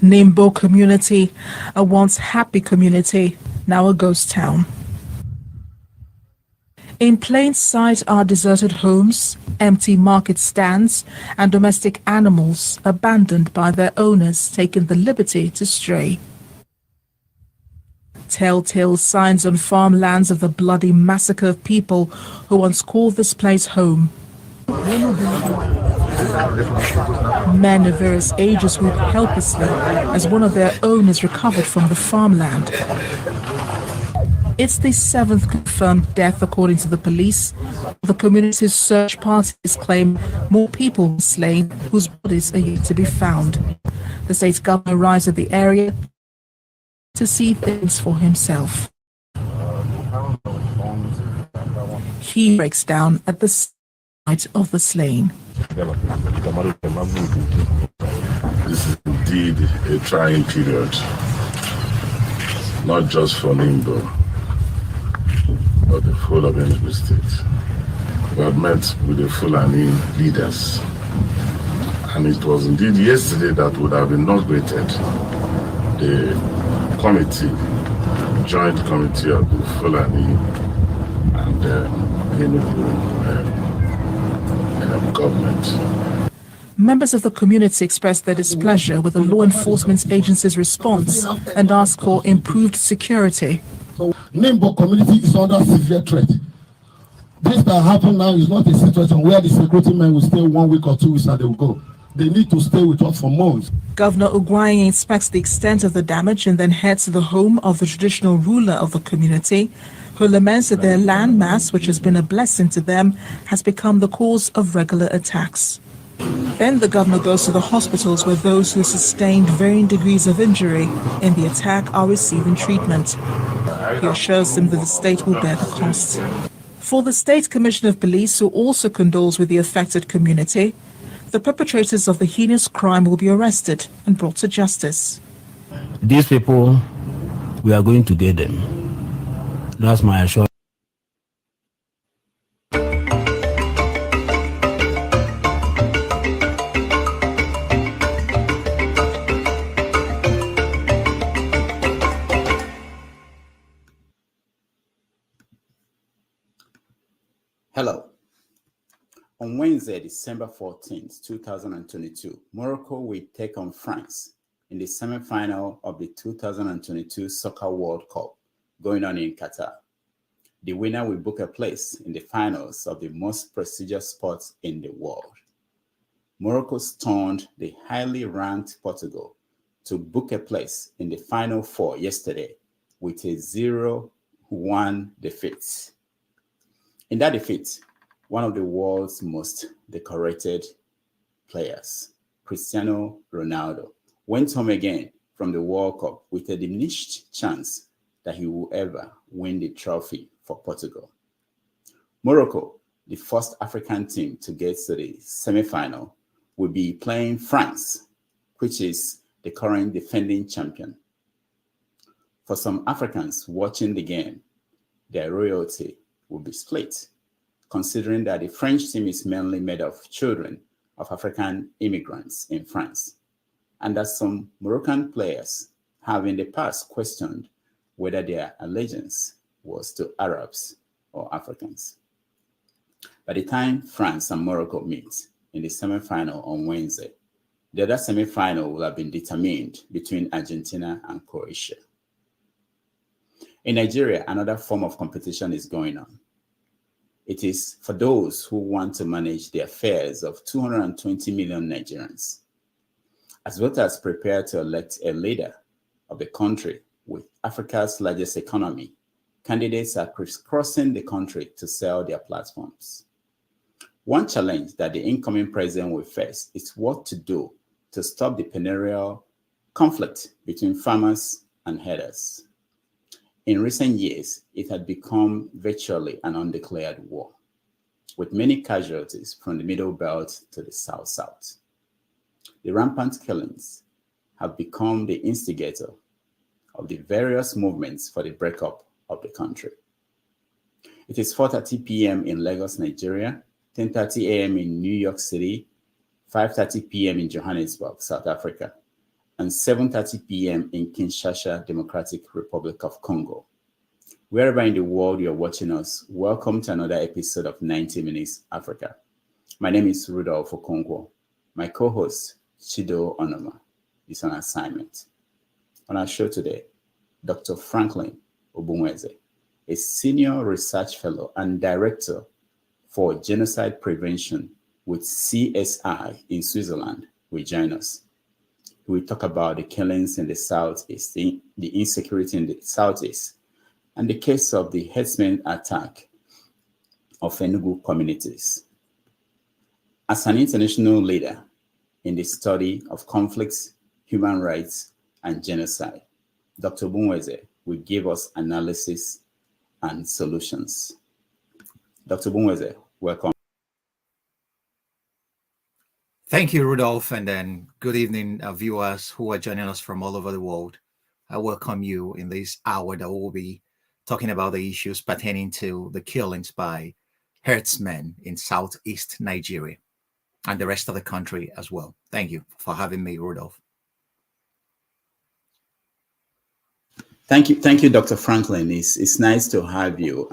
Nimbo community, a once happy community, now a ghost town. In plain sight are deserted homes, empty market stands, and domestic animals abandoned by their owners taking the liberty to stray. Telltale signs on farmlands of the bloody massacre of people who once called this place home. Men of various ages weep helplessly as one of their own is recovered from the farmland. It's the 7th confirmed death according to the police. The community's search parties claim more people were slain whose bodies are yet to be found. The state governor arrives at the area to see things for himself. He breaks down at the sight of the slain. This is indeed a trying period, not just for Nimbo, but the whole of Enugu state. We have met with the Fulani leaders, and it was indeed yesterday that would have inaugurated the joint committee of the Fulani and Enugu government. Members of the community expressed their displeasure with the law enforcement agency's response and asked for improved security. So Nimbo community is under severe threat. This that happened now is not a situation where the security men will stay 1 week or 2 weeks and they will go. They need to stay with us for months. Governor Ogbunwezeh inspects the extent of the damage and then heads to the home of the traditional ruler of the community, who laments that their land mass, which has been a blessing to them, has become the cause of regular attacks. Then the governor goes to the hospitals where those who sustained varying degrees of injury in the attack are receiving treatment. He assures them that the state will bear the cost. For the State Commissioner of Police, who also condoles with the affected community, the perpetrators of the heinous crime will be arrested and brought to justice. These people, we are going to get them. That's my assurance. Hello. On Wednesday, December 14th, 2022, Morocco will take on France in the semi-final of the 2022 Soccer World Cup going on in Qatar. The winner will book a place in the finals of the most prestigious sport in the world. Morocco stunned the highly ranked Portugal to book a place in the Final Four yesterday with a 0-1 defeat. In that defeat, one of the world's most decorated players, Cristiano Ronaldo, went home again from the World Cup with a diminished chance that he will ever win the trophy for Portugal. Morocco, the first African team to get to the semi-final, will be playing France, which is the current defending champion. For some Africans watching the game, their royalty will be split, considering that the French team is mainly made of children of African immigrants in France, and that some Moroccan players have in the past questioned whether their allegiance was to Arabs or Africans. By the time France and Morocco meet in the semi-final on Wednesday, the other semi-final will have been determined between Argentina and Croatia. In Nigeria, another form of competition is going on. It is for those who want to manage the affairs of 220 million Nigerians. As voters prepare to elect a leader of the country with Africa's largest economy, candidates are crisscrossing the country to sell their platforms. One challenge that the incoming president will face is what to do to stop the perennial conflict between farmers and herders. In recent years, it had become virtually an undeclared war, with many casualties from the Middle Belt to the South-South. The rampant killings have become the instigator of the various movements for the breakup of the country. It is 4:30 p.m. in Lagos, Nigeria, 10:30 a.m. in New York City, 5:30 p.m. in Johannesburg, South Africa, and and 7:30 p.m. in Kinshasa, Democratic Republic of Congo. Wherever in the world you're watching us, welcome to another episode of 90 Minutes Africa. My name is Rudolph Okonkwo. My co-host, Chido Onoma, is on assignment. On our show today, Dr. Franklyne Ogbunwezeh, a senior research fellow and director for Genocide Prevention with CSI in Switzerland, will join us. We will talk about the killings in the Southeast, the insecurity in the Southeast, and the case of the herdsmen attack of Enugu communities. As an international leader in the study of conflicts, human rights, and genocide, Dr. Ogbunwezeh will give us analysis and solutions. Dr. Ogbunwezeh, welcome. Thank you, Rudolph, and then good evening, viewers who are joining us from all over the world. I welcome you in this hour that we'll be talking about the issues pertaining to the killings by herdsmen in Southeast Nigeria and the rest of the country as well. Thank you for having me, Rudolph. Thank you, Dr. Franklyne. It's nice to have you.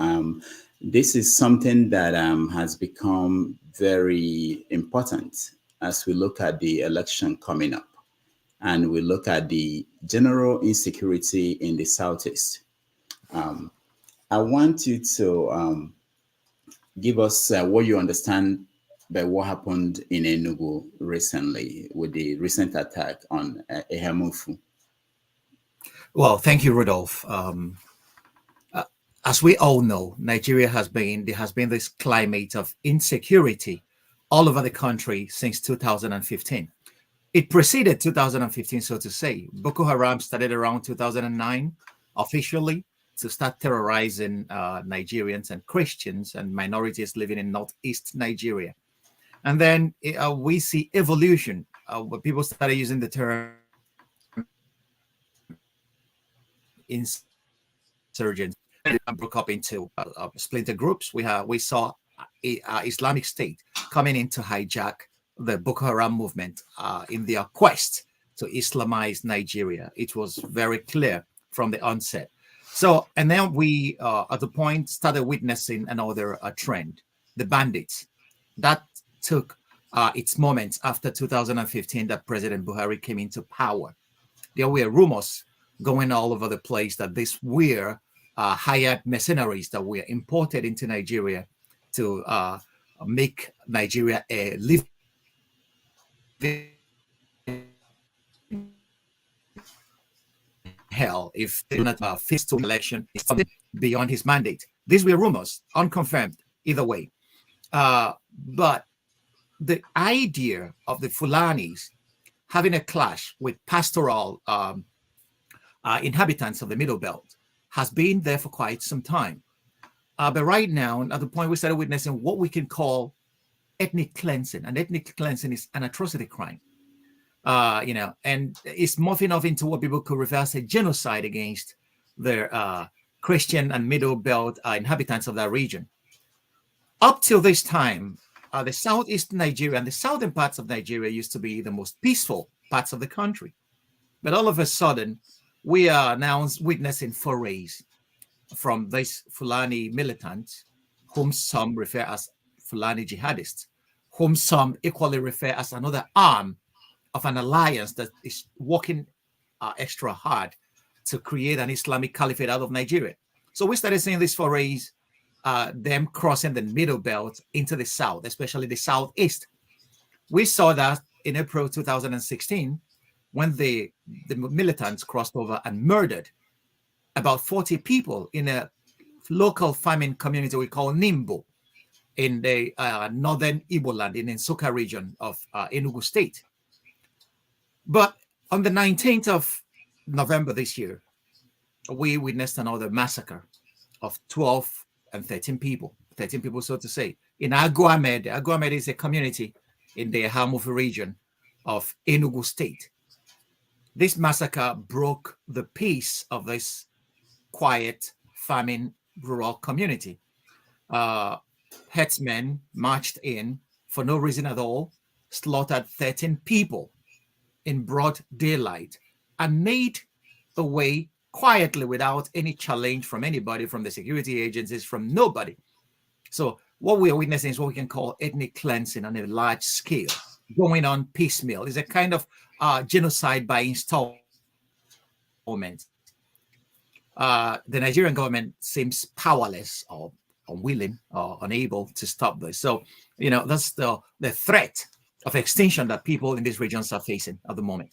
This is something that has become very important as we look at the election coming up and we look at the general insecurity in the Southeast. I want you to give us what you understand by what happened in Enugu recently with the recent attack on Ehamufu. Well, thank you, Rudolph. As we all know, there has been this climate of insecurity all over the country since 2015. It preceded 2015, so to say. Boko Haram started around 2009 officially to start terrorizing Nigerians and Christians and minorities living in Northeast Nigeria. And then we see evolution where people started using the term insurgents and broke up into splinter groups. We saw Islamic State coming in to hijack the Boko Haram movement in their quest to Islamize Nigeria. It was very clear from the onset. So, and then we, at the point, started witnessing another trend, the bandits. That took its moments after 2015 that President Buhari came into power. There were rumors going all over the place that these were hired mercenaries that were imported into Nigeria to make Nigeria a living hell if they do not fit to election beyond his mandate. These were rumors, unconfirmed either way. But the idea of the Fulanis having a clash with pastoral inhabitants of the Middle Belt has been there for quite some time. But right now, at the point we started witnessing what we can call ethnic cleansing, and ethnic cleansing is an atrocity crime. And it's morphing off into what people could refer as a genocide against the Christian and Middle Belt inhabitants of that region. Up till this time, the Southeast Nigeria and the southern parts of Nigeria used to be the most peaceful parts of the country. But all of a sudden, we are now witnessing forays from these Fulani militants, whom some refer as Fulani jihadists, whom some equally refer as another arm of an alliance that is working extra hard to create an Islamic caliphate out of Nigeria. So we started seeing these forays, them crossing the Middle Belt into the South, especially the Southeast. We saw that in April 2016 when the militants crossed over and murdered about 40 people in a local farming community we call Nimbo in the northern Igbo land in Nsukka region of Enugu State. But on the 19th of November this year, we witnessed another massacre of 12 and 13 people, so to say, in Aguamed. Aguamed is a community in the Ehamufu region of Enugu State. This massacre broke the peace of this quiet farming rural community. Herdsmen marched in for no reason at all, slaughtered 13 people in broad daylight and made away quietly without any challenge from anybody, from the security agencies, from nobody. So what we are witnessing is what we can call ethnic cleansing on a large scale, going on piecemeal. It's a kind of genocide by installment. The Nigerian government seems powerless or unwilling or unable to stop this. So, that's the threat of extinction that people in these regions are facing at the moment.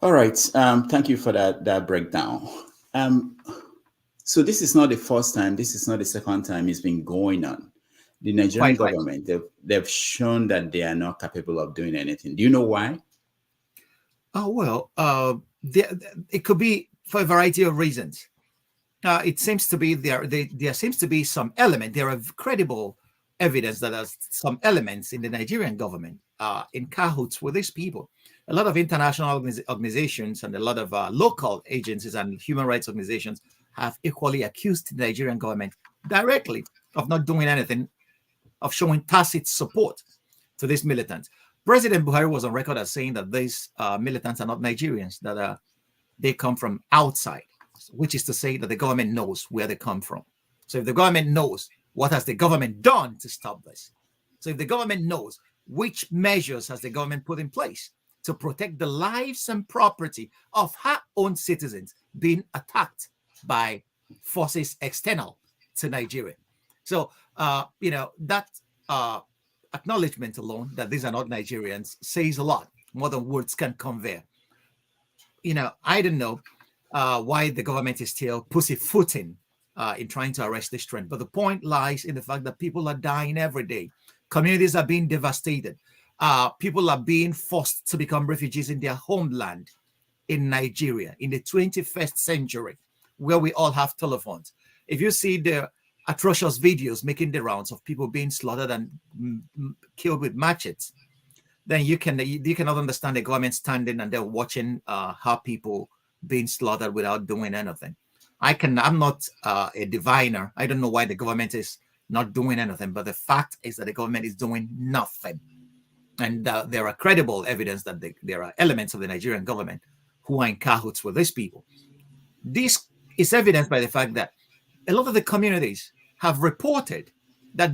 All right. Thank you for that breakdown. So this is not the first time. This is not the second time it's been going on. The Nigerian government, they've shown that they are not capable of doing anything. Do you know why? Oh, well, it could be for a variety of reasons. It seems to be there seems to be some element. There are credible evidence that there's some elements in the Nigerian government in cahoots with these people. A lot of international organizations and a lot of local agencies and human rights organizations have equally accused the Nigerian government directly of not doing anything, of showing tacit support to these militants. President Buhari was on record as saying that these militants are not Nigerians, that they come from outside, which is to say that the government knows where they come from. So if the government knows, what has the government done to stop this? So if the government knows, which measures has the government put in place to protect the lives and property of her own citizens being attacked by forces external to Nigeria? So, that acknowledgement alone that these are not Nigerians says a lot, more than words can convey. I don't know why the government is still pussyfooting in trying to arrest this trend. But the point lies in the fact that people are dying every day. Communities are being devastated. People are being forced to become refugees in their homeland in Nigeria in the 21st century, where we all have telephones. If you see the atrocious videos making the rounds of people being slaughtered and killed with machetes, then you cannot understand the government standing and they're watching how people being slaughtered without doing anything. I'm not a diviner. I don't know why the government is not doing anything, but the fact is that the government is doing nothing. And there are credible evidence that there are elements of the Nigerian government who are in cahoots with these people. This is evidenced by the fact that a lot of the communities have reported that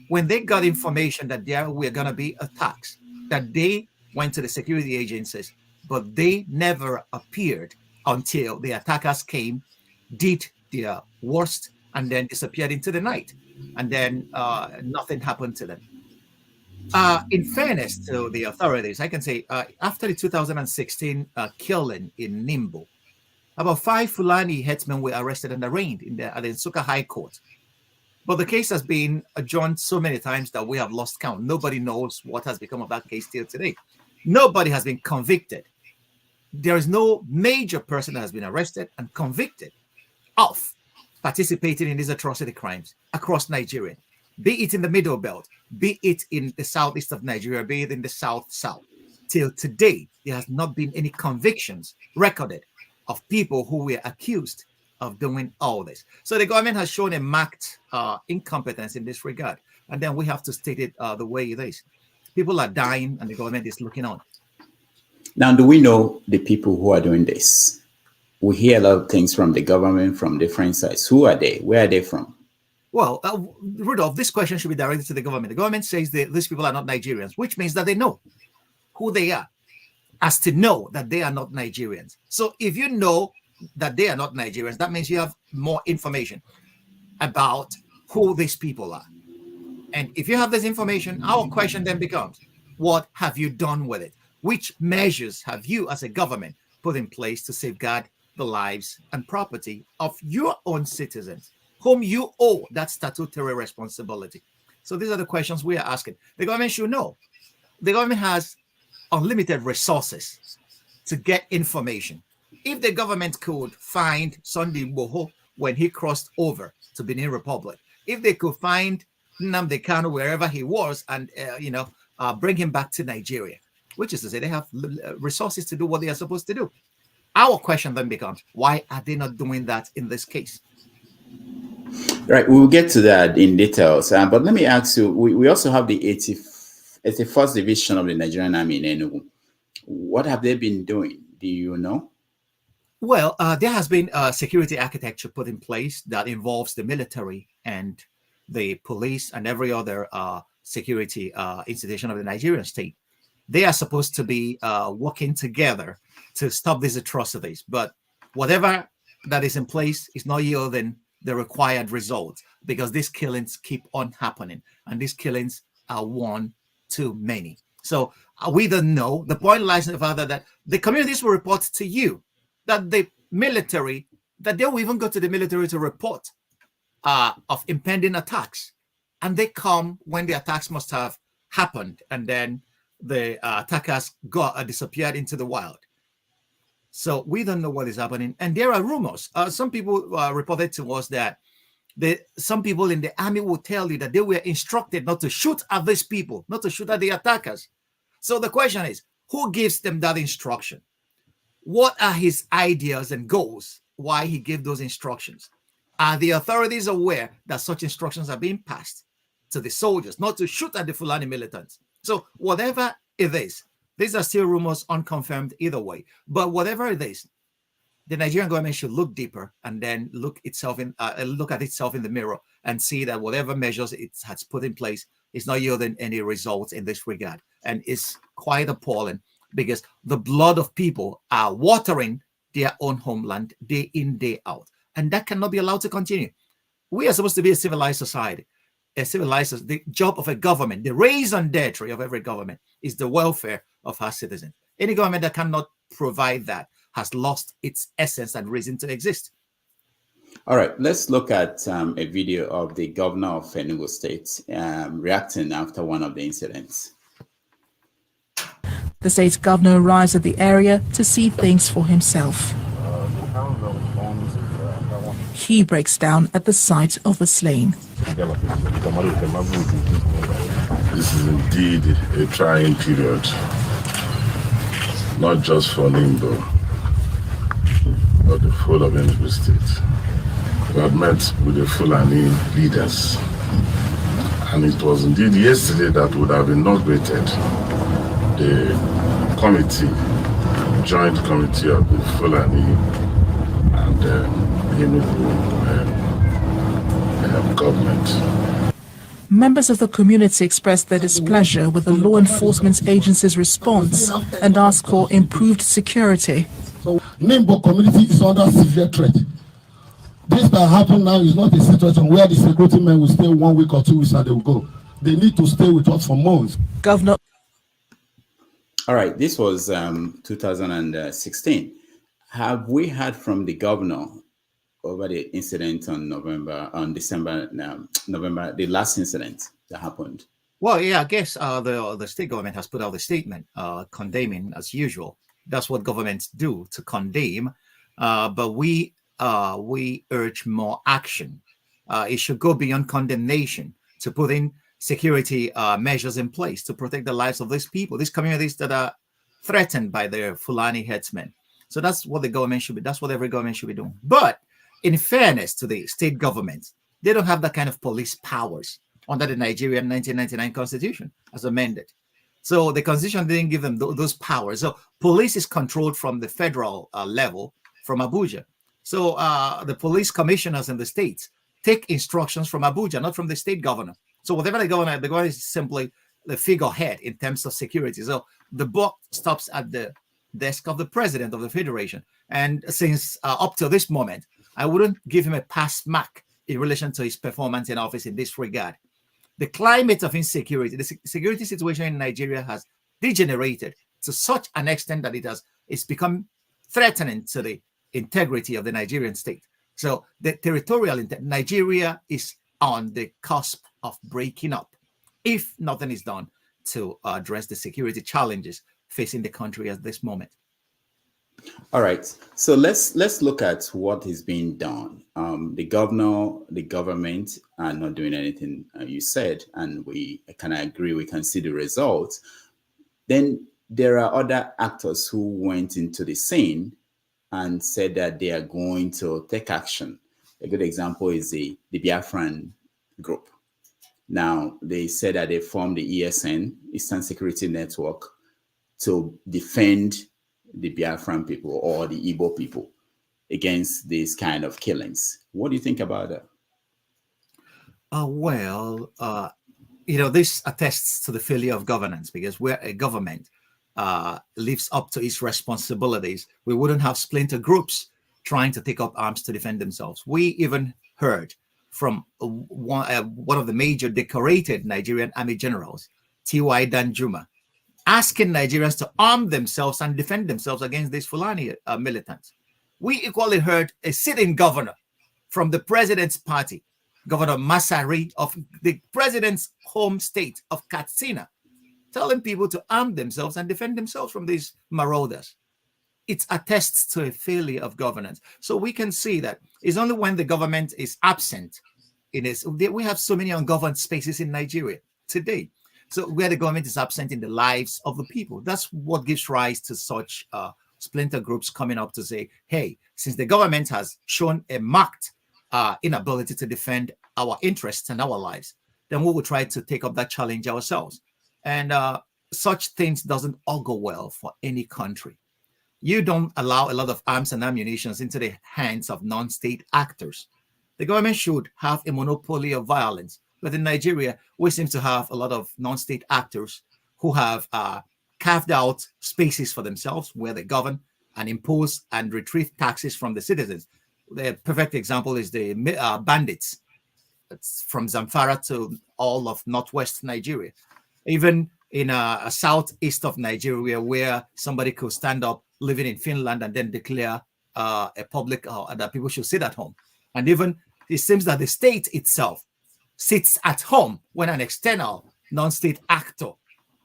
when they got information that there were going to be attacks, that they went to the security agencies, but they never appeared until the attackers came, did their worst, and then disappeared into the night. And then nothing happened to them. In fairness to the authorities, I can say after the 2016 killing in Nimbo, about 5 Fulani herdsmen were arrested and arraigned at the Nsukka High Court. But the case has been adjourned so many times that we have lost count. Nobody knows what has become of that case till today. Nobody has been convicted. There is no major person that has been arrested and convicted of participating in these atrocity crimes across Nigeria, be it in the Middle Belt, be it in the southeast of Nigeria, be it in the south. Till today, there has not been any convictions recorded of people who were accused of doing all this. So the government has shown a marked incompetence in this regard. And then we have to state it the way it is. People are dying and the government is looking on. Now, do we know the people who are doing this? We hear a lot of things from the government, from different sides. Who are they? Where are they from? Well, Rudolph, this question should be directed to the government. The government says that these people are not Nigerians, which means that they know who they are, as to know that they are not Nigerians. So if you know that they are not Nigerians, that means you have more information about who these people are. And if you have this information, our question then becomes, what have you done with it? Which measures have you as a government put in place to safeguard the lives and property of your own citizens, whom you owe that statutory responsibility? So these are the questions we are asking. The government should know. The government has unlimited resources to get information. If the government could find Sunday Igboho when he crossed over to Benin Republic, if they could find Nnamdi Kanu wherever he was and bring him back to Nigeria, which is to say they have resources to do what they are supposed to do. Our question then becomes, why are they not doing that in this case? Right, we'll get to that in details. But let me ask you, we also have the it's the first division of the Nigerian Army in Enugu. What have they been doing? Do you know? Well, there has been a security architecture put in place that involves the military and the police and every other security institution of the Nigerian state. They are supposed to be working together to stop these atrocities. But whatever that is in place is not yielding the required results, because these killings keep on happening, and these killings are one too many. So we don't know. The point lies in the fact that the communities will report to you that the military, that they will even go to the military to report of impending attacks. And they come when the attacks must have happened, and then the attackers disappeared into the wild. So we don't know what is happening. And there are rumors. Some people reported to us that some people in the army will tell you that they were instructed not to shoot at these people, not to shoot at the attackers. So the question is, who gives them that instruction? What are his ideas and goals? Why he gave those instructions? Are the authorities aware that such instructions are being passed to the soldiers, not to shoot at the Fulani militants? So whatever it is, these are still rumors, unconfirmed either way. But whatever it is, the Nigerian government should look deeper and then look at itself in the mirror and see that whatever measures it has put in place is not yielding any results in this regard. And it's quite appalling, because the blood of people are watering their own homeland day in, day out. And that cannot be allowed to continue. We are supposed to be a civilized society. The job of a government, the raison d'etre of every government, is the welfare of our citizens. Any government that cannot provide that has lost its essence and reason to exist. All right, let's look at a video of the governor of Enugu State reacting after one of the incidents. The state governor arrives at the area to see things for himself. He breaks down at the sight of the slain. This is indeed a trying period, not just for Nimbo, but the whole of Enugu State. We had met with the Fulani leaders, and it was indeed yesterday that would have inaugurated the joint committee of the Fulani and Enugu government. Members of the community expressed their displeasure with the law enforcement agency's response and asked for improved security. So, Nimbo community is under severe threat. This that happened now is not a situation where the security men will stay 1 week or 2 weeks and they will go. They need to stay with us for months. Governor. All right, this was 2016. Have we heard from the governor over the incident on December, the last incident that happened? Well, yeah, I guess the state government has put out a statement condemning, as usual. That's what governments do, to condemn. But we urge more action. It should go beyond condemnation to put in security measures in place to protect the lives of these people, these communities that are threatened by their Fulani herdsmen. So that's what the government should be. That's what every government should be doing. But in fairness to the state government, they don't have that kind of police powers under the Nigerian 1999 Constitution as amended. So the Constitution didn't give them those powers. So police is controlled from the federal level, from Abuja. So the police commissioners in the states take instructions from Abuja, not from the state governor. So whatever the governor is simply the figurehead in terms of security. So the buck stops at the desk of the president of the federation. And since up to this moment, I wouldn't give him a pass mark in relation to his performance in office in this regard. The climate of insecurity, the security situation in Nigeria has degenerated to such an extent that it's become threatening to the integrity of the Nigerian state. So the territorial Nigeria is on the cusp of breaking up if nothing is done to address the security challenges facing the country at this moment. All right, so let's look at what is being done. The governor, the government are not doing anything, you said, and we can agree, we can see the results. Then there are other actors who went into the scene and said that they are going to take action. A good example is the Biafran group. Now, they said that they formed the ESN, Eastern Security Network, to defend the Biafran people or the Igbo people against these kind of killings. What do you think about that? This attests to the failure of governance, because where a government lives up to its responsibilities, we wouldn't have splinter groups trying to take up arms to defend themselves. We even heard from one of the major decorated Nigerian army generals, T.Y. Danjuma, asking Nigerians to arm themselves and defend themselves against these Fulani militants. We equally heard a sitting governor from the president's party, Governor Masari of the president's home state of Katsina, telling people to arm themselves and defend themselves from these marauders. It attests to a failure of governance. So we can see that it's only when the government is absent. We have so many ungoverned spaces in Nigeria today. So where the government is absent in the lives of the people, that's what gives rise to such splinter groups coming up to say, hey, since the government has shown a marked inability to defend our interests and our lives, then we will try to take up that challenge ourselves. And such things doesn't augur well for any country. You don't allow a lot of arms and ammunition into the hands of non-state actors. The government should have a monopoly of violence. But in Nigeria, we seem to have a lot of non-state actors who have carved out spaces for themselves where they govern and impose and retrieve taxes from the citizens. The perfect example is the bandits. It's from Zamfara to all of northwest Nigeria. Even in a southeast of Nigeria, where somebody could stand up living in Finland and then declare a public that people should sit at home. And even it seems that the state itself sits at home when an external non-state actor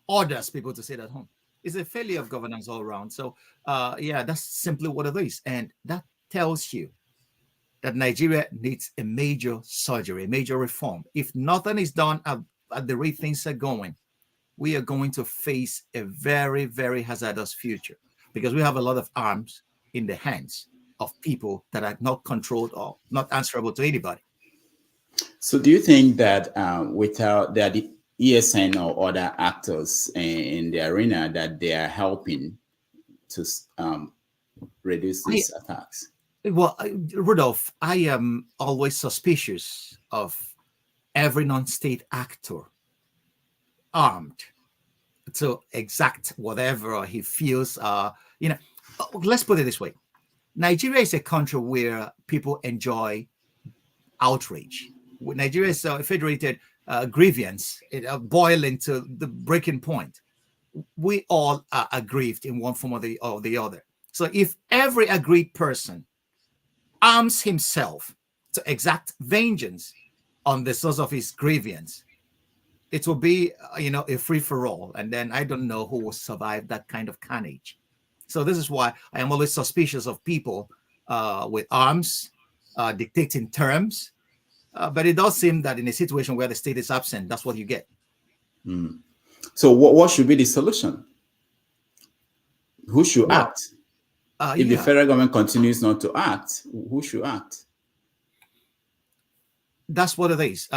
orders people to sit at home. It's a failure of governance all around. So that's simply what it is. And that tells you that Nigeria needs a major surgery, a major reform. If nothing is done at the rate things are going, we are going to face a very, very hazardous future, because we have a lot of arms in the hands of people that are not controlled or not answerable to anybody. So do you think that without the ESN or other actors in the arena, that they are helping to reduce these attacks? Well, Rudolph, I am always suspicious of every non-state actor armed to exact whatever he feels. Let's put it this way. Nigeria is a country where people enjoy outrage. Nigeria is a federated grievance, boiling to the breaking point. We all are aggrieved in one form or the other. So if every aggrieved person arms himself to exact vengeance on the source of his grievance, it will be, a free-for-all. And then I don't know who will survive that kind of carnage. So this is why I am always suspicious of people with arms dictating terms. But it does seem that in a situation where the state is absent, that's what you get. So what should be the solution? Who should act? If the federal government continues not to act, who should act? That's what it is.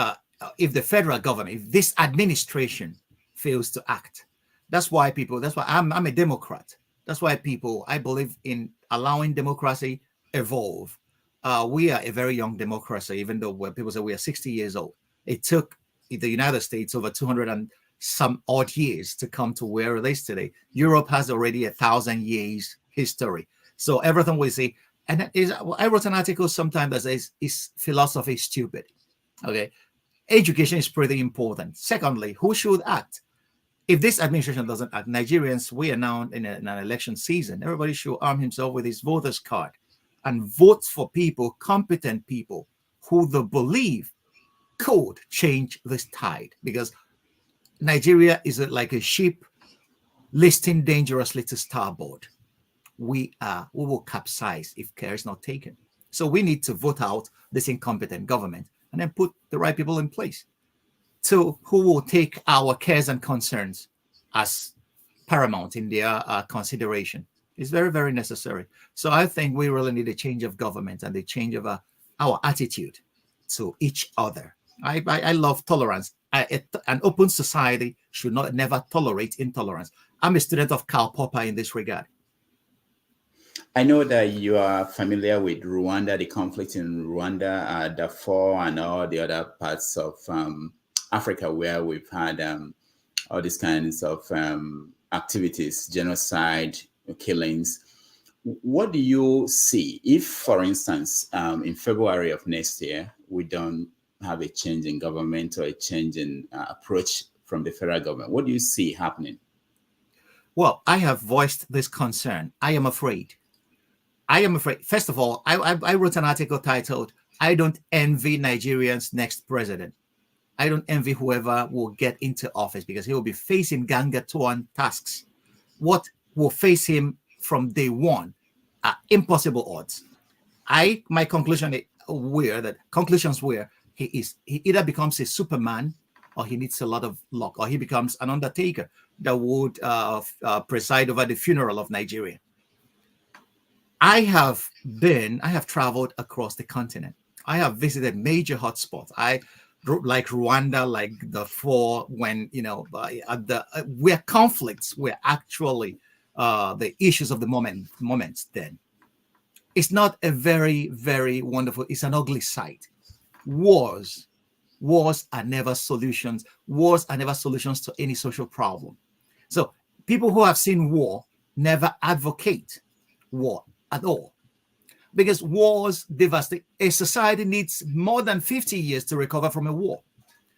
If the federal government, if this administration fails to act, that's why I'm a Democrat. That's why I believe in allowing democracy evolve. We are a very young democracy, even though people say we are 60 years old. It took the United States over 200 and some odd years to come to where it is today. Europe has already 1,000 years history. So everything we see, and I wrote an article sometime that says, is philosophy stupid? Okay. Education is pretty important. Secondly, who should act? If this administration doesn't act, Nigerians, we are now in an election season. Everybody should arm himself with his voter's card and vote for people, competent people, who they believe could change this tide. Because Nigeria is like a ship listing dangerously to starboard. We will capsize if care is not taken. So we need to vote out this incompetent government and then put the right people in place who will take our cares and concerns as paramount in their consideration. It's very, very necessary. So I think we really need a change of government and a change of our attitude to each other. I love tolerance. An open society should never tolerate intolerance. I'm a student of Karl Popper in this regard. I know that you are familiar with Rwanda, the conflict in Rwanda, Darfur, and all the other parts of Africa where we've had all these kinds of activities, genocide, killings. What do you see if, for instance, in February of next year, we don't have a change in government or a change in approach from the federal government? What do you see happening? Well, I have voiced this concern. I am afraid. First of all, I wrote an article titled, "I don't envy Nigerians' next president." I don't envy whoever will get into office because he will be facing gargantuan tasks. What will face him from day one are impossible odds. My conclusions were he either becomes a Superman or he needs a lot of luck, or he becomes an undertaker that would preside over the funeral of Nigeria. I have traveled across the continent. I have visited major hotspots. Like Rwanda, like Darfur, when where conflicts were actually the issues of the moments. Then it's not a very, very wonderful. It's an ugly sight. Wars are never solutions. Wars are never solutions to any social problem. So people who have seen war never advocate war at all, because wars devastate. A society needs more than 50 years to recover from a war.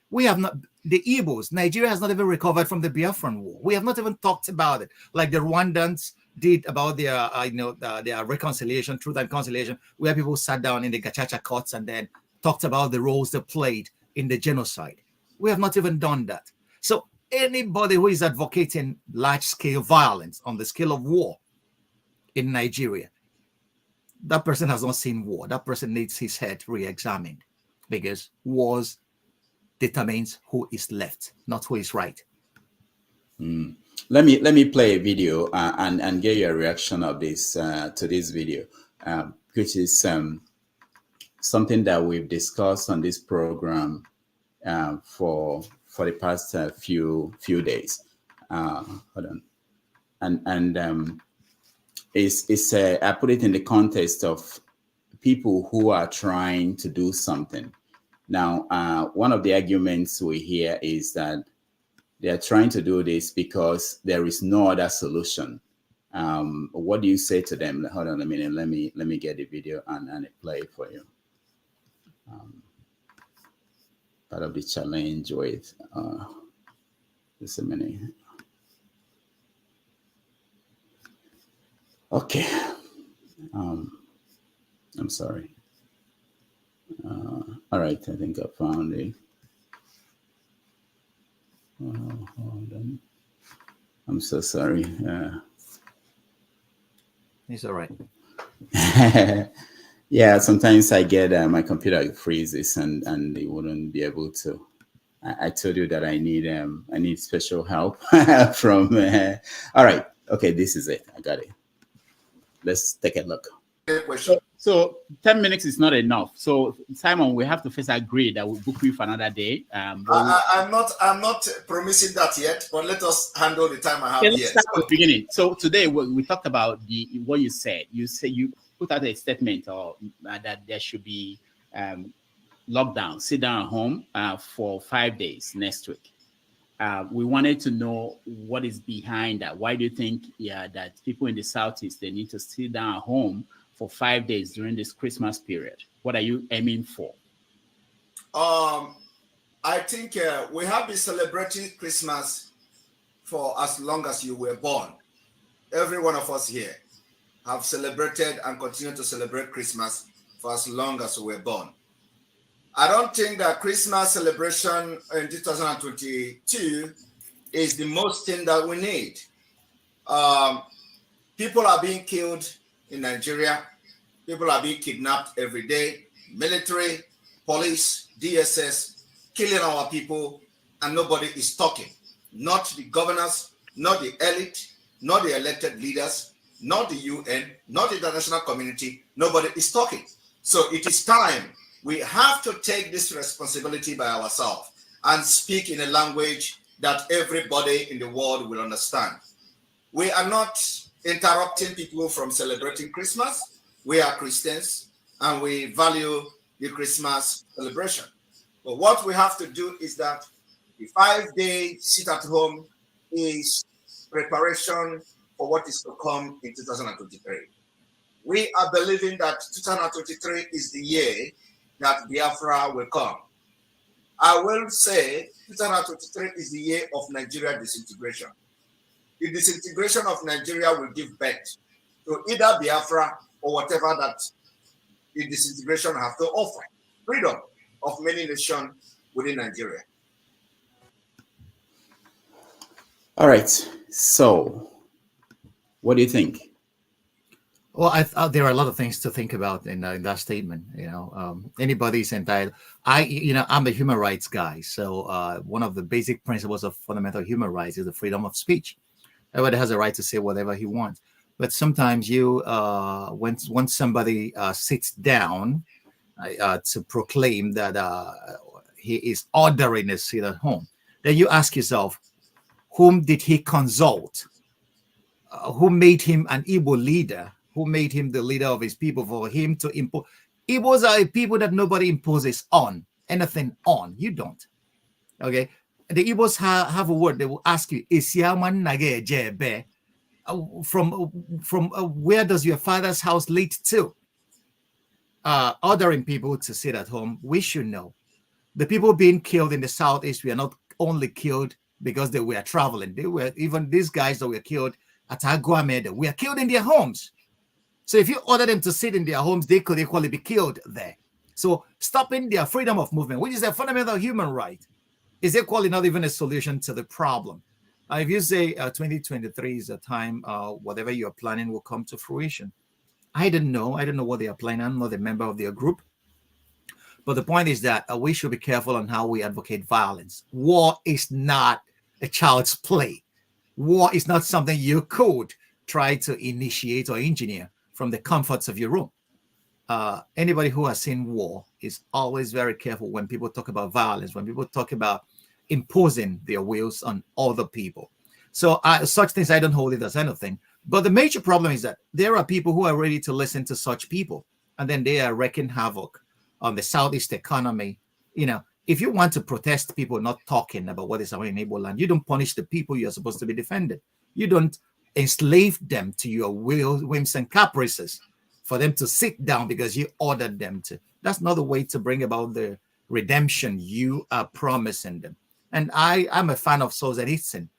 We have not, the Igbos, Nigeria has not even recovered from the Biafran War. We have not even talked about it, like the Rwandans did about their reconciliation, truth and conciliation, where people sat down in the Gachacha courts and then talked about the roles they played in the genocide. We have not even done that. So anybody who is advocating large-scale violence on the scale of war in Nigeria, that person has not seen war. That person needs his head re-examined, because wars determines who is left, not who is right. Let me play a video and get your reaction of this to this video, which is something that we've discussed on this program for the past few days. Hold on, and I put it in the context of people who are trying to do something. Now, one of the arguments we hear is that they are trying to do this because there is no other solution. What do you say to them? Hold on a minute. Let me get the video and play it for you. Part of the challenge with just a minute. Okay. I'm sorry. All right, I think I found it. Hold on. I'm so sorry. It's all right. Yeah, sometimes I get my computer freezes and they wouldn't be able to. I told you that I need special help from. All right. Okay, this is it. I got it. Let's take a look. So 10 minutes is not enough. So Simon, we have to first agree that we'll book you for another day. I'm not promising that yet, but let us handle the time I have here. Start at the beginning. So today we talked about what you said. You put out a statement that there should be lockdown, sit down at home for 5 days next week. We wanted to know what is behind that. Why do you think that people in the Southeast, they need to sit down at home for 5 days during this Christmas period? What are you aiming for? I think we have been celebrating Christmas for as long as you were born. Every one of us here have celebrated and continue to celebrate Christmas for as long as we were born. I don't think that Christmas celebration in 2022 is the most thing that we need. People are being killed in Nigeria. People are being kidnapped every day. Military, police, DSS, killing our people, and nobody is talking. Not the governors, not the elite, not the elected leaders, not the UN, not the international community. Nobody is talking. So it is time. We have to take this responsibility by ourselves and speak in a language that everybody in the world will understand. We are not interrupting people from celebrating Christmas. We are Christians and we value the Christmas celebration. But what we have to do is that the 5-day sit at home is preparation for what is to come in 2023. We are believing that 2023 is the year that Biafra will come. I will say 2023 is the year of Nigeria disintegration. The disintegration of Nigeria will give birth to either Biafra or whatever that the disintegration have to offer. Freedom of many nations within Nigeria. All right. So, what do you think? Well, there are a lot of things to think about in that statement. Anybody's entitled. I'm a human rights guy. So one of the basic principles of fundamental human rights is the freedom of speech. Everybody has a right to say whatever he wants. But sometimes when somebody sits down to proclaim that he is ordering a sit at home, then you ask yourself, whom did he consult? Who made him an Igbo leader? Who made him the leader of his people for him to impose? Igbos are people that nobody imposes on anything on. You don't. Okay. The Igbos have a word. They will ask you, from where does your father's house lead to? Ordering people to sit at home. We should know. The people being killed in the Southeast were not only killed because they were traveling. They were, even these guys that were killed at Aguamede, were killed in their homes. So if you order them to sit in their homes, they could equally be killed there. So stopping their freedom of movement, which is a fundamental human right, is equally not even a solution to the problem. If you say 2023 is a time whatever you're planning will come to fruition, I don't know what they are planning. I'm not a member of their group. But the point is that we should be careful on how we advocate violence. War is not a child's play. War is not something you could try to initiate or engineer from the comforts of your room. Anybody who has seen war is always very careful when people talk about violence, when people talk about imposing their wills on other people. So such things, I don't hold it as anything. But the major problem is that there are people who are ready to listen to such people, and then they are wreaking havoc on the Southeast economy. If you want to protest people not talking about what is happening in Igbo land, you don't punish the people you're supposed to be defending. You don't enslave them to your whims and caprices for them to sit down because you ordered them to. That's not the way to bring about the redemption you are promising them. And I'm a fan of Solzhenitsyn,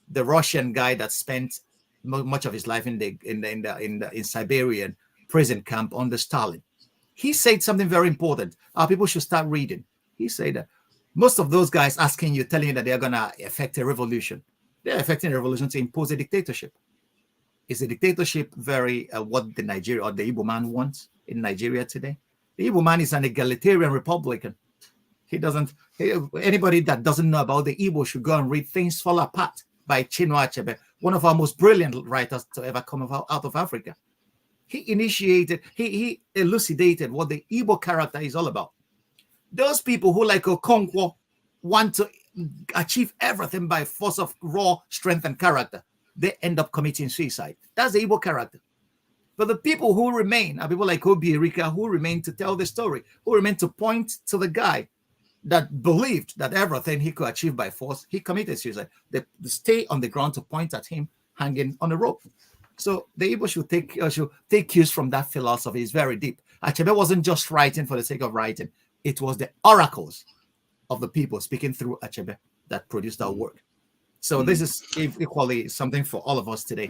the Russian guy that spent much of his life in Siberian prison camp under Stalin. He said something very important. Our people should start reading. He said that most of those guys telling you that they're going to effect a revolution. They're effecting a revolution to impose a dictatorship. Is a dictatorship very what the Nigeria or the Igbo man wants in Nigeria today? The Igbo man is an egalitarian Republican. Anybody that doesn't know about the Igbo should go and read Things Fall Apart by Chinua Achebe, one of our most brilliant writers to ever come out of Africa. He elucidated what the Igbo character is all about. Those people who, like Okonkwo, want to achieve everything by force of raw strength and character, they end up committing suicide. That's the Igbo character. But the people who remain are people like Obi Erika, who remain to tell the story, who remain to point to the guy that believed that everything he could achieve by force, he committed suicide. They stay on the ground to point at him hanging on a rope. So the Igbo should take cues from that philosophy. It's very deep. Achebe wasn't just writing for the sake of writing. It was the oracles of the people speaking through Achebe that produced our work. So this is equally something for all of us today.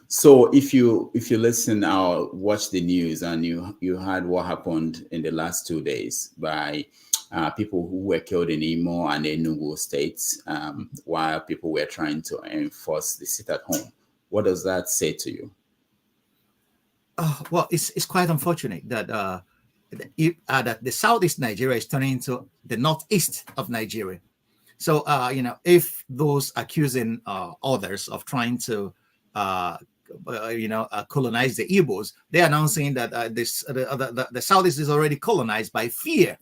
So if you listen or watch the news and you heard what happened in the last 2 days by people who were killed in Imo and Enugu states while people were trying to enforce the sit at home, what does that say to you? Well, it's quite unfortunate that that the Southeast Nigeria is turning into the Northeast of Nigeria. So, if those accusing others of trying to, colonize the Igbos, they're announcing that the Southeast is already colonized by fear.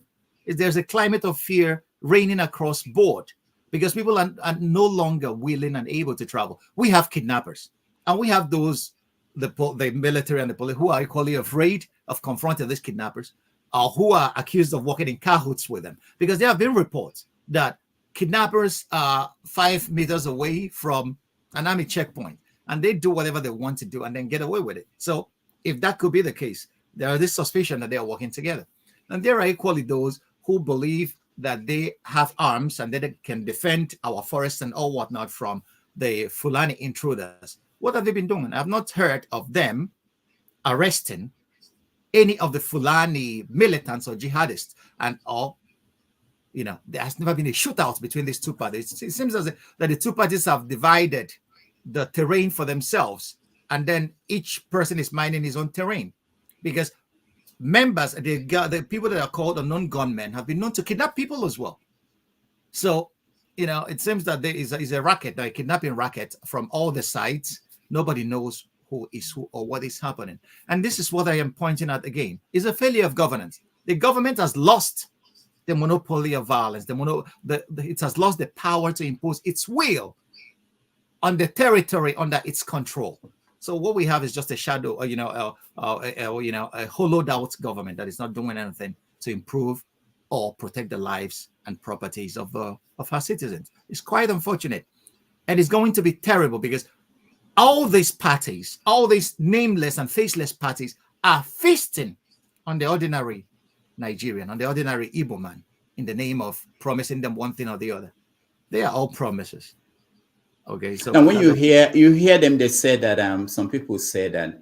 There's a climate of fear raining across board because people are no longer willing and able to travel. We have kidnappers, and we have those, the military and the police, who are equally afraid of confronting these kidnappers, or who are accused of working in cahoots with them. Because there have been reports that kidnappers are 5 meters away from an army checkpoint, and they do whatever they want to do and then get away with it. So if that could be the case, there is this suspicion that they are working together. And there are equally those who believe that they have arms and that they can defend our forests and all whatnot from the Fulani intruders. What have they been doing? I've not heard of them arresting any of the Fulani militants or jihadists, and all. There has never been a shootout between these two parties. It seems as that the two parties have divided the terrain for themselves, and then each person is minding his own terrain, because members, the people that are called unknown gunmen, have been known to kidnap people as well. So, it seems that there is a racket, a kidnapping racket from all the sides. Nobody knows who is who or what is happening. And this is what I am pointing out again. It's a failure of governance. The government has lost the monopoly of violence. It has lost the power to impose its will on the territory under its control. So what we have is just a shadow, a hollowed out government that is not doing anything to improve or protect the lives and properties of our citizens. It's quite unfortunate, and it's going to be terrible because all these parties, all these nameless and faceless parties, are feasting on the ordinary Nigerian, on the ordinary Igbo man, in the name of promising them one thing or the other. They are all promises. Okay, so and when you hear them, they say that some people say that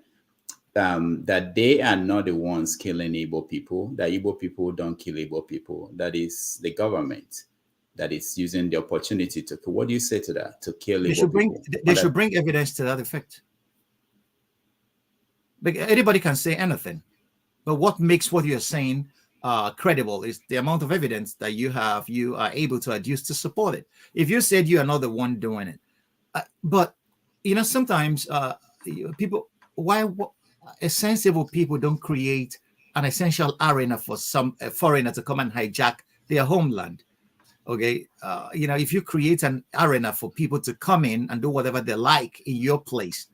that they are not the ones killing Igbo people, that Igbo people don't kill Igbo people. That is the government that is using the opportunity to kill. What do you say to that? To kill Igbo people? They should bring evidence to that effect. Anybody can say anything, but what makes what you're saying credible is the amount of evidence that you are able to adduce to support it. If you said you are not the one doing it, but sometimes people, why sensible people don't create an essential arena for some foreigner to come and hijack their homeland. Okay, if you create an arena for people to come in and do whatever they like in your place,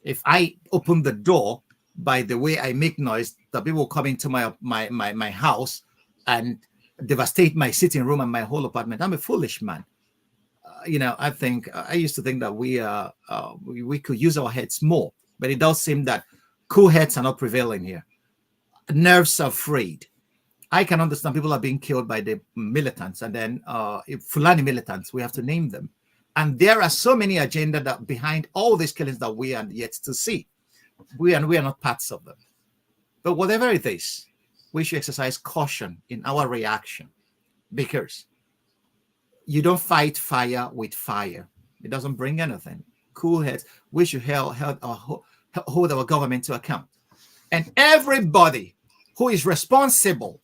if I open the door by the way I make noise, the people come into my house and devastate my sitting room and my whole apartment, I'm a foolish man. I used to think that we could use our heads more, but it does seem that cool heads are not prevailing here. Nerves are frayed. I can understand people are being killed by the militants, and then Fulani militants, we have to name them. And there are so many agendas that behind all these killings that we are yet to see. We are not parts of them. But whatever it is, we should exercise caution in our reaction, because you don't fight fire with fire. It doesn't bring anything. Cool heads. We should hold our government to account. And everybody who is responsible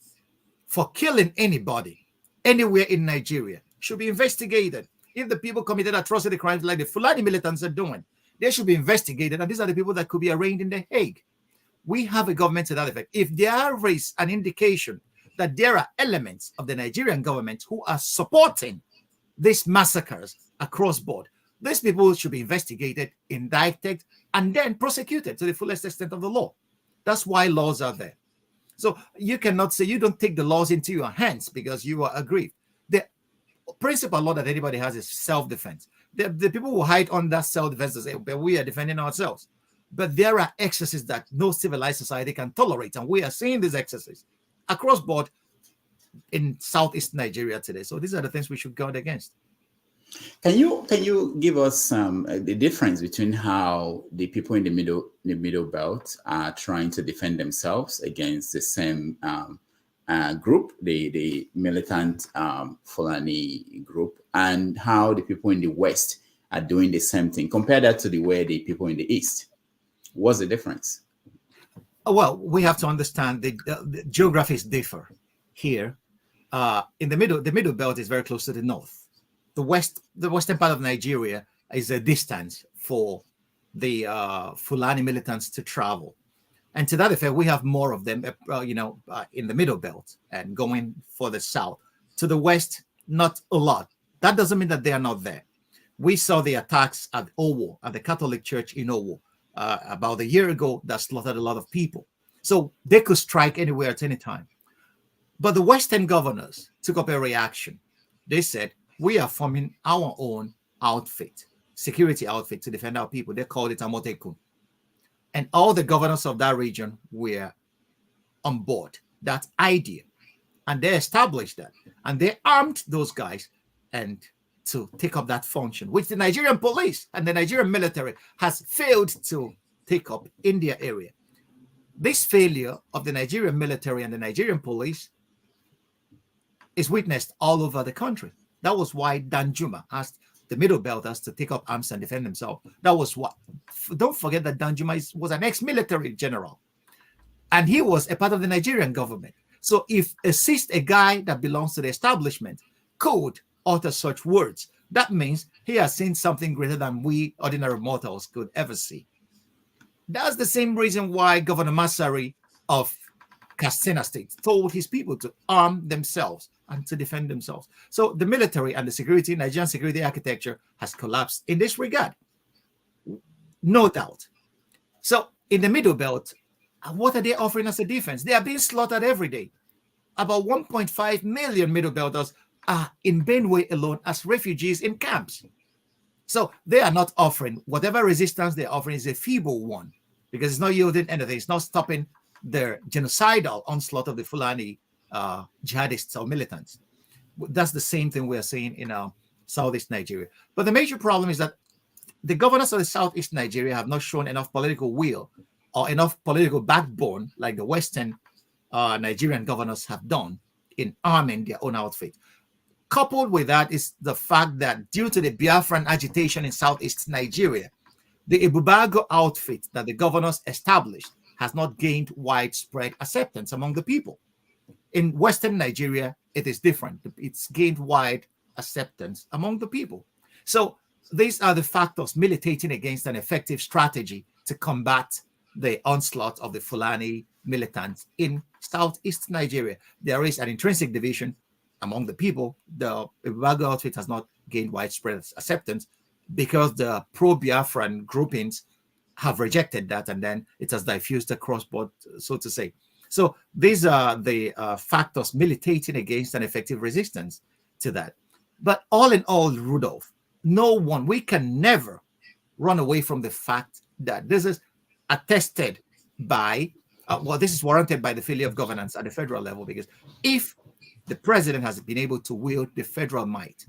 for killing anybody anywhere in Nigeria should be investigated. If the people committed atrocity crimes like the Fulani militants are doing, they should be investigated. And these are the people that could be arraigned in The Hague. We have a government to that effect. If there is an indication that there are elements of the Nigerian government who are supporting these massacres across board, these people should be investigated, indicted, and then prosecuted to the fullest extent of the law. That's why laws are there. So you cannot say you don't take the laws into your hands because you are aggrieved. The principal law that anybody has is self-defense. The people who hide under self-defense say, but we are defending ourselves. But there are excesses that no civilized society can tolerate, and we are seeing these excesses across board in southeast Nigeria today. So these are the things we should guard against. Can you give us the difference between how the people in the middle belt are trying to defend themselves against the same group, the militant Fulani group, and how the people in the west are doing the same thing? Compare that to the way the people in the east. What's the difference? Well, we have to understand the geographies differ here. In the middle belt is very close to the north. The western part of Nigeria is a distance for the Fulani militants to travel. And to that effect, we have more of them, in the middle belt and going for the south To the west, not a lot. That doesn't mean that they are not there. We saw the attacks at Owo, at the Catholic Church in Owo, about a year ago that slaughtered a lot of people. So they could strike anywhere at any time. But the Western governors took up a reaction. They said, we are forming our own outfit, security outfit to defend our people. They called it Amotekun. And all the governors of that region were on board that idea. And they established that. And they armed those guys and to take up that function, which the Nigerian police and the Nigerian military has failed to take up in their area. This failure of the Nigerian military and the Nigerian police is witnessed all over the country. That was why Danjuma asked the Middle Belters to take up arms and defend themselves. That was what. Don't forget that Danjuma was an ex-military general, and he was a part of the Nigerian government. So if a guy that belongs to the establishment could utter such words, that means he has seen something greater than we ordinary mortals could ever see. That's the same reason why Governor Masari of Katsina State told his people to arm themselves and to defend themselves. So the military and the security, Nigerian security architecture has collapsed in this regard. No doubt. So in the Middle Belt, what are they offering as a defense? They are being slaughtered every day. About 1.5 million Middle Belters are in Benue alone as refugees in camps. So they are not offering, whatever resistance they're offering is a feeble one, because it's not yielding anything. It's not stopping their genocidal onslaught of the Fulani jihadists or militants. That's the same thing we're seeing in Southeast Nigeria. But the major problem is that the governors of the Southeast Nigeria have not shown enough political will or enough political backbone like the Western Nigerian governors have done in arming their own outfit. Coupled with that is the fact that due to the Biafran agitation in Southeast Nigeria, the Ibubago outfit that the governors established has not gained widespread acceptance among the people. In Western Nigeria, it is different. It's gained wide acceptance among the people. So these are the factors militating against an effective strategy to combat the onslaught of the Fulani militants in Southeast Nigeria. There is an intrinsic division among the people. The Ibubago outfit has not gained widespread acceptance because the pro-Biafran groupings have rejected that, and then it has diffused across board, so to say. So these are the factors militating against an effective resistance to that. But all in all, Rudolph, we can never run away from the fact that this is attested by, this is warranted by the failure of governance at the federal level, because if the president has been able to wield the federal might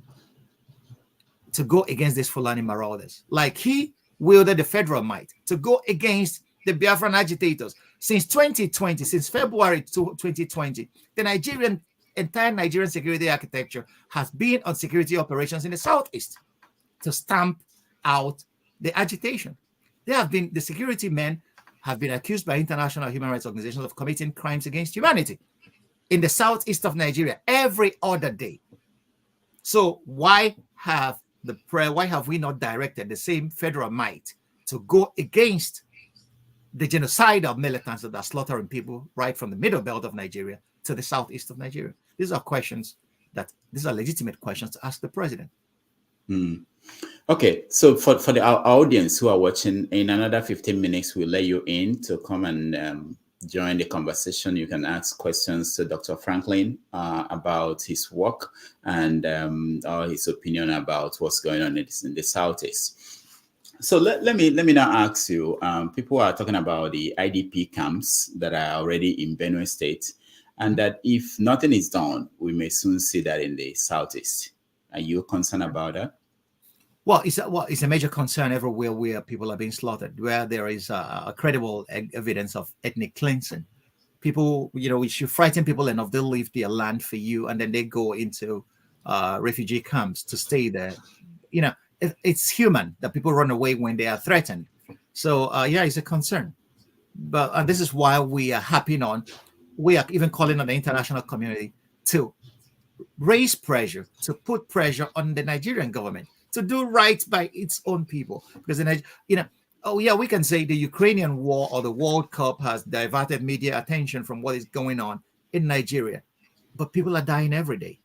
to go against these Fulani marauders, like he wielded the federal might to go against the Biafran agitators since 2020, since February 2020, the entire Nigerian security architecture has been on security operations in the Southeast to stamp out the agitation. The security men have been accused by international human rights organizations of committing crimes against humanity in the Southeast of Nigeria every other day. So why have we not directed the same federal might to go against the genocidal militants that are slaughtering people right from the Middle Belt of Nigeria to the Southeast of Nigeria? These are legitimate questions to ask the president. Okay, so for our audience who are watching, in another 15 minutes, we'll let you in to come and join the conversation. You can ask questions to Dr. Franklyne about his work and his opinion about what's going on in the Southeast. So let me now ask you, people are talking about the IDP camps that are already in Benue State, and that if nothing is done, we may soon see that in the Southeast. Are you concerned about that? Well, it's a major concern everywhere where people are being slaughtered, where there is a credible evidence of ethnic cleansing. People, if you frighten people enough, they'll leave their land for you, and then they go into refugee camps to stay there. It's human that people run away when they are threatened. So, it's a concern. But this is why we are we are even calling on the international community to raise pressure, to put pressure on the Nigerian government to do right by its own people. Because, we can say the Ukrainian war or the World Cup has diverted media attention from what is going on in Nigeria. But people are dying every day.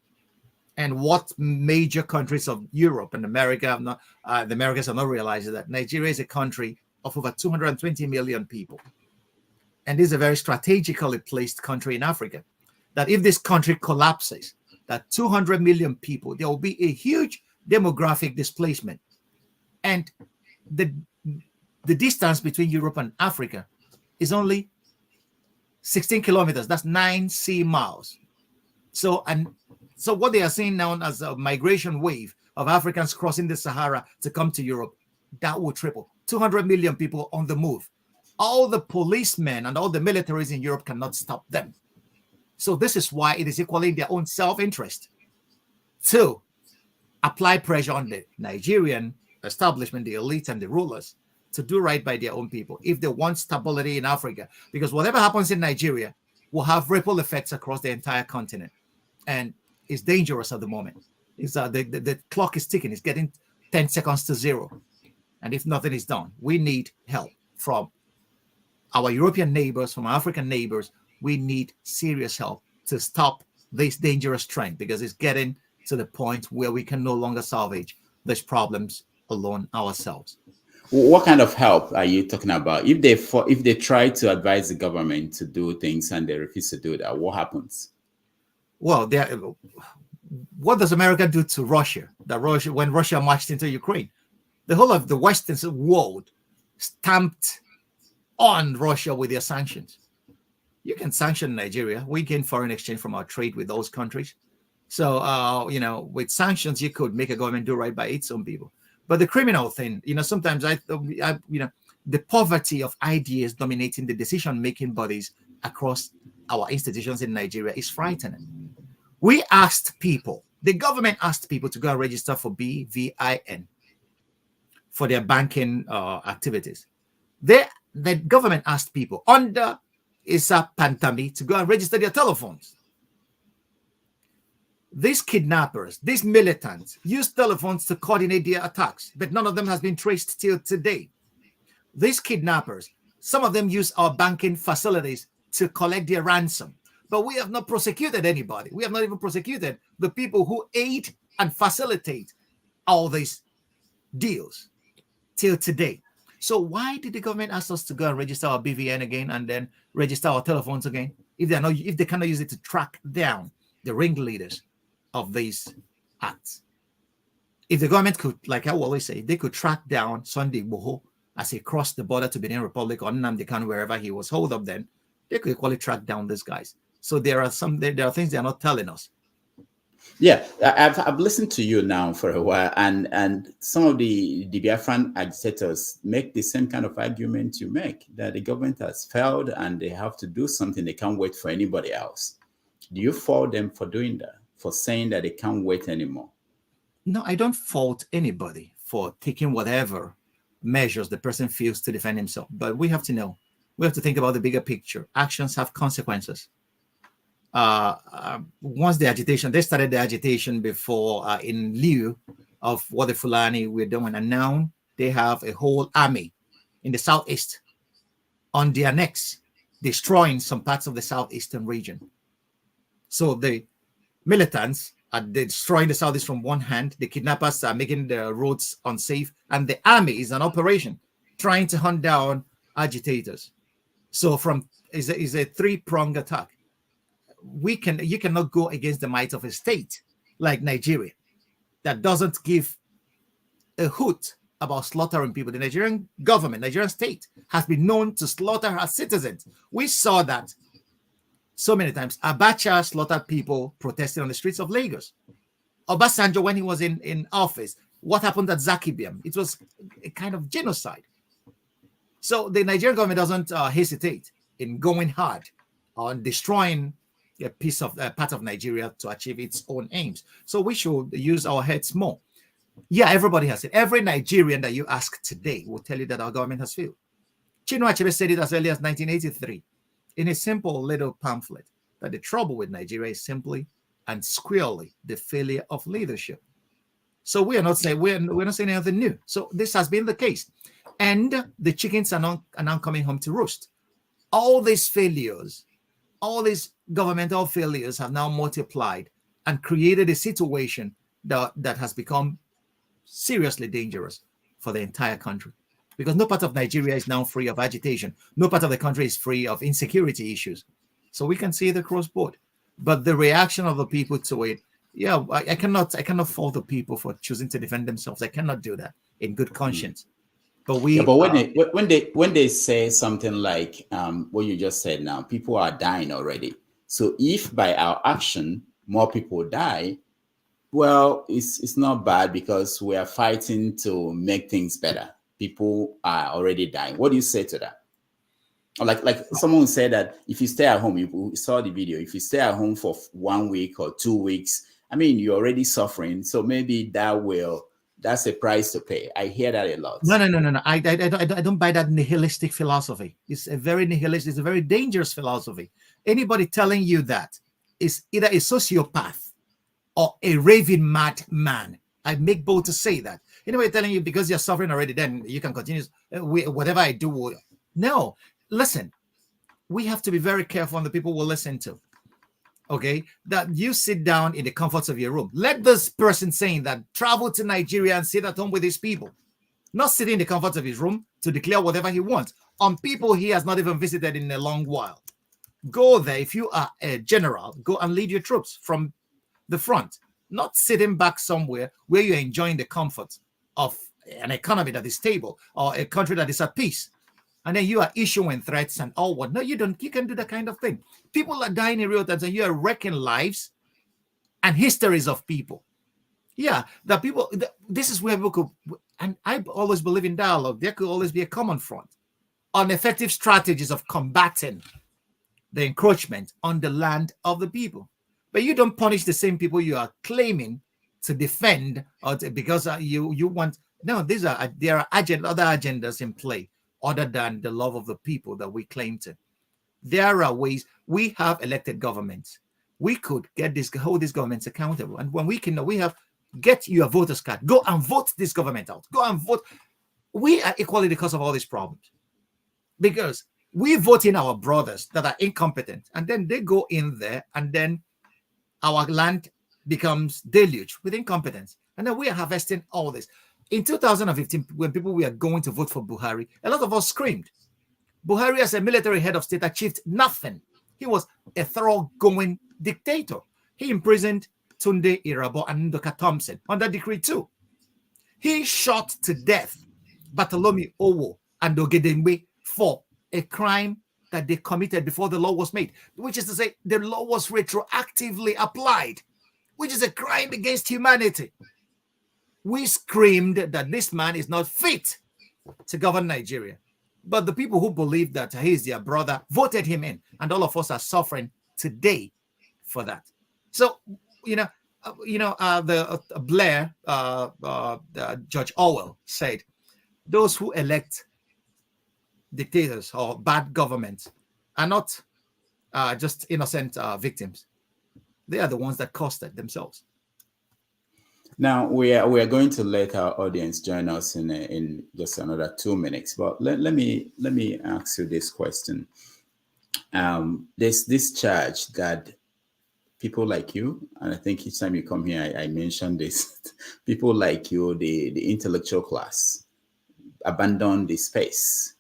And what major countries of Europe and America have not, the Americans have not realized that Nigeria is a country of over 220 million people. And this is a very strategically placed country in Africa. That if this country collapses, that 200 million people, there will be a huge demographic displacement. And the distance between Europe and Africa is only 16 kilometers. That's 9 sea miles. So what they are seeing now as a migration wave of Africans crossing the Sahara to come to Europe, that will triple. 200 million people on the move. All the policemen and all the militaries in Europe cannot stop them. So this is why it is equally in their own self-interest to apply pressure on the Nigerian establishment, the elite and the rulers, to do right by their own people if they want stability in Africa. Because whatever happens in Nigeria will have ripple effects across the entire continent. And it's dangerous at the moment. It's, the clock is ticking. It's getting 10 seconds to 0. And if nothing is done, we need help from our European neighbors, from our African neighbors. We need serious help to stop this dangerous trend, because it's getting to the point where we can no longer salvage these problems alone ourselves. What kind of help are you talking about? If they try to advise the government to do things and they refuse to do that, what happens? Well, what does America do to Russia? When Russia marched into Ukraine, the whole of the Western world stamped on Russia with their sanctions. You can sanction Nigeria. We gain foreign exchange from our trade with those countries. So, with sanctions, you could make a government do right by its own people. But the criminal thing, sometimes the poverty of ideas dominating the decision-making bodies across our institutions in Nigeria is frightening. We asked people, the government asked people to go and register for BVIN for their banking activities. The government asked people under Issa Pantami to go and register their telephones. These kidnappers, these militants, use telephones to coordinate their attacks, but none of them has been traced till today. These kidnappers, some of them use our banking facilities to collect their ransom, but we have not prosecuted anybody. We have not even prosecuted the people who aid and facilitate all these deals till today. So why did the government ask us to go and register our BVN again and then register our telephones again if they cannot use it to track down the ringleaders of these acts? If the government could, like I always say, they could track down Sunday Igboho as he crossed the border to Benin Republic or Nnamdi Kanu, wherever he was holed up, then they could equally track down these guys. So there are things they're not telling us. Yeah, I've listened to you now for a while, and some of the Biafran agitators make the same kind of argument you make, that the government has failed and they have to do something. They can't wait for anybody else. Do you fault them for doing that, for saying that they can't wait anymore? No, I don't fault anybody for taking whatever measures the person feels to defend himself. But we have to know, we have to think about the bigger picture. Actions have consequences. Once the agitation, they started the agitation before in lieu of what the Fulani were doing, and now they have a whole army in the southeast on their necks, destroying some parts of the southeastern region. So the militants are destroying the southeast from one hand, the kidnappers are making the roads unsafe, and the army is an operation trying to hunt down agitators. So is a three-pronged attack. You cannot go against the might of a state like Nigeria that doesn't give a hoot about slaughtering people. The Nigerian government, Nigerian state, has been known to slaughter her citizens. We saw that so many times. Abacha slaughtered people protesting on the streets of Lagos. Obasanjo, when he was in office, what happened at Zakibiam? It was a kind of genocide. So the Nigerian government doesn't hesitate in going hard on destroying a part of Nigeria to achieve its own aims. So we should use our heads more. Yeah, everybody has it. Every Nigerian that you ask today will tell you that our government has failed. Chinua Achebe said it as early as 1983 in a simple little pamphlet, that the trouble with Nigeria is simply and squarely the failure of leadership. So we are not saying we're not saying anything new. So this has been the case, and the chickens are now coming home to roost. All these failures, all these governmental failures have now multiplied and created a situation that has become seriously dangerous for the entire country. Because no part of Nigeria is now free of agitation. No part of the country is free of insecurity issues. So we can see it across board. But the reaction of the people to it, yeah, I cannot fault the people for choosing to defend themselves. I cannot do that in good conscience. But when they say something like what you just said now, people are dying already. So if by our action more people die, well, it's not bad because we are fighting to make things better. People are already dying. What do you say to that? Like someone said that if you stay at home, you saw the video, if you stay at home for 1 week or 2 weeks, I mean, you're already suffering. So maybe that's a price to pay. I hear that a lot. No. I don't buy that nihilistic philosophy. It's a very nihilistic, it's a very dangerous philosophy. Anybody telling you that is either a sociopath or a raving mad man. I make bold to say that. Anybody telling you because you're suffering already, then you can continue whatever I do. No, listen, we have to be very careful on the people we'll listen to. Okay, that you sit down in the comforts of your room. Let this person saying that travel to Nigeria and sit at home with his people, not sit in the comforts of his room to declare whatever he wants on people he has not even visited in a long while. Go there. If you are a general, go and lead your troops from the front, not sitting back somewhere where you're enjoying the comfort of an economy that is stable or a country that is at peace. And then you are issuing threats and all what. No, you don't. You can do that kind of thing. People are dying in real time, and you are wrecking lives and histories of people. Yeah, the people, this is where we could, and I always believe in dialogue. There could always be a common front on effective strategies of combating the encroachment on the land of the people. But you don't punish the same people you are claiming to defend because you want. No, there are other agendas in play other than the love of the people that we claim to. There are ways. We have elected governments. We could hold these governments accountable. And when we have, get your voters card. Go and vote this government out. Go and vote. We are equally the cause of all these problems. Because we vote in our brothers that are incompetent. And then they go in there and then our land becomes deluged with incompetence. And then we are harvesting all this. In 2015, when people were going to vote for Buhari, a lot of us screamed. Buhari, as a military head of state, achieved nothing. He was a thoroughgoing dictator. He imprisoned Tunde Irabo and Ndoka Thompson under Decree 2. He shot to death Bartholomew Owo and Ogedengbe for a crime that they committed before the law was made, which is to say the law was retroactively applied, which is a crime against humanity. We screamed that this man is not fit to govern Nigeria. But the people who believe that he is their brother voted him in, and all of us are suffering today for that. So, Blair, George Orwell said, those who elect dictators or bad governments are not just innocent victims. They are the ones that caused it themselves. Now we are going to let our audience join us in just another 2 minutes. But let me ask you this question. There's this charge that people like you, and I think each time you come here, I mention this, people like you, the intellectual class, abandon the space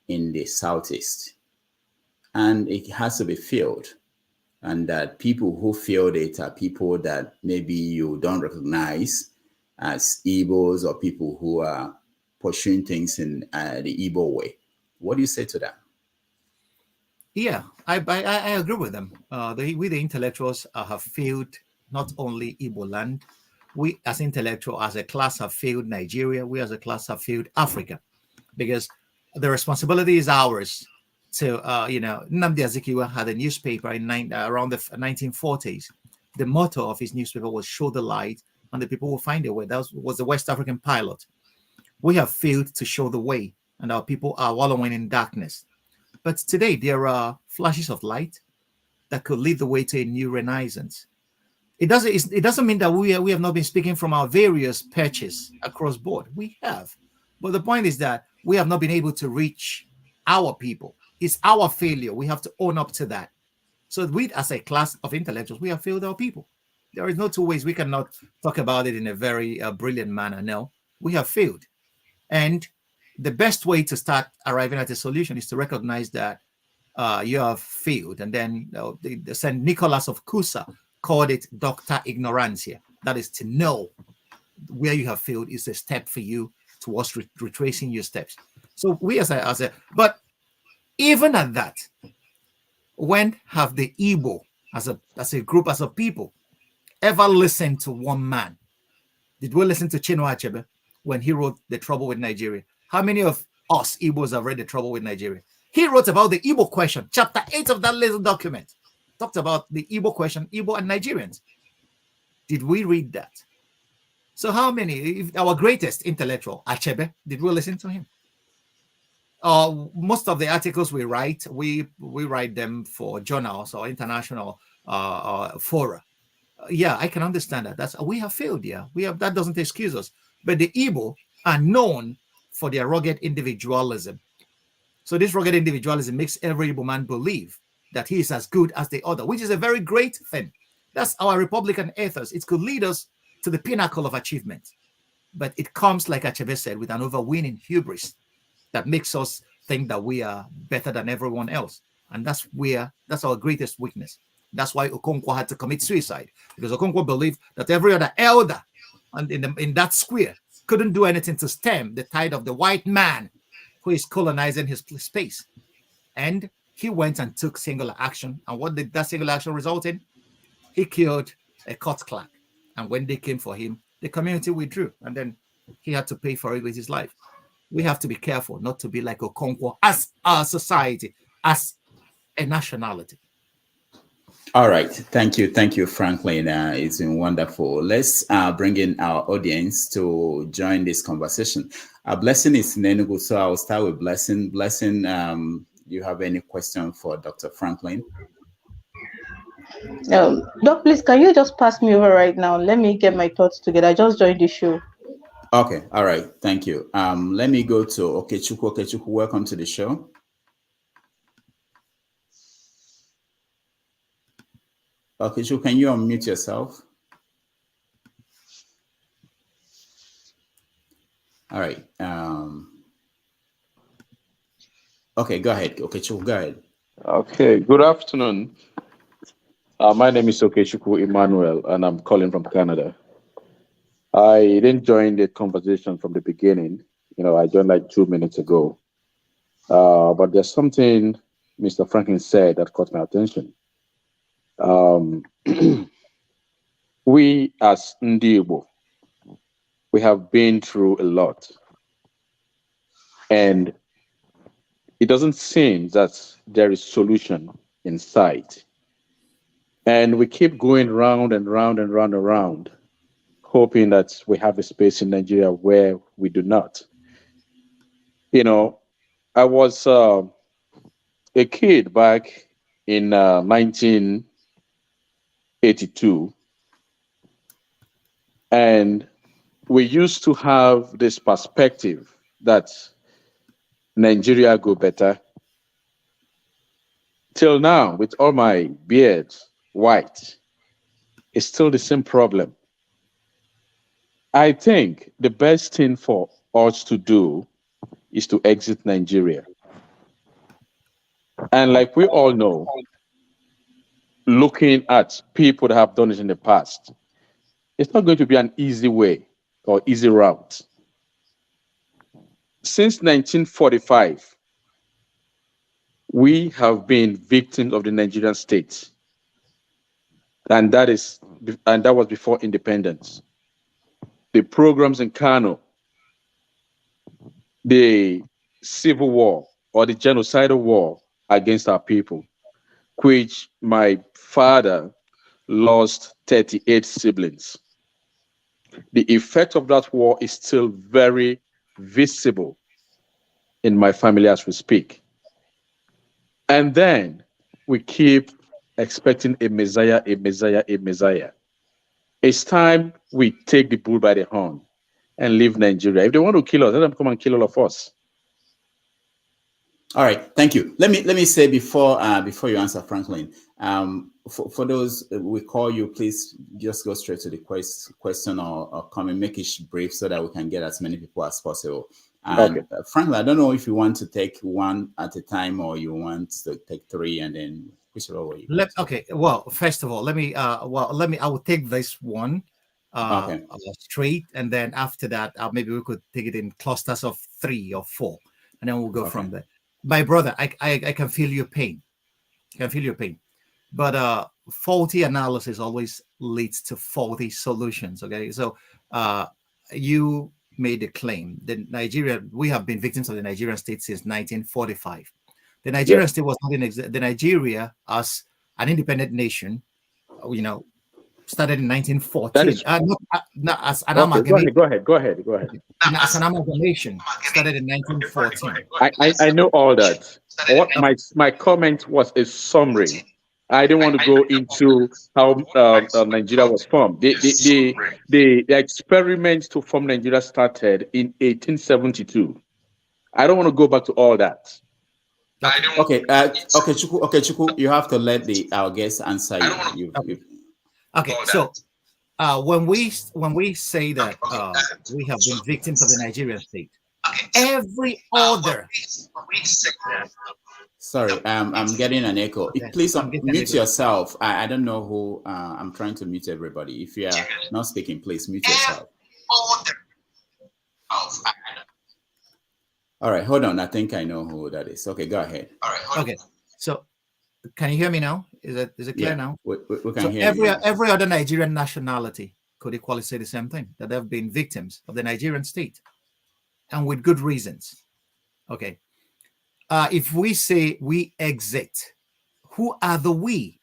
in the Southeast. And it has to be filled. And that people who filled it are people that maybe you don't recognize as Igbos or people who are pursuing things in the Igbo way. What do you say to that? Yeah, I agree with them. We, the intellectuals, have failed not only Igbo land. We, as intellectuals, as a class, have failed Nigeria. We, as a class, have failed Africa, because the responsibility is ours. So, Nnamdi Azikiwe had a newspaper around the 1940s. The motto of his newspaper was "Show the light, and the people will find a way." That was the West African pilot. We have failed to show the way, and our people are wallowing in darkness. But today, there are flashes of light that could lead the way to a new renaissance. It doesn't mean that we have not been speaking from our various perches across board. We have, but the point is that we have not been able to reach our people. It's our failure. We have to own up to that. So we, as a class of intellectuals, we have failed our people. There is no two ways. We cannot talk about it in a very brilliant manner. No, we have failed. And the best way to start arriving at a solution is to recognize that you have failed. And then the St. Nicholas of Cusa called it Dr. Ignorantia. That is, to know where you have failed is a step for you towards retracing your steps. So we but even at that, when have the Igbo as a group, as a people, ever listened to one man? Did we listen to Chinua Achebe when he wrote The Trouble with Nigeria? How many of us Igbos have read The Trouble with Nigeria? He wrote about the Igbo question. Chapter 8 of that little document talked about the Igbo question, Igbo and Nigerians. Did we read that? So how many, our greatest intellectual, Achebe, did we listen to him? Most of the articles we write, we write them for journals or international fora. Yeah, I can understand that. We have failed. Yeah, that doesn't excuse us. But the Igbo are known for their rugged individualism. So this rugged individualism makes every Igbo man believe that he is as good as the other, which is a very great thing. That's our Republican ethos. It could lead us to the pinnacle of achievement. But it comes, like Achebe said, with an overweening hubris that makes us think that we are better than everyone else. And that's our greatest weakness. That's why Okonkwo had to commit suicide, because Okonkwo believed that every other elder in that square couldn't do anything to stem the tide of the white man who is colonizing his space. And he went and took singular action. And what did that singular action result in? He killed a court clerk. And when they came for him, the community withdrew. And then he had to pay for it with his life. We have to be careful not to be like Okonkwo as a society, as a nationality. All right. Thank you, Franklyne. It's been wonderful. Let's bring in our audience to join this conversation. Blessing is in Enugu, so I'll start with Blessing. Blessing, do you have any question for Dr. Franklyne? Doc, please, can you just pass me over right now? Let me get my thoughts together. I just joined the show. Okay. All right. Thank you. Let me go to Okechukwu. Okechukwu, welcome to the show. Okechukwu, can you unmute yourself? All right. Okay, go ahead. Okechukwu, go ahead. Okay. Good afternoon. My name is Okechukwu Emmanuel, and I'm calling from Canada. I didn't join the conversation from the beginning. I joined like 2 minutes ago. But there's something Mr. Franklyne said that caught my attention. We as Ndi Igbo, we have been through a lot. And it doesn't seem that there is solution in sight. And we keep going round and round and round and round, hoping that we have a space in Nigeria where we do not. I was a kid back in 1982, and we used to have this perspective that Nigeria go better. Till now, with all my beard white, it's still the same problem. I think the best thing for us to do is to exit Nigeria. And like we all know, looking at people that have done it in the past, it's not going to be an easy way or easy route. Since 1945, we have been victims of the Nigerian state. And that was before independence. The programs in Kano, the civil war or the genocidal war against our people, which my father lost 38 siblings. The effect of that war is still very visible in my family as we speak. And then we keep expecting a messiah, a messiah, a messiah. It's time we take the bull by the horn and leave Nigeria. If they want to kill us, let them come and kill all of us. All right, thank you. Let me say before you answer, Franklyne, for those we call you, please just go straight to the question or comment, make it brief so that we can get as many people as possible. And Okay. Franklyne, I don't know if you want to take one at a time or you want to take three, and then whichever way. Okay. Well, first of all, let me. I will take this one straight, and then after that, maybe we could take it in clusters of 3 or 4, and then we'll go from there. My brother, I can feel your pain. I can feel your pain. But faulty analysis always leads to faulty solutions. Okay. So you made a claim that we have been victims of the Nigerian state since 1945. The Nigerian state was not in the Nigeria as an independent nation, started in 1914. Not as an amalgamation. Go ahead. As an amalgamation, started in 1914. I know all that. What my comment was a summary. I didn't want to go into how Nigeria was formed. The experiment to form Nigeria started in 1872. I don't want to go back to all that. Okay, Chuku, you have to let our guests answer you. Okay, so when we say that we have been victims of the Nigerian state, every other. Sorry, I'm getting an echo. Please mute yourself. I don't know who. I'm trying to mute everybody. If you are not speaking, please mute yourself. All right, hold on. I think I know who that is. Okay, go ahead. All right. Okay, so can you hear me now? Is it clear now? We can hear you. Every other Nigerian nationality could equally say the same thing, that they've been victims of the Nigerian state, and with good reasons. Okay. If we say we exit, who are the we?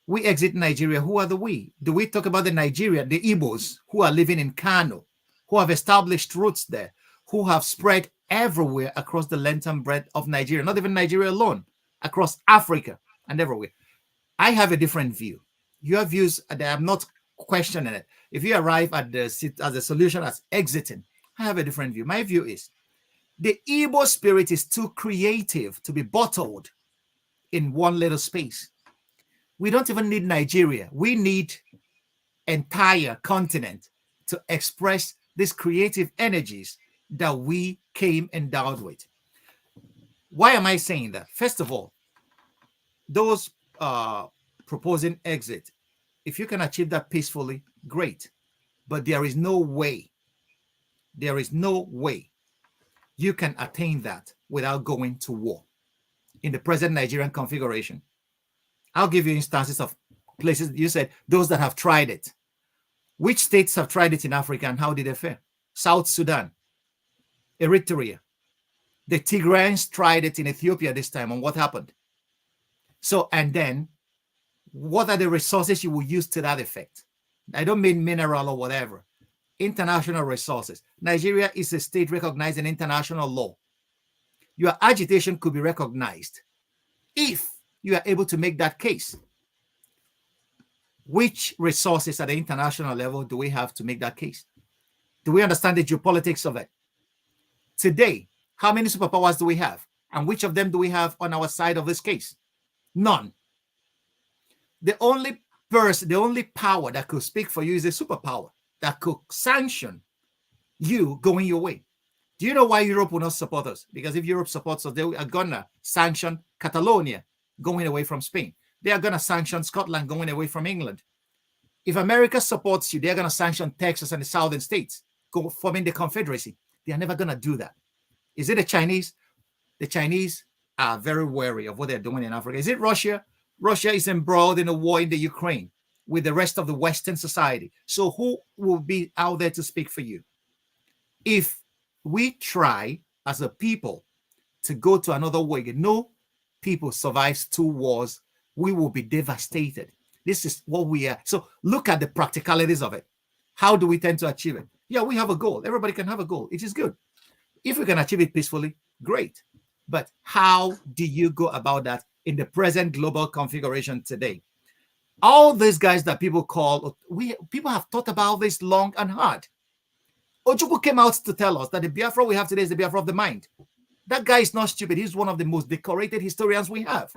We exit Nigeria. Who are the we? Do we talk about the Igbos who are living in Kano, who have established roots there, who have spread everywhere across the length and breadth of Nigeria, not even Nigeria alone, across Africa and everywhere? I have a different view. Your views, I'm not questioning it. If you arrive at the solution as exiting, I have a different view. My view is the Igbo spirit is too creative to be bottled in one little space. We don't even need Nigeria. We need entire continent to express these creative energies that we came endowed with. Why am I saying that? First of all, those proposing exit, if you can achieve that peacefully, great. But there is no way you can attain that without going to war in the present Nigerian configuration. I'll give you instances of places. You said those that have tried it. Which states have tried it in Africa and how did they fare? South Sudan, Eritrea. The Tigrayans tried it in Ethiopia this time, and what happened? So, and then what are the resources you will use to that effect? I don't mean mineral or whatever. International resources. Nigeria is a state recognized in international law. Your agitation could be recognized if you are able to make that case. Which resources at the international level do we have to make that case? Do we understand the geopolitics of it? Today, how many superpowers do we have? And which of them do we have on our side of this case? None. The only power that could speak for you is a superpower that could sanction you going your way. Do you know why Europe will not support us? Because if Europe supports us, they are going to sanction Catalonia going away from Spain. They are going to sanction Scotland going away from England. If America supports you, they're going to sanction Texas and the southern states forming the Confederacy. They are never going to do that. Is it the Chinese? The Chinese are very wary of what they're doing in Africa. Is it Russia? Russia is embroiled in a war in the Ukraine with the rest of the Western society. So who will be out there to speak for you? If we try as a people to go to another way, no people survives 2 wars, we will be devastated. This is what we are. So look at the practicalities of it. How do we tend to achieve it? Yeah, we have a goal. Everybody can have a goal. It is good. If we can achieve it peacefully, great. But how do you go about that in the present global configuration today? All these guys that people call, people have thought about this long and hard. Ojukwu came out to tell us that the Biafra we have today is the Biafra of the mind. That guy is not stupid. He's one of the most decorated historians we have.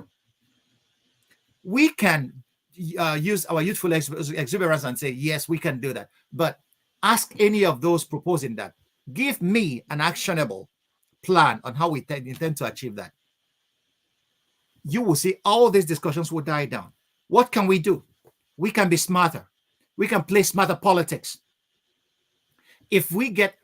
We can use our youthful exuberance and say, yes, we can do that. But ask any of those proposing that. Give me an actionable plan on how we intend to achieve that. You will see all these discussions will die down. What can we do? We can be smarter. We can play smarter politics. If we get,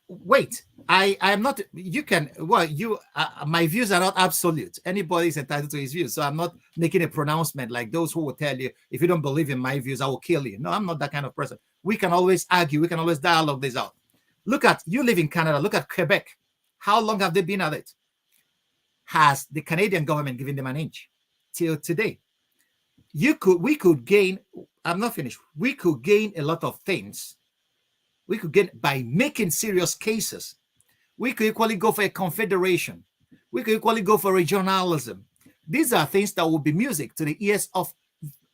wait, I am not, you can, well, you, my views are not absolute. Anybody is entitled to his views. So I'm not making a pronouncement like those who will tell you, if you don't believe in my views, I will kill you. No, I'm not that kind of person. We can always argue. We can always dialogue this out. Look at, you live in Canada. Look at Quebec. How long have they been at it? Has the Canadian government given them an inch till today? We could gain, I'm not finished. We could gain a lot of things. We could get by making serious cases. We could equally go for a confederation. We could equally go for regionalism. These are things that will be music to the ears of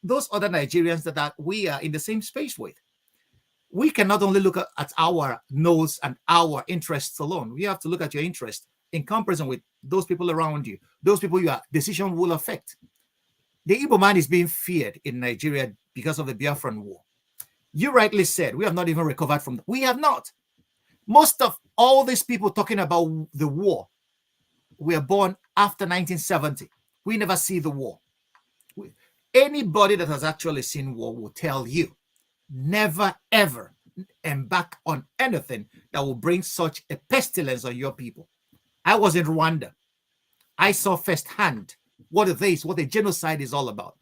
those other Nigerians that we are in the same space with. We cannot only look at our nose and our interests alone. We have to look at your interest in comparison with those people around you, those people your decision will affect. The Igbo man is being feared in Nigeria because of the Biafran war. You rightly said, we have not even recovered from that. We have not. Most of all these people talking about the war were born after 1970. We never see the war. Anybody that has actually seen war will tell you, never ever embark on anything that will bring such a pestilence on your people. I was in Rwanda. I saw firsthand what the genocide is all about.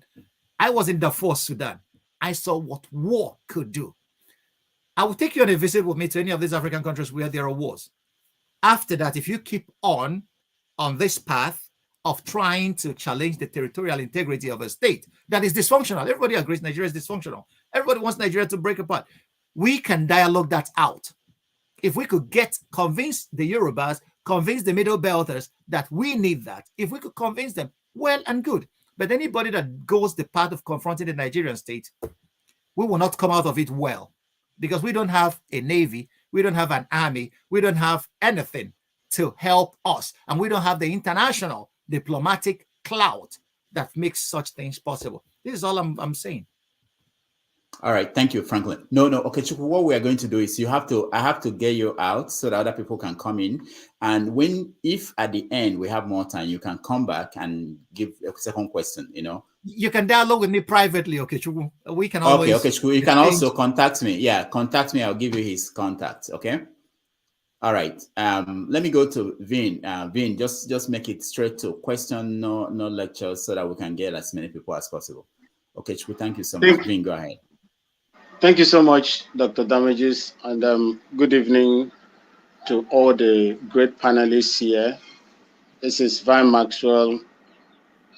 I was in Darfur, Sudan. I saw what war could do. I will take you on a visit with me to any of these African countries where there are wars. After that, if you keep on this path of trying to challenge the territorial integrity of a state that is dysfunctional, everybody agrees Nigeria is dysfunctional. Everybody wants Nigeria to break apart. We can dialogue that out. If we could convince the Yorubas, convince the Middle Belters that we need that, if we could convince them, well and good. But anybody that goes the path of confronting the Nigerian state, we will not come out of it well, because we don't have a navy, we don't have an army, we don't have anything to help us, and we don't have the international diplomatic clout that makes such things possible. This is all I'm saying. All right, thank you, Franklyne. No, okay, Chukwu, what we are going to do is I have to get you out so that other people can come in. And if at the end we have more time, you can come back and give a second question, You can dialogue with me privately, okay, Chukwu. We can always... Okay, Chukwu, you can also contact me. Yeah, contact me. I'll give you his contact, okay? All right, let me go to Vin. Vin, just make it straight to question, no lectures, so that we can get as many people as possible. Okay, Chukwu, thank you so much. Vin, go ahead. Thank you so much, Dr. Damages, and good evening to all the great panelists here. This is Van Maxwell.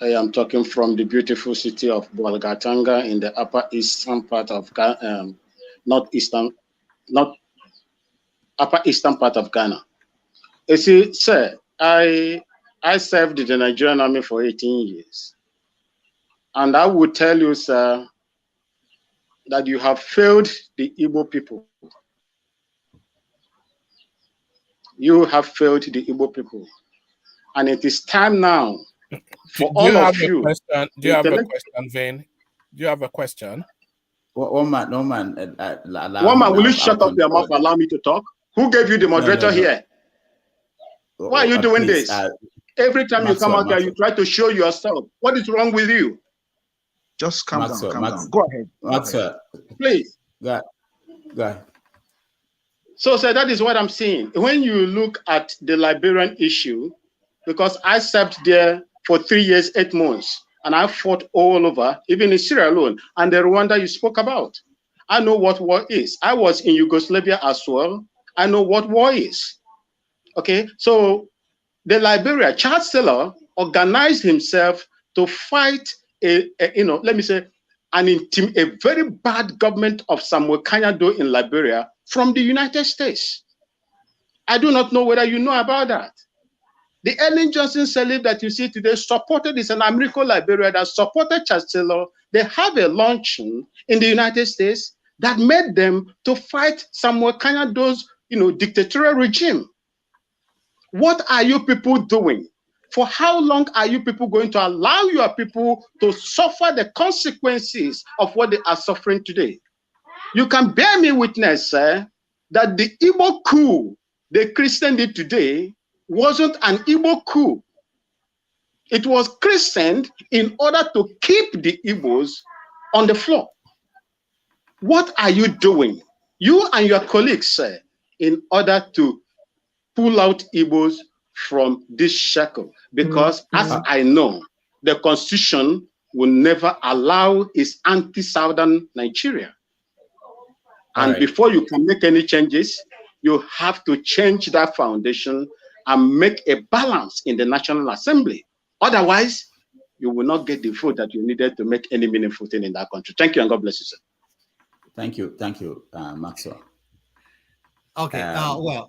I am talking from the beautiful city of Bolgatanga in the upper eastern part of Ghana, upper eastern part of Ghana. You see, sir, I served in the Nigerian army for 18 years. And I would tell you, sir, that you have failed the Igbo people. You have failed the Igbo people. And it is time now for all of you. Do you have a question, Vin? Do you have a question? One man, will you shut up your mouth and allow me to talk? Who gave you the moderator here? Why are you doing this? Every time you come out here, you try to show yourself. What is wrong with you? Just calm down. Go ahead. Please. Go ahead. So, sir, that is what I'm saying. When you look at the Liberian issue, because I served there for 3 years, 8 months, and I fought all over, even in Sierra Leone, and the Rwanda you spoke about. I know what war is. I was in Yugoslavia as well. I know what war is. Okay, so the Liberia Chancellor organized himself to fight let me say, a very bad government of Samuel Kanyado in Liberia from the United States. I do not know whether you know about that. The Ellen Johnson Sirleaf that you see today supported is an American Liberia that supported Chancellor. They have a luncheon in the United States that made them to fight Samuel Kanyado's dictatorial regime. What are you people doing? For how long are you people going to allow your people to suffer the consequences of what they are suffering today? You can bear me witness, that the Igbo coup the Christian did today wasn't an Igbo coup. It was christened in order to keep the Igbos on the floor. What are you doing, you and your colleagues, in order to pull out Igbos from this shackle? Because as I know, the Constitution will never allow its anti-Southern Nigeria. And before you can make any changes, you have to change that foundation and make a balance in the National Assembly. Otherwise, you will not get the vote that you needed to make any meaningful thing in that country. Thank you, and God bless you, sir. Thank you, Maxwell. Okay,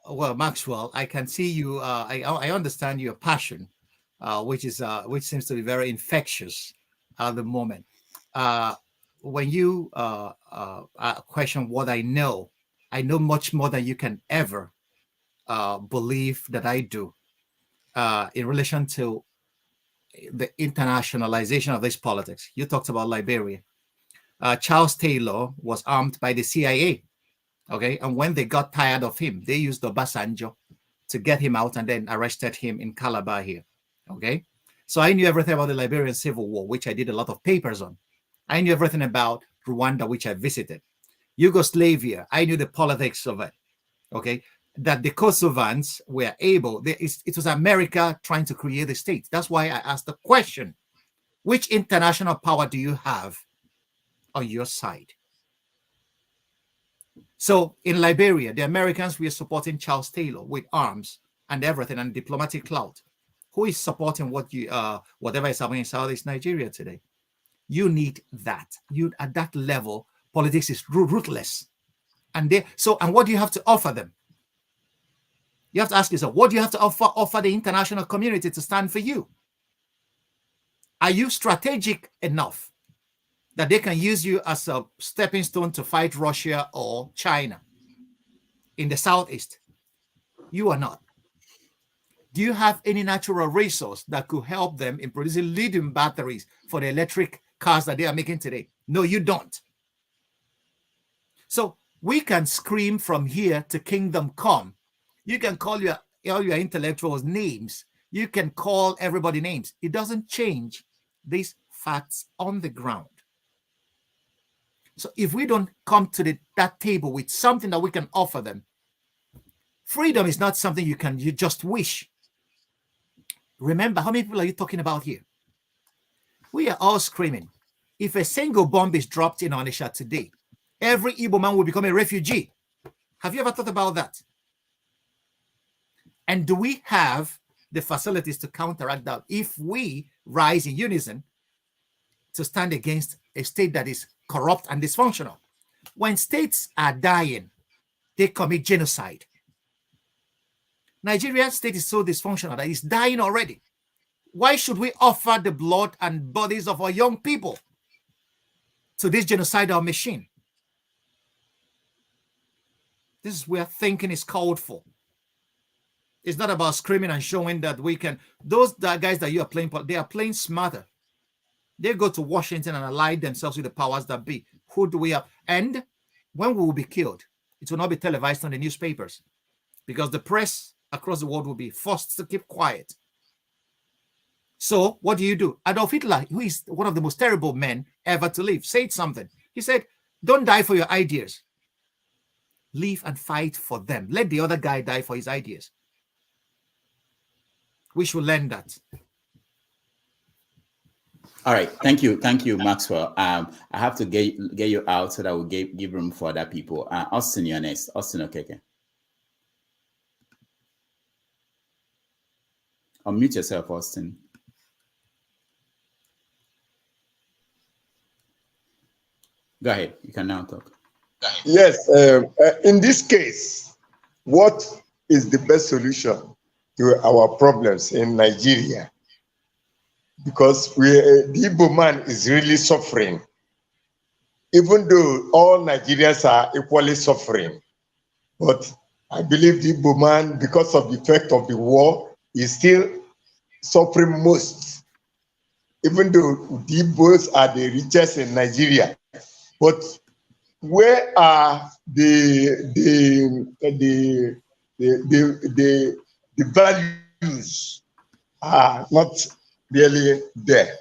well, Maxwell, I can see you. I understand your passion, which seems to be very infectious at the moment. When you question what I know much more than you can ever believe that I do in relation to the internationalization of this politics. You talked about Liberia. Charles Taylor was armed by the CIA, okay? And when they got tired of him, they used Obasanjo to get him out and then arrested him in Calabar here, okay? So I knew everything about the Liberian Civil War, which I did a lot of papers on. I knew everything about Rwanda, which I visited. Yugoslavia, I knew the politics of it, okay? That the Kosovans were able, it was America trying to create a state. That's why I asked the question, which international power do you have on your side? So in Liberia, the Americans were supporting Charles Taylor with arms and everything and diplomatic clout. Who is supporting whatever is happening in Southeast Nigeria today? You need that. You at that level, politics is ruthless. And what do you have to offer them? You have to ask yourself, what do you have to offer the international community to stand for you? Are you strategic enough that they can use you as a stepping stone to fight Russia or China in the Southeast? You are not. Do you have any natural resource that could help them in producing lithium batteries for the electric cars that they are making today? No, you don't. So we can scream from here to kingdom come. You can call all your intellectuals names. You can call everybody names. It doesn't change these facts on the ground. So if we don't come to that table with something that we can offer them, freedom is not something you just wish. Remember, how many people are you talking about here? We are all screaming. If a single bomb is dropped in Onitsha today, every Igbo man will become a refugee. Have you ever thought about that? And do we have the facilities to counteract that if we rise in unison to stand against a state that is corrupt and dysfunctional? When states are dying, they commit genocide. Nigerian state is so dysfunctional that it's dying already. Why should we offer the blood and bodies of our young people to this genocidal machine? This is where thinking is called for. It's not about screaming and showing that we can. Those guys that you are playing, they are playing smarter. They go to Washington and ally themselves with the powers that be. Who do we have? And when we will be killed, it will not be televised on the newspapers because the press across the world will be forced to keep quiet. So what do? Adolf Hitler, who is one of the most terrible men ever to live, said something. He said, don't die for your ideas. Live and fight for them. Let the other guy die for his ideas. We should learn that. All right, thank you, Maxwell. I have to get you out so that we'll give room for other people. Austin, you're next. Austin, okay. Unmute yourself, Austin. Go ahead. You can now talk. Yes. In this case, what is the best solution to our problems in Nigeria? Because the Igbo man is really suffering, even though all Nigerians are equally suffering. But I believe the Igbo man, because of the effect of the war, is still suffering most, even though the Igbos are the richest in Nigeria. But where are the values are not really there.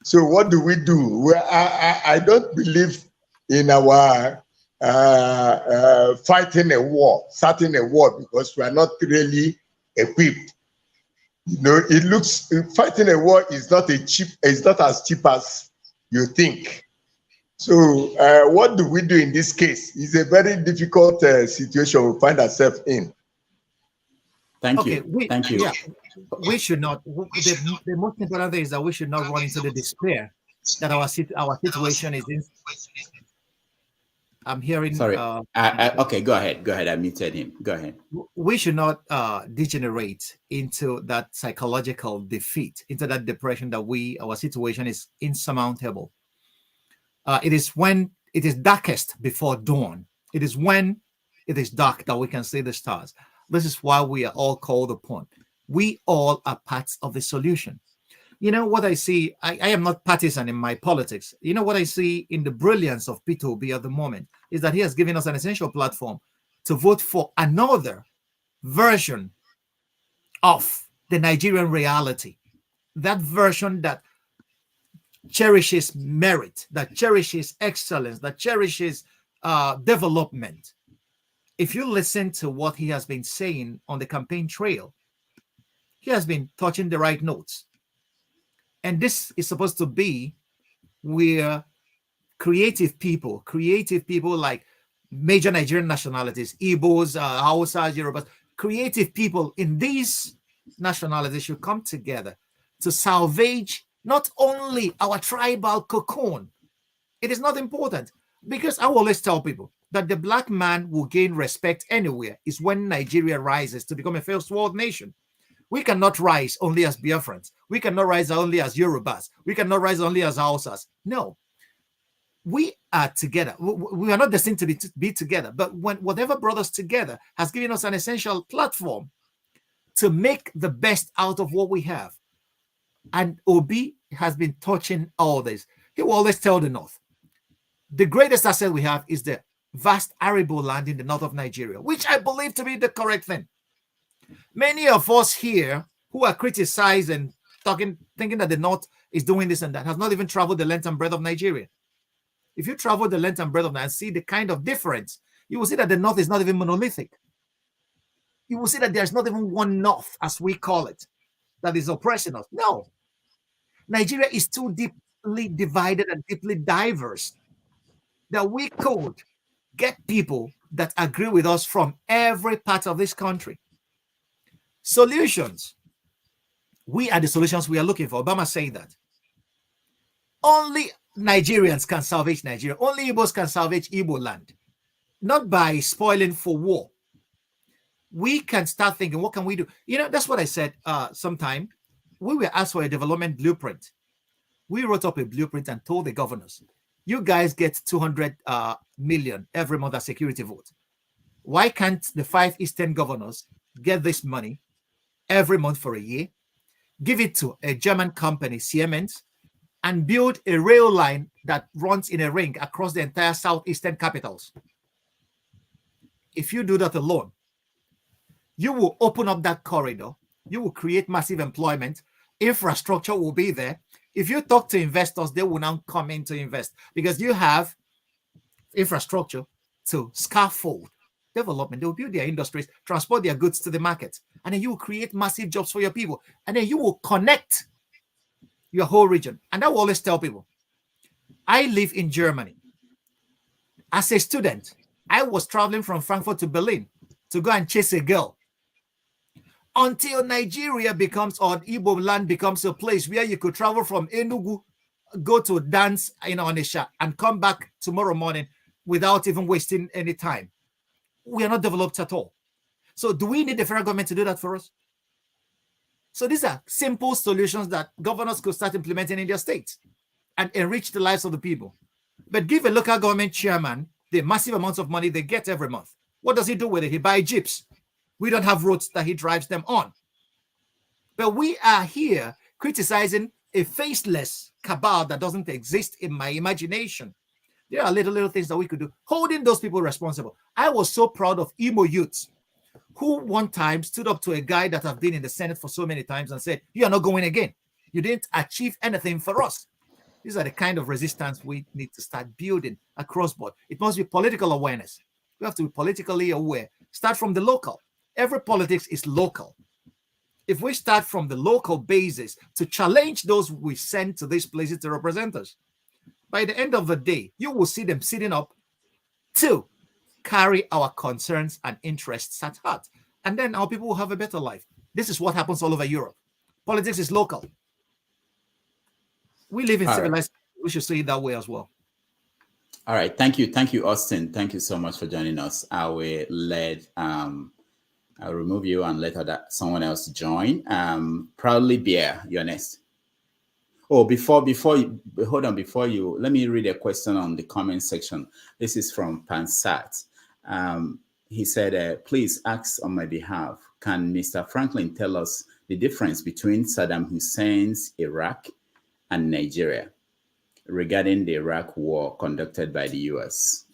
So what do we do? Well, I don't believe in our fighting a war, starting a war, because we are not really equipped. You know, it looks, fighting a war is not as cheap as you think. So what do we do in this case? It's a very difficult situation we find ourselves in. Thank you. Thank you. Yeah, we should not. The most important thing is that we should not run into the despair that our situation is in. I'm hearing. Sorry. Okay, go ahead. Go ahead. I muted him. Go ahead. We should not degenerate into that psychological defeat, into that depression that our situation is insurmountable. It is when it is darkest before dawn. It is when it is dark that we can see the stars. This is why we are all called upon. We all are parts of the solution. You know what I see? I am not partisan in my politics. You know what I see in the brilliance of Peter Obi at the moment is that he has given us an essential platform to vote for another version of the Nigerian reality. That version that cherishes merit, that cherishes excellence, that cherishes development. If you listen to what he has been saying on the campaign trail, he has been touching the right notes. And this is supposed to be where creative people like major Nigerian nationalities, Igbos, Hausas, Yorubas, creative people in these nationalities should come together to salvage not only our tribal cocoon. It is not important, because I always tell people that the black man will gain respect anywhere is when Nigeria rises to become a first world nation. We cannot rise only as Biafrans. We cannot rise only as Yorubas. We cannot rise only as Hausas. No, we are together. We are not destined to be together, but when whatever brought us together has given us an essential platform to make the best out of what we have. And Obi has been touching all this. He will always tell the North, the greatest asset we have is the vast arable land in the north of Nigeria, which I believe to be the correct thing. Many of us here who are criticized and thinking that the North is doing this and that has not even traveled the length and breadth of Nigeria. If you travel the length and breadth of Nigeria and see the kind of difference, you will see that the North is not even monolithic. You will see that there's not even one North, as we call it, that is oppressing us. No. Nigeria is too deeply divided and deeply diverse that we could get people that agree with us from every part of this country. Solutions. We are the solutions we are looking for. Obama said that. Only Nigerians can salvage Nigeria. Only Igbos can salvage Igbo land. Not by spoiling for war. We can start thinking, what can we do? You know, that's what I said sometime. We were asked for a development blueprint. We wrote up a blueprint and told the governors, you guys get 200 million every month as security vote. Why can't the 5 Eastern governors get this money every month for a year, give it to a German company, Siemens, and build a rail line that runs in a ring across the entire southeastern capitals? If you do that alone, you will open up that corridor. You will create massive employment. Infrastructure will be there. If you talk to investors, they will now come in to invest because you have infrastructure to scaffold development. They will build their industries, transport their goods to the market, and then you will create massive jobs for your people. And then you will connect your whole region. And I will always tell people, I live in Germany. As a student, I was traveling from Frankfurt to Berlin to go and chase a girl. Until Nigeria becomes, or Igbo land becomes a place where you could travel from Enugu, go to dance in Onisha, and come back tomorrow morning without even wasting any time. We are not developed at all. So do we need the federal government to do that for us? So these are simple solutions that governors could start implementing in their states and enrich the lives of the people. But give a local government chairman the massive amounts of money they get every month What does he do with it? He buys jeeps. We don't have roads that he drives them on. But we are here criticizing a faceless cabal that doesn't exist in my imagination. There are little things that we could do, holding those people responsible. I was so proud of Imo youths who one time stood up to a guy that have been in the Senate for so many times and said, you are not going again. You didn't achieve anything for us. These are the kind of resistance we need to start building across board. It must be political awareness. We have to be politically aware. Start from the local. Every politics is local. If we start from the local basis to challenge those we send to these places to represent us, by the end of the day, you will see them sitting up to carry our concerns and interests at heart. And then our people will have a better life. This is what happens all over Europe. Politics is local. We live in civilized. Right. We should see it that way as well. All right. Thank you. Thank you, Austin. Thank you so much for joining us. I will let I'll remove you and let someone else join. Proudly Bear, you're next. Oh, before you hold on, let me read a question on the comment section. This is from Pansat. He said, please ask on my behalf, can Mr. Franklyne tell us the difference between Saddam Hussein's Iraq and Nigeria regarding the Iraq war conducted by the US?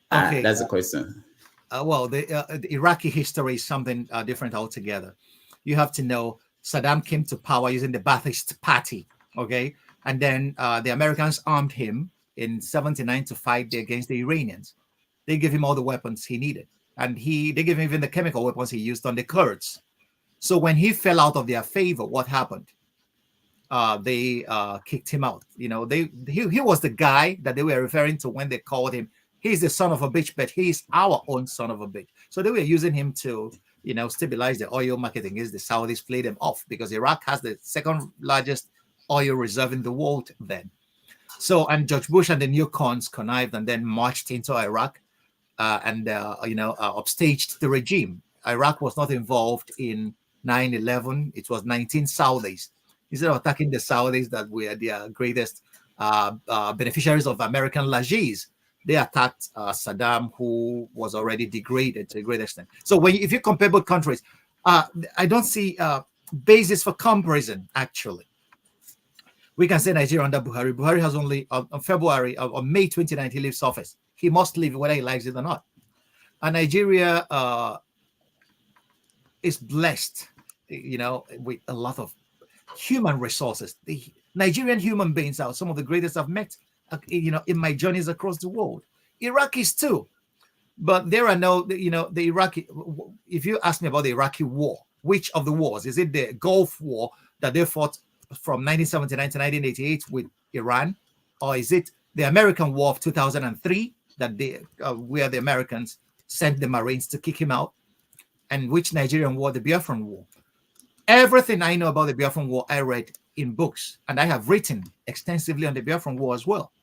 Okay. That's the question. The Iraqi history is something different altogether. You have to know Saddam came to power using the Ba'athist Party, okay? And then the Americans armed him in 1979 to fight against the Iranians. They gave him all the weapons he needed. And they gave him even the chemical weapons he used on the Kurds. So when he fell out of their favor, what happened? They kicked him out. You know, he was the guy that they were referring to when they called him, he's the son of a bitch, but he's our own son of a bitch. So they were using him to, you know, stabilize the oil market against the Saudis, play them off, because Iraq has the second largest oil reserve in the world then. So, and George Bush and the new cons connived and then marched into Iraq upstaged the regime. Iraq was not involved in 9/11. It was 19 Saudis. Instead of attacking the Saudis that were their greatest beneficiaries of American largesse, they attacked Saddam, who was already degraded to a great extent. So if you compare both countries, I don't see basis for comparison, actually. We can say Nigeria under Buhari. Buhari has only, on May 29th, he leaves office. He must leave whether he likes it or not. And Nigeria is blessed, you know, with a lot of human resources. The Nigerian human beings are some of the greatest I've met, you know, in my journeys across the world. Iraqis too. But there are no, you know, the Iraqi, if you ask me about the Iraqi war, which of the wars? Is it the Gulf War that they fought from 1979 to 1988 with Iran? Or is it the American War of 2003 that where the Americans sent the Marines to kick him out? And which Nigerian war? The Biafran War. Everything I know about the Biafran War, I read in books, and I have written extensively on the Biafran War as well.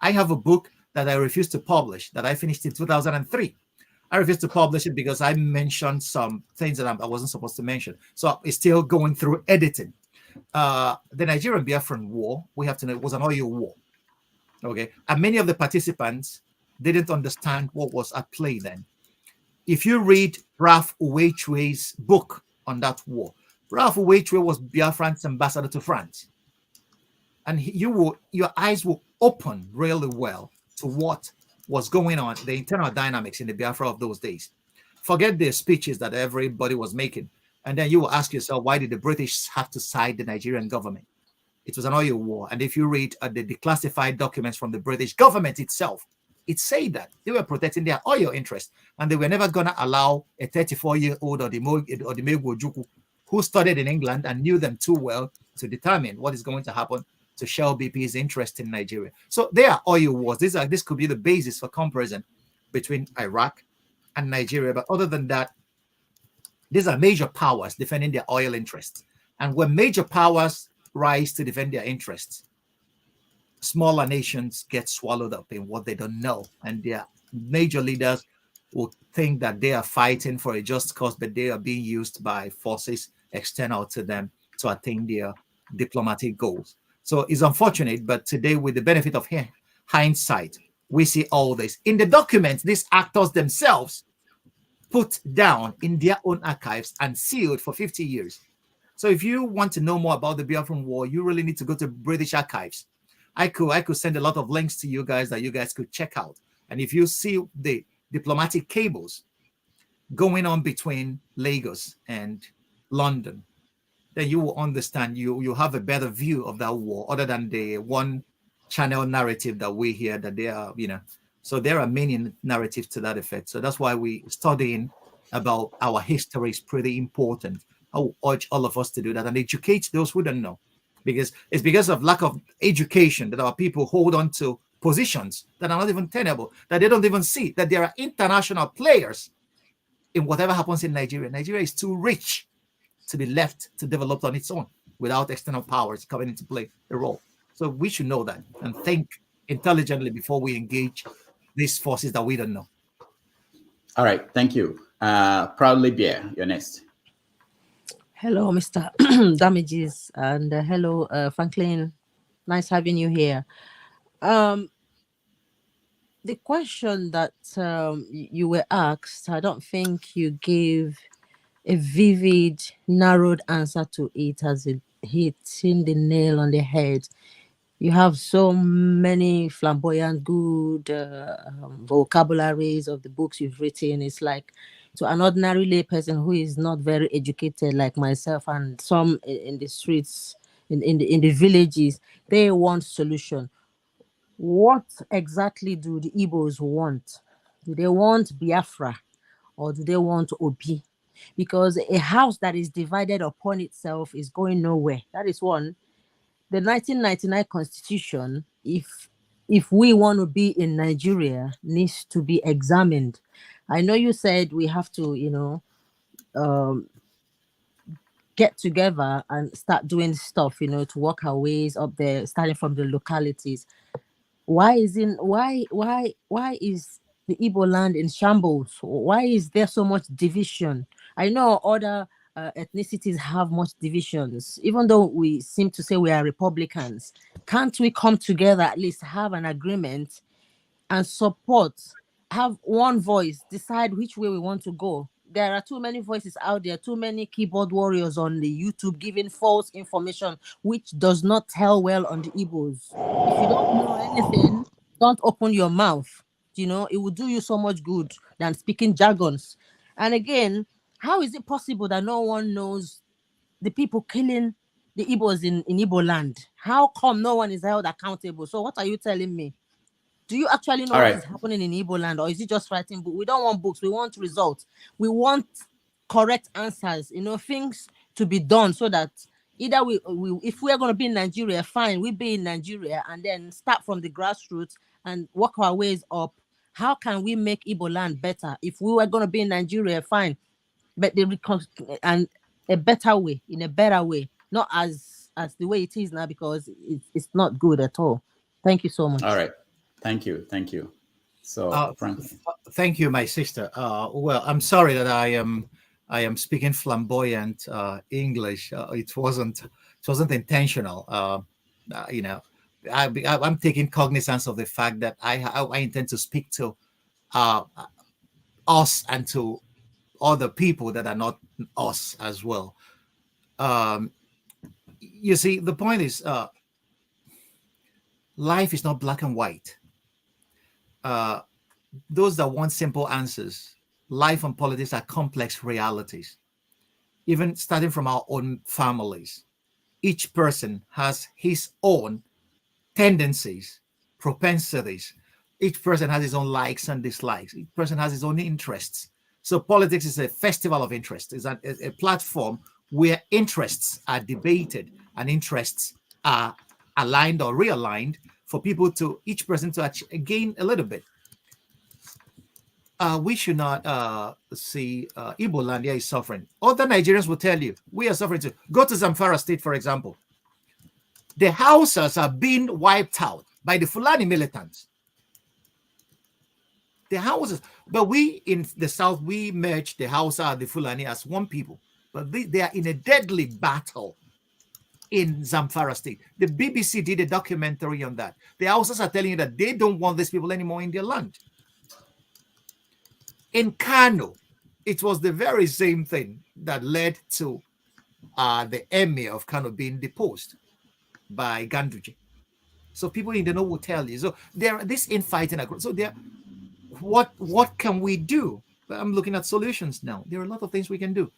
I have a book that I refused to publish that I finished in 2003. I refused to publish it because I mentioned some things that I wasn't supposed to mention. So it's still going through editing. The Nigerian Biafran War, we have to know, it was an oil war. Okay, and many of the participants didn't understand what was at play then. If you read Ralph Uwechwe's book on that war, Ralph Uwechwe was Biafran's ambassador to France. And your eyes will open really well to what was going on, the internal dynamics in the Biafra of those days. Forget the speeches that everybody was making. And then you will ask yourself, why did the British have to side the Nigerian government? It was an oil war. And if you read the declassified documents from the British government itself, it said that they were protecting their oil interests. And they were never going to allow a 34-year-old Odimegwu Ojukwu, who studied in England and knew them too well to determine what is going to happen to Shell BP's interest in Nigeria. So there are oil wars. This could be the basis for comparison between Iraq and Nigeria. But other than that, these are major powers defending their oil interests. And when major powers rise to defend their interests, smaller nations get swallowed up in what they don't know. And their major leaders will think that they are fighting for a just cause, but they are being used by forces external to them to attain their diplomatic goals. So it's unfortunate, but today, with the benefit of hindsight, we see all this. In the documents, these actors themselves put down in their own archives and sealed for 50 years. So if you want to know more about the Biafran War, you really need to go to British archives. I could send a lot of links to you guys that you guys could check out. And if you see the diplomatic cables going on between Lagos and London, then you will understand, you have a better view of that war, other than the one channel narrative that we hear that they are, so there are many narratives to that effect. So that's why we studying about our history is pretty important. I will urge all of us to do that and educate those who don't know, because it's because of lack of education that our people hold on to positions that are not even tenable, that they don't even see that there are international players in whatever happens in Nigeria. Nigeria is too rich to be left to develop on its own without external powers coming into play a role. So we should know that and think intelligently before we engage these forces that we don't know. All right, thank you. Proudly Bear, you're next. Hello, Mr. Damages, and hello, Franklyne. Nice having you here. The question that you were asked, I don't think you gave a vivid, narrowed answer to it as it hitting the nail on the head. You have so many flamboyant, good vocabularies of the books you've written. It's like, to an ordinary lay person who is not very educated like myself and some in the streets, in the villages, they want solution. What exactly do the Igbos want? Do they want Biafra or do they want Obi? Because a house that is divided upon itself is going nowhere. That is one. The 1999 Constitution, if we want to be in Nigeria, needs to be examined. I know you said we have to, get together and start doing stuff, to work our ways up there, starting from the localities. Why is the Igbo land in shambles? Why is there so much division? I know other ethnicities have much divisions, even though we seem to say we are Republicans. Can't we come together, at least have an agreement and support, have one voice, decide which way we want to go? There are too many voices out there, too many keyboard warriors on the YouTube giving false information, which does not tell well on the Igbos. If you don't know anything, don't open your mouth. It will do you so much good than speaking jargons. And again, how is it possible that no one knows the people killing the Igbos in Igbo land? How come no one is held accountable? So what are you telling me? Do you actually know what is happening in Igbo land, or is it just writing books? We don't want books. We want results. We want correct answers, things to be done so that either we if we are going to be in Nigeria, fine, we be in Nigeria and then start from the grassroots and work our ways up. How can we make Igbo land better? If we were going to be in Nigeria, fine, but and a better way, in a better way, not as the way it is now, because it's not good at all. Thank you so much. All right. Thank you. So, Frankly. Thank you, my sister. Well, I'm sorry that I am speaking flamboyant English. It wasn't intentional. I'm taking cognizance of the fact that I intend to speak to us and to other people that are not us as well. You see, the point is, life is not black and white. Those that want simple answers, life and politics are complex realities. Even starting from our own families, each person has his own tendencies, propensities. Each person has his own likes and dislikes. Each person has his own interests. So politics is a festival of interest. It's a platform where interests are debated and interests are aligned or realigned for people to, each person to gain a little bit. We should not see Igbo land here is suffering. Other Nigerians will tell you, we are suffering too. Go to Zamfara State, for example. The Hausas are being wiped out by the Fulani militants. The Hausas, but we in the South, we merge the Hausa and the Fulani as one people. But they are in a deadly battle in Zamfara state. The BBC did a documentary on that. The Hausas are telling you that they don't want these people anymore in their land. In Kano, it was the very same thing that led to the emir of Kano being deposed by Ganduje. So people in the know will tell you. So there, this infighting. So there, what can we do? I'm looking at solutions now. There are a lot of things we can do.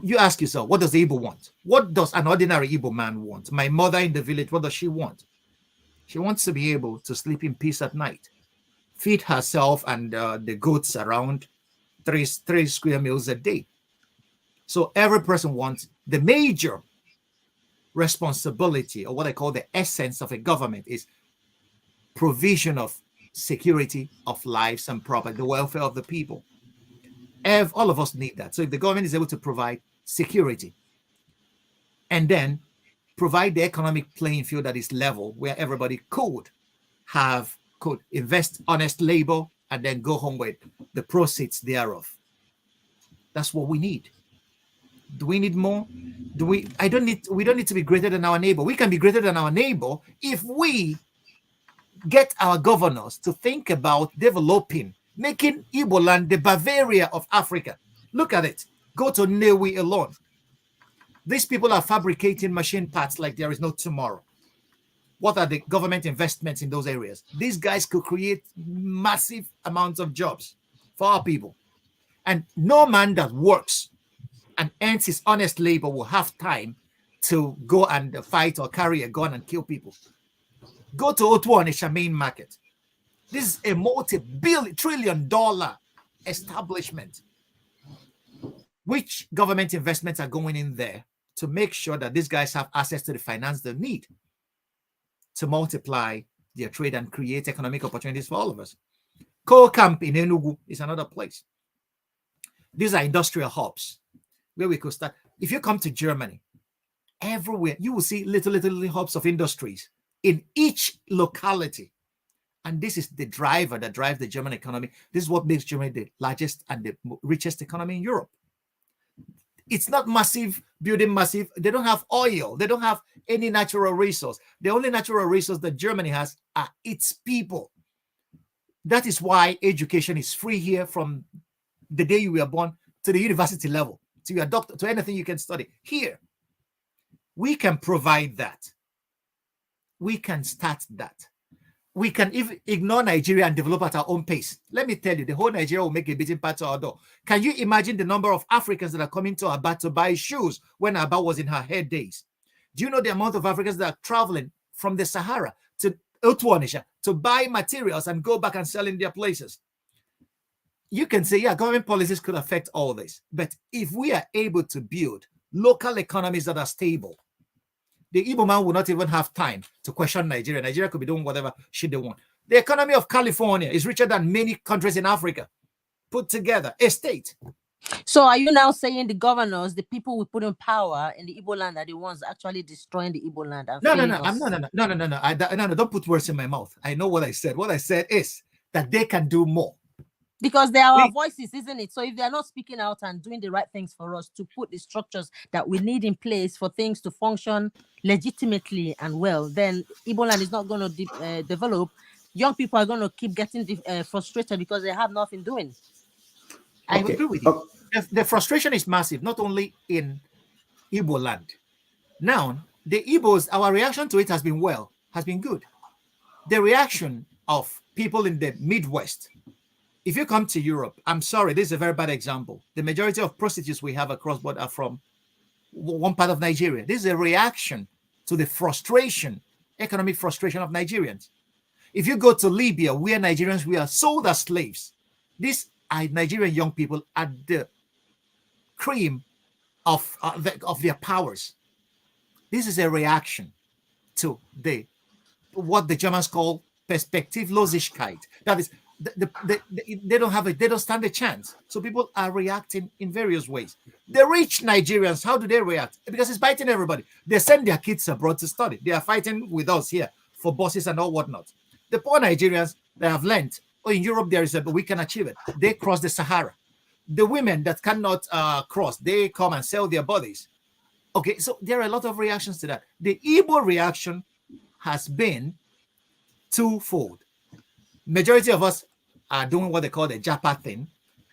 You ask yourself, what does the Igbo want? What does an ordinary Igbo man want? My mother in the village, what does she want? She wants to be able to sleep in peace at night, feed herself and the goats around three square meals a day. So every person wants the major responsibility, or what I call the essence of a government, is provision of security of lives and property, the welfare of the people. All of us need that. So if the government is able to provide security and then provide the economic playing field that is level, where everybody could invest honest labor and then go home with the proceeds thereof. That's what we need. Do we need more? We don't need to be greater than our neighbor. We can be greater than our neighbor if we get our governors to think about developing, making Igbo land the Bavaria of Africa. Look at it. Go to Nnewi alone. These people are fabricating machine parts like there is no tomorrow. What are the government investments in those areas? These guys could create massive amounts of jobs for our people. And no man that works and earns his honest labor will have time to go and fight or carry a gun and kill people. Go to Otuonisha main market. This is a multi-trillion-dollar establishment. Which government investments are going in there to make sure that these guys have access to the finance they need to multiply their trade and create economic opportunities for all of us? Coal Camp in Enugu is another place. These are industrial hubs where we could start. If you come to Germany, everywhere you will see little hubs of industries in each locality. And this is the driver that drives the German economy. This is what makes Germany the largest and the richest economy in Europe. It's not massive, building massive. They don't have oil. They don't have any natural resource. The only natural resource that Germany has are its people. That is why education is free here from the day you were born to the university level, to your doctor, to anything you can study. Here, we can provide that. We can start that. We can even ignore Nigeria and develop at our own pace. Let me tell you, the whole Nigeria will make a beating path to our door. Can you imagine the number of Africans that are coming to Aba to buy shoes when Aba was in her hair days? Do you know the amount of Africans that are traveling from the Sahara to Otuonisha to buy materials and go back and sell in their places? You can say, yeah, government policies could affect all this. But if we are able to build local economies that are stable, the Igbo man will not even have time to question Nigeria. Nigeria could be doing whatever shit they want. The economy of California is richer than many countries in Africa put together, a state. So are you now saying the governors, the people we put in power in the Igbo land, are the ones actually destroying the Igbo land? No, don't put words in my mouth. I know what I said. What I said is that they can do more. Because they are our voices, isn't it? So if they are not speaking out and doing the right things for us to put the structures that we need in place for things to function legitimately and well, then Igbo land is not going to develop. Young people are going to keep getting frustrated because they have nothing doing. I agree with you. The frustration is massive, not only in Igbo land. Now, the Igbos, our reaction to it has been good. The reaction of people in the Midwest, if you come to Europe, I'm sorry, this is a very bad example. The majority of prostitutes we have across board are from one part of Nigeria. This is a reaction to the frustration, economic frustration of Nigerians. If you go to Libya, where Nigerians were sold as slaves, these are Nigerian young people at the cream of their powers. This is a reaction to what the Germans call Perspektivlosigkeit. That is, they don't stand a chance. So people are reacting in various ways. The rich Nigerians, how do they react? Because it's biting everybody. They send their kids abroad to study. They are fighting with us here for buses and all whatnot. The poor Nigerians that have learned, in Europe there is but we can achieve it. They cross the Sahara. The women that cannot cross, they come and sell their bodies Okay, so there are a lot of reactions to that. The Igbo reaction has been twofold. Majority of us are doing what they call the Japa thing,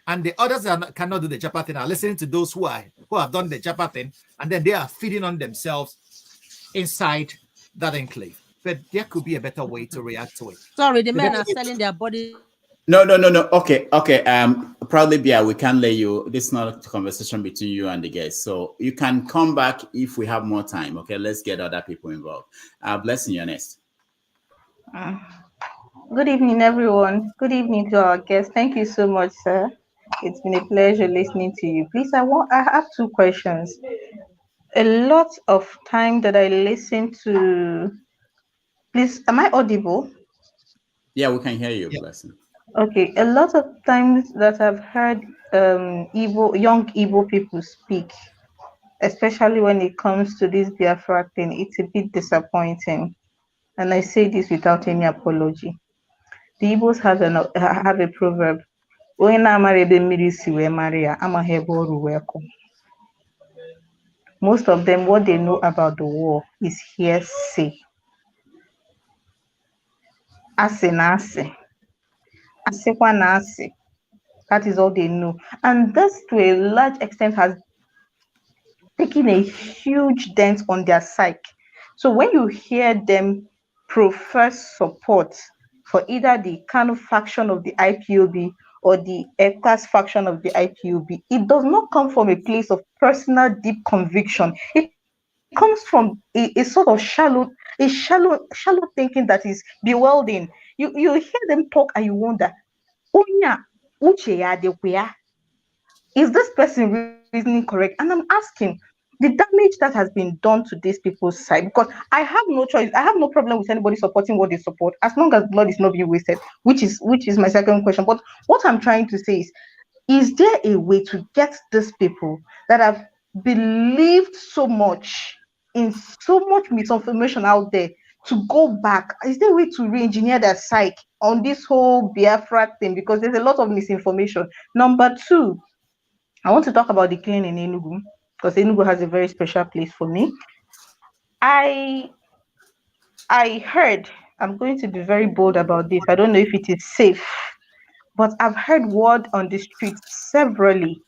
and the others that cannot do the Japa thing are listening to those who have done the Japa thing, and then they are feeding on themselves inside that enclave. But there could be a better way to react to it. Sorry, the men are selling their body. No. Okay. Proudly, Bia, we can't let you. This is not a conversation between you and the guests. So you can come back if we have more time. Okay, let's get other people involved. Blessing, you're next. Good evening, everyone. Good evening to our guests. Thank you so much, sir. It's been a pleasure listening to you. Please, I have two questions. A lot of time that I listen to. Please, am I audible? Yeah, we can hear you, Blessing. Okay, a lot of times that I've heard young Igbo people speak, especially when it comes to this Biafra thing, it's a bit disappointing. And I say this without any apology. The Igbos have a proverb. Most of them, what they know about the war is hearsay. Ase na ase. Asekwa na ase. That is all they know. And this, to a large extent, has taken a huge dent on their psyche. So when you hear them profess support for either the Kanu faction of the IPOB or the ECAS faction of the IPOB, it does not come from a place of personal deep conviction. It comes from a sort of shallow thinking that is bewildering. You hear them talk and you wonder, is this person reasoning correct? And I'm asking, the damage that has been done to these people's side, because I have no choice. I have no problem with anybody supporting what they support, as long as blood is not being wasted, which is my second question. But what I'm trying to say is there a way to get these people that have believed so much in so much misinformation out there to go back? Is there a way to re-engineer their psyche on this whole Biafra thing? Because there's a lot of misinformation. Number two, I want to talk about the killing in Enugu, because Enugu has a very special place for me. I heard, I'm going to be very bold about this. I don't know if it is safe, but I've heard word on the street, severally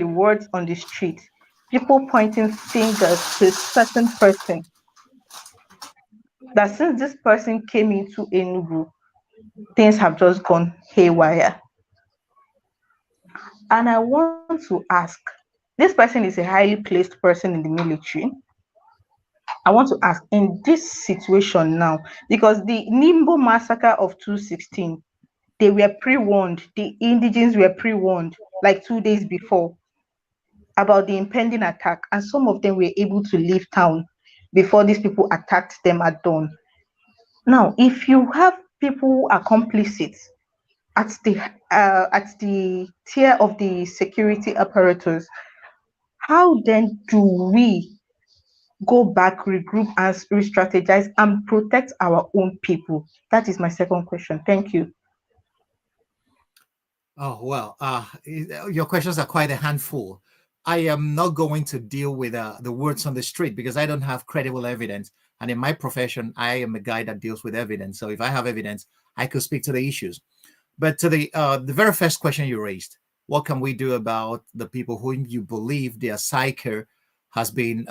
words on the street, people pointing fingers to a certain person, that since this person came into Enugu, things have just gone haywire. And I want to ask, this person is a highly placed person in the military. I want to ask, in this situation now, because the Nimbo massacre of 2016, they were pre-warned, the indigenes were pre-warned like 2 days before about the impending attack, and some of them were able to leave town before these people attacked them at dawn. Now, if you have people who are complicit at the tier of the security apparatus, how then do we go back, regroup, and re-strategize and protect our own people? That is my second question. Thank you. Oh, well, your questions are quite a handful. I am not going to deal with the words on the street because I don't have credible evidence. And in my profession, I am a guy that deals with evidence. So if I have evidence, I could speak to the issues. But to the very first question you raised, what can we do about the people whom you believe their psyche has been,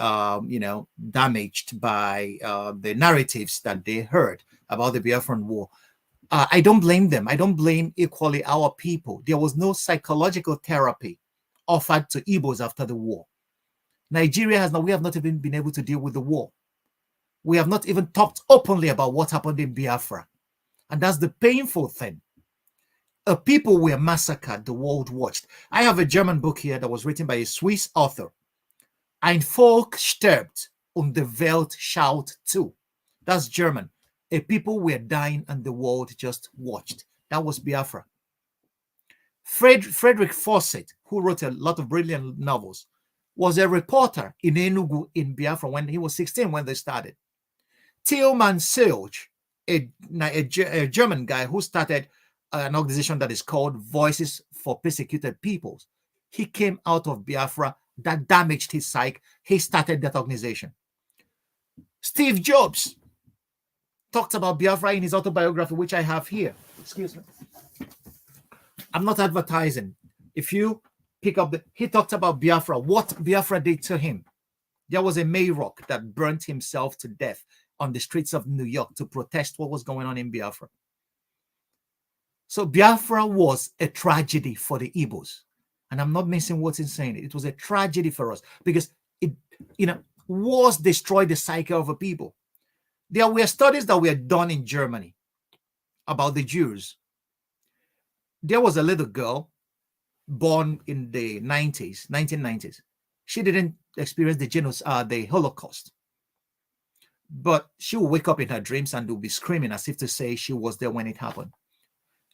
damaged by the narratives that they heard about the Biafran War? I don't blame them. I don't blame equally our people. There was no psychological therapy offered to Igbos after the war. Nigeria we have not even been able to deal with the war. We have not even talked openly about what happened in Biafra. And that's the painful thing. A people were massacred, the world watched. I have a German book here that was written by a Swiss author. Ein Volk stirbt und die Welt schaut zu. That's German. A people were dying and the world just watched. That was Biafra. Frederick Fawcett, who wrote a lot of brilliant novels, was a reporter in Enugu in Biafra when he was 16 when they started. Tilman Silge, a German guy who started an organization that is called Voices for Persecuted Peoples. He came out of Biafra that damaged his psyche, he started that organization. Steve Jobs talked about Biafra in his autobiography, which I have here. Excuse me. I'm not advertising. If you pick up he talked about Biafra, what Biafra did to him. There was a Mayrock that burnt himself to death on the streets of New York to protest what was going on in Biafra. So Biafra was a tragedy for the Igbos. And I'm not missing what's in saying it. It was a tragedy for us because it, wars destroyed the psyche of a people. There were studies that were done in Germany about the Jews. There was a little girl born in the 1990s. She didn't experience the Holocaust. But she would wake up in her dreams and would be screaming as if to say she was there when it happened.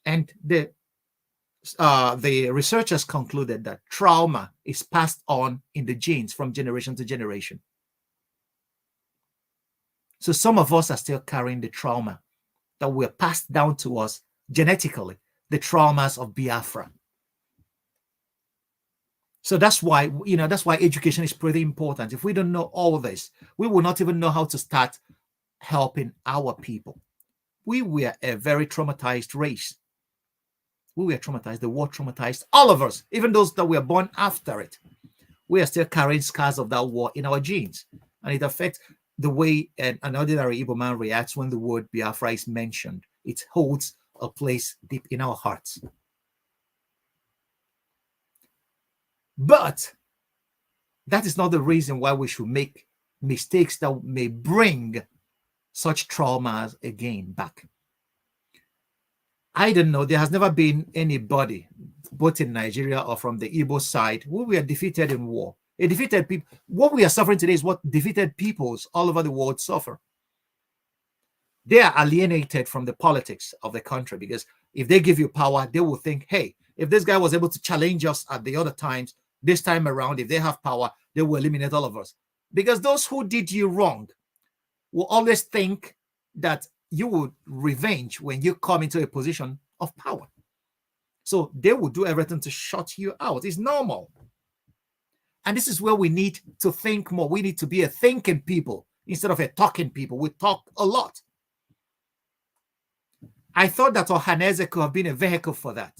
And the researchers concluded that trauma is passed on in the genes from generation to generation. So some of us are still carrying the trauma that were passed down to us genetically, the traumas of Biafra. So that's why, that's why education is pretty important. If we don't know all this, we will not even know how to start helping our people. We were a very traumatized race. We were traumatized. The war traumatized all of us, even those that were born after it. We are still carrying scars of that war in our genes. And it affects the way an ordinary Igbo man reacts when the word Biafra is mentioned. It holds a place deep in our hearts. But that is not the reason why we should make mistakes that may bring such traumas again back. I don't know. There has never been anybody, both in Nigeria or from the Igbo side, who were defeated in war. A defeated people. What we are suffering today is what defeated peoples all over the world suffer. They are alienated from the politics of the country because if they give you power, they will think, hey, if this guy was able to challenge us at the other times, this time around, if they have power, they will eliminate all of us. Because those who did you wrong will always think that you would revenge when you come into a position of power. So they will do everything to shut you out. It's normal. And this is where we need to think more. We need to be a thinking people instead of a talking people. We talk a lot. I thought that Ohaneze could have been a vehicle for that.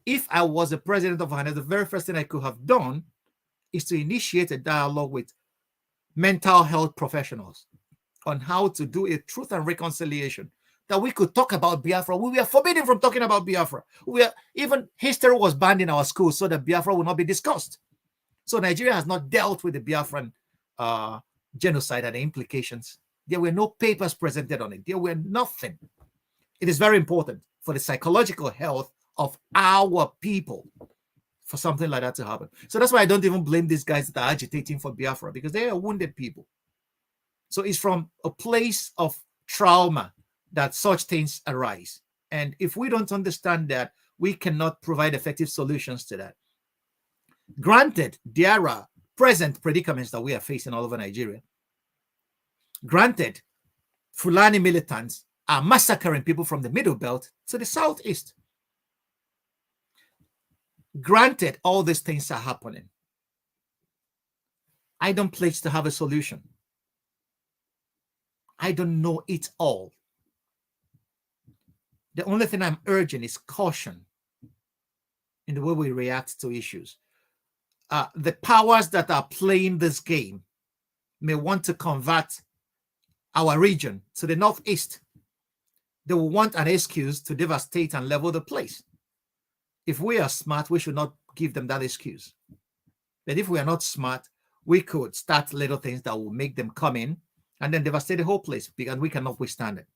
If I was the president of Ohaneze, the very first thing I could have done is to initiate a dialogue with mental health professionals on how to do a truth and reconciliation, that we could talk about Biafra. We were forbidden from talking about Biafra. Even history was banned in our schools so that Biafra will not be discussed. So Nigeria has not dealt with the Biafran genocide and the implications. There were no papers presented on it. There were nothing. It is very important for the psychological health of our people for something like that to happen. So that's why I don't even blame these guys that are agitating for Biafra, because they are wounded people. So it's from a place of trauma that such things arise. And if we don't understand that, we cannot provide effective solutions to that. Granted, there are present predicaments that we are facing all over Nigeria. Granted, Fulani militants are massacring people from the Middle Belt to the Southeast. Granted, all these things are happening. I don't pledge to have a solution. I don't know it all. The only thing I'm urging is caution in the way we react to issues. The powers that are playing this game may want to convert our region to the Northeast. They will want an excuse to devastate and level the place. If we are smart, we should not give them that excuse. But if we are not smart, we could start little things that will make them come in and then devastate the whole place, because we cannot withstand it.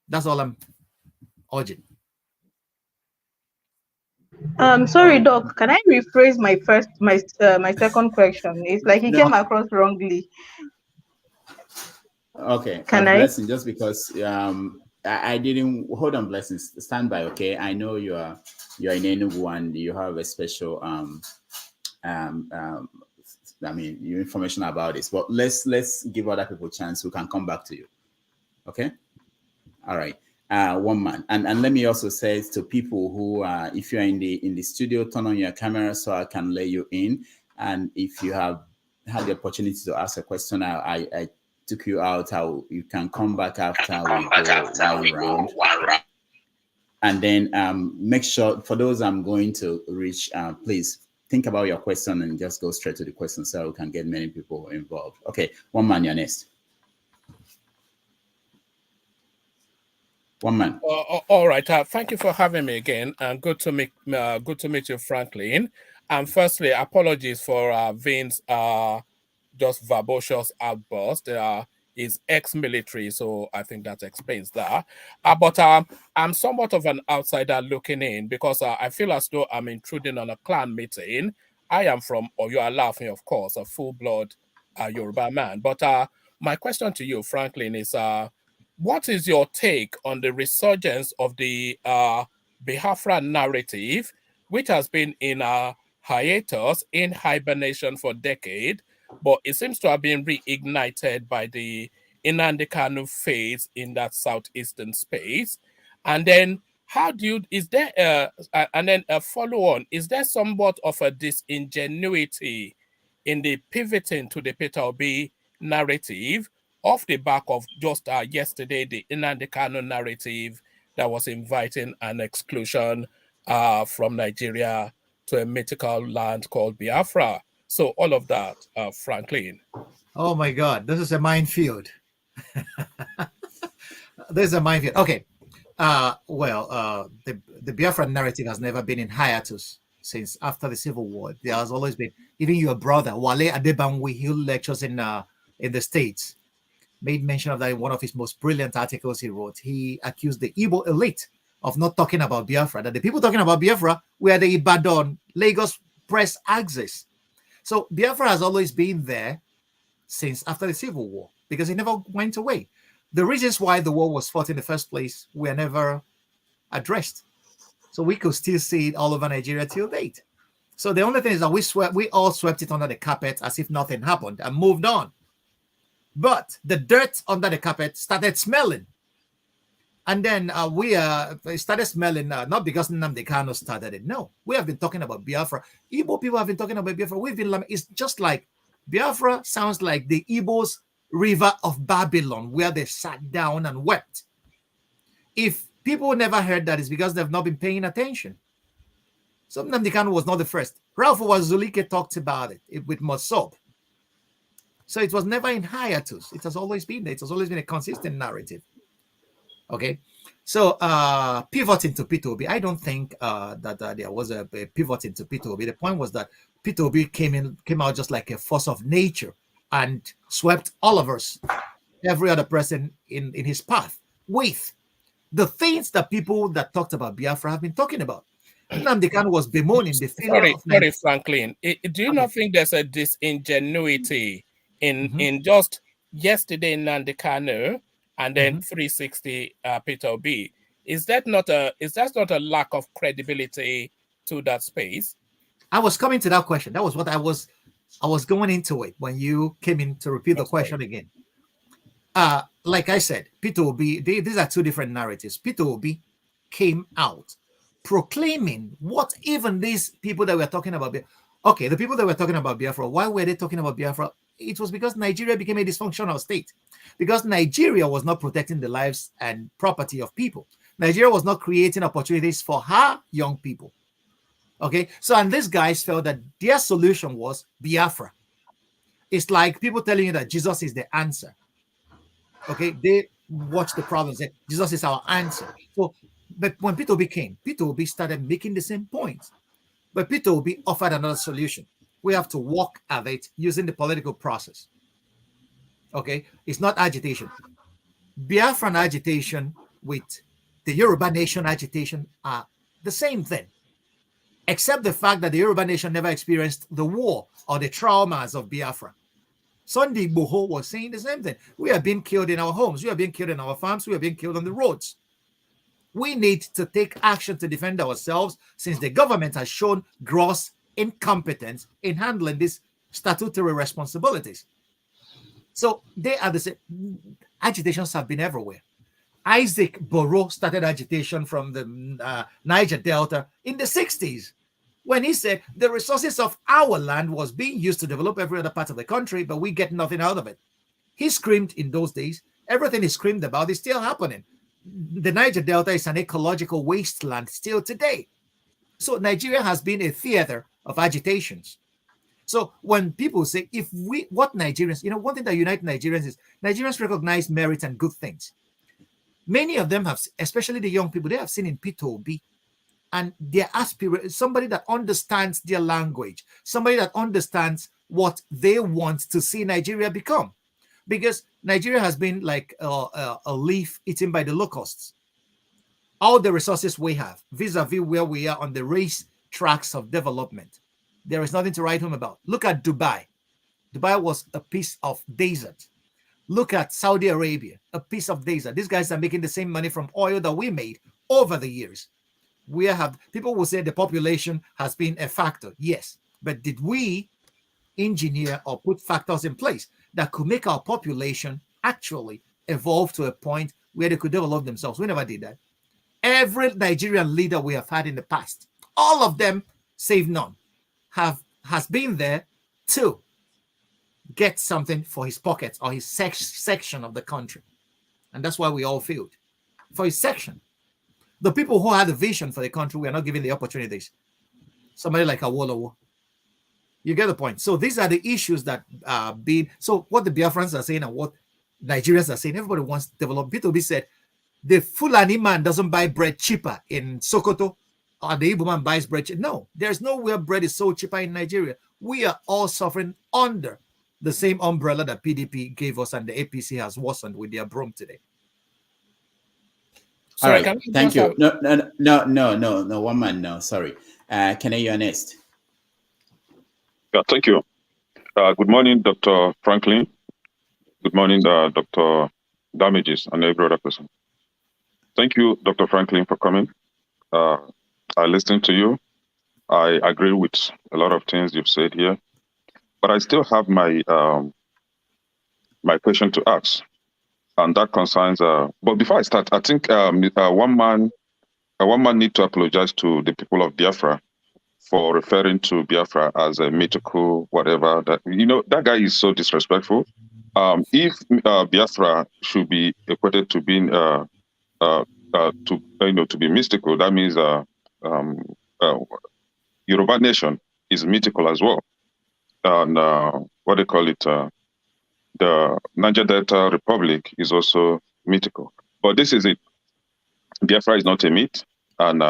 That's all I'm urging. Sorry, Doc. Can I rephrase my second question? It's like he came across wrongly. Okay. Can I? Blessing, just because I didn't hold on, Blessing. Stand by, okay? I know you're in Enugu and you have a special your information about this, but let's give other people a chance who can come back to you. Okay. All right. One man. And let me also say to people who if you're in the studio, turn on your camera so I can let you in. And if you have had the opportunity to ask a question, I took you out. You can come back after we go one round. And then make sure, for those I'm going to reach, please think about your question and just go straight to the question so we can get many people involved. Okay, one man, you're next. One man. All right. Thank you for having me again, and good to meet you, Franklyne. And firstly, apologies for Vin's just verbose outburst. Is ex-military, so I think that explains that. But I'm somewhat of an outsider looking in because I feel as though I'm intruding on a clan meeting. I am from, or you are laughing, of course, a full-blood Yoruba man. But my question to you, Franklyne, is what is your take on the resurgence of the Biafra narrative, which has been in hiatus, in hibernation for decades, but it seems to have been reignited by the Nnamdi Kanu phase in that southeastern space? And then is there and then a follow-on, is there somewhat of a disingenuity in the pivoting to the Peter Obi narrative off the back of just yesterday, the Nnamdi Kanu narrative that was inviting an exclusion from Nigeria to a mythical land called Biafra? So all of that, Franklyne. Oh my God, this is a minefield. This is a minefield. Okay. The Biafra narrative has never been in hiatus since after the Civil War. There has always been. Even your brother, Wale Adebanwi, he lectures in the States, made mention of that in one of his most brilliant articles he wrote. He accused the Igbo elite of not talking about Biafra, that the people talking about Biafra were the Ibadan, Lagos press axis. So Biafra has always been there since after the Civil War because it never went away. The reasons why the war was fought in the first place were never addressed. So we could still see it all over Nigeria till date. So the only thing is that we all swept it under the carpet as if nothing happened and moved on. But the dirt under the carpet started smelling. And then we started smelling, not because Nnamdi Kanu started it. No, we have been talking about Biafra. Igbo people have been talking about Biafra. It's just like Biafra sounds like the Igbos' river of Babylon, where they sat down and wept. If people never heard that, it's because they've not been paying attention. So Nnamdi Kanu was not the first. Ralph Wazulike talked about it with Mosob. So it was never in hiatus. It has always been there. It has always been a consistent narrative. Okay, so pivoting to Peter Obi, I don't think that there was a pivot into Peter Obi. The point was that Peter Obi came out just like a force of nature and swept all of us, every other person in his path, with the things that people that talked about Biafra have been talking about. Nnamdi Kanu was bemoaning the failure of Nigeria. Sorry, Franklyne. Do you not think there's a disingenuity in just yesterday Nnamdi Kanu and then 360 Peter Obi? Is that not a lack of credibility to that space? I was coming to that question. That was what I was going into it when you came in to repeat the question again. Like I said, Peter Obi, these are two different narratives. Peter Obi came out proclaiming what even these people that were talking about, okay, the people that were talking about Biafra, why were they talking about Biafra? It was because Nigeria became a dysfunctional state, because Nigeria was not protecting the lives and property of people. Nigeria was not creating opportunities for her young people. Okay, so and these guys felt that their solution was Biafra. It's like people telling you that Jesus is the answer. Okay, they watch the problem and say Jesus is our answer. So, but when Peter Obi came, Peter Obi started making the same points. But Peter Obi offered another solution. We have to walk at it using the political process. Okay, it's not agitation. Biafran agitation with the Yoruba Nation agitation are the same thing, except the fact that the Yoruba Nation never experienced the war or the traumas of Biafra. Sunday Igboho was saying the same thing. We are being killed in our homes. We are being killed in our farms. We are being killed on the roads. We need to take action to defend ourselves since the government has shown gross incompetence in handling these statutory responsibilities. So they are the same. Agitations have been everywhere. Isaac Boro started agitation from the Niger Delta in the 60s. when he said the resources of our land was being used to develop every other part of the country, but we get nothing out of it. He screamed in those days. Everything he screamed about is still happening. The Niger Delta is an ecological wasteland still today. So Nigeria has been a theater of agitations. So when people say, what Nigerians, one thing that unites Nigerians is Nigerians recognize merit and good things. Many of them have, especially the young people, they have seen in Peter Obi and their aspirant, somebody that understands their language, somebody that understands what they want to see Nigeria become. Because Nigeria has been like a leaf eaten by the locusts. All the resources we have, vis-a-vis where we are on the race tracks of development, there is nothing to write home about. Look at Dubai. Dubai was a piece of desert. Look at Saudi Arabia, a piece of desert. These guys are making the same money from oil that we made over the years. People will say the population has been a factor. Yes, but did we engineer or put factors in place that could make our population actually evolve to a point where they could develop themselves? We never did that. Every Nigerian leader we have had in the past, all of them, save none, has been there to get something for his pockets or his section of the country. And that's why we all failed. For his section. The people who had a vision for the country, we are not given the opportunities. Somebody like Awolowo. You get the point. So these are the issues that are being, so what the Biafrans are saying and what Nigerians are saying, everybody wants to develop. P2B said, the Fulani man doesn't buy bread cheaper in Sokoto, or the Igbo man buys bread cheaper. No, there's nowhere bread is so cheaper in Nigeria. We are all suffering under the same umbrella that PDP gave us and the APC has worsened with their broom today. All right, thank you. No, one man, no, sorry. Can I hear next? Yeah, thank you. Good morning, Dr. Franklyne. Good morning, Dr. Damages and every other person. Thank you, Dr. Franklyne, for coming. I listened to you. I agree with a lot of things you've said here, but I still have my my question to ask, and that concerns. But before I start, I think one man need to apologize to the people of Biafra for referring to Biafra as a mythical whatever. That that guy is so disrespectful. If Biafra should be equated to being to be mystical, that means Yoruba nation is mythical as well, and what they call it, the Niger Delta Republic is also mythical. But this is it. Biafra is not a myth, and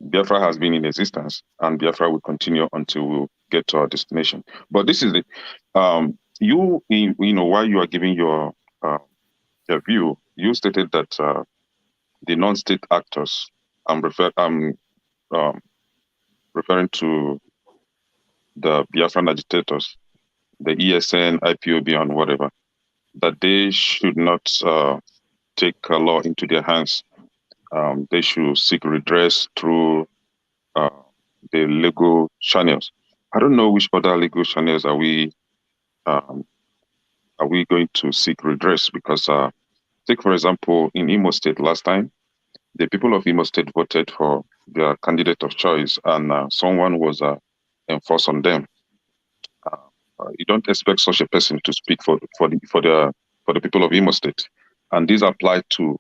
Biafra has been in existence, and Biafra will continue until we get to our destination. But this is it. While you are giving your view, you stated that the non-state actors, I'm referring to the Biafran agitators, the ESN, IPOB, and whatever, that they should not take law into their hands. They should seek redress through the legal channels. I don't know which other legal channels are we going to seek redress, because take for example in Imo State last time, the people of Imo State voted for their candidate of choice, and someone was enforced on them. You don't expect such a person to speak for the people of Imo State, and this applies to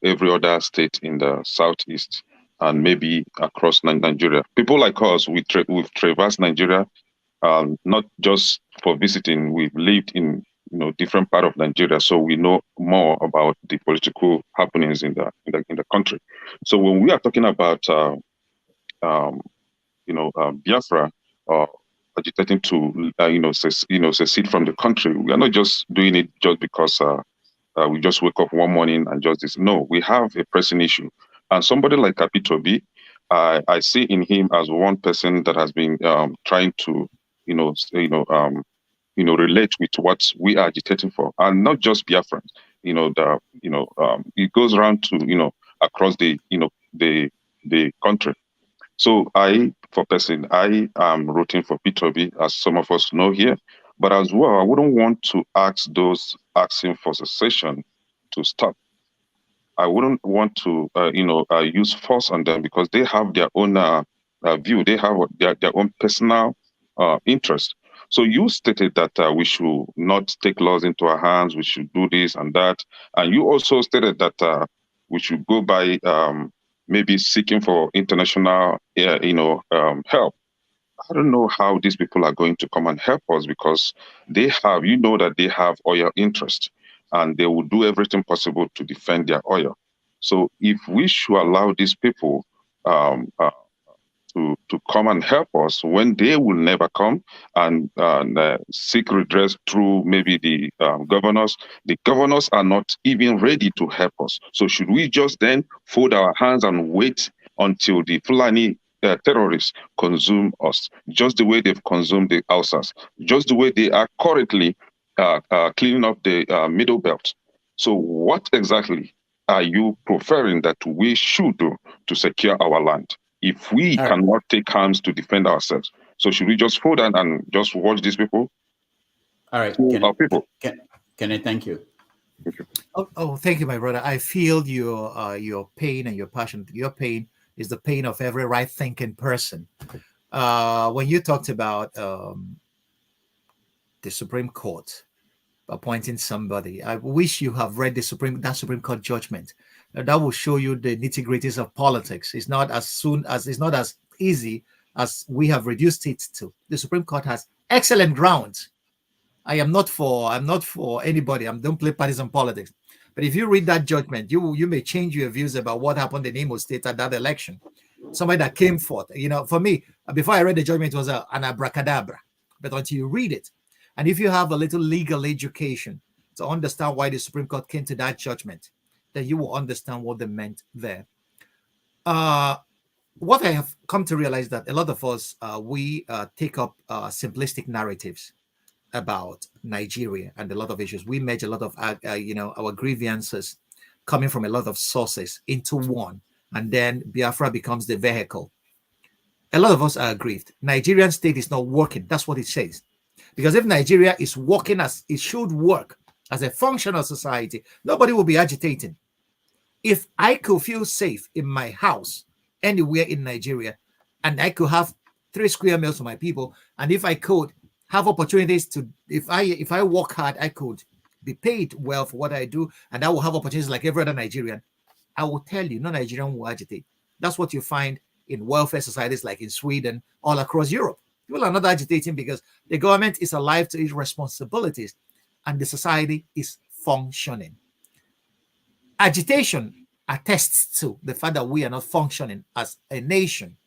every other state in the southeast and maybe across Nigeria. People like us, we've traversed Nigeria, not just for visiting. We've lived in different part of Nigeria, so we know more about the political happenings in the country. So when we are talking about Biafra agitating to secede from the country, we are not just doing it just because we just wake up one morning and just this. No, we have a pressing issue, and somebody like Kapitobi, I see in him as one person that has been trying to relate with what we are agitating for, and not just Biafrans. It goes around to across the country. So I am rooting for P2B, as some of us know here, but as well, I wouldn't want to ask those asking for secession to stop. I wouldn't want to use force on them, because they have their own view. They have their own personal interest. So you stated that we should not take laws into our hands. We should do this and that. And you also stated that we should go by maybe seeking for international, help. I don't know how these people are going to come and help us, because they have, that they have oil interest, and they will do everything possible to defend their oil. So if we should allow these people to come and help us when they will never come and seek redress through maybe the governors are not even ready to help us. So should we just then fold our hands and wait until the Fulani terrorists consume us, just the way they've consumed the Hausas, just the way they are currently cleaning up the middle belt? So what exactly are you preferring that we should do to secure our land if we cannot take arms to defend ourselves? So should we just fold and just watch these people? All right. Can I thank you? Thank you. Thank you, my brother. I feel your pain and your passion. Your pain is the pain of every right-thinking person. When you talked about the Supreme Court appointing somebody, I wish you have read that Supreme Court judgment. That will show you the nitty-gritties of politics. It's not as easy as we have reduced it to. The Supreme Court has excellent grounds. I'm not for anybody. I don't play partisan politics. But if you read that judgment, you may change your views about what happened in Imo State at that election. Somebody that came forth, for me, before I read the judgment, it was an abracadabra. But until you read it, and if you have a little legal education to understand why the Supreme Court came to that judgment, then you will understand what they meant there. What I have come to realize that a lot of us, we take up simplistic narratives about Nigeria and a lot of issues. We merge a lot of, our grievances coming from a lot of sources into one, and then Biafra becomes the vehicle. A lot of us are aggrieved. Nigerian state is not working. That's what it says. Because if Nigeria is working as it should work, as a functional society, nobody will be agitating. If I could feel safe in my house anywhere in Nigeria, and I could have 3 square miles for my people, and if I could have opportunities to, if I work hard, I could be paid well for what I do, and I will have opportunities like every other Nigerian, I will tell you, no Nigerian will agitate. That's what you find in welfare societies like in Sweden, all across Europe. People are not agitating because the government is alive to its responsibilities and the society is functioning. Agitation attests to the fact that we are not functioning as a nation.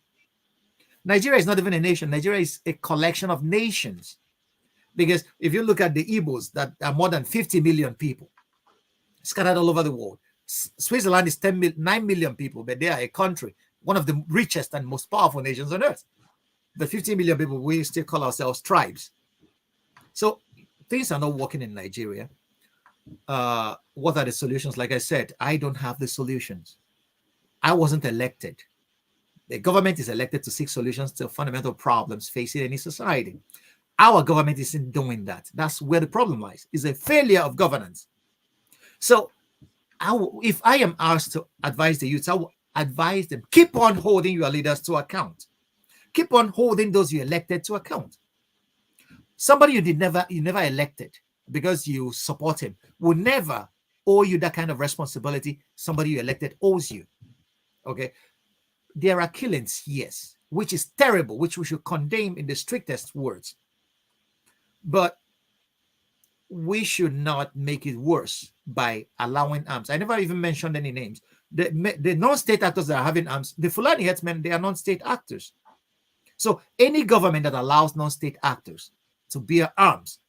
Nigeria is not even a nation. Nigeria is a collection of nations. Because if you look at the Igbos, that are more than 50 million people scattered all over the world. Switzerland is 9 million people, but they are a country, one of the richest and most powerful nations on earth. The 50 million people, we still call ourselves tribes. So things are not working in Nigeria. What are the solutions? Like I said, I don't have the solutions. I wasn't elected. The government is elected to seek solutions to fundamental problems facing any society. Our government isn't doing that. That's where the problem lies. It's a failure of governance. So if I am asked to advise the youth, I will advise them, keep on holding your leaders to account. Keep on holding those you elected to account. Somebody you never elected because you support him will never owe you that kind of responsibility somebody you elected owes you. Okay? There are killings, yes, which is terrible, which we should condemn in the strictest words. But we should not make it worse by allowing arms. I never even mentioned any names. The non-state actors that are having arms, the Fulani herdsmen, they are non-state actors. So any government that allows non-state actors to bear arms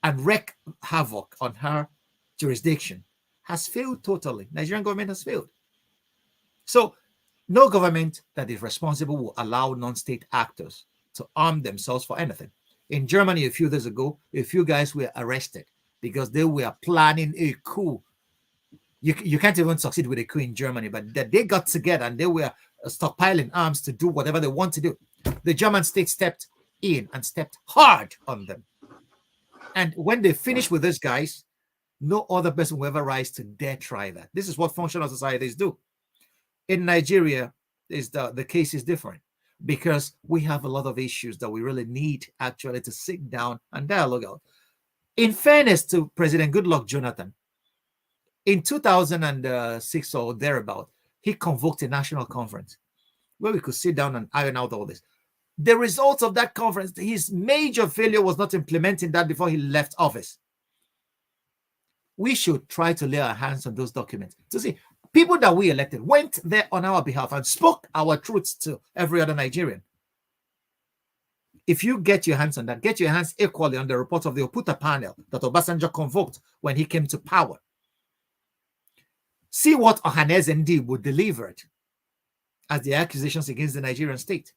and wreak havoc on her jurisdiction has failed totally. Nigerian government has failed. So no government that is responsible will allow non-state actors to arm themselves for anything. In Germany, a few days ago, a few guys were arrested because they were planning a coup. You can't even succeed with a coup in Germany, but that they got together and they were stockpiling arms to do whatever they want to do. The German state stepped in and stepped hard on them. And when they finished with these guys, no other person will ever rise to dare try that. This is what functional societies do. In Nigeria, the case is different. because we have a lot of issues that we really need actually to sit down and dialogue out. In fairness to President Goodluck Jonathan, in 2006 or thereabout, he convoked a national conference where we could sit down and iron out all this. The results of that conference, his major failure was not implementing that before he left office. We should try to lay our hands on those documents to see people that we elected went there on our behalf and spoke our truths to every other Nigerian. If you get your hands on that, get your hands equally on the report of the Oputa panel that Obasanjo convoked when he came to power. See what Ohaneze Ndigbo delivered as the accusations against the Nigerian state.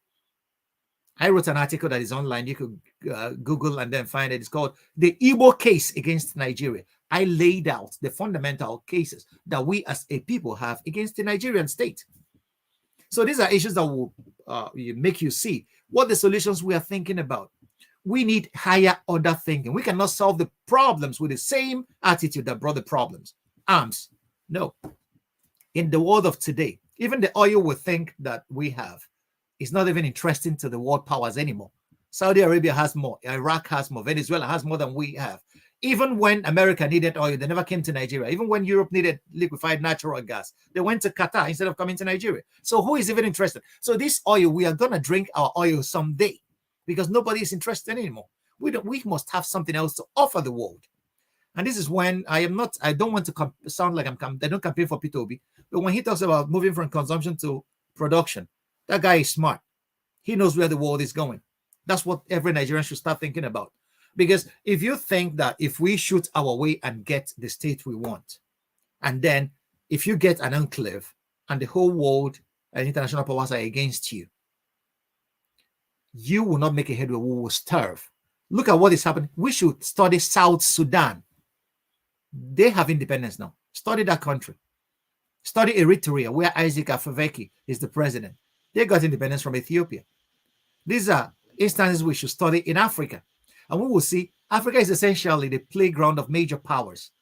I wrote an article that is online. You could Google and then find it. It's called The Igbo Case Against Nigeria. I laid out the fundamental cases that we as a people have against the Nigerian state. So these are issues that will make you see what the solutions we are thinking about. We need higher order thinking. We cannot solve the problems with the same attitude that brought the problems. Arms. No. In the world of today, even the oil we think that we have is not even interesting to the world powers anymore. Saudi Arabia has more. Iraq has more. Venezuela has more than we have. Even when America needed oil, they never came to Nigeria. Even when Europe needed liquefied natural gas, they went to Qatar instead of coming to Nigeria. So who is even interested? So this oil, we are going to drink our oil someday because nobody is interested anymore. We must have something else to offer the world. And this is when I don't want to sound like I don't campaign for Peter Obi, but when he talks about moving from consumption to production, that guy is smart. He knows where the world is going. That's what every Nigerian should start thinking about. Because if you think that if we shoot our way and get the state we want, and then if you get an enclave and the whole world and international powers are against you, you will not make a headway. We will starve. Look at what is happening. We should study South Sudan. They have independence now. Study that country. Study Eritrea, where Isaac Afwerki is the president. They got independence from Ethiopia. These are instances we should study in Africa. And we will see Africa is essentially the playground of major powers.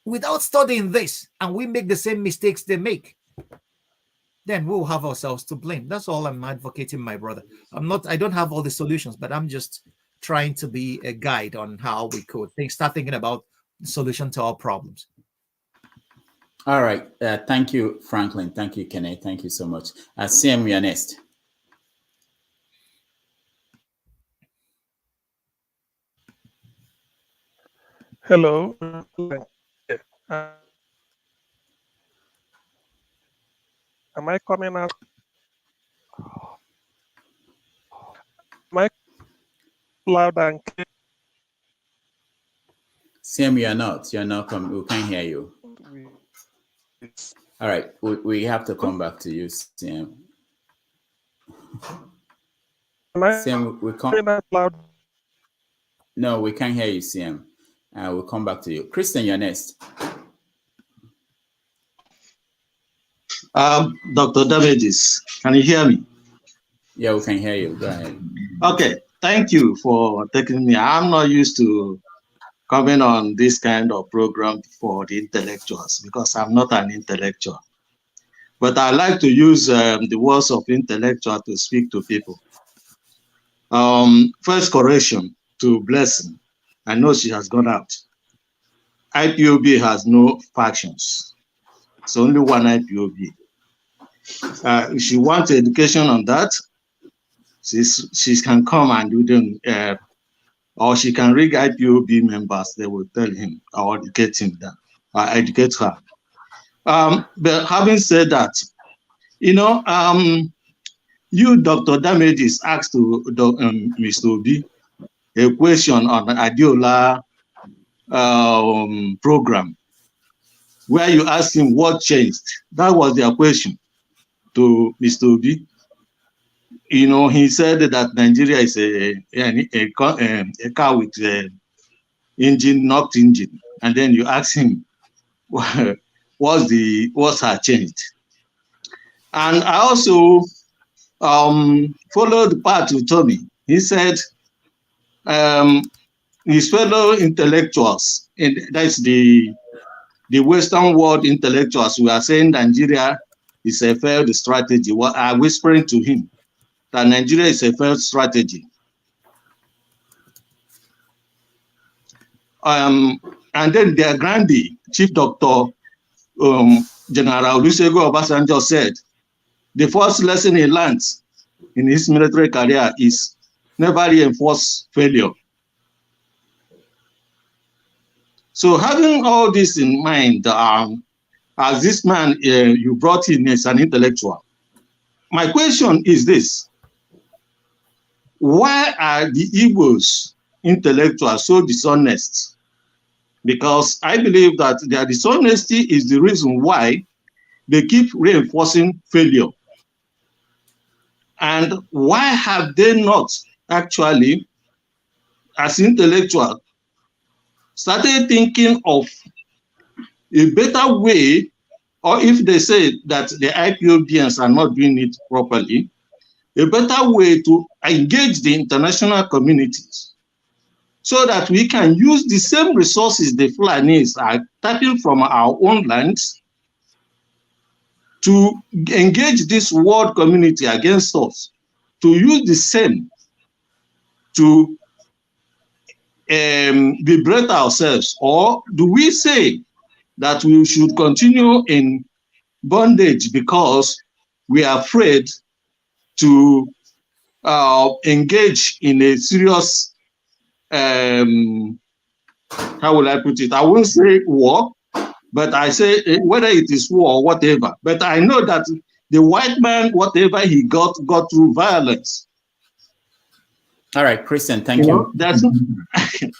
Without studying this, and we make the same mistakes they make, then we'll have ourselves to blame. That's all I'm advocating, my brother. I don't have all the solutions, but I'm just trying to be a guide on how we could start thinking about the solution to our problems. All right. Thank you, Franklyne. Thank you, Kenneth. Thank you so much. CM, we are next. Hello. Am I coming out? Am I loud and clear? CM, you are not. You're not coming. We can't hear you. All right. We have to come back to you, CM. CM, we can't. Loud? No, we can't hear you, CM. We'll come back to you. Christian, you're next. Dr. Damages, can you hear me? Yeah, we can hear you. Go ahead. Okay, thank you for taking me. I'm not used to coming on this kind of program for the intellectuals because I'm not an intellectual. But I like to use the words of intellectual to speak to people. First correction to Blessing. I know she has gone out. IPOB has no factions. It's only one IPOB. If she wants education on that, she can come and do them, or she can rig IPOB members. They will tell him or educate him that, or educate her. But having said that, you know, you, Dr. Damages, asked to Mr. Obi a question on the Adiola program, where you asked him what changed. That was their question to Mr. Obi. You know, he said that Nigeria is a car with engine, knocked engine, and then you ask him what's her changed. And I also followed the part with Tommy. He said his fellow intellectuals, and that's the Western world intellectuals, who are saying Nigeria is a failed strategy, are whispering to him that Nigeria is a failed strategy. And then their grandee, Chief Doctor General Olusegun Obasanjo said, the first lesson he learned in his military career is never reinforce failure. So having all this in mind, as this man you brought in is an intellectual, my question is this: why are the Igbos intellectuals so dishonest? Because I believe that their dishonesty is the reason why they keep reinforcing failure. And why have they not actually, as intellectuals, started thinking of a better way, or if they say that the IPOBs are not doing it properly, a better way to engage the international communities so that we can use the same resources the Fulanis are tapping from our own lands to engage this world community against us, to use the same to liberate ourselves? Or do we say that we should continue in bondage because we are afraid to engage in a serious, how will I put it? I won't say war, but I say whether it is war or whatever. But I know that the white man, whatever he got through violence. All right, Christian, thank you. That's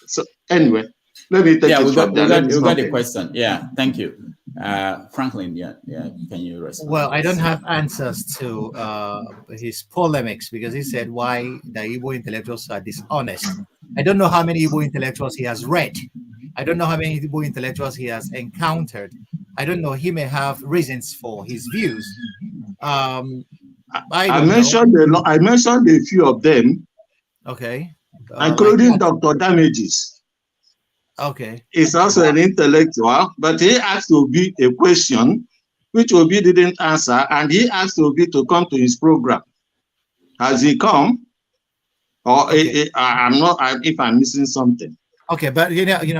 so anyway. Let me take we got the question. Yeah, thank you. Franklyne, can you respond? Well, I don't have answers to his polemics because he said why the Igbo intellectuals are dishonest. I don't know how many Igbo intellectuals he has read. I don't know how many Igbo intellectuals he has encountered. I don't know. He may have reasons for his views. I mentioned a few of them. Okay. Including Dr. Damages. Okay. He's also an intellectual, but he asked Obi a question which Obi didn't answer, and he asked Obi to come to his program. Has he come? Or okay. If I'm missing something. Okay, but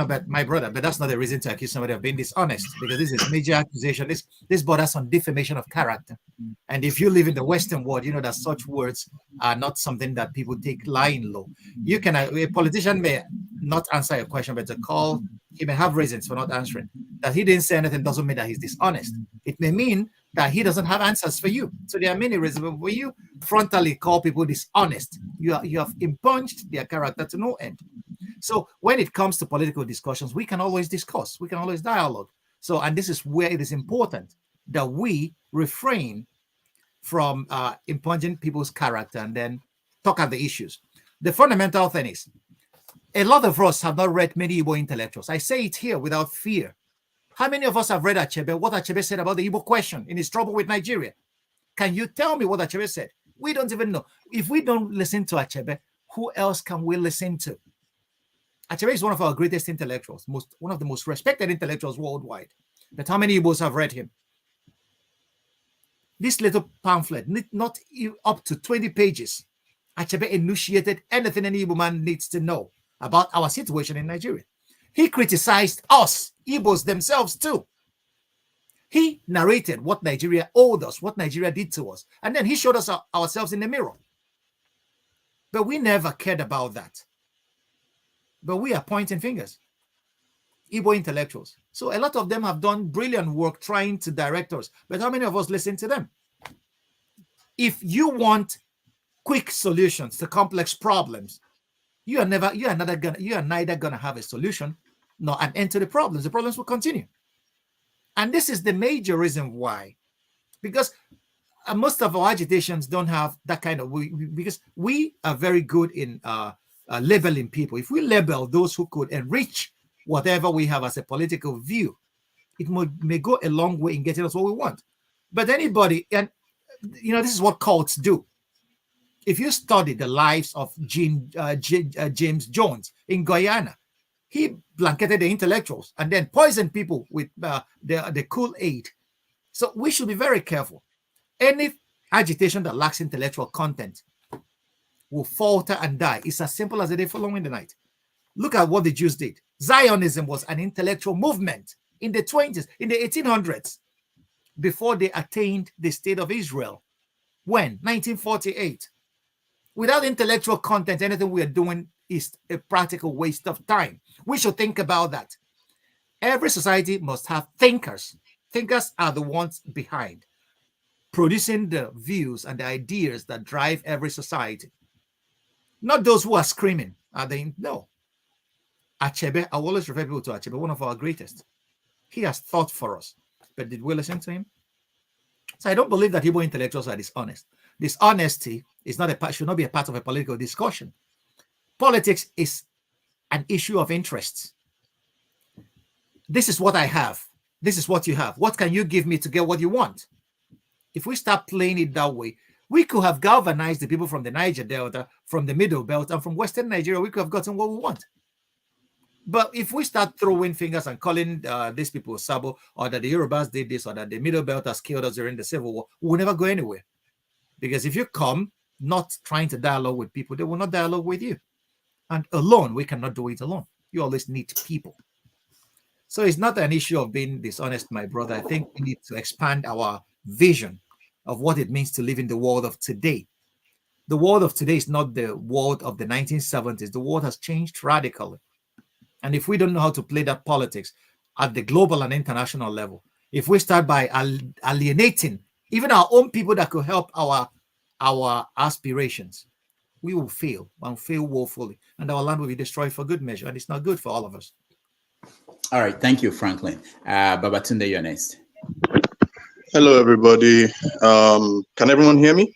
but my brother, but that's not a reason to accuse somebody of being dishonest, because this is a major accusation. This borders on defamation of character. And if you live in the Western world, you know that such words are not something that people take lying low. A politician may not answer a question, but he may have reasons for not answering. That he didn't say anything doesn't mean that he's dishonest. It may mean that he doesn't have answers for you. So there are many reasons. But when you frontally call people dishonest, you have impunged their character to no end. So when it comes to political discussions, we can always discuss, we can always dialogue. So, and this is where it is important that we refrain from impugning people's character and then talk at the issues. The fundamental thing is, a lot of us have not read many Igbo intellectuals. I say it here without fear. How many of us have read Achebe, what Achebe said about the Igbo question in his trouble with Nigeria? Can you tell me what Achebe said? We don't even know. If we don't listen to Achebe, who else can we listen to? Achebe is one of our greatest intellectuals, one of the most respected intellectuals worldwide. But how many Igbos have read him? This little pamphlet, not up to 20 pages, Achebe enunciated anything any Igbo man needs to know about our situation in Nigeria. He criticized us, Igbos themselves too. He narrated what Nigeria owed us, what Nigeria did to us. And then he showed us ourselves in the mirror. But we never cared about that. But we are pointing fingers. Igbo intellectuals. So a lot of them have done brilliant work trying to direct us. But how many of us listen to them? If you want quick solutions to complex problems, you are neither gonna have a solution nor an end to the problems. The problems will continue. And this is the major reason why. Because most of our agitations don't have that kind of, because we are very good in labeling people. If we label those who could enrich whatever we have as a political view, it may go a long way in getting us what we want. But anybody, and this is what cults do. If you study the lives of James Jones in Guyana, he blanketed the intellectuals and then poisoned people with the Kool-Aid. So we should be very careful. Any agitation that lacks intellectual content will falter and die. It's as simple as the day following the night. Look at what the Jews did. Zionism was an intellectual movement in the 20s, in the 1800s, before they attained the state of Israel. When? 1948. Without intellectual content, anything we are doing is a practical waste of time. We should think about that. Every society must have thinkers. Thinkers are the ones behind producing the views and the ideas that drive every society. Not those who are screaming. Are they? No. Achebe, I always refer people to Achebe, one of our greatest. He has thought for us. But did we listen to him? So I don't believe that Igbo intellectuals are dishonest. Dishonesty is not should not be a part of a political discussion. Politics is an issue of interest. This is what I have. This is what you have. What can you give me to get what you want? If we start playing it that way, we could have galvanized the people from the Niger Delta, from the Middle Belt, and from Western Nigeria. We could have gotten what we want. But if we start throwing fingers and calling these people Sabo, or that the Yorubas did this, or that the Middle Belt has killed us during the Civil War, we'll never go anywhere. Because if you come not trying to dialogue with people, they will not dialogue with you. And alone, we cannot do it alone. You always need people. So it's not an issue of being dishonest, my brother. I think we need to expand our vision of what it means to live in the world of today. The world of today is not the world of the 1970s. The world has changed radically. And if we don't know how to play that politics at the global and international level, if we start by alienating even our own people that could help our aspirations, we will fail and fail woefully. And our land will be destroyed for good measure. And it's not good for all of us. All right. Thank you, Franklyne. Babatunde, you're next. Hello, everybody. Can everyone hear me?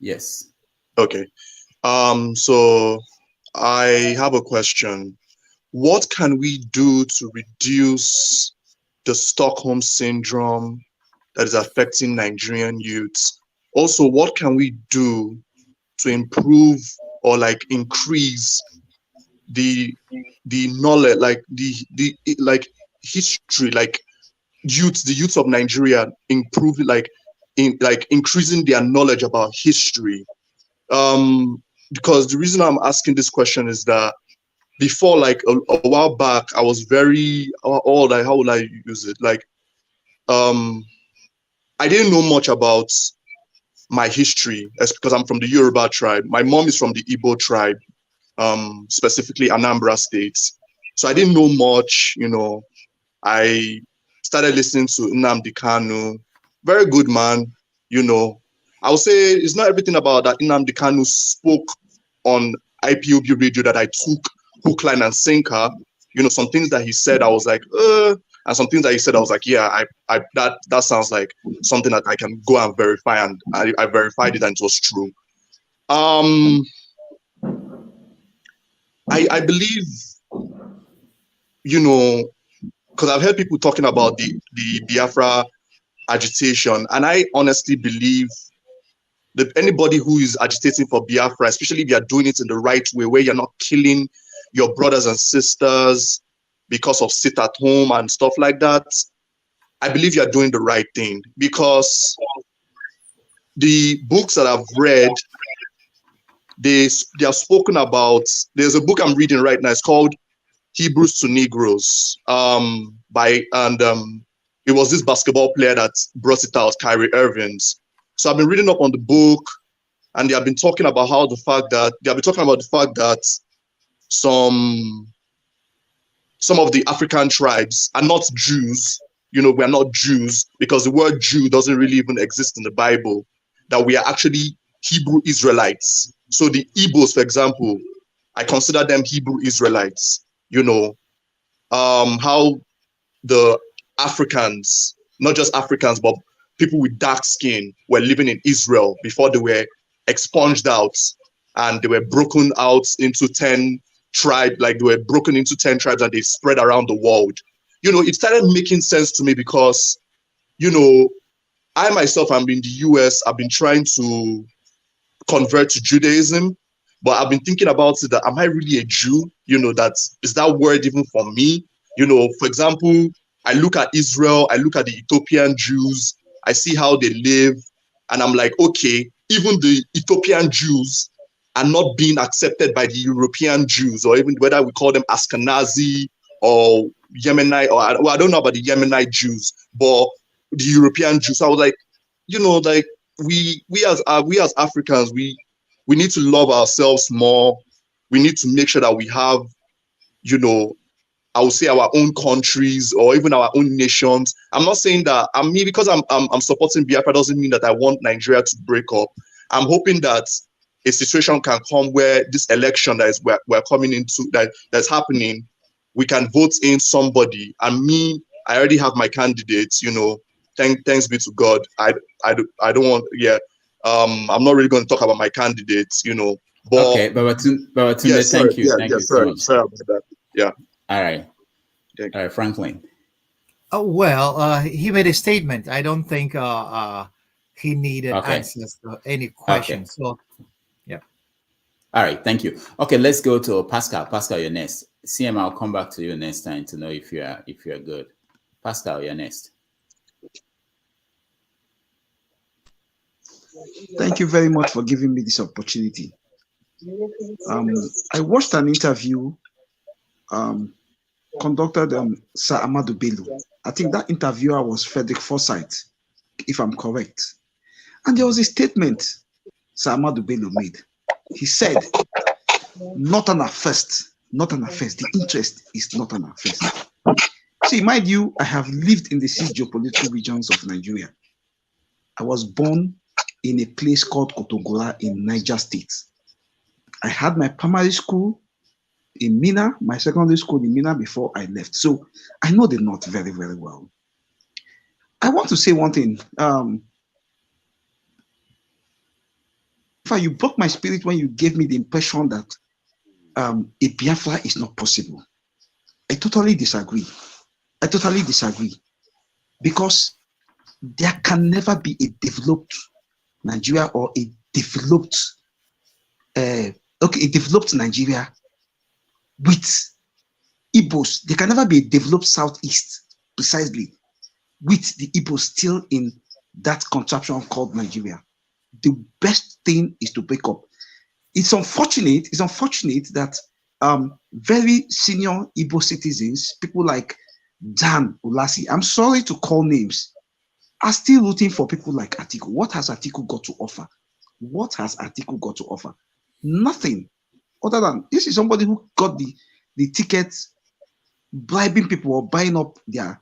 Yes. Okay. So I have a question. What can we do to reduce the Stockholm syndrome that is affecting Nigerian youths? Also, what can we do to improve or like increase the knowledge, like the history, like the youth of Nigeria, improve increasing their knowledge about history? Because the reason I'm asking this question is that before, like a while back, I was very how would I use it? Like, I didn't know much about my history. That's because I'm from the Yoruba tribe. My mom is from the Igbo tribe, specifically Anambra State. So I didn't know much, you know. I started listening to Nnamdi Kanu, very good man, you know. I would say it's not everything about that Nnamdi Kanu spoke on IPOB radio that I took hook, line, and sinker. You know, some things that he said, I was like, and some things that he said, I was like, yeah, that sounds like something that I can go and verify, and I verified it, and it was true. I believe, you know, because I've heard people talking about the Biafra agitation, and I honestly believe that anybody who is agitating for Biafra, especially if you're doing it in the right way, where you're not killing your brothers and sisters because of sit at home and stuff like that, I believe you're doing the right thing. Because the books that I've read, they are spoken about. There's a book I'm reading right now. It's called Hebrews to Negroes. It was this basketball player that brought it out, Kyrie Irving. So I've been reading up on the book, and they have been talking about the fact that some of the African tribes are not Jews. You know, we are not Jews because the word Jew doesn't really even exist in the Bible. That we are actually Hebrew Israelites. So the Igbos, for example, I consider them Hebrew Israelites. You know, how the Africans, not just Africans, but people with dark skin were living in Israel before they were expunged out and they were broken out into 10 tribes, like they were broken into 10 tribes and they spread around the world. You know, it started making sense to me because, you know, I myself, I'm in the US, I've been trying to convert to Judaism, but I've been thinking about it, that am I really a Jew? You know, is that word even for me? You know, for example, I look at Israel, I look at the Ethiopian Jews, I see how they live, and I'm like, okay, even the Ethiopian Jews are not being accepted by the European Jews, or even whether we call them Ashkenazi or Yemenite, or well, I don't know about the Yemenite Jews, but the European Jews. I was like, you know, like we as Africans, we need to love ourselves more. We need to make sure that we have, you know, I would say our own countries or even our own nations. I'm not saying that because I'm supporting Biafra doesn't mean that I want Nigeria to break up. I'm hoping that a situation can come where this election that is we're coming into that's happening, we can vote in somebody. And me, I already have my candidates. You know, thanks be to God. I don't want. Yeah, I'm not really going to talk about my candidates. You know, but okay, Babatunde, yes, thank you, thank you so much. Sorry about that. Yeah. All right. All right, Franklyne. Oh, well, he made a statement. I don't think he needed answers to any questions. So, yeah. All right, thank you. Okay, let's go to Pascal. Pascal, you're next. CM, I'll come back to you next time to know if you're good. Pascal, you're next. Thank you very much for giving me this opportunity. I watched an interview conducted Sir Ahmadu Bello. I think that interviewer was Frederick Forsyth, if I'm correct. And there was a statement Sir Ahmadu Bello made. He said, Northerners first, Northerners first. The interest is Northerners first. See, mind you, I have lived in the 6 geopolitical regions of Nigeria. I was born in a place called Kotogora in Niger State. I had my primary school in Mina, my secondary school in Mina before I left. So I know the North very, very well. I want to say one thing. You broke my spirit when you gave me the impression that a Biafra is not possible. I totally disagree. I totally disagree. Because there can never be a developed Nigeria or a developed a developed Nigeria with Igbos. There can never be a developed Southeast precisely with the Igbos still in that contraption called Nigeria. The best thing is to break up. It's unfortunate that very senior Igbo citizens, people like Dan Ulasi, I'm sorry to call names, are still rooting for people like Atiku. What has Atiku got to offer? What has Atiku got to offer? Nothing. Other than this is somebody who got the tickets, bribing people or buying up their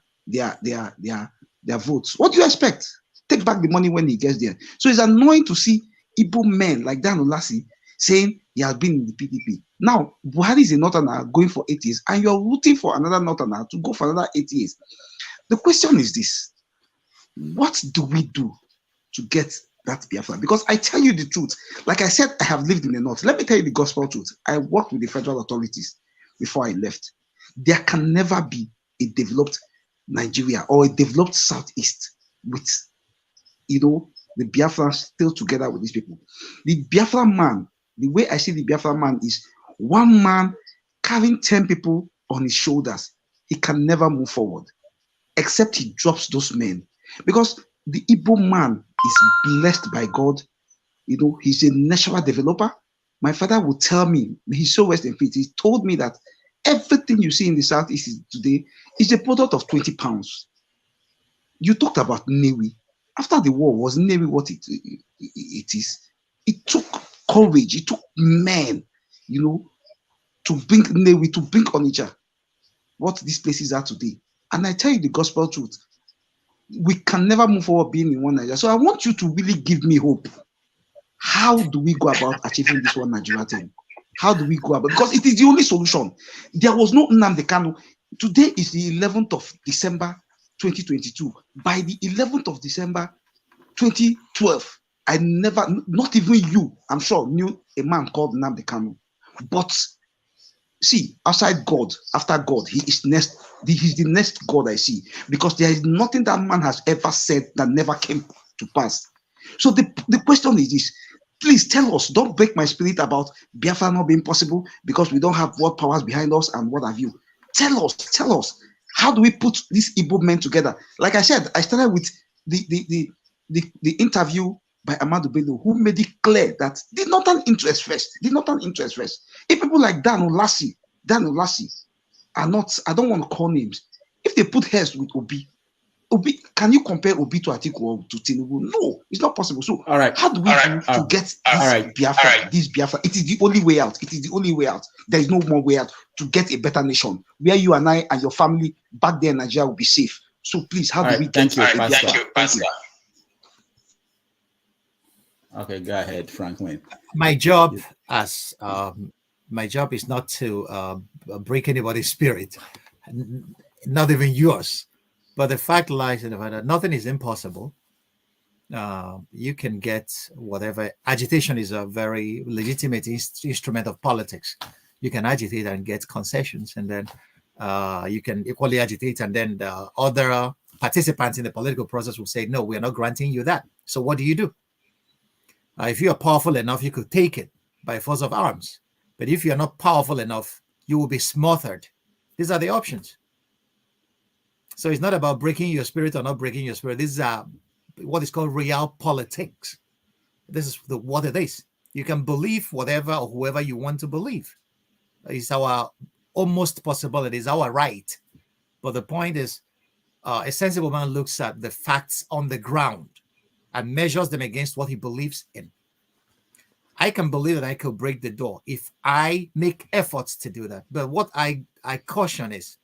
votes. What do you expect? Take back the money when he gets there. So it's annoying to see Igbo men like Dan Ulasi saying he has been in the PDP. Now, Buhari is a Northerner going for 8 years, and you're rooting for another Northerner to go for another 8 years. The question is this: what do we do to get that Biafra? Because I tell you the truth, like I said, I have lived in the North. Let me tell you the gospel truth. I worked with the federal authorities before I left. There can never be a developed Nigeria or a developed Southeast with, the Biafra still together with these people. The Biafra man, the way I see the Biafra man is one man carrying 10 people on his shoulders. He can never move forward except he drops those men. Because the Igbo man is blessed by God. He's a natural developer. My father would tell me, he's so rest in peace, he told me that everything you see in the Southeast today is a product of 20 pounds. You talked about Newi. After the war, was Newi what it is? It took courage, it took men, to bring Newi, to bring Onitsha, what these places are today. And I tell you the gospel truth, we can never move forward being in one Nigeria. So I want you to really give me hope. How do we go about achieving this one Nigeria thing? How do we go about? Because it is the only solution. There was no Nnamdi Kanu. Today is the 11th of December, 2022. By the 11th of December, 2012, I never, not even you, I'm sure, knew a man called Nnamdi Kanu. But see, outside God, after God, he's the next God I see. Because there is nothing that man has ever said that never came to pass. So the question is this: please tell us, don't break my spirit about Biafra not being possible because we don't have world powers behind us and what have you. Tell us, how do we put these Igbo men together? Like I said, I started with the interview by Ahmadu Bello, who made it clear that the northern interest first. The northern interest first. If people like Dan Olassi are not, I don't want to call names. If they put heads with Obi, can you compare Obi to Atiku or to Tinubu? No, it's not possible. So all right, how do we do to get this Biafra? It is the only way out. It is the only way out. There is no more way out to get a better nation where you and I and your family back there in Nigeria will be safe. So please, how do we get a Biafra? Thank you. Okay, go ahead, Franklyne. My job is not to break anybody's spirit, not even yours. But the fact lies in the fact that nothing is impossible. You can get whatever. Agitation is a very legitimate instrument of politics. You can agitate and get concessions, and then you can equally agitate, and then the other participants in the political process will say, no, we are not granting you that. So what do? If you are powerful enough, you could take it by force of arms. But if you're not powerful enough, you will be smothered. These are the options. So it's not about breaking your spirit or not breaking your spirit. This is what is called real politics. This is what it is. You can believe whatever or whoever you want to believe. It's our almost possibility. It's our right. But the point is, a sensible man looks at the facts on the ground and measures them against what he believes in. I can believe that I could break the door if I make efforts to do that. But what I caution is,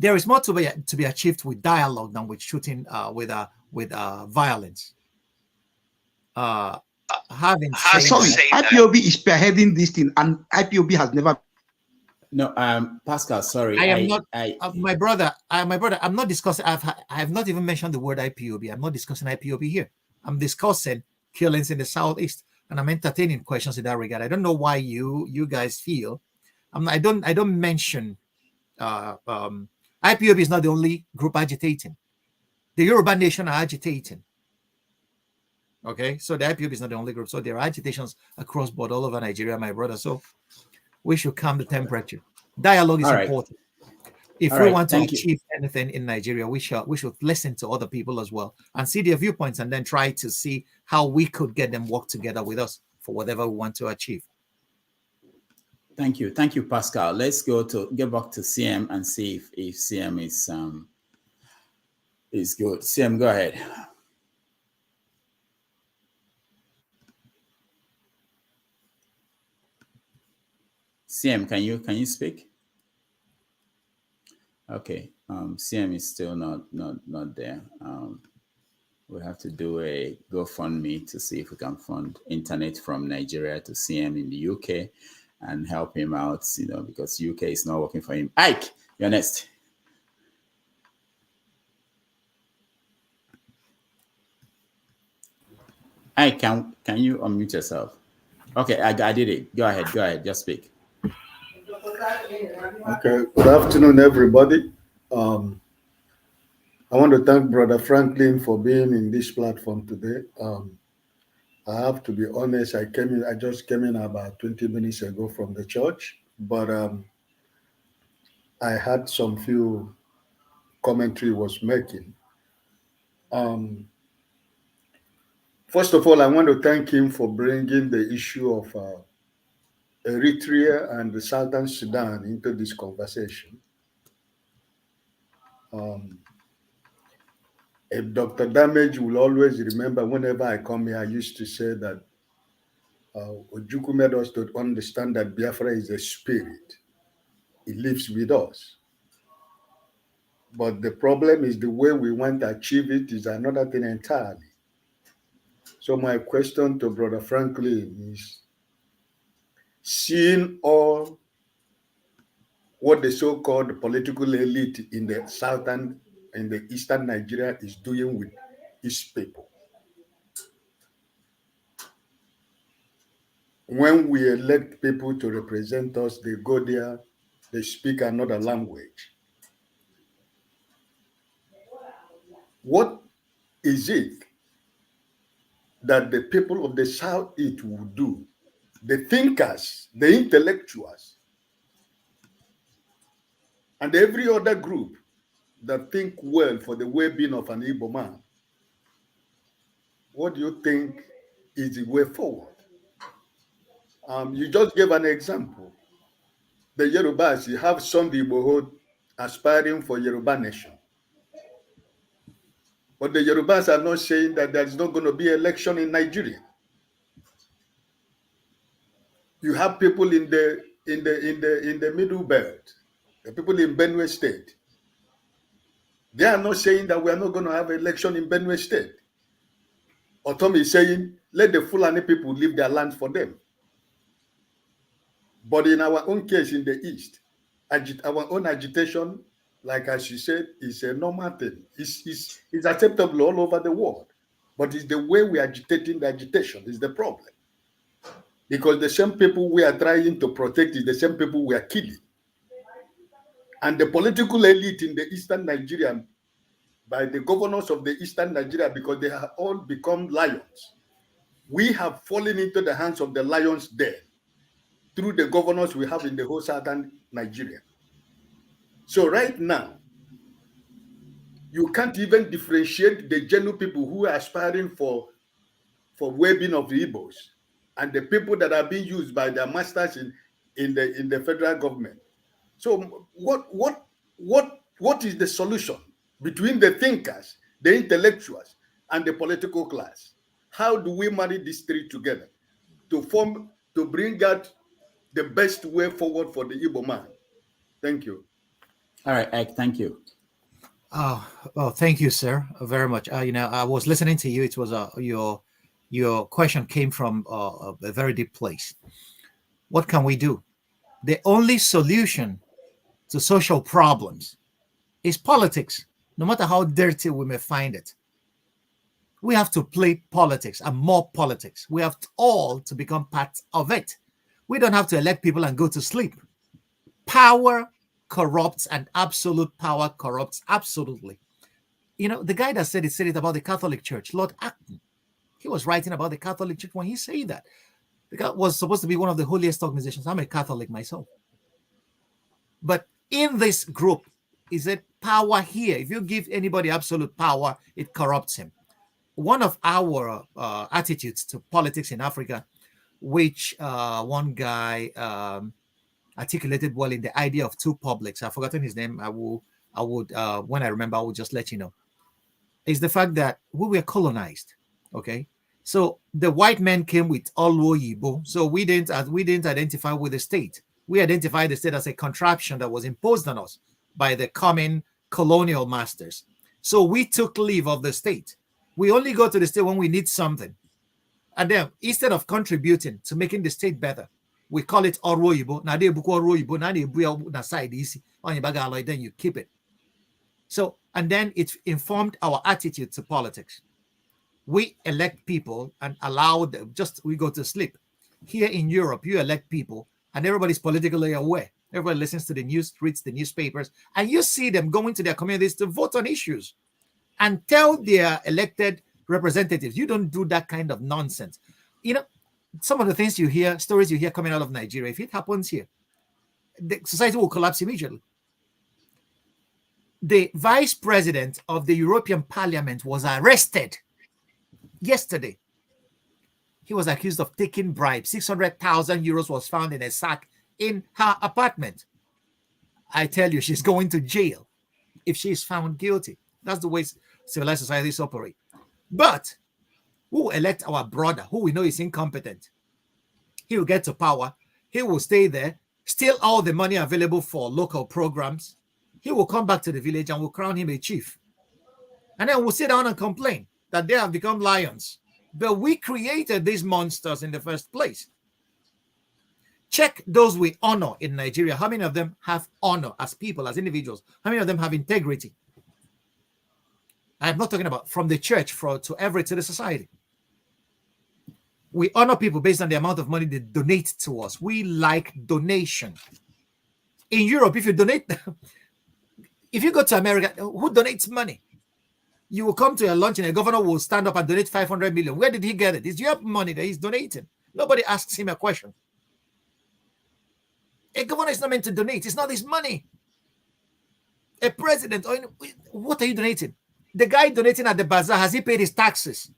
there is more to be achieved with dialogue than with shooting with violence. Having said IPOB is spearheading this thing, and IPOB has never. No, Pascal, sorry. I am not, my brother. I'm not discussing. I have not even mentioned the word IPOB. I'm not discussing IPOB here. I'm discussing killings in the southeast, and I'm entertaining questions in that regard. I don't know why you guys feel. I don't mention. IPOB is not the only group agitating. The Yoruba Nation are agitating. Okay, so the IPOB is not the only group. So there are agitations across board all over Nigeria, my brother. So we should calm the temperature. Dialogue is important. If we want to achieve anything in Nigeria, we should listen to other people as well and see their viewpoints, and then try to see how we could get them work together with us for whatever we want to achieve. Thank you, Pascal. Let's get back to CM and see if CM is good. CM, go ahead. CM, can you speak? Okay, CM is still not there. We have to do a GoFundMe to see if we can fund internet from Nigeria to CM in the UK and help him out, because UK is not working for him. Ike, you're next. Ike, can you unmute yourself? Okay, I did it. Go ahead, just speak. Okay, good afternoon, everybody. I want to thank Brother Franklyne for being in this platform today. I have to be honest, I just came in about 20 minutes ago from the church, but I had some few commentary was making. First of all, I want to thank him for bringing the issue of Eritrea and the Southern Sudan into this conversation. If Dr. Damage will always remember, whenever I come here, I used to say that Ojukwu made us to understand that Biafra is a spirit. It lives with us. But the problem is the way we want to achieve it is another thing entirely. So my question to Brother Franklyne is, seeing all what the so-called political elite in the southern and the eastern Nigeria is doing with its people, when we elect people to represent us, they go there, they speak another language. What is it that the people of the Southeast will do? The thinkers, the intellectuals, and every other group that think well for the well-being of an Igbo man what do you think is the way forward? You just gave an example. The Yorubas, you have some people aspiring for Yoruba nation. But the Yorubas are not saying that there is not going to be election in Nigeria. You have people in the middle belt, the people in Benue State. They are not saying that we are not going to have election in Benue State. Otom is saying, let the Fulani people leave their land for them. But in our own case in the East, our own agitation, like as she said, is a normal thing. It's acceptable all over the world. But it's the way we are agitating the agitation is the problem. Because the same people we are trying to protect is the same people we are killing. And the political elite in the Eastern Nigeria, by the governors of the Eastern Nigeria, because they have all become lions. We have fallen into the hands of the lions there through the governors we have in the whole Southern Nigeria. So right now, you can't even differentiate the genuine people who are aspiring for well-being of the Igbos and the people that are being used by their masters in the federal government. So what is the solution between the thinkers, the intellectuals, and the political class? How do we marry these three together to bring out the best way forward for the Igbo man? Thank you. All right, Ike, thank you. Well, thank you, sir, very much. I was listening to you. It was your question came from a very deep place. What can we do? The only solution to social problems is politics, no matter how dirty we may find it. We have to play politics and more politics. We have all to become part of it. We don't have to elect people and go to sleep. Power corrupts, and absolute power corrupts absolutely. The guy that said it about the Catholic Church, Lord Acton. He was writing about the Catholic Church when he said that. The guy was supposed to be one of the holiest organizations. I'm a Catholic myself. But in this group, is it power here? If you give anybody absolute power, it corrupts him. One of our attitudes to politics in Africa, which one guy articulated well in the idea of two publics. I've forgotten his name. I would when I remember, I will just let you know. Is the fact that we were colonized. Okay, so the white men came with Olu Yibo. So we didn't identify with the state. We identified the state as a contraption that was imposed on us by the common colonial masters. So we took leave of the state. We only go to the state when we need something. And then instead of contributing to making the state better, we call it Oroyibo. Now they book Oroyibo. Now they na side easy. On your bag, then you keep it. So, and then it informed our attitude to politics. We elect people and allow them, we go to sleep. Here in Europe, you elect people and everybody's politically aware. Everybody listens to the news, reads the newspapers, and you see them going to their communities to vote on issues and tell their elected representatives, you don't do that kind of nonsense. Some of the things you hear, stories you hear coming out of Nigeria, if it happens here, the society will collapse immediately. The vice president of the European Parliament was arrested yesterday. He was accused of taking bribes. 600,000 euros was found in a sack in her apartment. I tell you, she's going to jail if she is found guilty. That's the way civilized societies operate. But we will elect our brother, who we know is incompetent. He will get to power. He will stay there, steal all the money available for local programs. He will come back to the village and we'll crown him a chief. And then we'll sit down and complain that they have become lions. But we created these monsters in the first place. Check those we honor in Nigeria. How many of them have honor as people, as individuals? How many of them have integrity? I'm not talking about from the church to the society. We honor people based on the amount of money they donate to us. We like donation. In Europe, if you donate, if you go to America, who donates money? You will come to a lunch and a governor will stand up and donate 500 million. Where did he get it? It's your money that he's donating. Nobody asks him a question. A governor is not meant to donate. It's not his money. A president, what are you donating? The guy donating at the bazaar, has he paid his taxes?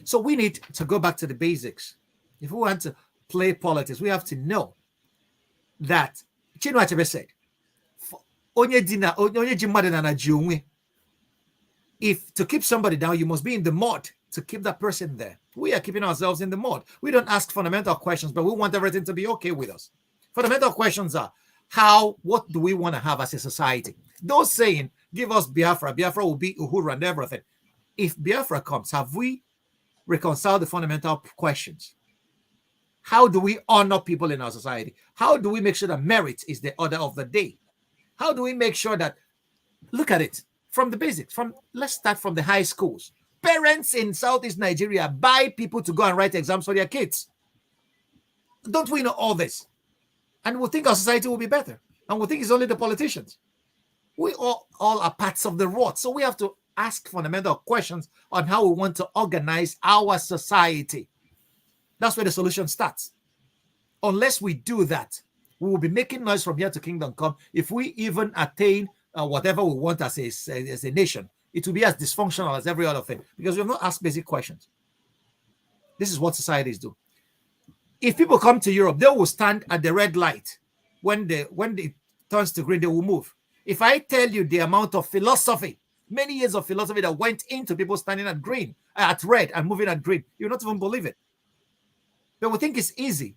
So we need to go back to the basics. If we want to play politics, we have to know that Chinua Achebe said, if to keep somebody down, you must be in the mud to keep that person there. We are keeping ourselves in the mud. We don't ask fundamental questions, but we want everything to be okay with us. Fundamental questions are, what do we want to have as a society? Those saying, give us Biafra, Biafra will be Uhuru and everything. If Biafra comes, have we reconciled the fundamental questions? How do we honor people in our society? How do we make sure that merit is the order of the day? How do we make sure that, look at it from the basics, let's start from the high schools. Parents in Southeast Nigeria buy people to go and write exams for their kids. Don't we know all this? And we think our society will be better. And we think it's only the politicians. We all are parts of the rot. So we have to ask fundamental questions on how we want to organize our society. That's where the solution starts. Unless we do that, we will be making noise from here to kingdom come. If we even attain whatever we want as a nation, it will be as dysfunctional as every other thing because we have not asked basic questions. This is what societies do. If people come to Europe, they will stand at the red light. When it turns to green, they will move. If I tell you the amount of philosophy, many years of philosophy that went into people standing at green, at red and moving at green, you'll not even believe it. But we think it's easy.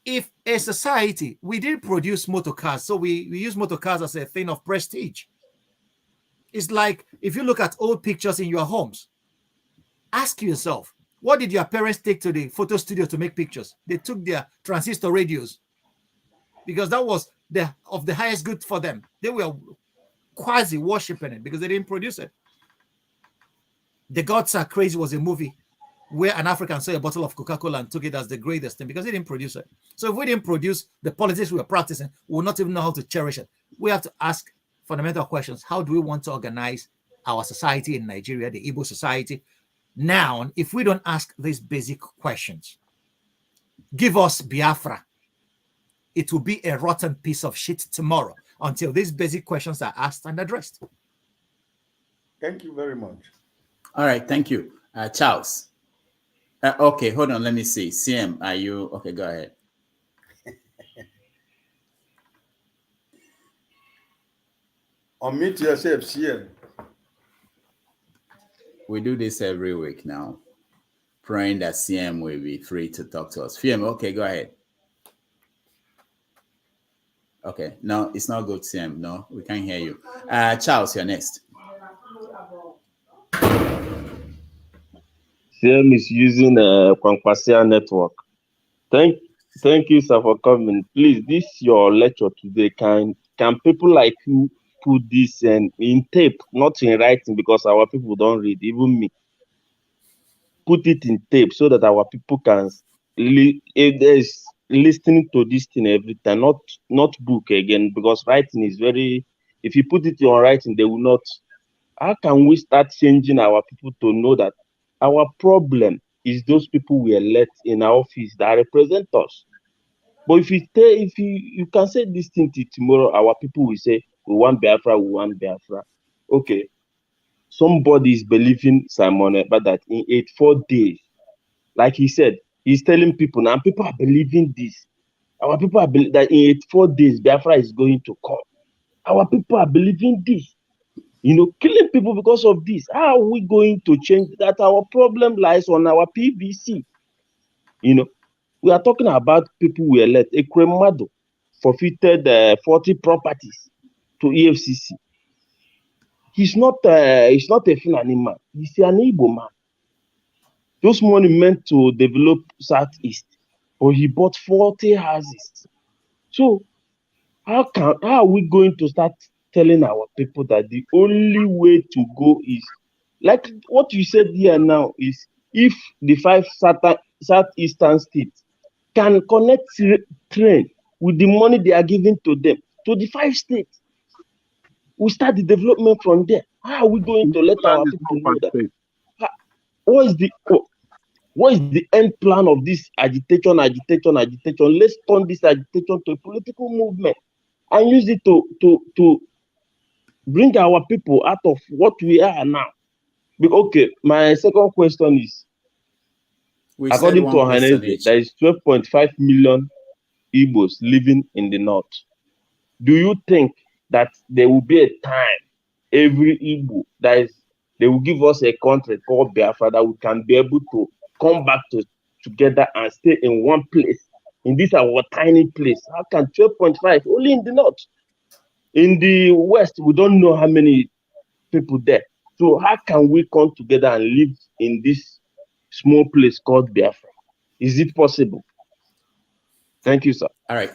If a society, we didn't produce motor cars, so we use motor cars as a thing of prestige. It's like if you look at old pictures in your homes, ask yourself, what did your parents take to the photo studio to make pictures? They took their transistor radios because that was of the highest good for them. They were quasi worshiping it because they didn't produce it. The Gods Are Crazy was a movie where an African saw a bottle of Coca-Cola and took it as the greatest thing because they didn't produce it. So if we didn't produce the politics we were practicing, we will not even know how to cherish it. We have to ask fundamental questions. How do we want to organize our society in Nigeria, the Igbo society? Now, if we don't ask these basic questions, give us Biafra, it will be a rotten piece of shit tomorrow until these basic questions are asked and addressed. Thank you very much. All right, thank you. Charles. Okay, hold on, let me see. CM, are you, okay, go ahead. Unmute yourself, CM. We do this every week now, praying that CM will be free to talk to us. CM, okay, go ahead. Okay, no, it's not good, CM. No, we can't hear you. Charles, you're next. CM is using a Kwankwasia network. Thank you, sir, for coming. Please, this your lecture today. Can people like you put this in tape, not in writing, because our people don't read, even me. Put it in tape so that our people can, if there's listening to this thing every time, not book again, because writing is very, if you put it on writing, they will not. How can we start changing our people to know that our problem is those people we elect in our office that represent us? But if you can say this thing till tomorrow, our people will say, we want Biafra, we want Biafra. Okay. Somebody is believing Simon Ekpa that in 84 days, like he said, he's telling people now, people are believing this. Our people are believing that in 84 days, Biafra is going to come. Our people are believing this. Killing people because of this. How are we going to change that? Our problem lies on our PVC. We are talking about people we elect. Ekremadu forfeited 40 properties to EFCC. He's not a Fulani man. He's an Igbo man. Those money meant to develop Southeast, but he bought 40 houses. So how are we going to start telling our people that the only way to go is, like what you said here now, is if the 5 southeastern states can connect train with the money they are giving to them to the 5 states, we start the development from there. How are we going to let our people know that? What is the end plan of this agitation? Let's turn this agitation to a political movement and use it to bring our people out of what we are now. Okay, my second question is, We said According to 1 person Ohaneze, each. there is 12.5 million Igbos living in the north. Do you think that there will be a time every Igbo that is, they will give us a country called Biafra that we can be able to come back together and stay in one place, in this our tiny place? How can 12.5 only in the north? In the west, we don't know how many people there. So how can we come together and live in this small place called Biafra? Is it possible? Thank you, sir. All right.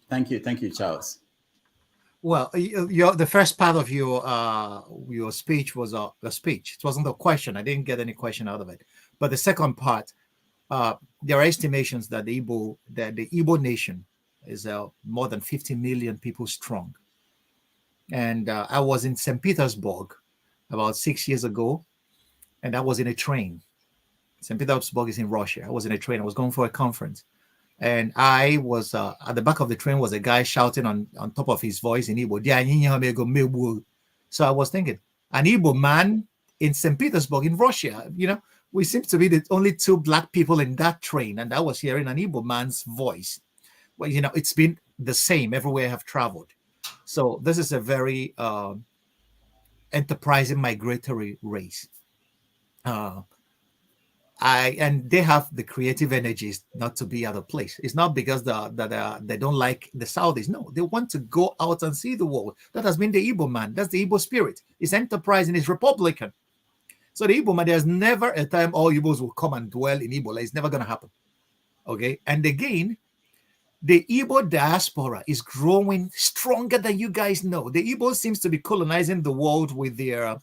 Thank you, Charles. Well, the first part of your speech was a speech. It wasn't a question. I didn't get any question out of it. But the second part, there are estimations that the Igbo nation is more than 50 million people strong. And I was in St. Petersburg about 6 years ago, and I was in a train. St. Petersburg is in Russia. I was in a train. I was going for a conference. And I was at the back of the train was a guy shouting on top of his voice in Igbo. So I was thinking, an Igbo man in St. Petersburg in Russia, we seem to be the only two black people in that train. And I was hearing an Igbo man's voice. Well, it's been the same everywhere I have traveled. So this is a very enterprising migratory race. And they have the creative energies not to be out of place. It's not because they don't like the Saudis. No, they want to go out and see the world. That has been the Igbo man. That's the Igbo spirit. It's enterprising. It's Republican. So the Igbo man, there's never a time all Igbos will come and dwell in Igbo. It's never going to happen. Okay. And again, the Igbo diaspora is growing stronger than you guys know. The Igbo seems to be colonizing the world with their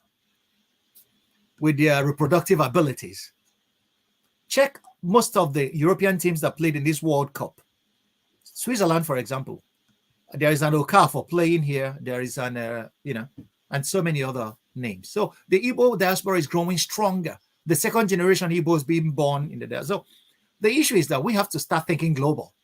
reproductive abilities. Check most of the European teams that played in this World Cup. Switzerland, for example, there is an Okafor playing here. There is an, and so many other names. So the Igbo diaspora is growing stronger. The second generation Igbos being born in the diaspora. So the issue is that we have to start thinking global.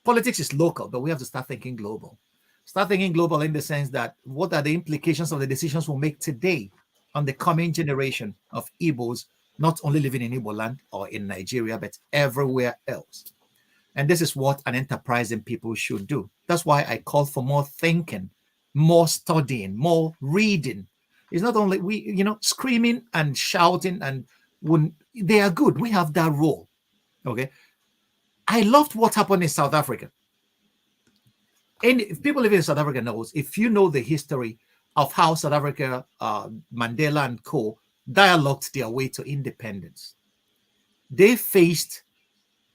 Politics is local, but we have to start thinking global. Start thinking global in the sense that what are the implications of the decisions we'll make today on the coming generation of Igbos, not only living in Igbo land or in Nigeria, but everywhere else. And this is what an enterprising people should do. That's why I call for more thinking, more studying, more reading. It's not only screaming and shouting, and when they are good, we have that role. Okay. I loved what happened in South Africa. And if people living in South Africa knows, if you know the history of how South Africa, Mandela and co. dialogued their way to independence. They faced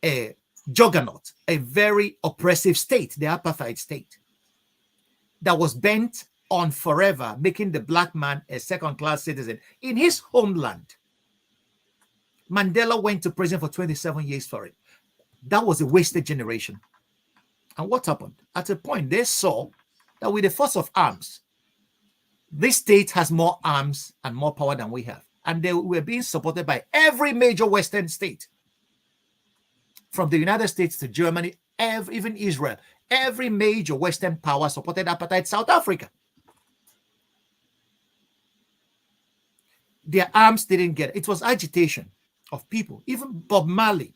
a juggernaut, a very oppressive state, the apartheid state, that was bent on forever making the black man a second-class citizen in his homeland. Mandela went to prison for 27 years for it. That was a wasted generation. And what happened? At a point, they saw that with the force of arms, this state has more arms and more power than we have. And they were being supported by every major Western state. From the United States to Germany, even Israel. Every major Western power supported apartheid South Africa. Their arms didn't get it. It was agitation of people. Even Bob Marley.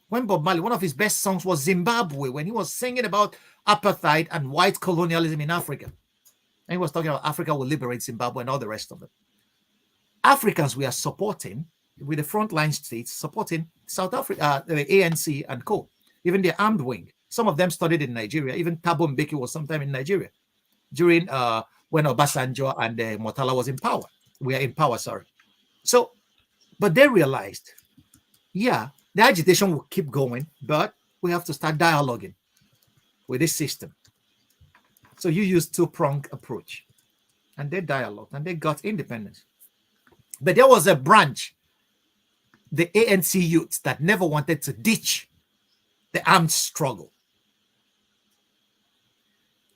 When Bob Marley, one of his best songs was Zimbabwe, when he was singing about apartheid and white colonialism in Africa. And he was talking about Africa will liberate Zimbabwe and all the rest of it. Africans we are supporting, with the frontline states, supporting South Africa, the ANC and co. Even the armed wing. Some of them studied in Nigeria. Even Thabo Mbeki was sometime in Nigeria during when Obasanjo and Murtala was in power. We are in power, sorry. So, but they realized, yeah, the agitation will keep going, but we have to start dialoguing with this system. So you use two-pronged approach. And they dialogued and they got independence. But there was a branch, the ANC youths, that never wanted to ditch the armed struggle.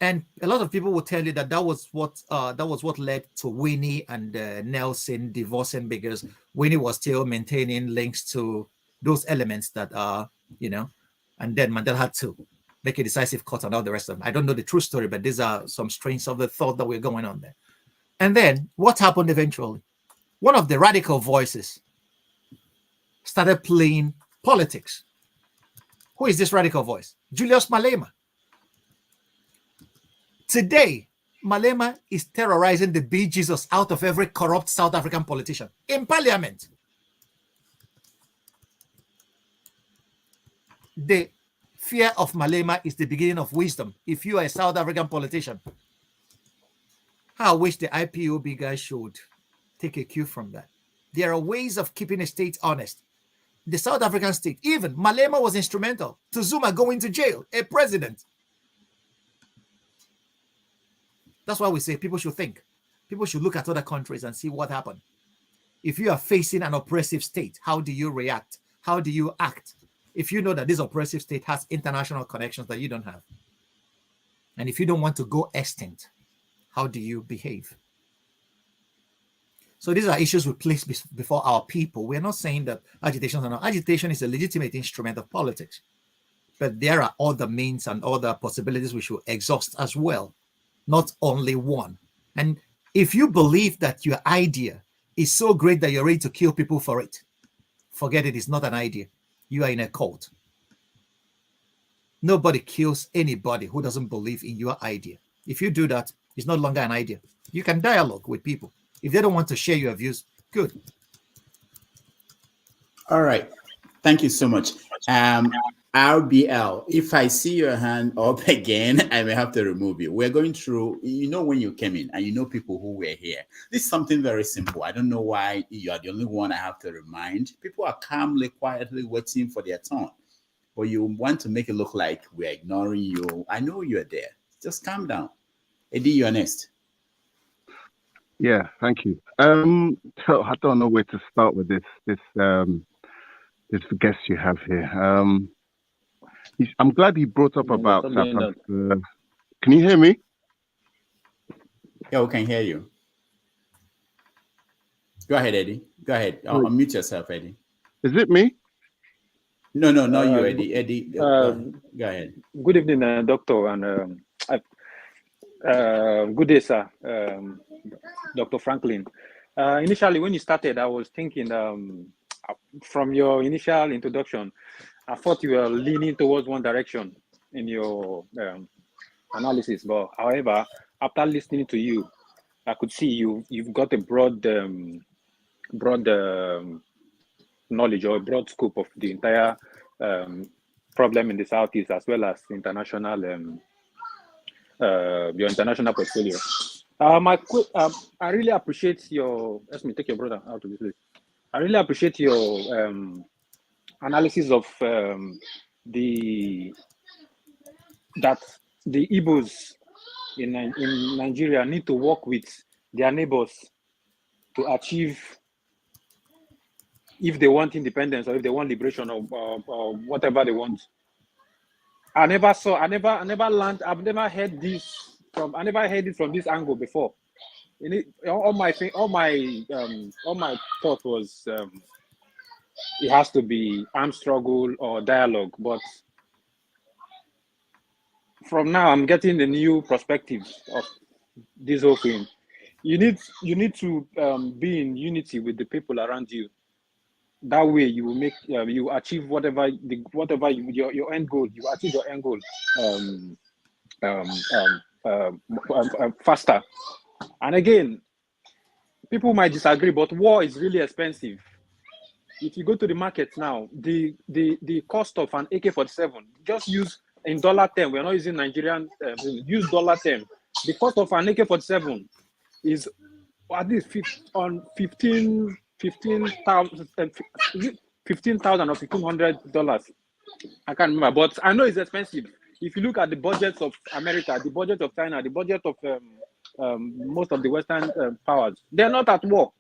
And a lot of people will tell you that that was what led to Winnie and Nelson divorcing, because Winnie was still maintaining links to those elements that are, and then Mandela had to make a decisive cut on all the rest of them. I don't know the true story, but these are some strains of the thought that were going on there. And then what happened eventually? One of the radical voices started playing politics. Who is this radical voice? Julius Malema. Today, Malema is terrorizing the bejesus out of every corrupt South African politician in parliament. The fear of Malema is the beginning of wisdom. If you are a South African politician, I wish the IPOB guys should take a cue from that. There are ways of keeping a state honest. The South African state, even Malema was instrumental to Zuma going to jail, a president. That's why we say people should think. People should look at other countries and see what happened. If you are facing an oppressive state, how do you react? How do you act? If you know that this oppressive state has international connections that you don't have. And if you don't want to go extinct, how do you behave? So these are issues we place before our people. We're not saying that agitation is not. Agitation is a legitimate instrument of politics. But there are other means and other possibilities we should exhaust as well. Not only one. And if you believe that your idea is so great that you're ready to kill people for it, forget it. It's not an idea. You are in a cult. Nobody kills anybody who doesn't believe in your idea. If you do that, it's no longer an idea. You can dialogue with people. If they don't want to share your views, good. All right. Thank you so much. RBL, if I see your hand up again, I may have to remove you. We're going through, when you came in and people who were here. This is something very simple. I don't know why you are the only one I have to remind. People are calmly, quietly waiting for their turn. But you want to make it look like we're ignoring you. I know you're there. Just calm down. Eddie, you're next. Yeah, thank you. So I don't know where to start with this guest you have here. I'm glad he brought up about South Africa. Can you hear me? Yeah, we can hear you. Go ahead, Eddie. Go ahead. Unmute yourself, Eddie. Is it me? No, not you, Eddie. Eddie, go ahead. Good evening, Doctor, and good day, sir, Dr. Franklyne. Initially, when you started, I was thinking from your initial introduction, I thought you were leaning towards one direction in your analysis. But however, after listening to you, I could see you've got a broad knowledge or a broad scope of the entire problem in the Southeast, as well as international your international portfolio. I really appreciate your. Let me take your brother out of this place. I really appreciate your analysis of the Igbos in Nigeria need to work with their neighbors to achieve, if they want independence or if they want liberation or whatever they want. I've never heard it from this angle before. All my thought was it has to be armed struggle or dialogue, but from now I'm getting the new perspective of this whole thing. You need to be in unity with the people around you. That way you will make you achieve whatever your end goal. You achieve your end goal faster. And again, people might disagree, but war is really expensive. If you go to the market now, the cost of an AK-47, just use in dollar term. We're not using Nigerian. Use dollar term. The cost of an AK-47 is at least $15,000 or $1,500. I can't remember, but I know it's expensive. If you look at the budgets of America, the budget of China, the budget of most of the Western powers, they're not at war,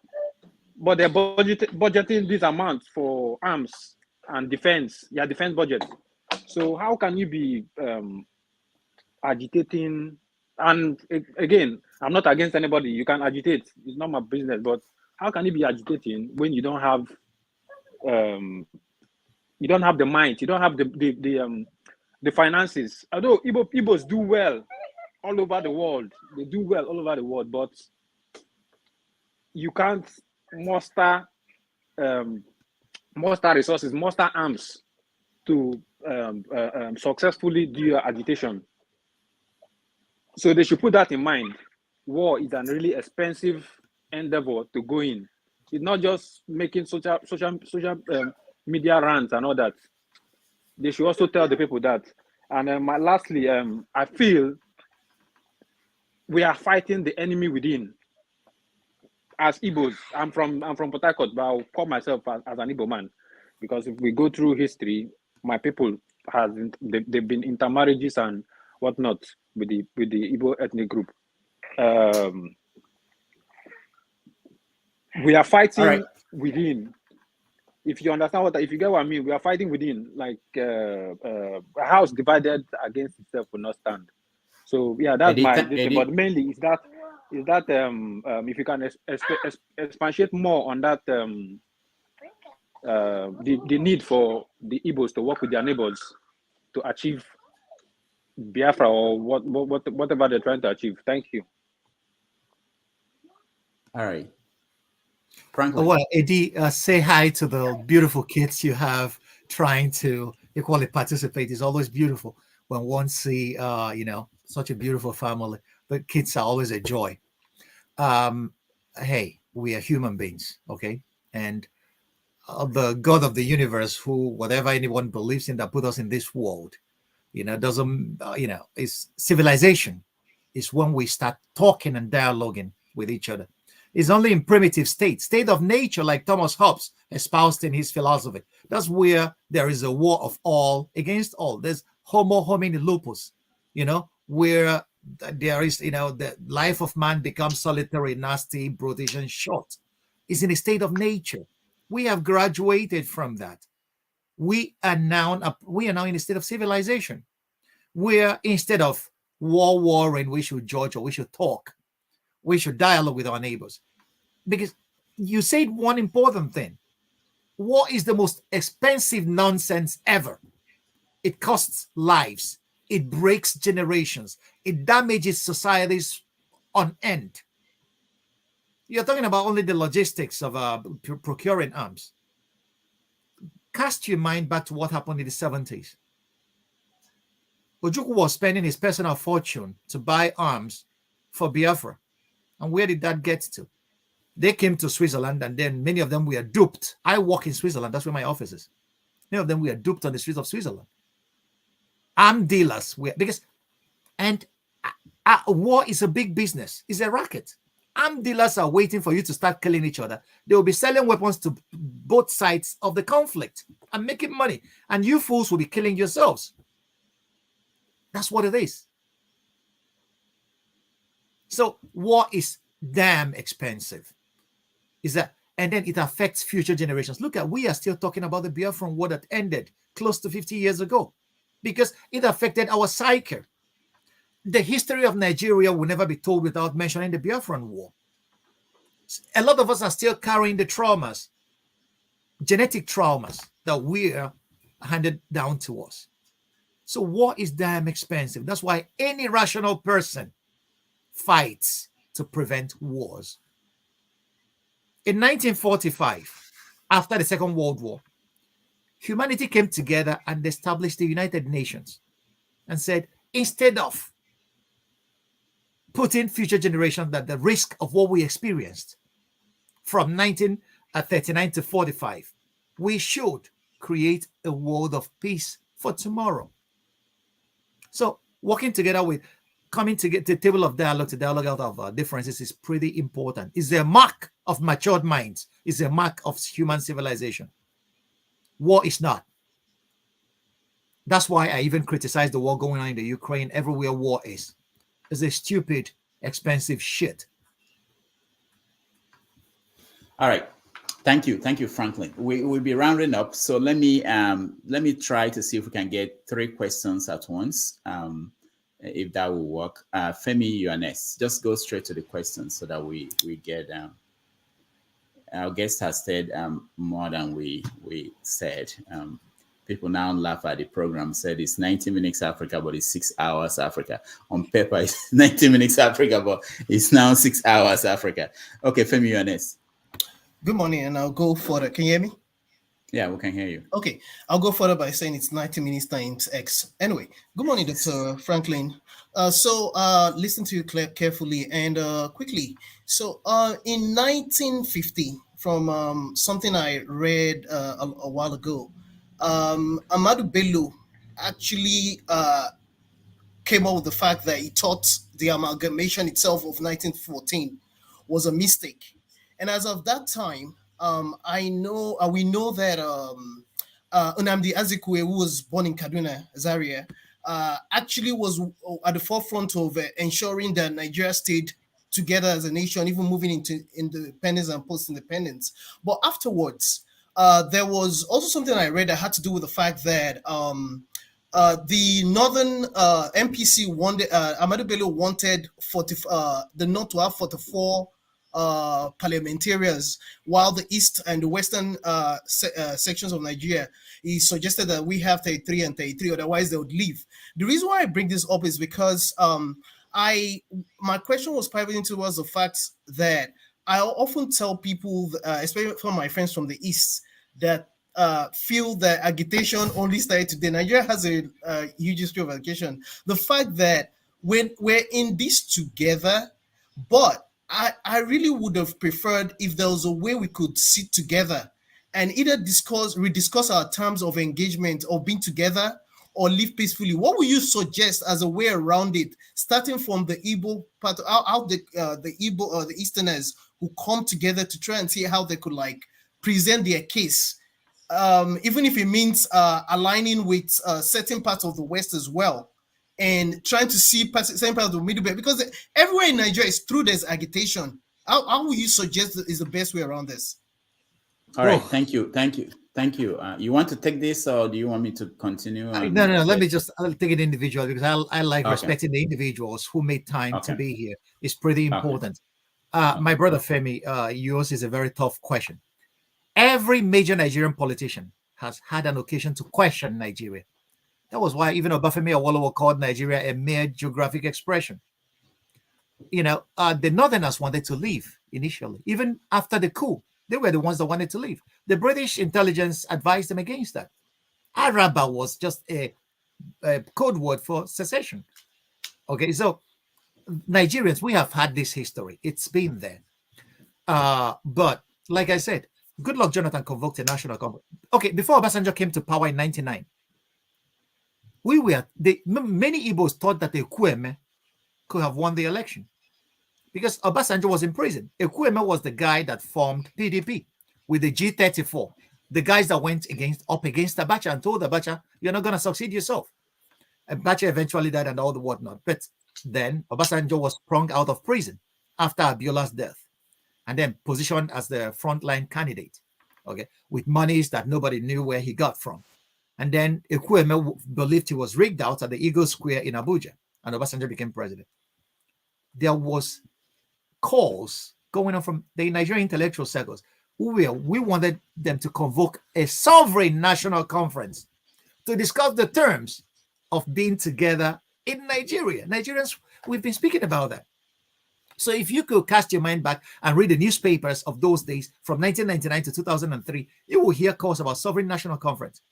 but they're budgeting these amounts for arms and defense. Yeah, defense budget. So how can you be agitating? And again, I'm not against anybody. You can agitate. It's not my business. But how can you be agitating when you don't have the mind, you don't have the finances? Although Igbos do well all over the world, they do well all over the world, but you can't muster muster resources, muster arms to successfully do your agitation. So they should put that in mind. War is a really expensive endeavor to go in. It's not just making social media rants and all that. They should also tell the people that. And lastly, I feel we are fighting the enemy within. As Igbos, I'm from Port Harcourt, but I'll call myself as an Igbo man, because if we go through history, my people they've been intermarriages and whatnot with the Igbo ethnic group. We are fighting within. If you understand if you get what I mean, we are fighting within. Like a house divided against itself will not stand. So yeah, that's my decision. But mainly is that if you can expatiate more on that the need for the Igbos to work with their neighbors to achieve Biafra or whatever they're trying to achieve. Thank you. All right. Frankly. Well, Eddie, say hi to the beautiful kids you have trying to equally participate. It's always beautiful when one see, such a beautiful family. The kids are always a joy. Hey, we are human beings, okay? And the God of the universe, who, whatever anyone believes in, that put us in this world, doesn't, is civilization. Is when we start talking and dialoguing with each other. It's only in primitive state of nature, like Thomas Hobbes espoused in his philosophy. That's where there is a war of all against all. There's homo homini lupus, where there is, the life of man becomes solitary, nasty, brutish, and short. It's in a state of nature. We have graduated from that. We are now in a state of civilization, where instead of warring, we should judge or we should talk. We should dialogue with our neighbors. Because you said one important thing. War is the most expensive nonsense ever. It costs lives. It breaks generations. It damages societies on end. You're talking about only the logistics of procuring arms. Cast your mind back to what happened in the 70s. Ojukwu was spending his personal fortune to buy arms for Biafra. And where did that get to? They came to Switzerland, and then many of them were duped. I work in Switzerland. That's where my office is. Many of them were duped on the streets of Switzerland. Arm dealers were, war is a big business. It's a racket. Arm dealers are waiting for you to start killing each other. They will be selling weapons to both sides of the conflict and making money. And you fools will be killing yourselves. That's what it is. So war is damn expensive. And then it affects future generations. Look at, we are still talking about the Biafran war that ended close to 50 years ago because it affected our psyche. The history of Nigeria will never be told without mentioning the Biafran war. A lot of us are still carrying the traumas, genetic traumas that were handed down to us. So war is damn expensive. That's why any rational person fights to prevent wars. In 1945, after the Second World War, humanity came together and established the United Nations and said, instead of putting future generations at the risk of what we experienced from 1939 to 45, we should create a world of peace for tomorrow. So working together with coming to get to the table of dialogue to dialogue out of differences is pretty important. It's a mark of matured minds. It's a mark of human civilization. War is not. That's why I even criticize the war going on in the Ukraine. Everywhere war is. It's a stupid, expensive shit. All right. Thank you, Franklin. We will be rounding up. So let me try to see if we can get 3 questions at once. If that will work. Femi, you are next. Just go straight to the questions so that we get our guest has said more than we said. People now laugh at the program, said it's 90 minutes Africa, but it's 6 hours Africa. On paper, it's 90 minutes Africa, but it's now 6 hours Africa. Okay, Femi, you are next. Good morning, and I'll go for the. Can you hear me? Yeah, we can hear you. Okay, I'll go further by saying it's 90 minutes times X. Anyway, good morning, Dr. Franklyne. Listen to you carefully and quickly. So, in 1950, from something I read a while ago, Ahmadu Bello actually came up with the fact that he thought the amalgamation itself of 1914 was a mistake. And as of that time, we know that Nnamdi Azikiwe, who was born in Kaduna, Zaria, actually was at the forefront of ensuring that Nigeria stayed together as a nation, even moving into independence and post-independence. But afterwards, there was also something I read that had to do with the fact that the northern MPC wanted, Ahmadu Bello wanted the North to have 44 parliamentarians, while the East and the Western sections of Nigeria, he suggested that we have 33 and 33, otherwise they would leave. The reason why I bring this up is because my question was pivoting towards the fact that I often tell people, especially from my friends from the East, that feel that agitation only started today. Nigeria has a huge history of agitation. The fact that when we're in this together, but I really would have preferred if there was a way we could sit together and either rediscuss our terms of engagement or being together or live peacefully. What would you suggest as a way around it, starting from the Igbo part, how the Igbo or the Easterners who come together to try and see how they could like present their case, even if it means aligning with certain parts of the West as well, and trying to see same part of the Middle Belt, because everywhere in Nigeria is through this agitation. How would you suggest is the best way around this? All right, thank you. You want to take this, or do you want me to continue? No. I'll take it individually, because I like respecting the individuals who made time to be here. It's pretty important. My brother Femi, yours is a very tough question. Every major Nigerian politician has had an occasion to question Nigeria. That was why even Obafemi Awolowo called Nigeria a mere geographic expression. The Northerners wanted to leave initially. Even after the coup, they were the ones that wanted to leave. The British intelligence advised them against that. Araba was just a code word for secession. Okay, so Nigerians, we have had this history. It's been there. But like I said, Goodluck Jonathan convoked a national conference. Okay, before Obasanjo came to power in 1999, many Igbos thought that Ekwueme could have won the election because Obasanjo was in prison. Ekwueme was the guy that formed PDP with the G34, the guys that went up against Abacha and told Abacha, you're not going to succeed yourself. Abacha eventually died and all the whatnot. But then Obasanjo was sprung out of prison after Abiola's death and then positioned as the frontline candidate, okay, with monies that nobody knew where he got from. And then Ekwueme believed he was rigged out at the Eagle Square in Abuja, and Obasanjo became president. There was calls going on from the Nigerian intellectual circles. We wanted them to convoke a sovereign national conference to discuss the terms of being together in Nigeria. Nigerians, we've been speaking about that. So if you could cast your mind back and read the newspapers of those days from 1999 to 2003, you will hear calls about sovereign national conference.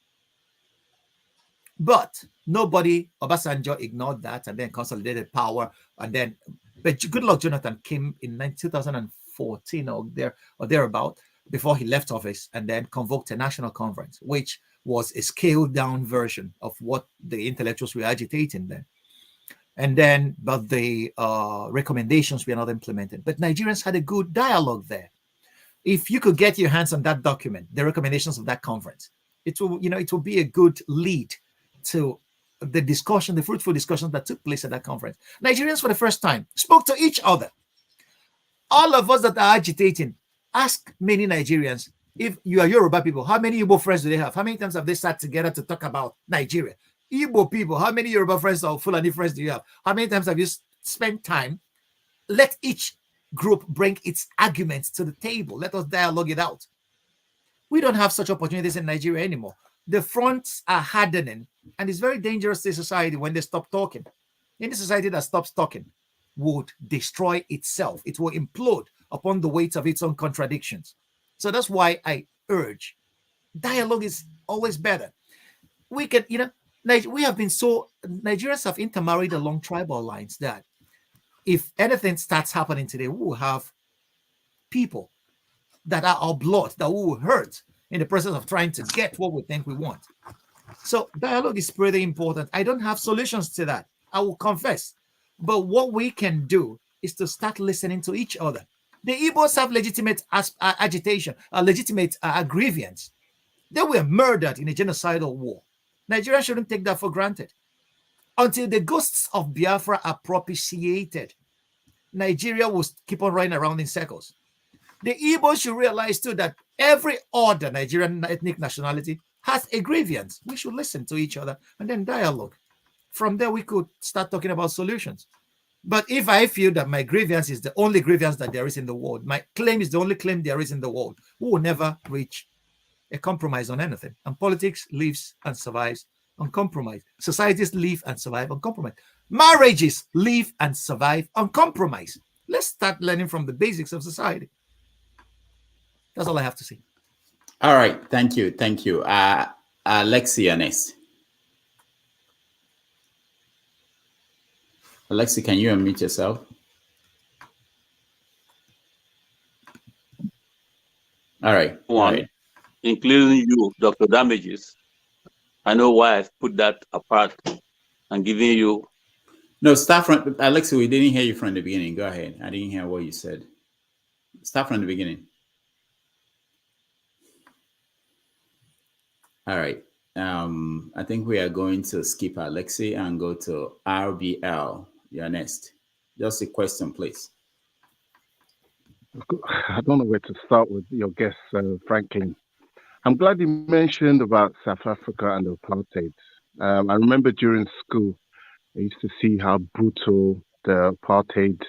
But Obasanjo ignored that and then consolidated power. And then, but Goodluck Jonathan came in 2014 or thereabout, before he left office, and then convoked a national conference, which was a scaled down version of what the intellectuals were agitating then. And then, but the recommendations were not implemented. But Nigerians had a good dialogue there. If you could get your hands on that document, the recommendations of that conference, it will be a good lead to the discussion, the fruitful discussions that took place at that conference. Nigerians, for the first time, spoke to each other. All of us that are agitating, ask many Nigerians, if you are Yoruba people, how many Igbo friends do they have? How many times have they sat together to talk about Nigeria? Igbo people, how many Yoruba friends or Fulani friends do you have? How many times have you spent time? Let each group bring its arguments to the table. Let us dialogue it out. We don't have such opportunities in Nigeria anymore. The fronts are hardening, and it's very dangerous to society when they stop talking. Any society that stops talking would destroy itself. It will implode upon the weight of its own contradictions. So that's why I urge dialogue is always better. We can, we have been Nigerians have intermarried along tribal lines that if anything starts happening today, we will have people that are our blood that we will hurt in the process of trying to get what we think we want. So dialogue is pretty important. I don't have solutions to that, I will confess. But what we can do is to start listening to each other. The Igbos have legitimate agitation, legitimate grievance. They were murdered in a genocidal war. Nigeria shouldn't take that for granted. Until the ghosts of Biafra are propitiated, Nigeria will keep on running around in circles. The Igbos should realize too that every other Nigerian ethnic nationality has a grievance. We should listen to each other and then dialogue. From there, we could start talking about solutions. But if I feel that my grievance is the only grievance that there is in the world, my claim is the only claim there is in the world, we will never reach a compromise on anything. And politics lives and survives on compromise. Societies live and survive on compromise. Marriages live and survive on compromise. Let's start learning from the basics of society. That's all I have to say. All right. Thank you. Thank you. Alexi next. Alexi, can you unmute yourself? All right. One, including you, Dr. Damages. I know why I've put that apart and giving you. No, start from Alexi. We didn't hear you from the beginning. Go ahead. I didn't hear what you said. Start from the beginning. All right. I think we are going to skip Alexi and go to RBL. You're next. Just a question, please. I don't know where to start with your guest, Franklyne. I'm glad you mentioned about South Africa and apartheid. I remember during school, I used to see how brutal the apartheid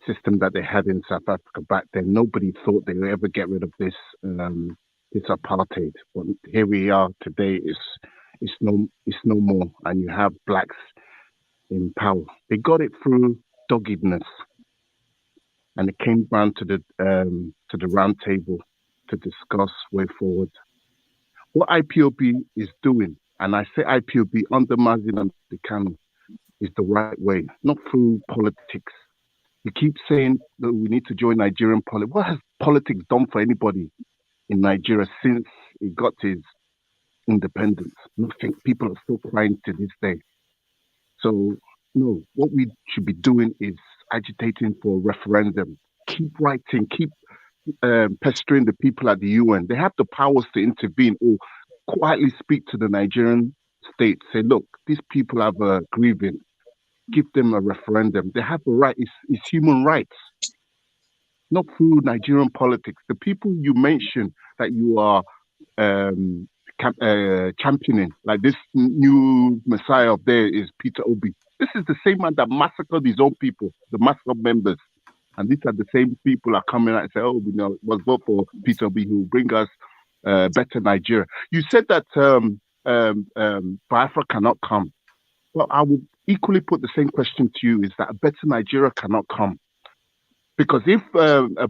system that they had in South Africa back then. Nobody thought they would ever get rid of this this apartheid. But here we are today. It's no more, and you have blacks in power. They got it through doggedness, and it came down to the round table to discuss way forward. What IPOB is doing, and I say IPOB under Mazin and the Kanu, is the right way, not through politics. You keep saying that we need to join Nigerian politics. What has politics done for anybody in Nigeria since it got its independence? Nothing. People are still crying to this day. So, no, what we should be doing is agitating for a referendum. Keep writing, keep pestering the people at the UN. They have the powers to intervene or quietly speak to the Nigerian state. Say, look, these people have a grievance. Give them a referendum. They have a right. It's human rights, not through Nigerian politics. The people you mentioned that you are championing, like this new messiah up there is Peter Obi. This is the same man that massacred his own people, the massacre members. And these are the same people are coming out and say, oh, we know, let's vote for Peter Obi, who will bring us better Nigeria. You said that Biafra cannot come. Well, I would equally put the same question to you, is that a better Nigeria cannot come. Because if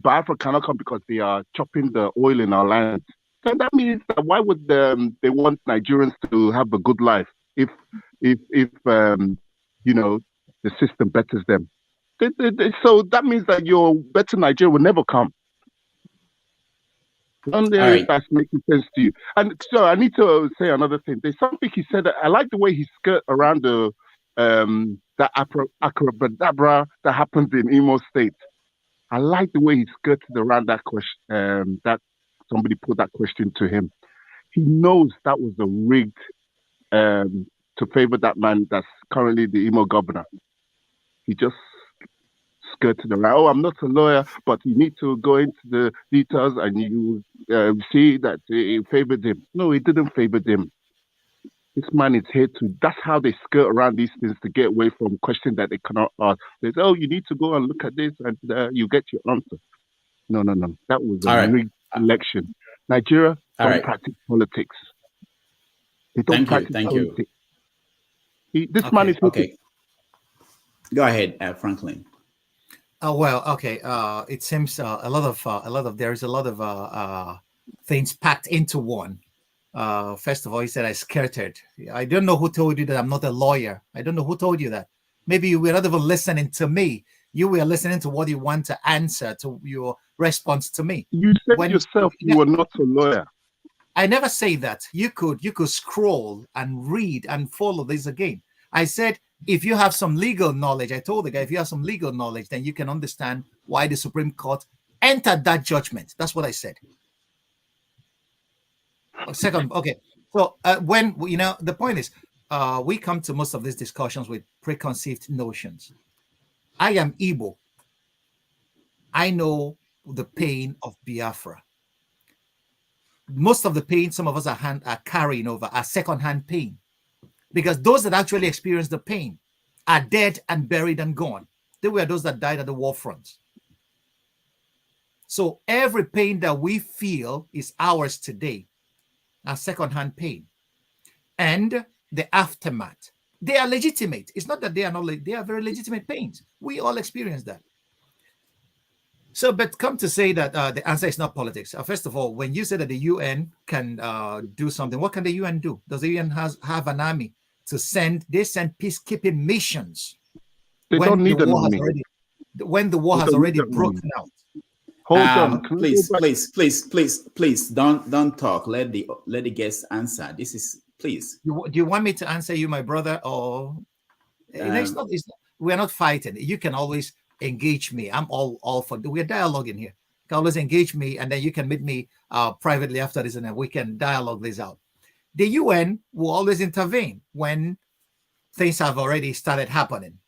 Biafra cannot come because they are chopping the oil in our land, then that means that why would they want Nigerians to have a good life if you know, the system betters them? So that means that your better Nigeria will never come. If that's making sense to you. And so I need to say another thing. There's something he said that I like the way he skirt around the that abracadabra that happens in Imo State. I like the way he skirted around that question. That somebody put that question to him. He knows that was a rigged to favor that man that's currently the Imo governor. He just skirted around. Oh, I'm not a lawyer, but you need to go into the details and you see that it favored him. No, it didn't favor him. This man is here to, that's how they skirt around these things to get away from questions that they cannot ask. They say, oh, you need to go and look at this and you get your answer. No. That was a rigged election. Nigeria don't practice politics. They don't practice politics. This man is okay. Go ahead, Franklyne. It seems there is a lot of things packed into one. First of all, he said I skirted. I don't know who told you that I'm not a lawyer. I don't know who told you that. Maybe you were not even listening to me. You were listening to what you want to answer to your response to me. You said yourself you were not a lawyer. I never say that. You could scroll and read and follow this again. I said, if you have some legal knowledge, I told the guy, if you have some legal knowledge, then you can understand why the Supreme Court entered that judgment. That's what I said. Second, okay. So when, you know, the point is, we come to most of these discussions with preconceived notions. I am Igbo. I know the pain of Biafra. Most of the pain some of us are carrying over are secondhand pain, because those that actually experience the pain are dead and buried and gone. They were those that died at the war front. So every pain that we feel is ours today are secondhand pain. And the aftermath, they are legitimate. It's not that they are not, they are very legitimate pains. We all experience that. So, but come to say that the answer is not politics. First of all, when you say that the UN can do something, what can the UN do? Does the UN have an army to send? They send peacekeeping missions. They don't need an army. When the war has already broken out. Hold on, please, don't talk. Let the guests answer. This is, please. Do you want me to answer you, my brother, or we're not fighting. You can always engage me. I'm all for. We're dialoguing here. You can always engage me, and then you can meet me privately after this, and then we can dialogue this out. The UN will always intervene when things have already started happening,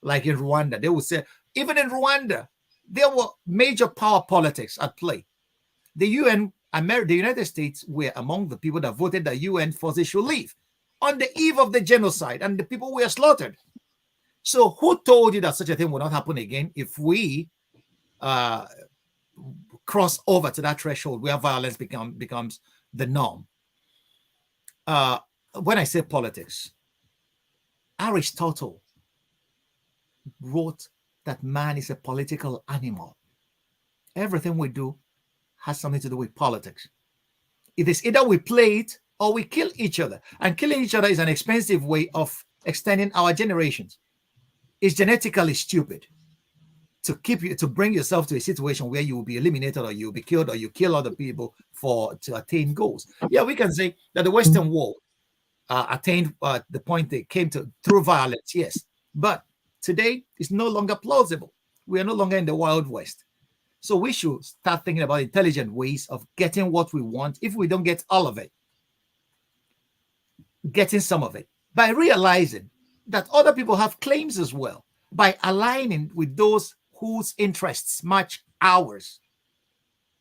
like in Rwanda. They would say, even in Rwanda, there were major power politics at play. The UN, the United States were among the people that voted that UN forces should leave on the eve of the genocide, and the people were slaughtered. So who told you that such a thing will not happen again if we cross over to that threshold where violence becomes the norm? When I say politics, Aristotle wrote that man is a political animal. Everything we do has something to do with politics. It is either we play it or we kill each other. And killing each other is an expensive way of extending our generations. It's genetically stupid to bring yourself to a situation where you will be eliminated or you will be killed or you kill other people to attain goals. Yeah, we can say that the Western world attained the point they came to through violence, yes. But today it's no longer plausible. We are no longer in the Wild West. So we should start thinking about intelligent ways of getting what we want. If we don't get all of it, getting some of it by realizing that other people have claims as well, by aligning with those whose interests match ours.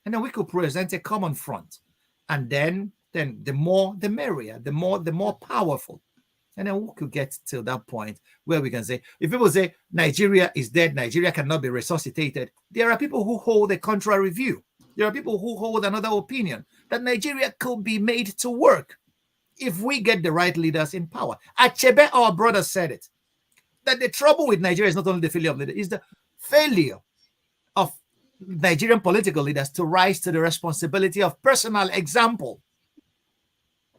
And then we could present a common front. And then the more the merrier, the more powerful. And then we could get to that point where we can say, if people say Nigeria is dead, Nigeria cannot be resuscitated, there are people who hold a contrary view. There are people who hold another opinion that Nigeria could be made to work if we get the right leaders in power. Achebe, our brother, said it, that the trouble with Nigeria is not only the failure of leaders, it's the failure of Nigerian political leaders to rise to the responsibility of personal example.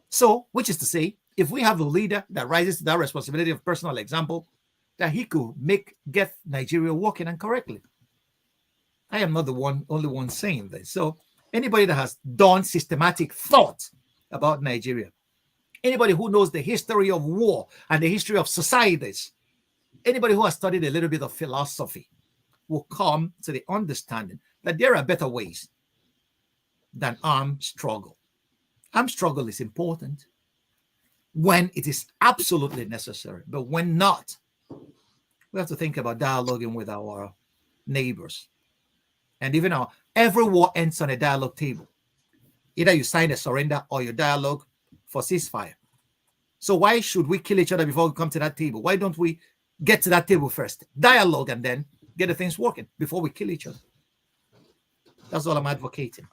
So, which is to say, if we have a leader that rises to that responsibility of personal example, that he could get Nigeria working and correctly. I am not the only one saying this. So anybody that has done systematic thought about Nigeria, anybody who knows the history of war and the history of societies, anybody who has studied a little bit of philosophy will come to the understanding that there are better ways than armed struggle. Armed struggle is important when it is absolutely necessary, but when not, we have to think about dialoguing with our neighbors. And even every war ends on a dialogue table. Either you sign a surrender or you dialogue for ceasefire. So why should we kill each other before we come to that table? Why don't we get to that table first, dialogue, and then get the things working before we kill each other? That's all I'm advocating.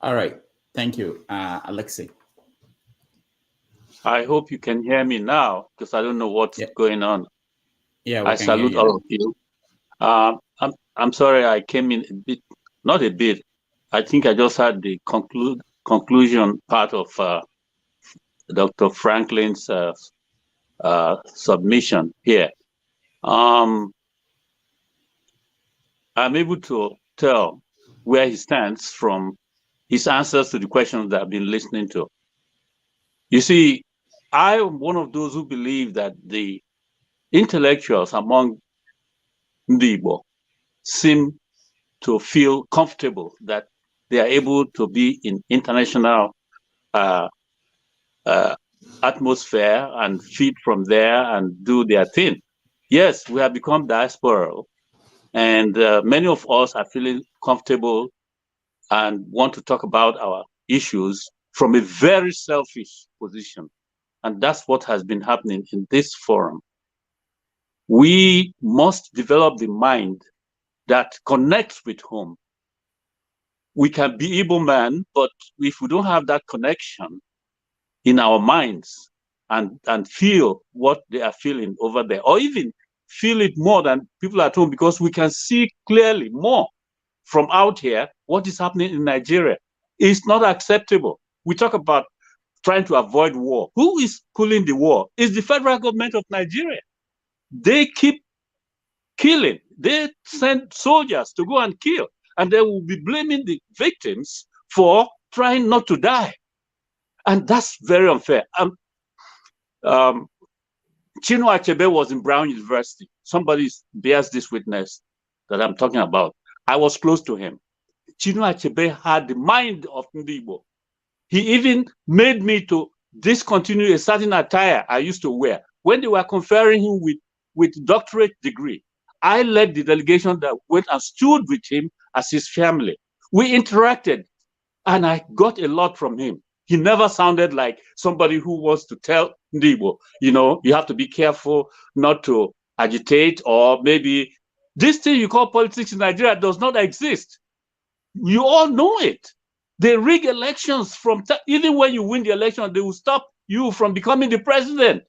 All right. Thank you, Alexei. I hope you can hear me now, because I don't know what's going on. Yeah, I salute all of you. I'm sorry I came in a bit, not a bit. I think I just had the conclusion part of Dr. Franklin's submission here. I'm able to tell where he stands from his answers to the questions that I've been listening to. You see, I am one of those who believe that the intellectuals among the Igbo seem to feel comfortable that they are able to be in international atmosphere and feed from there and do their thing. Yes, we have become diasporal, and many of us are feeling comfortable and want to talk about our issues from a very selfish position. And that's what has been happening in this forum. We must develop the mind that connects with home. We can be Igbo man, but if we don't have that connection in our minds and feel what they are feeling over there, or even feel it more than people at home, because we can see clearly more from out here what is happening in Nigeria. It's not acceptable. We talk about trying to avoid war. Who is pulling the war? It's the federal government of Nigeria. They keep killing. They send soldiers to go and kill, and they will be blaming the victims for trying not to die. And that's very unfair. Chinua Achebe was in Brown University. Somebody bears this witness that I'm talking about. I was close to him. Chinua Achebe had the mind of Ndibo. He even made me to discontinue a certain attire I used to wear. When they were conferring him with doctorate degree, I led the delegation that went and stood with him as his family. We interacted, and I got a lot from him. He never sounded like somebody who wants to tell Ndibo, you have to be careful not to agitate, or maybe this thing you call politics in Nigeria does not exist. You all know it. They rig elections even when you win the election, they will stop you from becoming the president.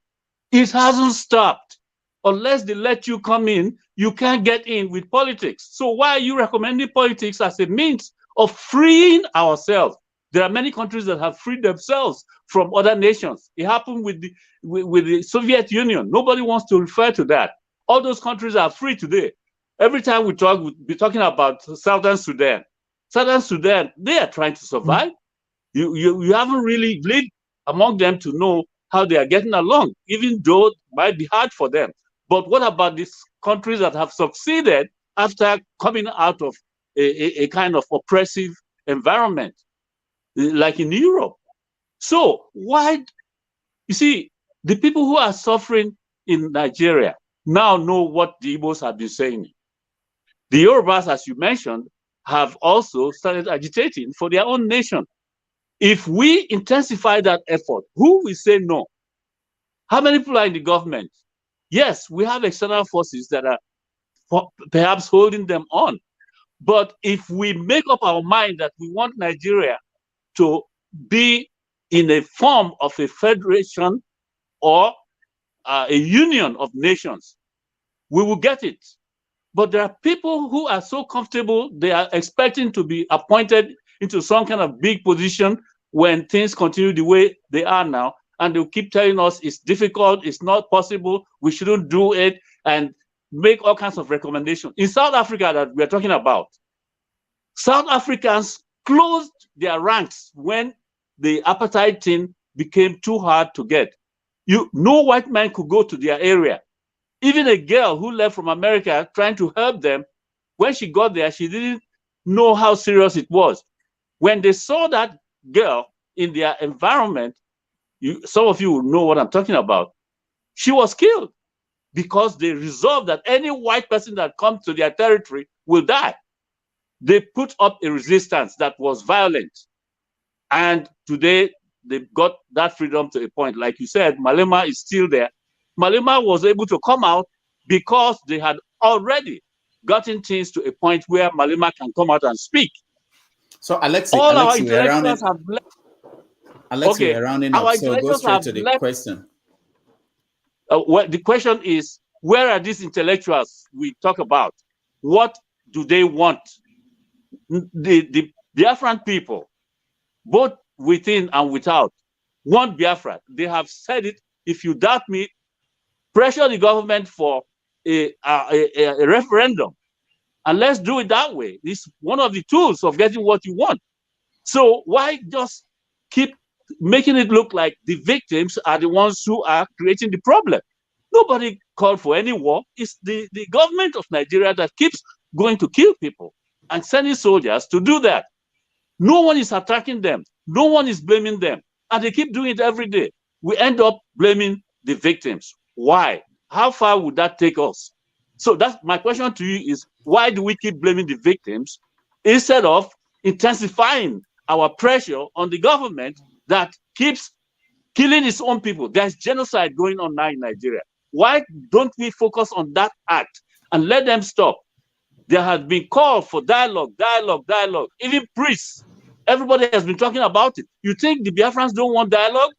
It hasn't stopped. Unless they let you come in, you can't get in with politics. So why are you recommending politics as a means of freeing ourselves? There are many countries that have freed themselves from other nations. It happened with the Soviet Union. Nobody wants to refer to that. All those countries are free today. Every time we talk, we'll be talking about Southern Sudan. Southern Sudan, they are trying to survive. You haven't really lived among them to know how they are getting along, even though it might be hard for them. But what about these countries that have succeeded after coming out of a kind of oppressive environment, like in Europe? So why, you see, the people who are suffering in Nigeria now know what the Igbos have been saying. The Yorubas, as you mentioned, have also started agitating for their own nation. If we intensify that effort, who will say no? How many people are in the government? Yes, we have external forces that are perhaps holding them on. But if we make up our mind that we want Nigeria to be in a form of a federation or a union of nations, we will get it. But there are people who are so comfortable, they are expecting to be appointed into some kind of big position when things continue the way they are now. And they'll keep telling us it's difficult, it's not possible, we shouldn't do it, and make all kinds of recommendations. In South Africa that we're talking about, South Africans closed their ranks when the apartheid thing became too hard to get. No white man could go to their area. Even a girl who left from America trying to help them, when she got there, she didn't know how serious it was. When they saw that girl in their environment, some of you will know what I'm talking about. She was killed because they resolved that any white person that comes to their territory will die. They put up a resistance that was violent. And today, they've got that freedom to a point. Like you said, Malema is still there. Malema was able to come out because they had already gotten things to a point where Malema can come out and speak. So, Alexi, our intellectuals have left. Alexi, we're rounding up, so go straight to the question. Well, the question is, where are these intellectuals we talk about? What do they want? The Biafran people, both within and without, want Biafra. They have said it. If you doubt me, pressure the government for a referendum, and let's do it that way. It's one of the tools of getting what you want. So why just keep making it look like the victims are the ones who are creating the problem? Nobody called for any war. It's the government of Nigeria that keeps going to kill people and sending soldiers to do that. No one is attacking them. No one is blaming them. And they keep doing it every day. We end up blaming the victims. Why? How far would that take us? So that's my question to you is, why do we keep blaming the victims instead of intensifying our pressure on the government that keeps killing its own people? There's genocide going on now in Nigeria. Why don't we focus on that act and let them stop? There has been call for dialogue. Even priests, everybody has been talking about it. You think the Biafrans don't want dialogue?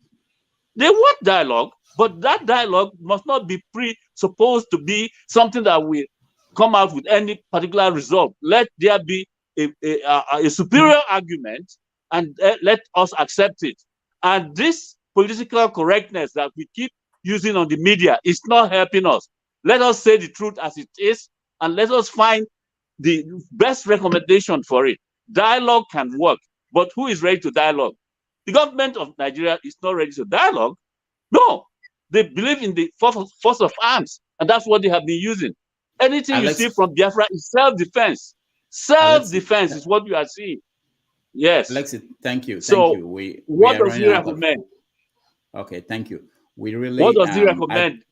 They want dialogue, but that dialogue must not be supposed to be something that will come out with any particular result. Let there be a superior argument, and let us accept it. And this political correctness that we keep using on the media is not helping us. Let us say the truth as it is, and let us find the best recommendation for it. Dialogue can work, but who is ready to dialogue? The government of Nigeria is not ready to dialogue. No, they believe in the force of arms, and that's what they have been using. Anything you see from Biafra is self-defense. Self-defense is what you are seeing. Yes. Alexi, thank you. So, thank you. What does he recommend? Okay, thank you. We really. What does he recommend?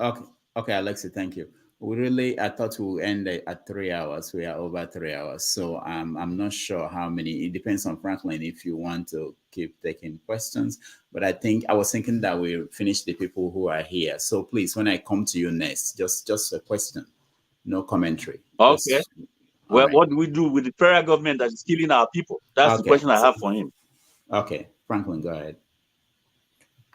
Okay, Alexi, thank you. I thought we'll end at 3 hours. We are over 3 hours. So I'm not sure how many. It depends on Franklyne if you want to keep taking questions. But I was thinking that we'll finish the people who are here. So please, when I come to you next, just a question, no commentary. Okay. Well, right. What do we do with the federal government that is killing our people? That's the question I have for him. Okay. Franklyne, go ahead.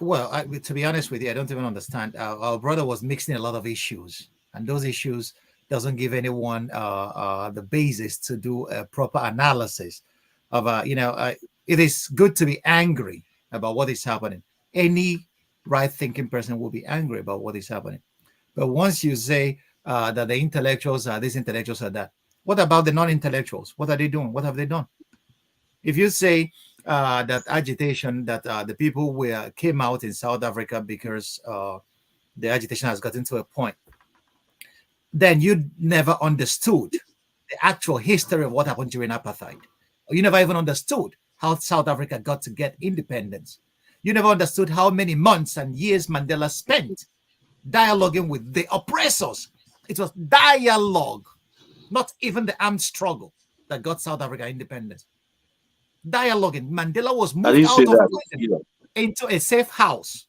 Well, to be honest with you, I don't even understand. Our brother was mixing a lot of issues. And those issues doesn't give anyone the basis to do a proper analysis of, it is good to be angry about what is happening. Any right-thinking person will be angry about what is happening. But once you say that the intellectuals are this, intellectuals are that, what about the non-intellectuals? What are they doing? What have they done? If you say that agitation, that the people came out in South Africa because the agitation has gotten to a point, then you never understood the actual history of what happened during apartheid. You never even understood how South Africa got to get independence. You never understood how many months and years Mandela spent dialoguing with the oppressors. It was dialogue, not even the armed struggle that got South Africa independence. Dialoguing. Mandela was moved out of prison into a safe house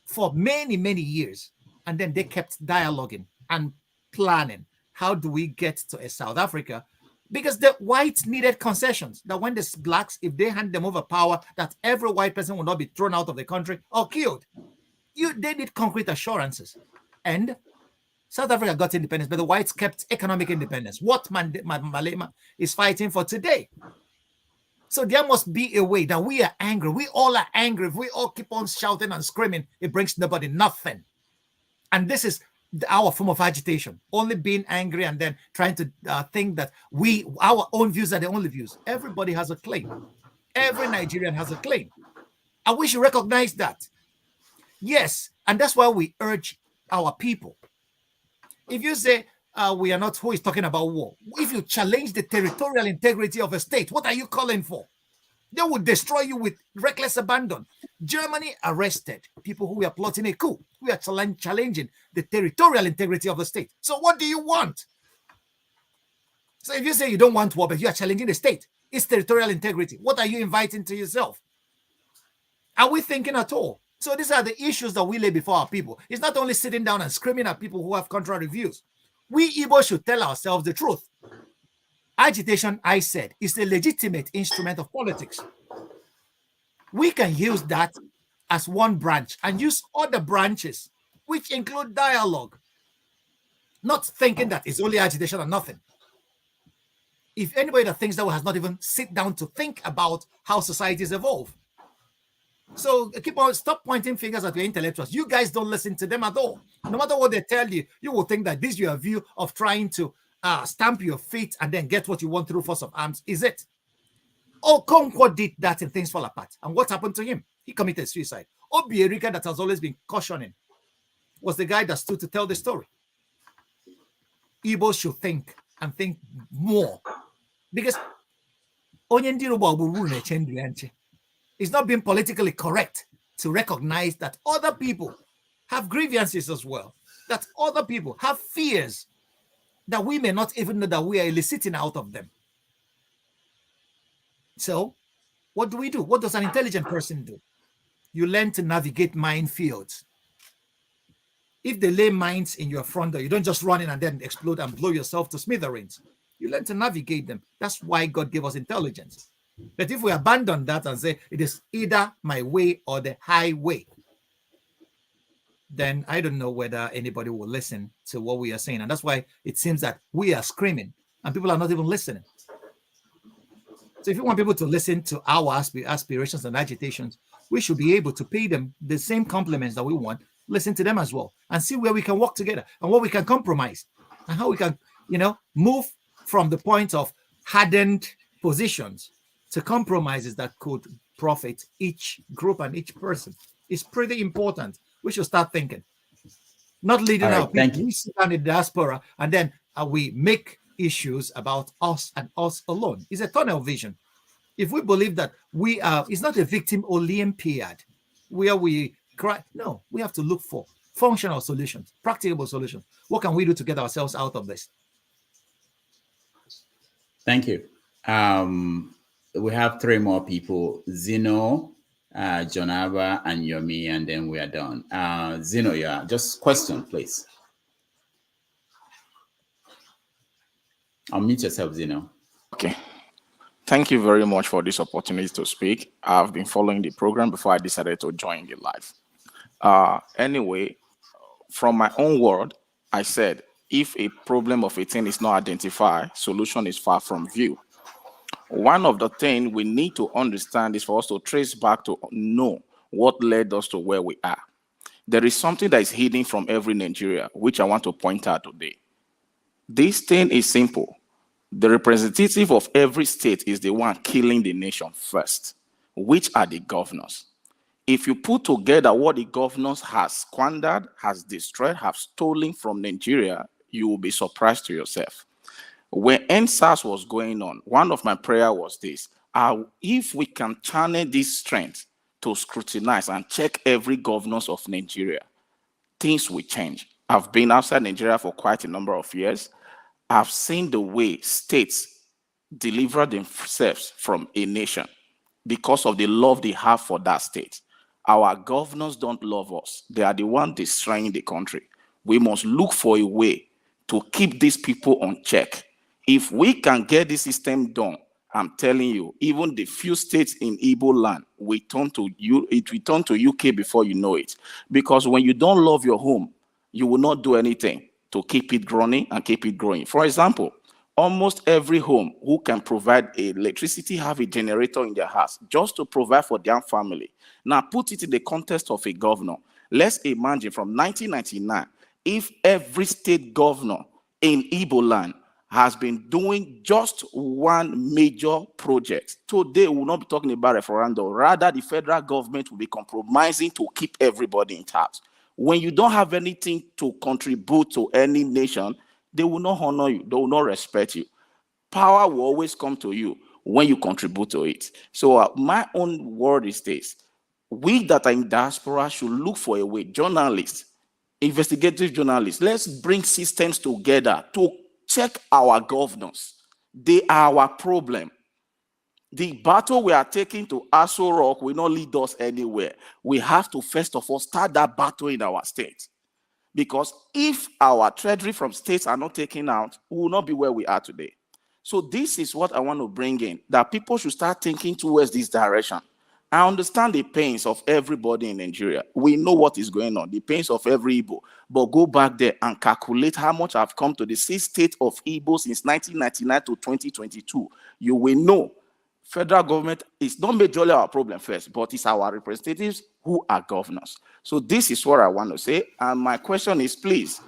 for many, many years. And then they kept dialoguing and planning. How do we get to a South Africa? Because the whites needed concessions, that when the blacks, if they hand them over power, that every white person will not be thrown out of the country or killed. They need concrete assurances. And South Africa got independence, but the whites kept economic independence. What Malema is fighting for today. So there must be a way that we are angry. We all are angry. If we all keep on shouting and screaming, it brings nobody nothing. And this is our form of agitation, only being angry and then trying to think that our own views are the only views. Everybody has a claim. Every Nigerian has a claim. And we should recognize that. Yes, and that's why we urge our people. If you say we are not, who is talking about war? If you challenge the territorial integrity of a state, what are you calling for? They would destroy you with reckless abandon. Germany arrested people who were plotting a coup. We are challenging the territorial integrity of the state. So what do you want? So if you say you don't want war, but you are challenging the state, its territorial integrity, what are you inviting to yourself? Are we thinking at all? So these are the issues that we lay before our people. It's not only sitting down and screaming at people who have contrary views. We Igbo should tell ourselves the truth. Agitation, I said, is a legitimate instrument of politics. We can use that as one branch and use other branches, which include dialogue, not thinking that it's only agitation and nothing. If anybody that thinks that has not even sit down to think about how societies evolve. So stop pointing fingers at your intellectuals. You guys don't listen to them at all. No matter what they tell you, you will think that this is your view of trying to stamp your feet and then get what you want through force of arms. Is it? Okonkwo did that and things fall apart. And what happened to him? He committed suicide. Obi Erika, that has always been cautioning, was the guy that stood to tell the story. Igbos should think and think more. Because it's not being politically correct to recognize that other people have grievances as well, that other people have fears that we may not even know that we are eliciting out of them. So what do we do? What does an intelligent person do? You learn to navigate minefields. If they lay mines in your front door, you don't just run in and then explode and blow yourself to smithereens. You learn to navigate them. That's why God gave us intelligence. But if we abandon that and say it is either my way or the highway, then I don't know whether anybody will listen to what we are saying. And that's why it seems that we are screaming and people are not even listening. So if you want people to listen to our aspirations and agitations, we should be able to pay them the same compliments that we want, listen to them as well, and see where we can work together and what we can compromise and how we can, move from the point of hardened positions to compromises that could profit each group and each person. It's pretty important. We should start thinking, not leading our people. We sit down in the diaspora and then we make issues about us and us alone. It's a tunnel vision. If we believe that we are, it's not a victim Olympiad where we cry. No, we have to look for functional solutions, practicable solutions. What can we do to get ourselves out of this? Thank you. We have three more people: Zeno, Jonava, and Yomi, and then we are done. Zeno, yeah, just question, please. Unmute yourself, Zeno. Okay. Thank you very much for this opportunity to speak. I've been following the program before I decided to join the live. Anyway, from my own word, I said, if a problem of a thing is not identified, solution is far from view. One of the things we need to understand is for us to trace back to know what led us to where we are. There is something that is hidden from every Nigeria, which I want to point out today. This thing is simple. The representative of every state is the one killing the nation first, which are the governors. If you put together what the governors has squandered, has destroyed, have stolen from Nigeria, you will be surprised to yourself. When NSAS was going on, one of my prayer was this: if we can channel this strength to scrutinize and check every governors of Nigeria, things will change. I've been outside Nigeria for quite a number of years. I've seen the way states deliver themselves from a nation because of the love they have for that state. Our governors don't love us. They are the ones destroying the country. We must look for a way to keep these people on check. If we can get this system done, I'm telling you, even the few states in Igbo land, we turn to UK before you know it. Because when you don't love your home, you will not do anything to keep it growing and keep it growing. For example, almost every home who can provide electricity have a generator in their house just to provide for their family. Now put it in the context of a governor. Let's imagine from 1999, if every state governor in Igbo land has been doing just one major project, today we will not be talking about referendum. Rather, the federal government will be compromising to keep everybody intact. When you don't have anything to contribute to any nation, they will not honor you. They will not respect you. Power will always come to you when you contribute to it. So my own word is this: we that are in diaspora should look for a way. Journalists, investigative journalists, let's bring systems together to check our governors. They are our problem. The battle we are taking to Aso Rock will not lead us anywhere. We have to first of all start that battle in our state. Because if our treasury from states are not taken out, we will not be where we are today. So this is what I want to bring in, that people should start thinking towards this direction. I understand the pains of everybody in Nigeria. We know what is going on, the pains of every Igbo. But go back there and calculate how much I've come to the 6 states of Igbo since 1999 to 2022. You will know federal government is not majorly our problem first, but it's our representatives who are governors. So this is what I want to say. And my question is, please,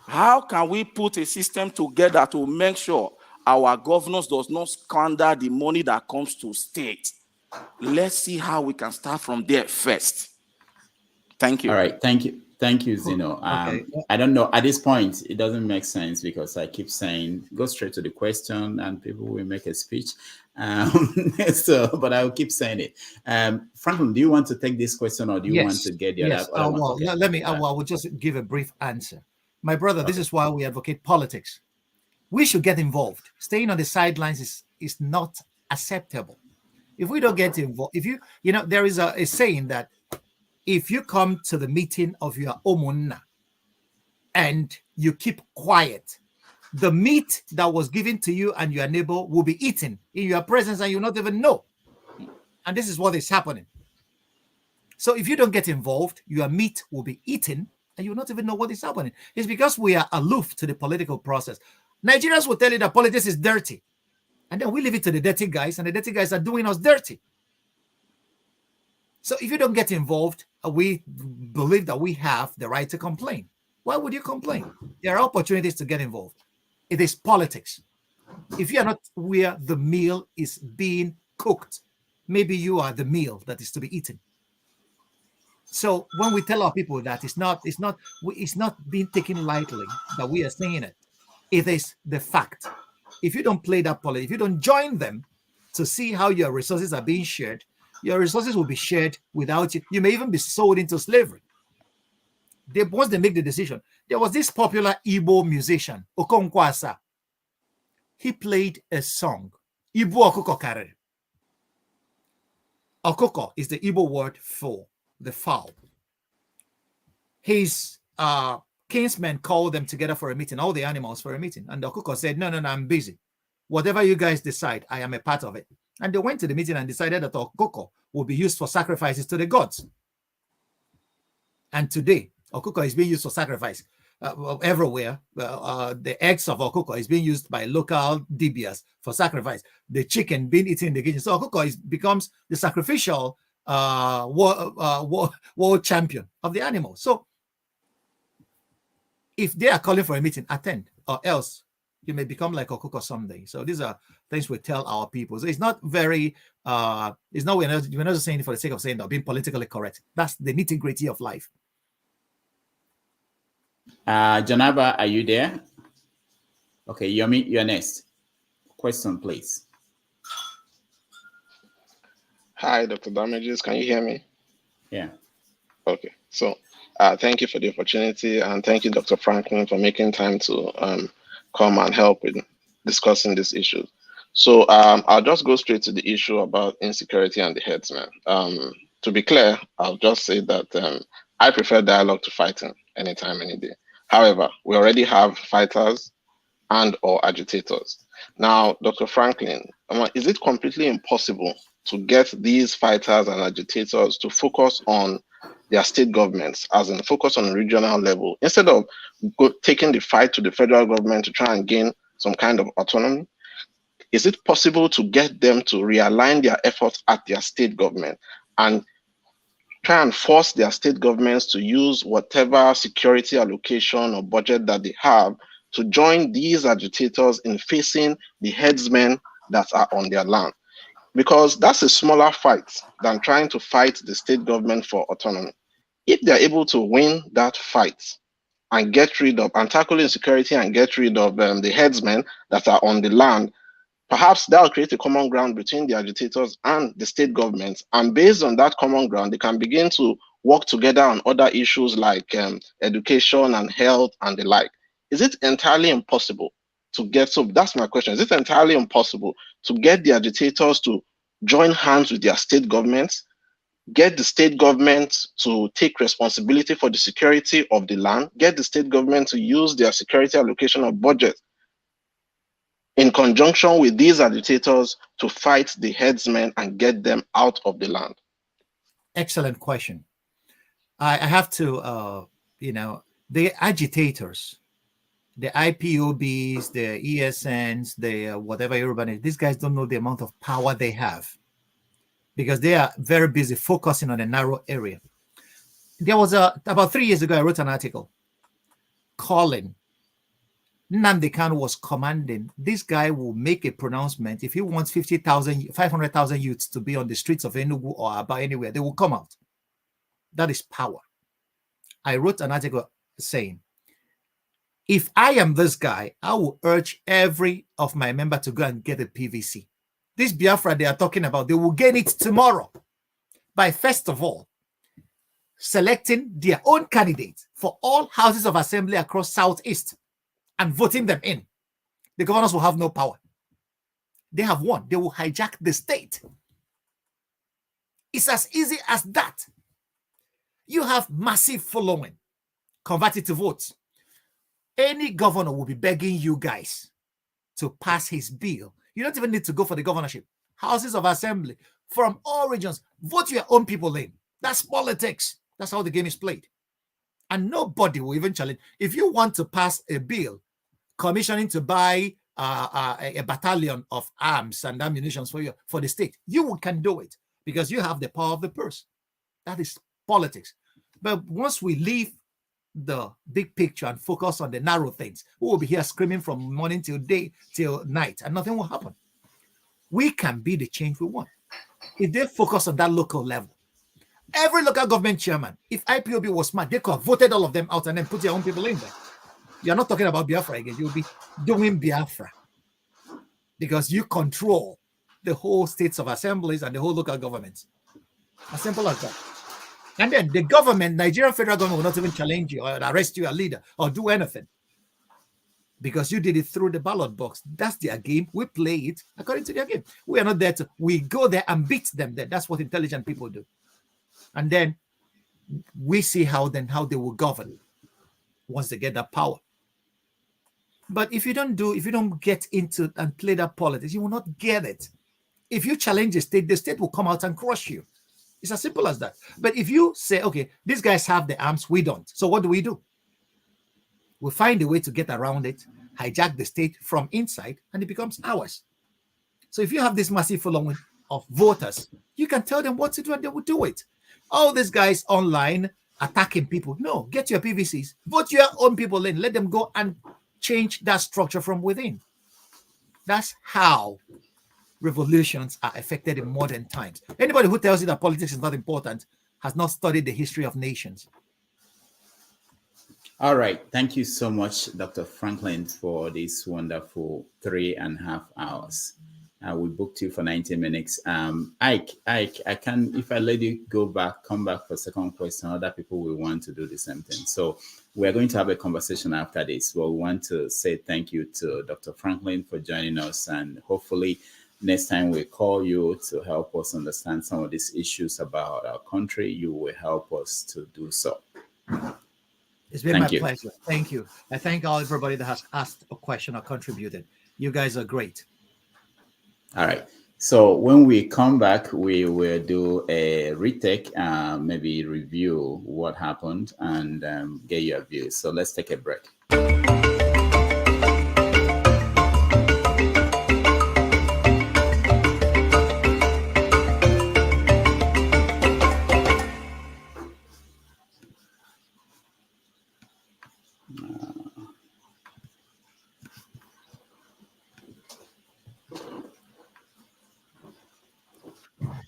how can we put a system together to make sure our governors does not squander the money that comes to state? Let's see how we can start from there first. Thank you. All right. Thank you, Zeno. Okay. I don't know. At this point, it doesn't make sense because I keep saying, go straight to the question and people will make a speech. But I'll keep saying it. Franklin, do you want to take this question or do you want to get the other one? Well, Okay. let me, I will just give a brief answer. My brother, this is why we advocate politics. We should get involved. Staying on the sidelines is not acceptable. If we don't get involved, there is a saying that if you come to the meeting of your omunna and you keep quiet, the meat that was given to you and your neighbor will be eaten in your presence and you'll not even know. And this is what is happening. So if you don't get involved, your meat will be eaten and you'll not even know what is happening. It's because we are aloof to the political process. Nigerians will tell you that politics is dirty. And then we leave it to the dirty guys, and the dirty guys are doing us dirty. So if you don't get involved, we believe that we have the right to complain. Why would you complain? There are opportunities to get involved. It is politics. If you are not where the meal is being cooked, maybe you are the meal that is to be eaten. So when we tell our people that it's not being taken lightly that we are saying it, it is the fact. If you don't play that politics, if you don't join them to see how your resources are being shared, your resources will be shared without you. You may even be sold into slavery. Once they make the decision, there was this popular Igbo musician, Okonkwo. He played a song, Igbo Okuko Karere. Okoko is the Igbo word for the fowl. His kinsmen called them together for a meeting, all the animals for a meeting. And the Okoko said, no, I'm busy. Whatever you guys decide, I am a part of it. And they went to the meeting and decided that Okoko will be used for sacrifices to the gods. And today, Okoko is being used for sacrifice everywhere. The eggs of Okoko is being used by local dibias for sacrifice. The chicken being eaten in the kitchen. So Okoko becomes the sacrificial world champion of the animal. So if they are calling for a meeting, attend, or else you may become like Okoko someday. So these are things we tell our people. So it's not very, we're not just saying it for the sake of saying that, being politically correct. That's the nitty-gritty of life. Janaba, are you there? Okay, Yomi, you're next. Question, please. Hi, Dr. Damages. Can you hear me? Yeah. Okay. So thank you for the opportunity, and thank you, Dr. Franklin, for making time to come and help with discussing this issue. So I'll just go straight to the issue about insecurity and the herdsmen. To be clear, I'll just say that I prefer dialogue to fighting anytime, any day. However, we already have fighters and or agitators. Now, Dr. Franklin, is it completely impossible to get these fighters and agitators to focus on their state governments, as in focus on a regional level, instead of taking the fight to the federal government to try and gain some kind of autonomy? Is it possible to get them to realign their efforts at their state government and try and force their state governments to use whatever security allocation or budget that they have to join these agitators in facing the herdsmen that are on their land? Because that's a smaller fight than trying to fight the state government for autonomy. If they're able to win that fight and get rid of and tackle insecurity and get rid of the herdsmen that are on the land, perhaps that will create a common ground between the agitators and the state governments. And based on that common ground, they can begin to work together on other issues like education and health and the like. Is it entirely impossible to get, so that's my question, is it entirely impossible to get the agitators to join hands with their state governments, get the state government to take responsibility for the security of the land, get the state government to use their security allocation of budget in conjunction with these agitators to fight the herdsmen and get them out of the land? Excellent question. I have to, the agitators the IPOBs, the ESNs, the whatever Yoruba, these guys don't know the amount of power they have because they are very busy focusing on a narrow area. There was about 3 years ago, I wrote an article calling Nnamdi Kanu was commanding this guy will make a pronouncement. If he wants 500,000 youths to be on the streets of Enugu or about anywhere, they will come out. That is power. I wrote an article saying, if I am this guy, I will urge every of my members to go and get a PVC. This Biafra they are talking about, they will gain it tomorrow by, first of all, selecting their own candidate for all houses of assembly across Southeast and voting them in. The governors will have no power. They have won. They will hijack the state. It's as easy as that. You have massive following. Convert it to votes. Any governor will be begging you guys to pass his bill. You don't even need to go for the governorship. Houses of assembly from all regions. Vote your own people in. That's politics. That's how the game is played. And nobody will even challenge. If you want to pass a bill commissioning to buy a battalion of arms and ammunition for the state, you can do it because you have the power of the purse. That is politics. But once we leave the big picture and focus on the narrow things, we will be here screaming from morning till day till night and nothing will happen. We can be the change we want if they focus on that local level. Every local government chairman, if IPOB was smart, they could have voted all of them out and then put their own people in there. You're not talking about Biafra again. You'll be doing Biafra because you control the whole states of assemblies and the whole local governments. As simple as that. And then the government, Nigerian federal government, will not even challenge you or arrest you, a leader, or do anything because you did it through the ballot box. That's their game. We play it according to their game. We are not there to, we go there and beat them there. That's what intelligent people do. And then we see how they will govern once they get that power. But if you don't get into and play that politics, you will not get it. If you challenge the state will come out and crush you. It's as simple as that. But if you say, okay, these guys have the arms, we don't. So what do? We find a way to get around it, hijack the state from inside, and it becomes ours. So if you have this massive following of voters, you can tell them what to do and they will do it. All these guys online attacking people. No, get your PVCs. Vote your own people in. Let them go and change that structure from within. That's how revolutions are effected in modern times. Anybody who tells you that politics is not important has not studied the history of nations. All right. Thank you so much, Dr. Franklyne, for this wonderful 3.5 hours. We booked you for 90 minutes. Ike, I can, if I let you come back for a second question, other people will want to do the same thing. So we're going to have a conversation after this. Well, we want to say thank you to Dr. Franklyne for joining us, and hopefully next time we call you to help us understand some of these issues about our country, you will help us to do so. It's been my pleasure. Thank you. I thank everybody that has asked a question or contributed. You guys are great. All right. So when we come back, we will do a retake, maybe review what happened and get your views. So let's take a break.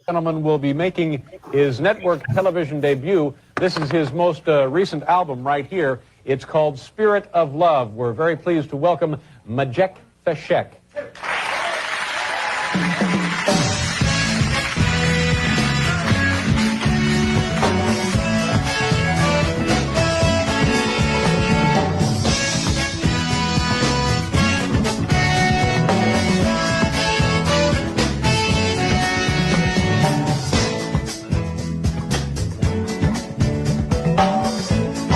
Gentleman will be making his network television debut. This is his most recent album right here. It's called Spirit of Love. We're very pleased to welcome Majek Feshek.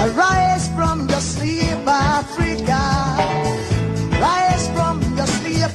Arise from your sleep, Africa. Rise from your sleep,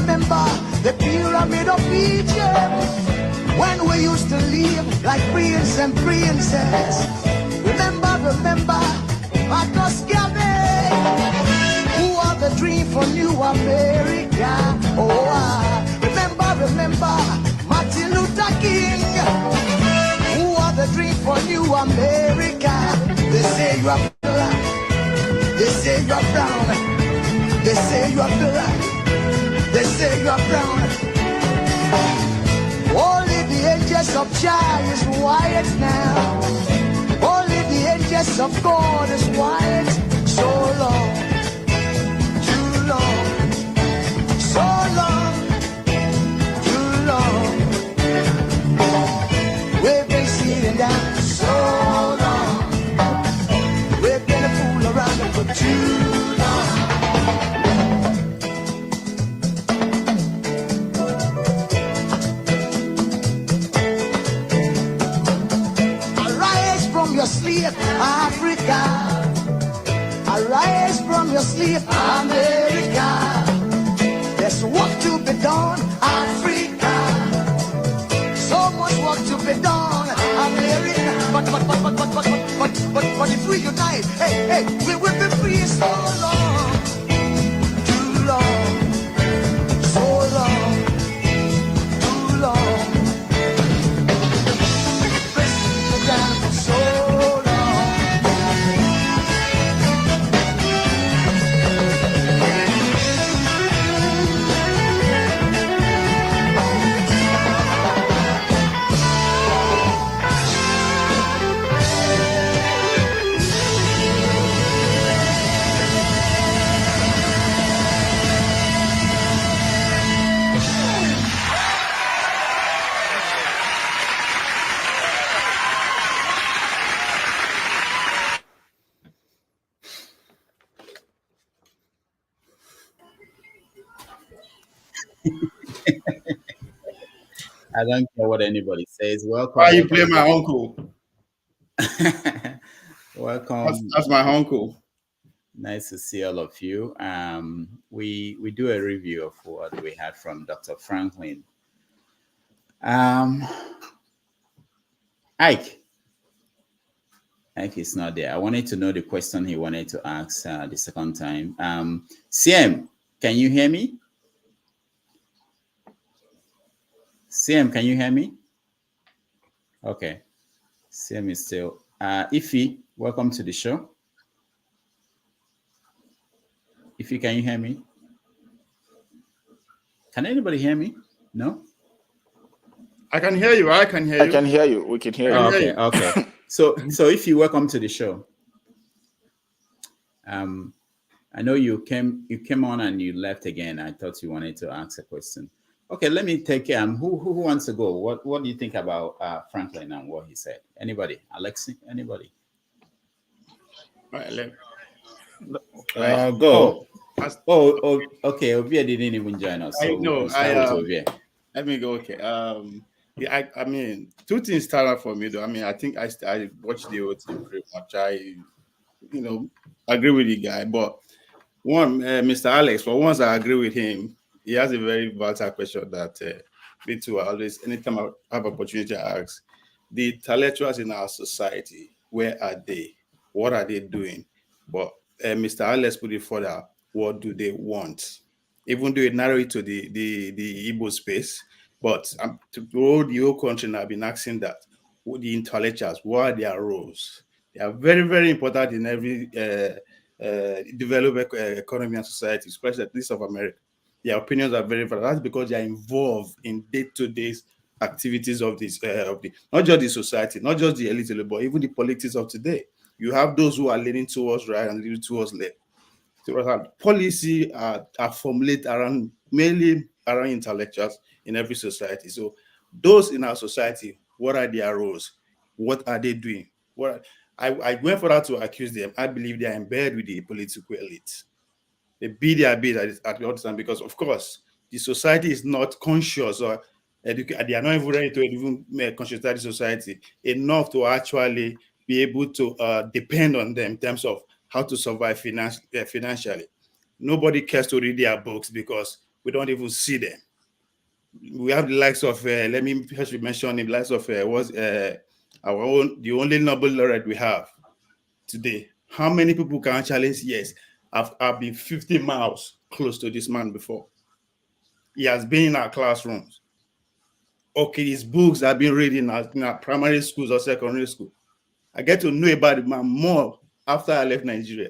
remember the pyramid of Egypt, when we used to live like prince and princess. Remember, Marcus Garvey, who are the dream for New America. Oh, remember, Martin Luther King, who are the dream for New America. They say you are black, they say you are brown, they say you are black, they say you are brown. Only the angels of Jah is white now. Only the angels of God is white. So long, too long, so long, too long. We've been sitting down so long. We've been a fool around for too long. Arise from your sleep, Africa. Arise from your sleep, America. There's work to be done, Africa. So much work to be done, America. But if we unite, hey, we will be free. So long, too long, so long, too long. Press down for so long. I don't care what anybody says. Welcome. Why you play my uncle? Welcome. That's my uncle. Nice to see all of you. We do a review of what we had from Dr. Franklyne. Ike is not there. I wanted to know the question he wanted to ask the second time. CM, can you hear me? CM, can you hear me? Okay. CM is still. Ify, welcome to the show. Ify, can you hear me? Can anybody hear me? No? I can hear you. I can hear you. I can hear you. We can hear you. Okay, okay. So Ify, welcome to the show. I know you came on and you left again. I thought you wanted to ask a question. Okay, let me take who wants to go? What do you think about Franklyne and what he said? Anybody? Alexi? Anybody? All right, go. Oh, okay. Ovia didn't even join us. So let me go. Okay. Yeah, I mean, two things started out for me though. I mean, I think I watched the whole thing pretty much. I agree with the guy, but one, Mr. Alex, for once I agree with him. He has a very vital question that me too. Always, anytime I have opportunity, I ask the intellectuals in our society. Where are they? What are they doing? But Mr. Alex put it further. What do they want? Even though it narrow it to the Igbo space, but to grow the whole country, and I've been asking that. The intellectuals, what are their roles? They are very, very important in every developed economy and society, especially at least of America. Their opinions are very valid. That's because they are involved in day-to-day activities of this, not just the society, not just the elite, but even the politics of today. You have those who are leaning towards right and leaning towards left. Policy are formulated mainly around intellectuals in every society. So those in our society, what are their roles? What are they doing? I went further to accuse them. I believe they are embedded with the political elite. They beat their bid at the time because, of course, the society is not conscious or they are not even ready to even conscientize the society enough to actually be able to depend on them in terms of how to survive financially. Nobody cares to read their books because we don't even see them. We have the likes of, let me first mention the likes of our own, the only Nobel laureate we have today. How many people can actually say, yes, I've been 50 miles close to this man before. He has been in our classrooms. Okay, his books I've been reading in our primary schools or secondary school. I get to know about the man more after I left Nigeria.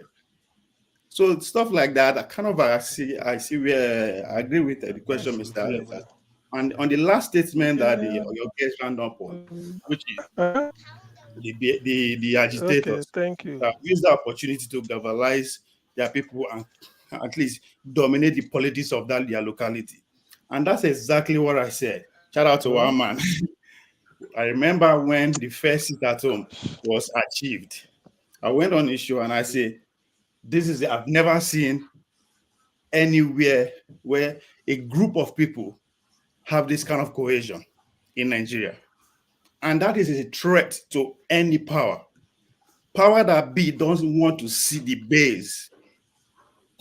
So stuff like that, I see where I agree with the question, Mr. Alex. And on the last statement that your guest ran up on, which is the agitators, Okay, thank you. use the opportunity to galvanize their people and at least dominate the politics of their locality. And that's exactly what I said. Shout out to our man. I remember when the first seat at home was achieved. I went on his show and I said, I've never seen anywhere where a group of people have this kind of cohesion in Nigeria. And that is a threat to any power. Power that be doesn't want to see the base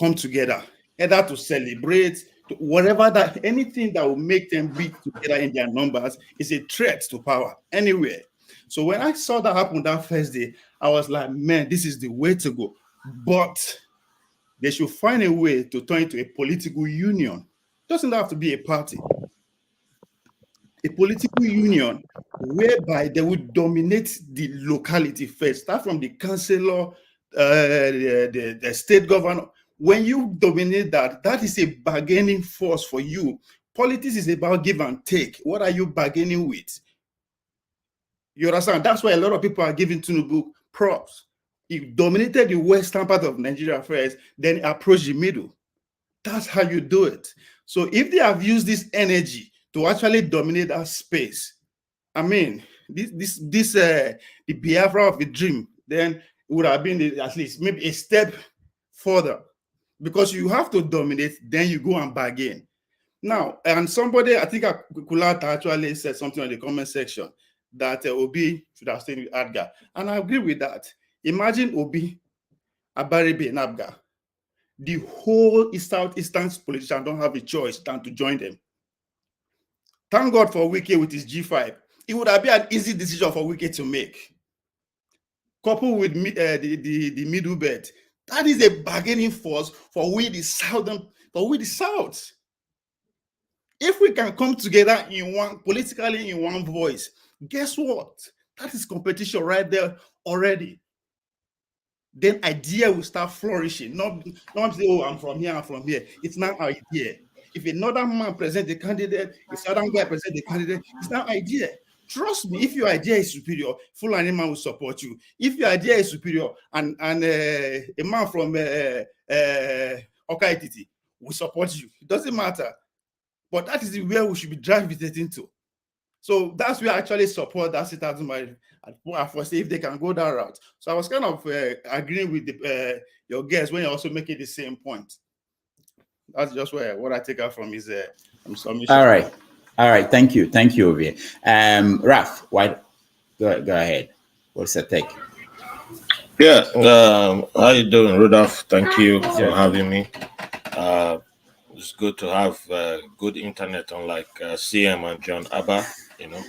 come together, either to celebrate, to whatever that, anything that will make them be together in their numbers is a threat to power anywhere. So when I saw that happen that first day, I was like, man, this is the way to go. But they should find a way to turn it into a political union. It doesn't have to be a party. A political union whereby they would dominate the locality first, start from the councillor, the state governor. When you dominate that, that is a bargaining force for you. Politics is about give and take. What are you bargaining with? You understand? That's why a lot of people are giving Tinubu props. He dominated the western part of Nigeria first, then approached the middle. That's how you do it. So if they have used this energy to actually dominate that space, I mean, the Biafra of a dream, then it would have been at least maybe a step further, because you have to dominate, then you go and bargain. Now, and somebody, I think Kulata actually said something in the comment section that Obi should have stayed with Adga, and I agree with that. Imagine Obi, Abaribe, and Abga. The whole Southeastern politicians don't have a choice than to join them. Thank God for Wike with his G5. It would have been an easy decision for Wike to make. Coupled with the middle belt, that is a bargaining force for we the Southern, for we the South. If we can come together in one, politically in one voice, guess what? That is competition right there already. Then idea will start flourishing. Not say, oh, I'm from here, I'm from here. It's not idea. If another man present the candidate, a southern guy present the candidate, it's not idea. Trust me, if your idea is superior, Fulani man will support you. If your idea is superior and a man from Okaititi will support you, it doesn't matter. But that is where we should be gravitating to. So that's where I actually support that sit at first, if they can go that route. So I was kind of agreeing with your guests when you're also making the same point. That's just what I take out from his submission. All right. Thank you, Ovie. Raf, go ahead. What's your take? Yeah. How you doing, Rudolph? Thank you for having me. It's good to have good internet, unlike CM and John Abba. You know,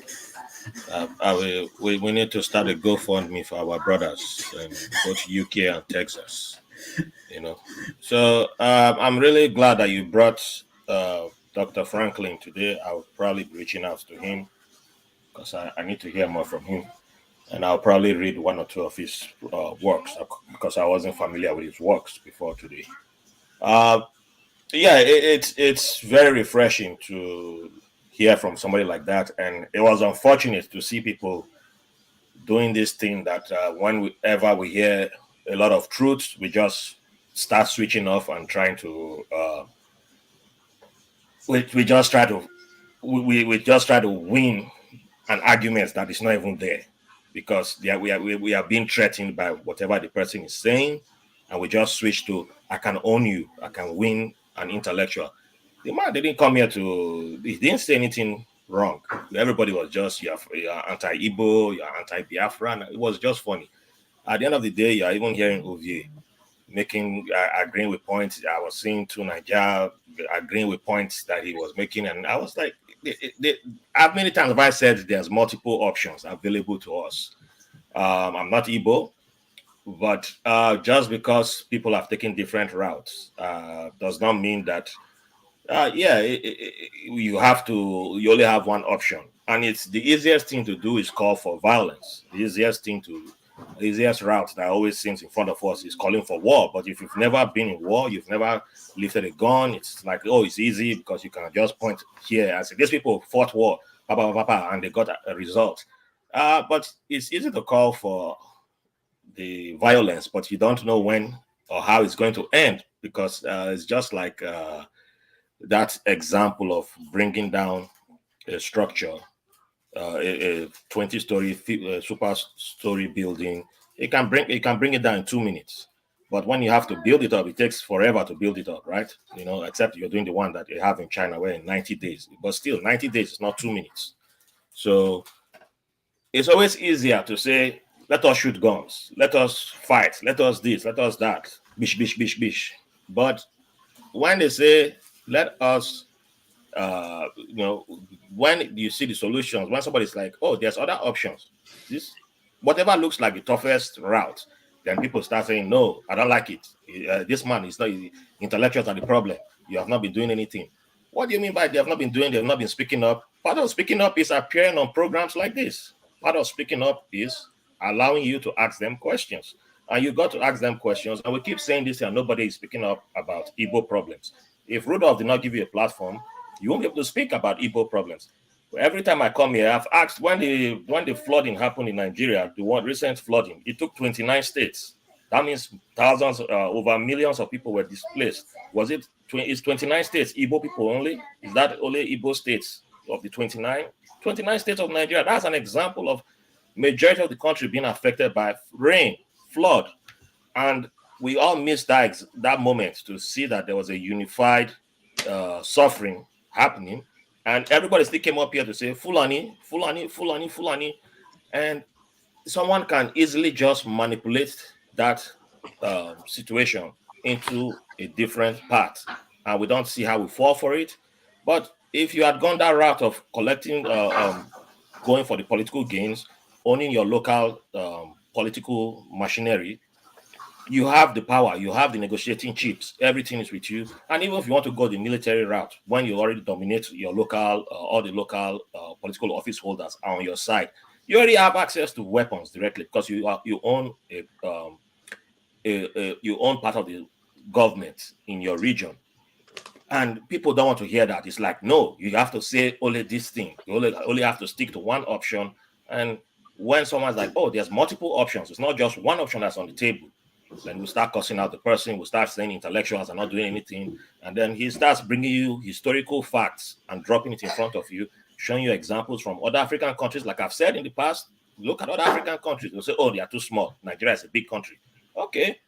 we need to start a GoFundMe for our brothers in both UK and Texas. You know, so I'm really glad that you brought Dr. Franklyne today. I'll probably be reaching out to him because I need to hear more from him, and I'll probably read one or two of his works because I wasn't familiar with his works before today. Yeah, it's very refreshing to hear from somebody like that, and it was unfortunate to see people doing this thing that whenever we hear a lot of truths, we just start switching off and trying to we just try to win an argument that is not even there, because we are being threatened by whatever the person is saying, and we just switch to I can own you, I can win an intellectual. The man didn't come here he didn't say anything wrong. Everybody was just you're anti-Igbo, you're anti-Biafra. It was just funny. At the end of the day, you're even hearing Ovie making agreeing with points. I was seeing to Nigeria agreeing with points that he was making, and I was like, how many times have I said there's multiple options available to us? I'm not Igbo, but just because people have taken different routes does not mean that you only have one option. And it's the easiest thing to do is call for violence. The easiest route that always seems in front of us is calling for war. But if you've never been in war, you've never lifted a gun, it's like, oh, it's easy because you can just point here and say, these people fought war, and they got a result. But it's easy to call for the violence, but you don't know when or how it's going to end, because it's just like that example of bringing down a structure, a 20-story super story building. You can bring it down in 2 minutes, but when you have to build it up, it takes forever to build it up, right? Except you're doing the one that they have in China, where in 90 days, but still 90 days is not 2 minutes. So it's always easier to say, let us shoot guns, let us fight, let us this, let us that, bish, bish, bish, bish. But when they say, let us, when you see the solutions, when somebody's like, oh, there's other options, this, whatever looks like the toughest route, then people start saying, no, I don't like it. This man is not, intellectuals are the problem. You have not been doing anything. What do you mean by they have not been doing, they have not been speaking up? Part of speaking up is appearing on programs like this. Part of speaking up is allowing you to ask them questions. And you got to ask them questions. And we keep saying this, and nobody is speaking up about Igbo problems. If Rudolph did not give you a platform, you won't be able to speak about Igbo problems. Every time I come here, I've asked, when the flooding happened in Nigeria, the one recent flooding, it took 29 states. That means thousands, over millions of people were displaced. Is 29 states Igbo people only? Is that only Igbo states of the 29? 29 states of Nigeria. That's an example of majority of the country being affected by rain, flood. And we all missed that moment to see that there was a unified suffering happening. And everybody still came up here to say, Fulani, Fulani, Fulani, Fulani. And someone can easily just manipulate that situation into a different path. And we don't see how we fall for it. But if you had gone that route of collecting, going for the political gains, owning your local political machinery, you have the power, you have the negotiating chips, everything is with you. And even if you want to go the military route, when you already dominate your local, all the local political office holders are on your side, you already have access to weapons directly because you own you own part of the government in your region. And people don't want to hear that. It's like, no, you have to say only this thing. You only have to stick to one option. And when someone's like, oh, there's multiple options, it's not just one option that's on the table, then we start cussing out the person, we start saying intellectuals are not doing anything. And then he starts bringing you historical facts and dropping it in front of you, showing you examples from other African countries. Like I've said in the past, look at other African countries. They'll say, oh, they are too small. Nigeria is a big country. Okay.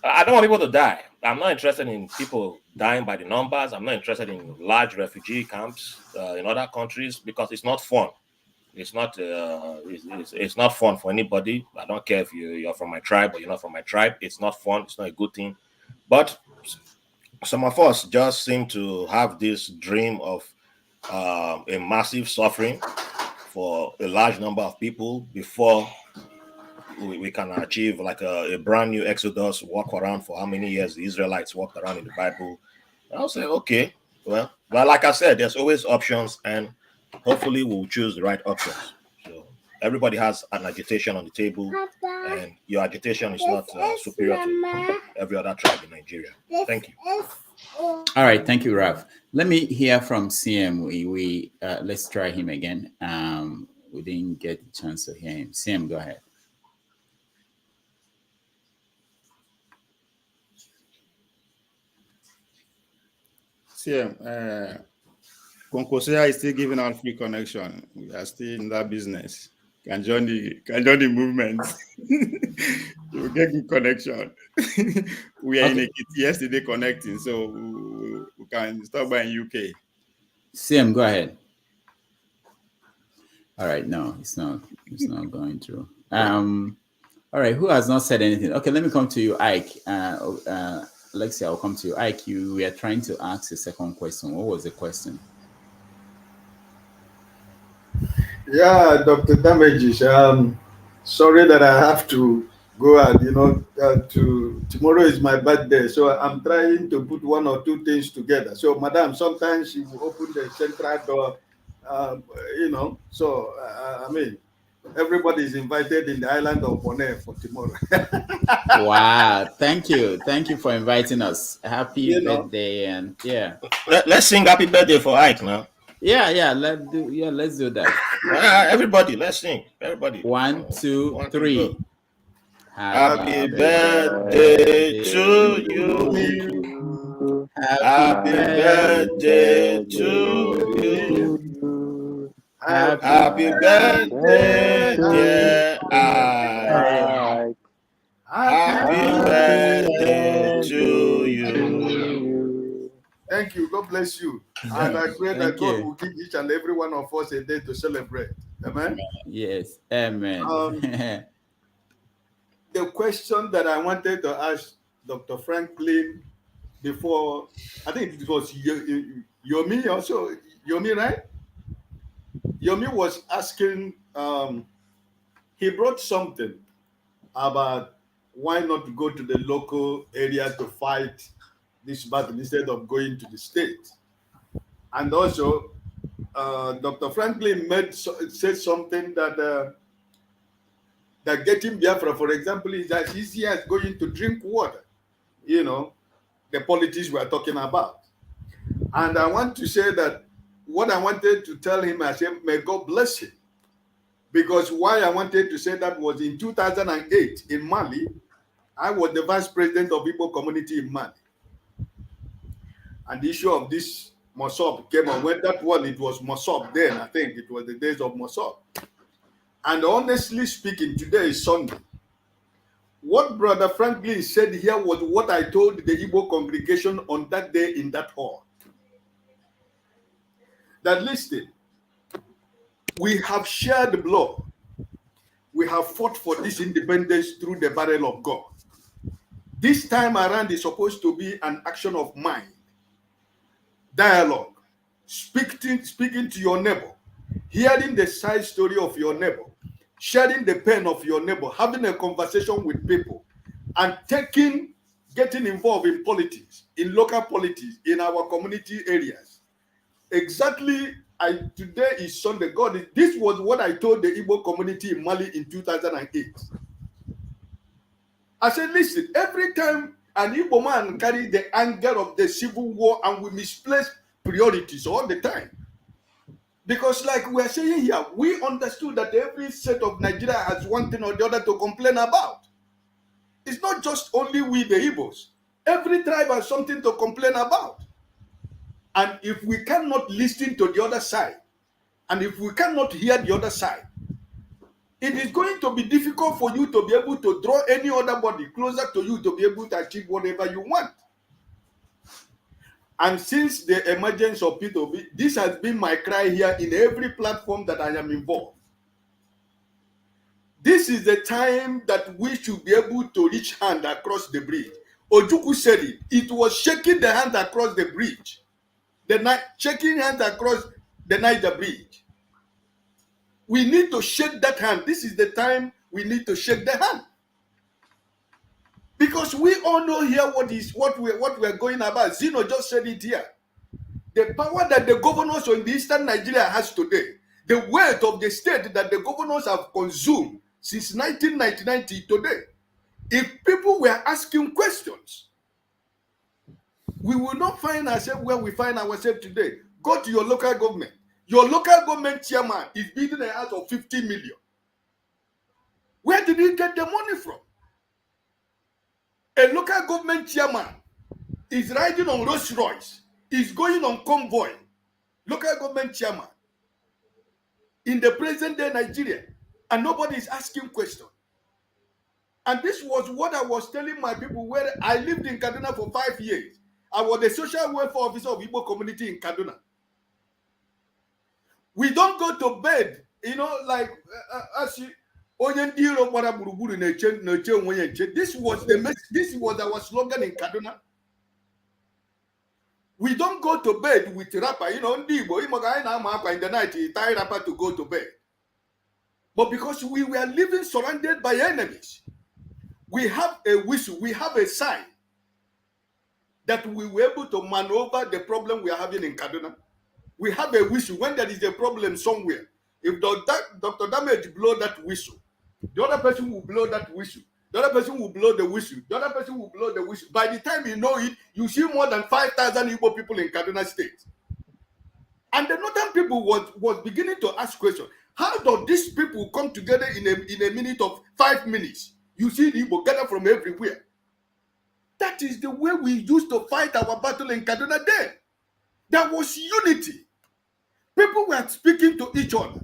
I don't want people to die. I'm not interested in people dying by the numbers. I'm not interested in large refugee camps in other countries because it's not fun. It's not it's not fun for anybody. I don't care if you're from my tribe or you're not from my tribe. It's not fun. It's not a good thing. But some of us just seem to have this dream of a massive suffering for a large number of people before we can achieve like a brand new Exodus, walk around for how many years the Israelites walked around in the Bible. I'll say, okay, well, like I said, there's always options, and hopefully we'll choose the right options. So everybody has an agitation on the table, and your agitation is not superior to every other tribe in Nigeria. Thank you. All right, thank you, Ralph. Let me hear from CM. Let's try him again. We didn't get a chance to hear him. CM, go ahead. CM, Concosia is still giving out free connection. We are still in that business. Can join the movement. You get good connection. We are in a kit yesterday connecting, so we can stop by in UK. CM, go ahead. All right, no, it's not going through. All right, who has not said anything? Okay, let me come to you, Ike. Alexia, I'll come to you. Ike, you were trying to ask a second question. What was the question? Yeah, Dr. Damages. Sorry that I have to go out. Tomorrow is my birthday, so I'm trying to put one or two things together. So, Madam, sometimes she will open the central door. So I mean, everybody is invited in the island of Bonaire for tomorrow. Wow, thank you for inviting us. Happy birthday, and yeah. Let's sing happy birthday for Ike now. Yeah, let's do that. Everybody, let's sing. Everybody. 1, 2, 3. Happy birthday to you. Happy birthday to you. Happy birthday, dear Ike. Happy birthday to you. Thank you. God bless you. And I pray that God will give each and every one of us a day to celebrate. Amen. Yes. Amen. The question that I wanted to ask Dr. Franklyne before, I think it was Yomi also. Yomi, right? Yomi was asking, he brought something about why not go to the local area to fight this battle instead of going to the state. And also, Dr. Franklyne said something that that getting Biafra, for example, is as easy as going to drink water. The politics we're talking about. And I want to say that what I wanted to tell him, I said, may God bless him. Because why I wanted to say that was in 2008 in Mali, I was the vice president of Igbo community in Mali. And the issue of this Mossop came on. When that one, it was Mossop then, I think it was the days of Mossop. And honestly speaking, today is Sunday. What Brother Franklyne said here was what I told the Igbo congregation on that day in that hall. That listen, we have shared blood. We have fought for this independence through the barrel of God. This time around is supposed to be an action of mind, dialogue, speaking to your neighbor, hearing the side story of your neighbor, sharing the pain of your neighbor, having a conversation with people, and getting involved in politics, in local politics, in our community areas. Exactly, today is Sunday. This was what I told the Igbo community in Mali in 2008. I said, listen, every time an Igbo man carries the anger of the civil war and we misplace priorities all the time. Because like we are saying here, we understood that every set of Nigeria has one thing or the other to complain about. It's not just only we the Igbos. Every tribe has something to complain about. And if we cannot listen to the other side, and if we cannot hear the other side, it is going to be difficult for you to be able to draw any other body closer to you to be able to achieve whatever you want. And since the emergence of P2B, this has been my cry here in every platform that I am involved. This is the time that we should be able to reach hand across the bridge. Ojukwu said it. It was shaking the hand across the bridge. Shaking hands across the Niger bridge. We need to shake that hand. This is the time we need to shake the hand. Because we all know here what we're going about. Zeno just said it here. The power that the governors in the Eastern Nigeria has today, the weight of the state that the governors have consumed since 1999 to today. If people were asking questions, we will not find ourselves where we find ourselves today. Go to your local government. Your local government chairman is building a house of 50 million. Where did he get the money from? A local government chairman is riding on Rolls Royce, is going on convoy. Local government chairman in the present day Nigeria, and nobody is asking questions. And this was what I was telling my people where I lived in Kaduna for 5 years. I was the social welfare officer of Igbo community in Kaduna. We don't go to bed, like This was the message. This was our slogan in Kaduna. We don't go to bed with rapper. You know, in the night, he tie rapper to go to bed. But because we were living surrounded by enemies, we have a whistle, we have a sign that we were able to maneuver the problem we are having in Kaduna. We have a whistle when there is a problem somewhere. If Dr. Damage blow that whistle, the other person will blow that whistle. The other person will blow the whistle. The other person will blow the whistle. By the time you know it, you see more than 5,000 Igbo people in Kaduna State. And the northern people was beginning to ask questions. How do these people come together in a minute of 5 minutes? You see the Igbo gather from everywhere. That is the way we used to fight our battle in Kaduna then. There was unity. People were speaking to each other.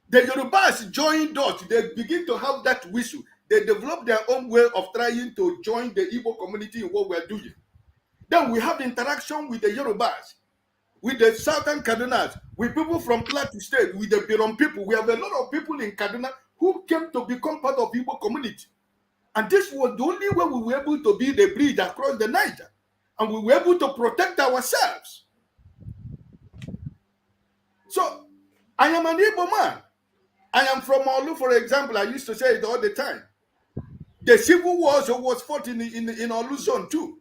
The Yorubas joined us. They begin to have that whistle. They developed their own way of trying to join the Igbo community in what we're doing. Then we have interaction with the Yorubas, with the Southern Kadunas, with people from Plateau State, with the Biron people. We have a lot of people in Kaduna who came to become part of Igbo community. And this was the only way we were able to be the bridge across the Niger. And we were able to protect ourselves. So, I am an Igbo man. I am from Olu, for example. I used to say it all the time. The civil war was fought in Olu zone too.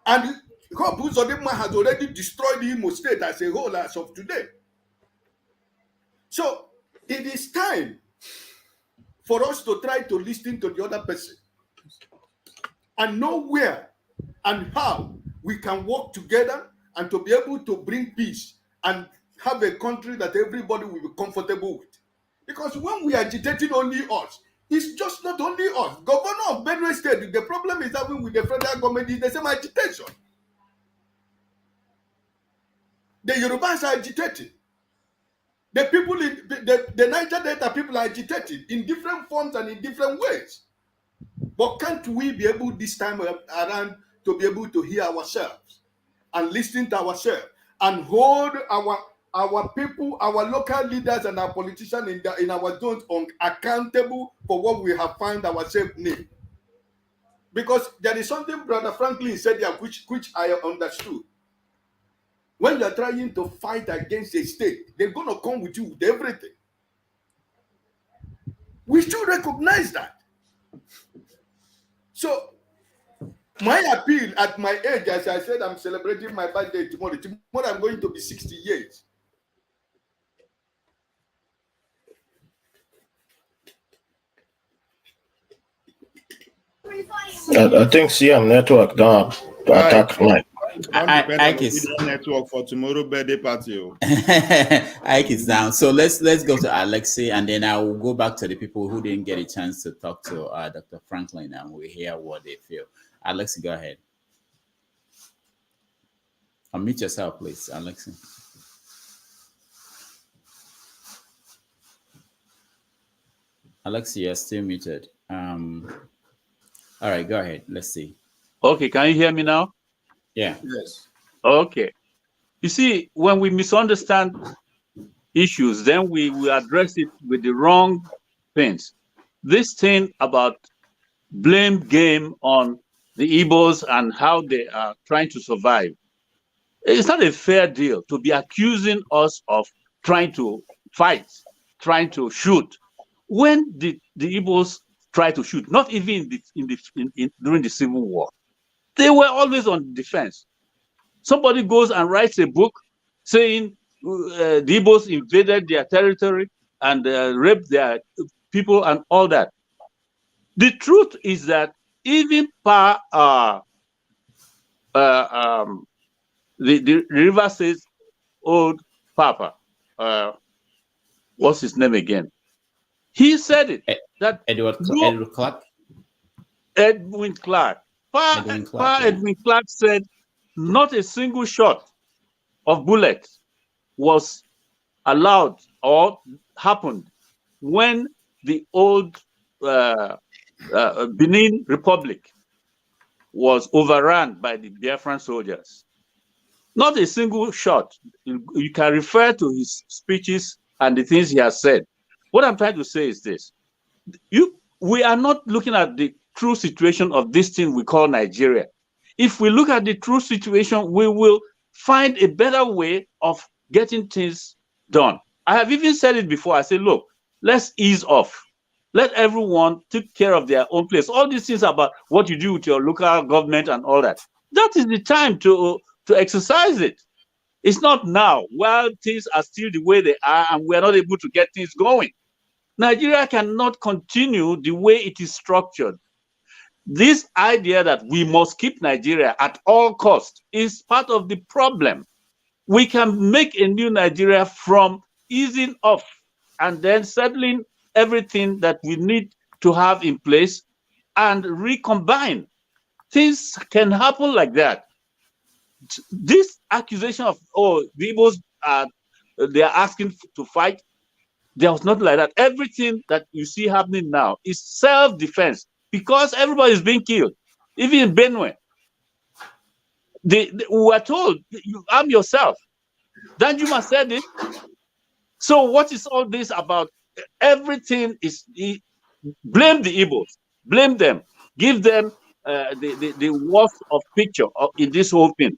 And Hope Uzodinma has already destroyed the Imo state as a whole as of today. So, it is time for us to try to listen to the other person and know where and how we can work together and to be able to bring peace and have a country that everybody will be comfortable with. Because when we are agitating only us, it's just not only us. Governor of Benue State, the problem is having with the federal government is the same agitation. The Yorubas are agitating. The people in the Niger Delta people are agitated in different forms and in different ways. But can't we be able this time around to be able to hear ourselves and listen to ourselves and hold our people, our local leaders and our politicians in our zones accountable for what we have found ourselves in? Because there is something Brother Franklyne said there which I understood. When you're trying to fight against a state, they're going to come with you with everything. We should recognize that. So, my appeal at my age, as I said, I'm celebrating my birthday tomorrow. Tomorrow I'm going to be 60 years. I think CM network don't attack mine. Ike is network for tomorrow birthday party. Ike is down. So let's go to Alexei, and then I will go back to the people who didn't get a chance to talk to Dr. Franklyne, and we hear what they feel. Alexei, go ahead. Unmute yourself, please, Alexei. Alexei, you're still muted. All right, go ahead. Let's see. Okay, can you hear me now? Yeah. Yes. Okay. You see, when we misunderstand issues, then we address it with the wrong things. This thing about blame game on the Igbos and how they are trying to survive, it's not a fair deal to be accusing us of trying to fight, trying to shoot. When did the Igbos try to shoot? Not even during the Civil War. They were always on defense. Somebody goes and writes a book saying the Igbos invaded their territory and raped their people and all that. The truth is that even the river says old Papa, what's his name again? He said it. That Edwin Clark. Edwin Clark said not a single shot of bullet was allowed or happened when the old Benin Republic was overrun by the Biafran soldiers. Not a single shot. You can refer to his speeches and the things he has said. What I'm trying to say is this. We are not looking at the true situation of this thing we call Nigeria. If we look at the true situation, we will find a better way of getting things done. I have even said it before. I say, look, let's ease off. Let everyone take care of their own place. All these things about what you do with your local government and all that. That is the time to exercise it. It's not now, while things are still the way they are and we're not able to get things going. Nigeria cannot continue the way it is structured. This idea that we must keep Nigeria at all costs is part of the problem. We can make a new Nigeria from easing off and then settling everything that we need to have in place and recombine. Things can happen like that. This accusation of, oh, the Igbos they are asking to fight, there was nothing like that. Everything that you see happening now is self-defense because everybody is being killed. Even in Benue, we were told, you arm yourself. Danjuma said it. So what is all this about? Everything is, blame the Igbos, blame them, give them the worst of picture in this whole thing.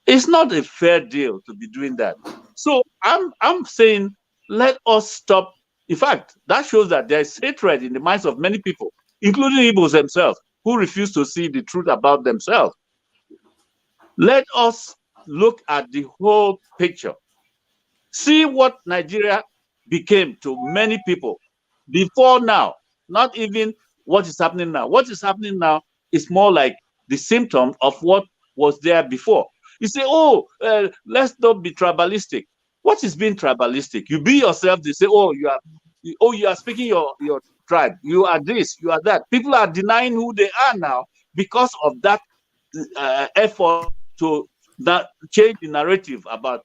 It's not a fair deal to be doing that. So I'm saying, let us stop. In fact, that shows that there is hatred in the minds of many people, including Igbos themselves, who refuse to see the truth about themselves. Let us look at the whole picture. See what Nigeria became to many people before now, not even what is happening now. What is happening now is more like the symptom of what was there before. You say, oh, let's not be tribalistic. What is being tribalistic? You be yourself, they say, oh, you are speaking your tribe. You are this, you are that. People are denying who they are now because of that effort to change the narrative about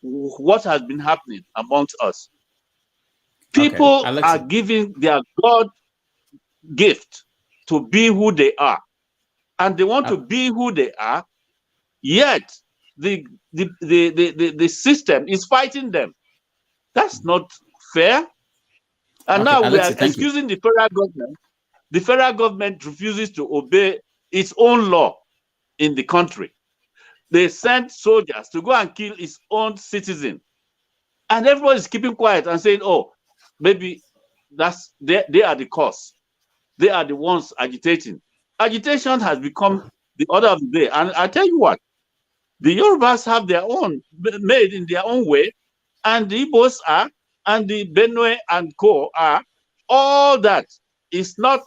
what has been happening amongst us. People are giving their God gift to be who they are, and they want to be who they are, yet the system is fighting them. That's not fair. And now we are excusing the federal government. The federal government refuses to obey its own law in the country. They sent soldiers to go and kill its own citizen. And everyone is keeping quiet and saying, oh, maybe they are the cause. They are the ones agitating. Agitation has become the order of the day. And I tell you what, the Yorubas have their own, made in their own way, and the Igbos are, and the Benue and Co are. All that is not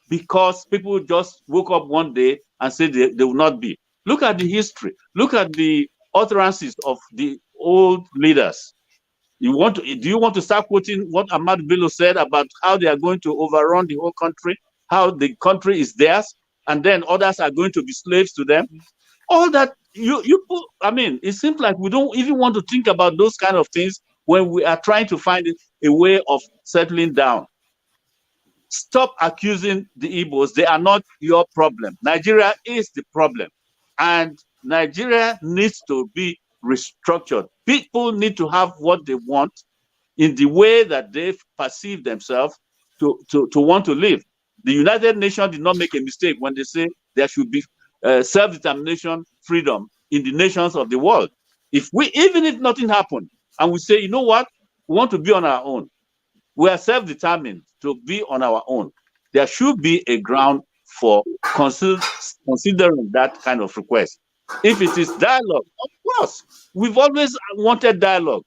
because people just woke up one day and said they will not be. Look at the history. Look at the utterances of the old leaders. Do you want to start quoting what Ahmad Bello said about how they are going to overrun the whole country, how the country is theirs, and then others are going to be slaves to them? All that it seems like we don't even want to think about those kind of things when we are trying to find a way of settling down. Stop accusing the Igbos. They are not your problem. Nigeria is the problem. And Nigeria needs to be restructured. People need to have what they want in the way that they perceive themselves to want to live. The United Nations did not make a mistake when they say there should be self-determination, freedom in the nations of the world. Even if nothing happened, and we say, you know what, we want to be on our own. We are self-determined to be on our own. There should be a ground for considering that kind of request. If it is dialogue, of course, we've always wanted dialogue,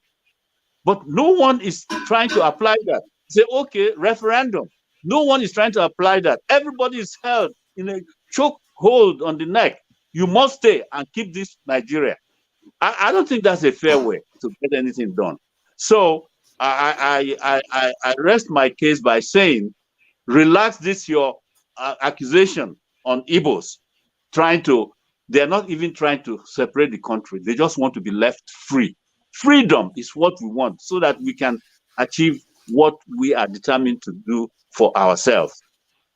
but no one is trying to apply that. Say, okay, referendum. No one is trying to apply that. Everybody is held in a choke hold on the neck. You must stay and keep this Nigeria. I don't think that's a fair way to get anything done. So I rest my case by saying, relax this your accusation on Igbos. They're not even trying to separate the country. They just want to be left free. Freedom is what we want so that we can achieve what we are determined to do for ourselves.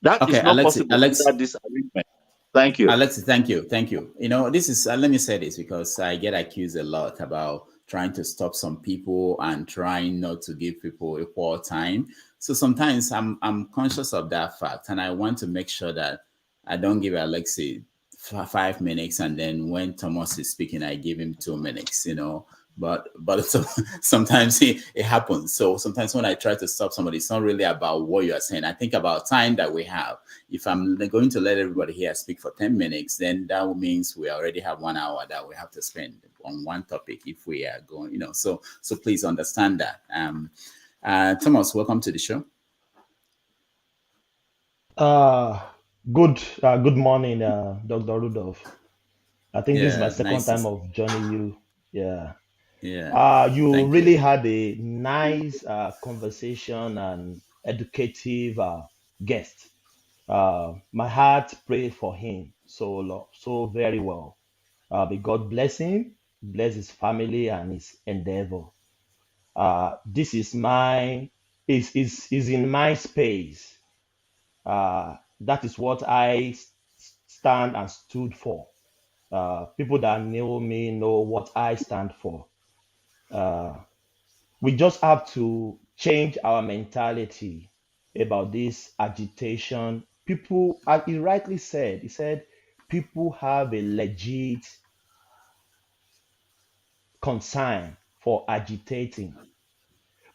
That is not possible without this agreement. Thank you. Alexi, thank you. You know, this is, let me say this because I get accused a lot about trying to stop some people and trying not to give people equal time. So sometimes I'm conscious of that fact, and I want to make sure that I don't give Alexei 5 minutes, and then when Thomas is speaking, I give him 2 minutes, you know. But so, sometimes it happens. So sometimes when I try to stop somebody, it's not really about what you are saying. I think about time that we have. If I'm going to let everybody here speak for 10 minutes, then that means we already have 1 hour that we have to spend on one topic if we are going, you know. So please understand that. Thomas, welcome to the show. Good morning, Dr. Rudolph. I think this is my Yeah, second nice to time of joining you. Yeah. Yeah, You thank really you. had a nice conversation and educative guest. My heart prayed for him so very well. May God bless him, bless his family and his endeavor. This is is in my space. That is what I stand and stood for. People that know me know what I stand for. Uh, we just have to change our mentality about this agitation. People, as he rightly said, he said, people have a legit concern for agitating.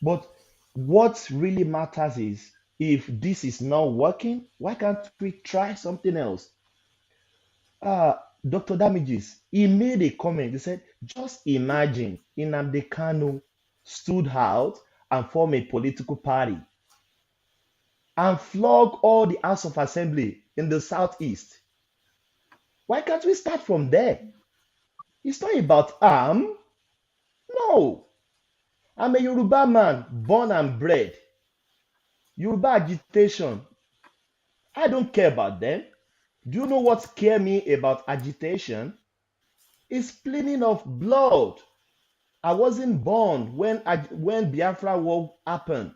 But what really matters is if this is not working, why can't we try something else? uh, Dr. Damages, he made a comment. He said, just imagine Nnamdi Kanu stood out and formed a political party and flog all the House of Assembly in the Southeast. Why can't we start from there? It's not about arm. No. I'm a Yoruba man, born and bred. Yoruba agitation. I don't care about them. Do you know what scares me about agitation? It's spilling of blood. I wasn't born when Biafra War happened,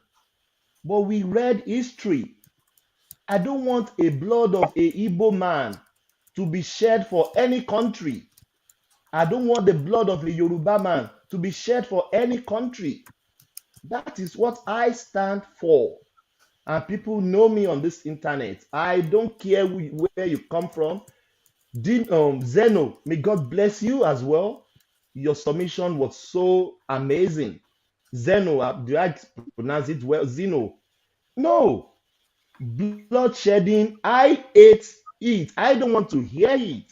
but we read history. I don't want a blood of a Igbo man to be shed for any country. I don't want the blood of a Yoruba man to be shed for any country. That is what I stand for. And people know me on this internet. I don't care where you come from. Zeno, may God bless you as well. Your submission was so amazing. Zeno, do I pronounce it well? Zeno. No. Bloodshedding, I hate it. I don't want to hear it.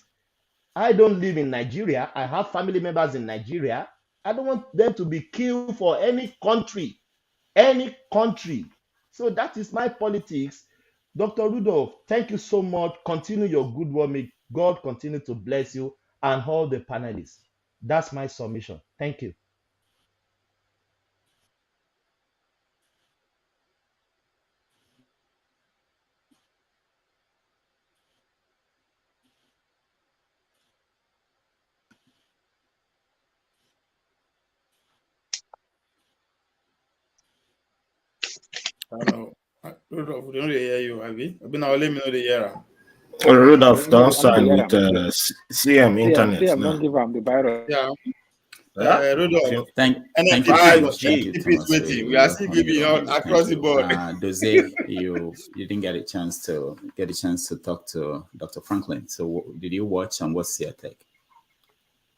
I don't live in Nigeria. I have family members in Nigeria. I don't want them to be killed for any country. Any country. So that is my politics. Dr. Rudolph, thank you so much. Continue your good work. May God continue to bless you and all the panelists. That's my submission. Thank you. I don't know. Rudolph, we don't really hear you, have you? I've been now let me know the year. Rudolph, don't I know the sign year with am. CM Internet CM now. don't give am the virus. Yeah. Yeah. Rudolph. Thank And then you, Thomas. keep Thank you, it Thomas. waiting. We are still Welcome giving you. out across Thank the you. board. Dose, you didn't get a chance to talk to Dr. Franklyne. So did you watch, and what's your take?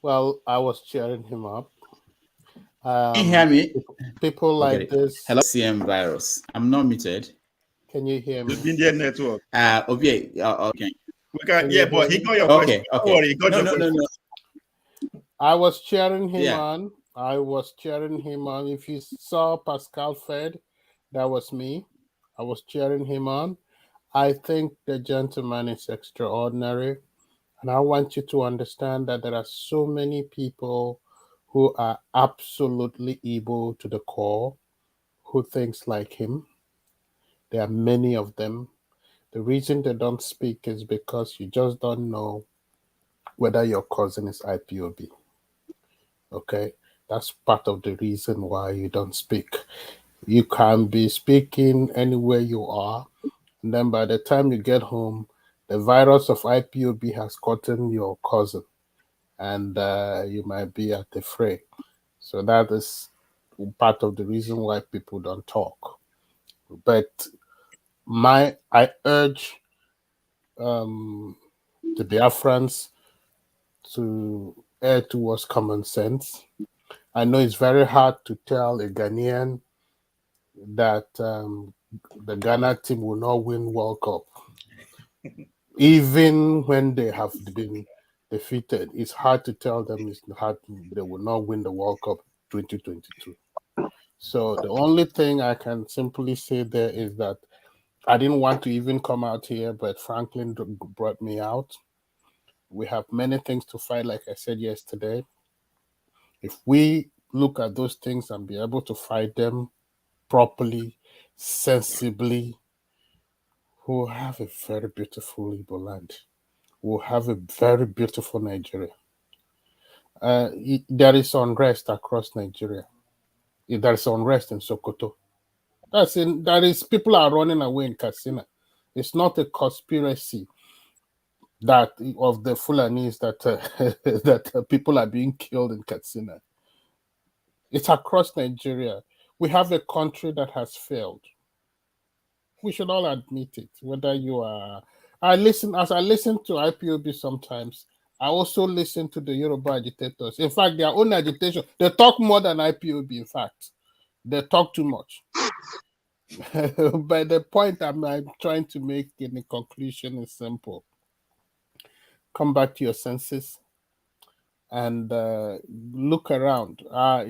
Well, I was cheering him up. Can you hear me? People like Okay. this. Hello, CM Virus. I'm not muted. Can you hear me? It's been their network. Okay. We can, Can yeah, you but hear he me? got your Okay, question. Don't okay. worry, he got No, your no, question. no. I was cheering him Yeah. on. I was cheering him on. If you saw Pascal Fed, that was me. I was cheering him on. I think the gentleman is extraordinary. And I want you to understand that there are so many people who are absolutely able to the core, who thinks like him. There are many of them. The reason they don't speak is because you just don't know whether your cousin is IPOB. Okay? That's part of the reason why you don't speak. You can be speaking anywhere you are, and then by the time you get home, the virus of IPOB has gotten your cousin, and you might be at the fray. So that is part of the reason why people don't talk. But I urge the Biafrans to err towards common sense. I know it's very hard to tell a Ghanaian that the Ghana team will not win World Cup. Even when they have been defeated, it's hard to tell them they will not win the World Cup 2022. So the only thing I can simply say there is that I didn't want to even come out here, but Franklyne brought me out. We have many things to fight, like I said yesterday. If we look at those things and be able to fight them properly, sensibly, we'll have a very beautiful Igbo land. We'll have a very beautiful Nigeria. There is unrest across Nigeria. There is unrest in Sokoto. That is people are running away in Katsina. It's not a conspiracy that of the Fulanis that that people are being killed in Katsina. It's across Nigeria. We have a country that has failed. We should all admit it. Whether you are, I listen to IPOB sometimes. I also listen to the Yoruba agitators. In fact, their own agitation, they talk more than IPOB. In fact, they talk too much. But the point I'm trying to make in the conclusion is simple. Come back to your senses and look around.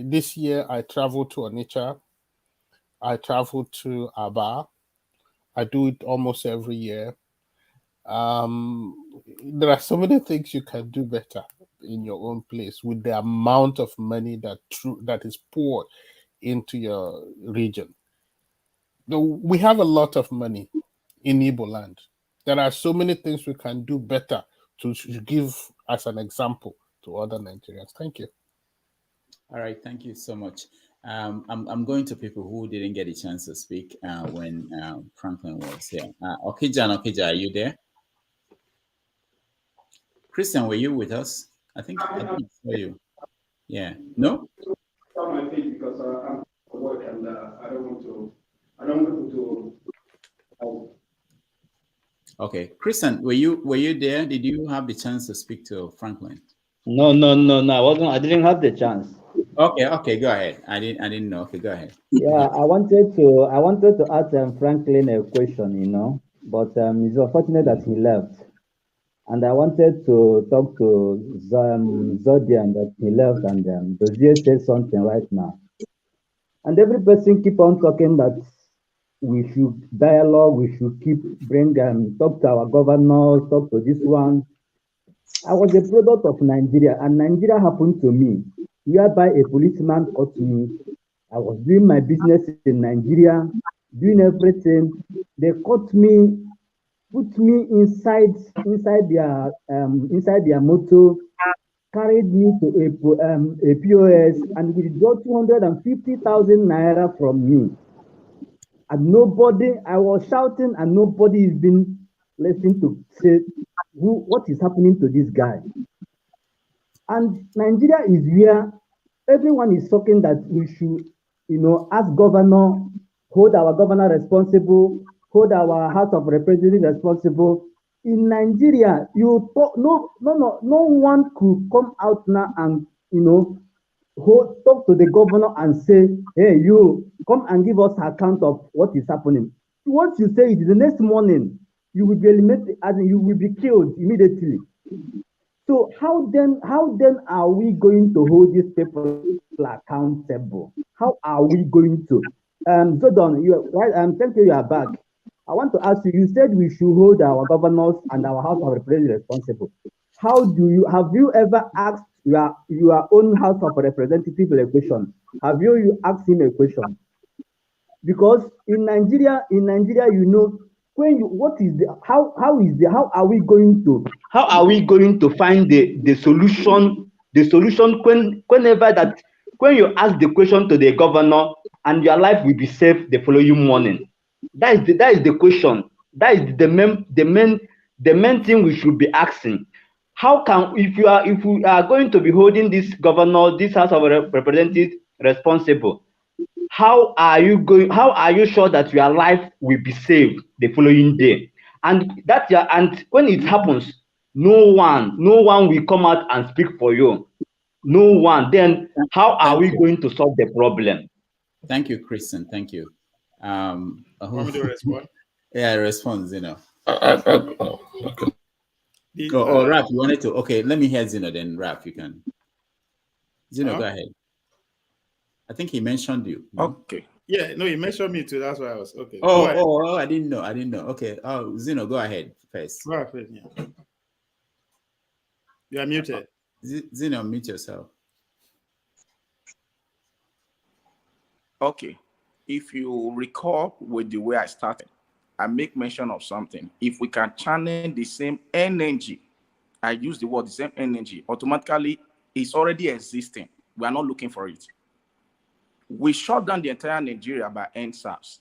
This year, I traveled to Onitsha. I traveled to Aba. I do it almost every year. There are so many things you can do better in your own place with the amount of money that is poured into your region. We have a lot of money in Igbo land. There are so many things we can do better to give as an example to other Nigerians. Thank you. All right, thank you so much. I'm going to people who didn't get a chance to speak when Franklyne was here. Okija, are you there? Christian, were you with us? I think I saw you. Yeah. No? My feet because I'm at work and I don't want to. Okay, Christian, were you there? Did you have the chance to speak to Franklyne? No. I didn't have the chance. Okay, go ahead. I didn't know. Okay, go ahead. Yeah, I wanted to ask Franklyne a question, but it's unfortunate that he left. And I wanted to talk to Zodian that he left, and Dozier said something right now. And every person keep on talking that we should dialogue, we should talk to our governor, talk to this one. I was a product of Nigeria, and Nigeria happened to me, whereby a policeman caught me. I was doing my business in Nigeria, doing everything. They caught me, put me inside their motor, carried me to a POS, and withdraw 250,000 naira from me. And I was shouting, and nobody is being listening to say what is happening to this guy. And Nigeria is where everyone is talking that we should, ask governor, hold our governor responsible, hold our House of Representatives responsible. In Nigeria, no one could come out now and talk to the governor and say, hey, you come and give us account of what is happening. What you say is the next morning you will be eliminated, and you will be killed immediately. So how then are we going to hold these people accountable? How are we going to? Zodon, thank you, you are back. I want to ask you, you said we should hold our governors and our House of Representatives responsible. Have you ever asked your own House of Representatives a question? Have you asked him a question? Because in Nigeria, how are we going to find the solution? The solution when you ask the question to the governor and your life will be safe the following morning. That is the question. That is the main thing we should be asking. How can, if we are going to be holding this governor, this House of Representatives responsible, how are you sure that your life will be saved the following day? And and when it happens, no one will come out and speak for you. No one. Then how are we going to solve the problem? Thank you, Christian. Thank you. Want me to respond? Yeah, response, okay. Raf, you wanted to? Okay, let me hear Zeno, then Raf, you can. Zeno, go ahead. I think he mentioned you. Okay. Yeah, no, he mentioned me too. That's why I was okay. Oh, I didn't know. Okay. Oh, Zeno, go ahead first. Go ahead, yeah. You are muted. Zeno, mute yourself. Okay. If you recall with the way I started, I make mention of something. If we can channel the same energy, I use the word the same energy, automatically it's already existing. We are not looking for it. We shut down the entire Nigeria by NSAS.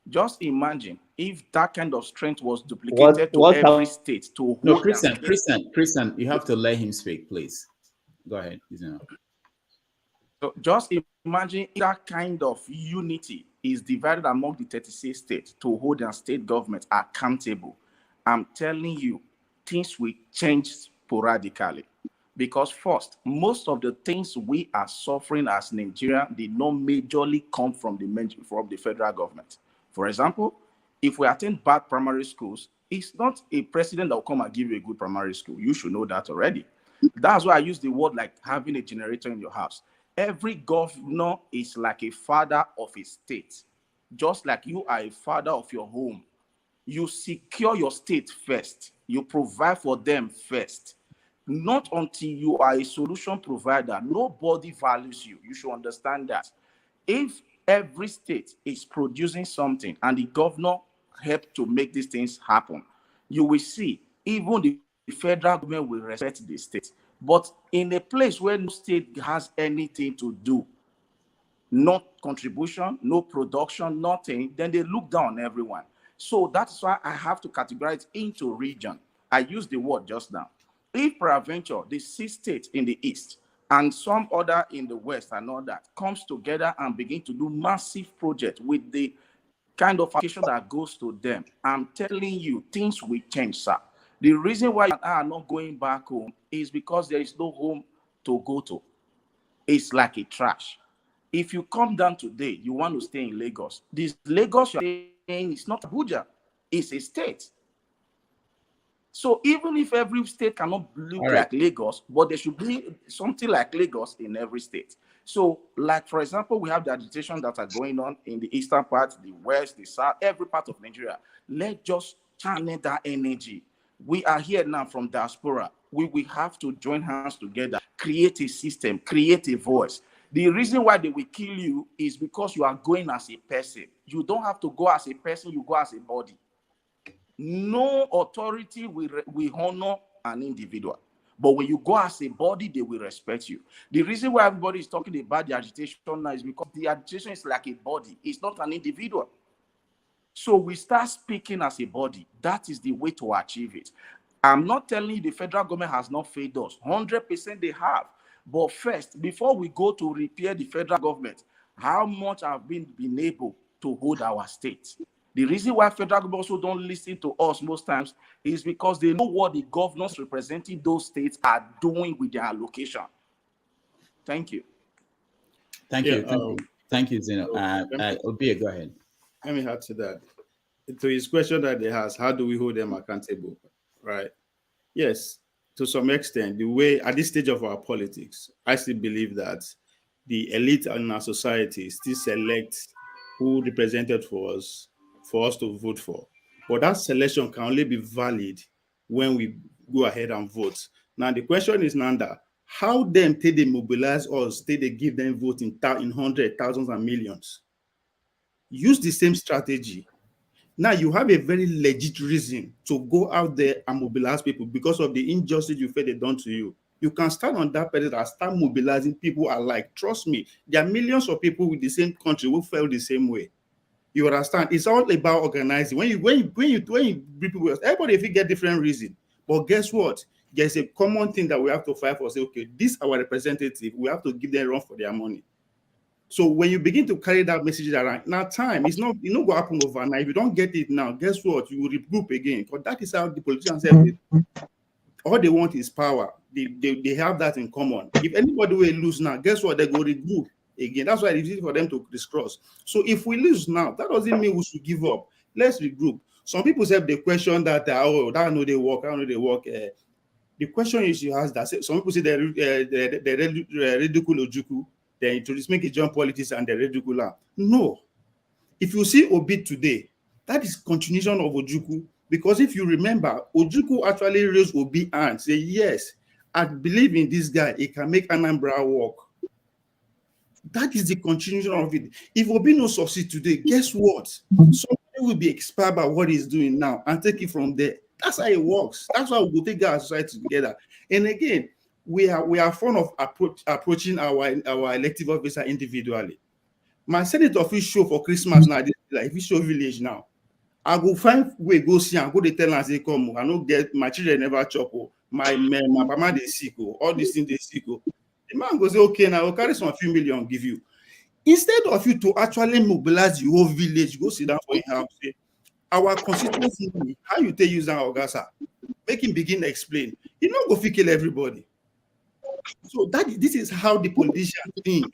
Just imagine if that kind of strength was duplicated to every state to hold. No, Christian, you have to let him speak, please. Go ahead. So just imagine if that kind of unity is divided among the 36 states to hold their state government accountable. I'm telling you, things will change sporadically. Because first, most of the things we are suffering as Nigeria did not majorly come from the federal government. For example, if we attend bad primary schools, it's not a president that will come and give you a good primary school. You should know that already. That's why I use the word like having a generator in your house. Every governor is like a father of a state. Just like you are a father of your home. You secure your state first. You provide for them first. Not until you are a solution provider, nobody values you. You should understand that. If every state is producing something and the governor helped to make these things happen, you will see even the federal government will respect the state. But in a place where no state has anything to do, no contribution, no production, nothing, then they look down on everyone. So that's why I have to categorize into region. I used the word just now. If peradventure, the 6 states in the east and some other in the west and all that comes together and begin to do massive projects with the kind of allocation that goes to them, I'm telling you, things will change, sir. The reason why you are not going back home is because there is no home to go to. It's like a trash. If you come down today, you want to stay in Lagos. This Lagos you're saying is not Abuja, it's a state. So even if every state cannot look like Lagos, but there should be something like Lagos in every state. So, like for example, we have the agitation that are going on in the eastern part, the west, the south, every part of Nigeria. Let's just channel that energy. We are here now from diaspora. We will have to join hands together, create a system, create a voice. The reason why they will kill you is because you are going as a person. You don't have to go as a person, you go as a body. No authority will honor an individual. But when you go as a body, they will respect you. The reason why everybody is talking about the agitation now is because the agitation is like a body. It's not an individual. So we start speaking as a body. That is the way to achieve it. I'm not telling you the federal government has not failed us. 100% they have. But first, before we go to repair the federal government, how much have been able to hold our state? The reason why federal government also don't listen to us most times is because they know what the governors representing those states are doing with their allocation. Thank you. Thank you, Zeno. Obia, go ahead. Let me add to that. To his question that he has, how do we hold them accountable? Right? Yes, to some extent, the way at this stage of our politics, I still believe that the elite in our society still select who represented for us to vote for. But that selection can only be valid when we go ahead and vote. Now, the question is, Nanda, how them till they mobilize us, till they give them vote in hundreds, thousands, and millions? Use the same strategy. Now you have a very legit reason to go out there and mobilize people because of the injustice you feel they done to you. You can stand on that pedestal and start mobilizing people alike. Trust me, there are millions of people with the same country who felt the same way. You understand? It's all about organizing. When you bring people, everybody if you get different reason. But guess what? there's a common thing that we have to fight for. Say, okay, this our representative, we have to give them run for their money. So when you begin to carry that message around, now time it's not going to happen overnight. If you don't get it now, guess what? You will regroup again, because that is how the politicians have it. All they want is power. They have that in common. If anybody will lose now, guess what? They go regroup again. That's why it's easy for them to crisscross. So if we lose now, that doesn't mean we should give up. Let's regroup. Some people have the question that that know they work, I know they work. The question is you ask that. Some people say they ridicule Ojukwu, they introduce make it jump politics and they ridicule her. No. If you see Obi today, that is continuation of Ojukwu. Because if you remember, Ojukwu actually raised Obi and say, yes, I believe in this guy, he can make Anambra work. That is the continuation of it. If Obi no succeed today, guess what? Somebody will be inspired by what he's doing now and take it from there. That's how it works. That's why we will take our society together. And again, we are fond of approaching our elective officer individually. My Senate office show for Christmas now, like if you show village now, I go find way go see and go to tell and say, come, I don't get my children never chop. My mama they sick, all these things they sick. The man goes, okay, now I'll carry some few million, give you. Instead of you to actually mobilize your whole village, go sit down for your house, say, our constituency, how you take use that Ogasa, make him begin to explain. You not go kill everybody. So this is how the politicians think.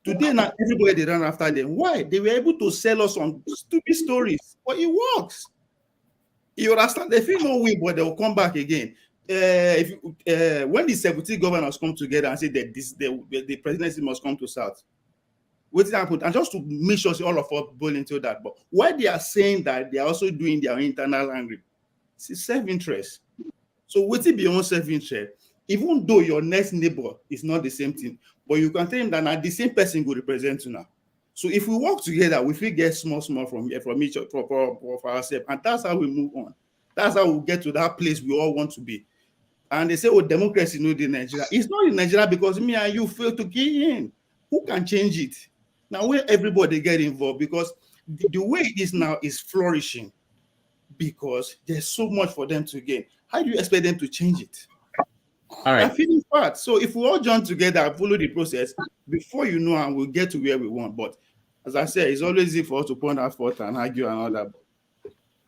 Today now everybody they run after them. Why? They were able to sell us on stupid stories, but it works. You understand? They feel no way, but they'll come back again. When the 17 governors come together and say that the presidency must come to South, what happened? And just to make sure all of us boil into that, but why they are saying that they are also doing their internal angry, it's self-interest. So what's it beyond self-interest? Even though your next neighbor is not the same thing, but you can tell him that now the same person will represent you now. So if we work together, we will get small from each other for ourselves, and that's how we move on. That's how we get to that place we all want to be. And they say, oh, democracy no in Nigeria. It's not in Nigeria because me and you fail to get in. Who can change it? Now where everybody get involved, because the way it is now is flourishing because there's so much for them to gain. How do you expect them to change it? All right. Feeling part. So if we all join together and follow the process, before you know, and we'll get to where we want. But as I said, it's always easy for us to point out forth and argue and all that.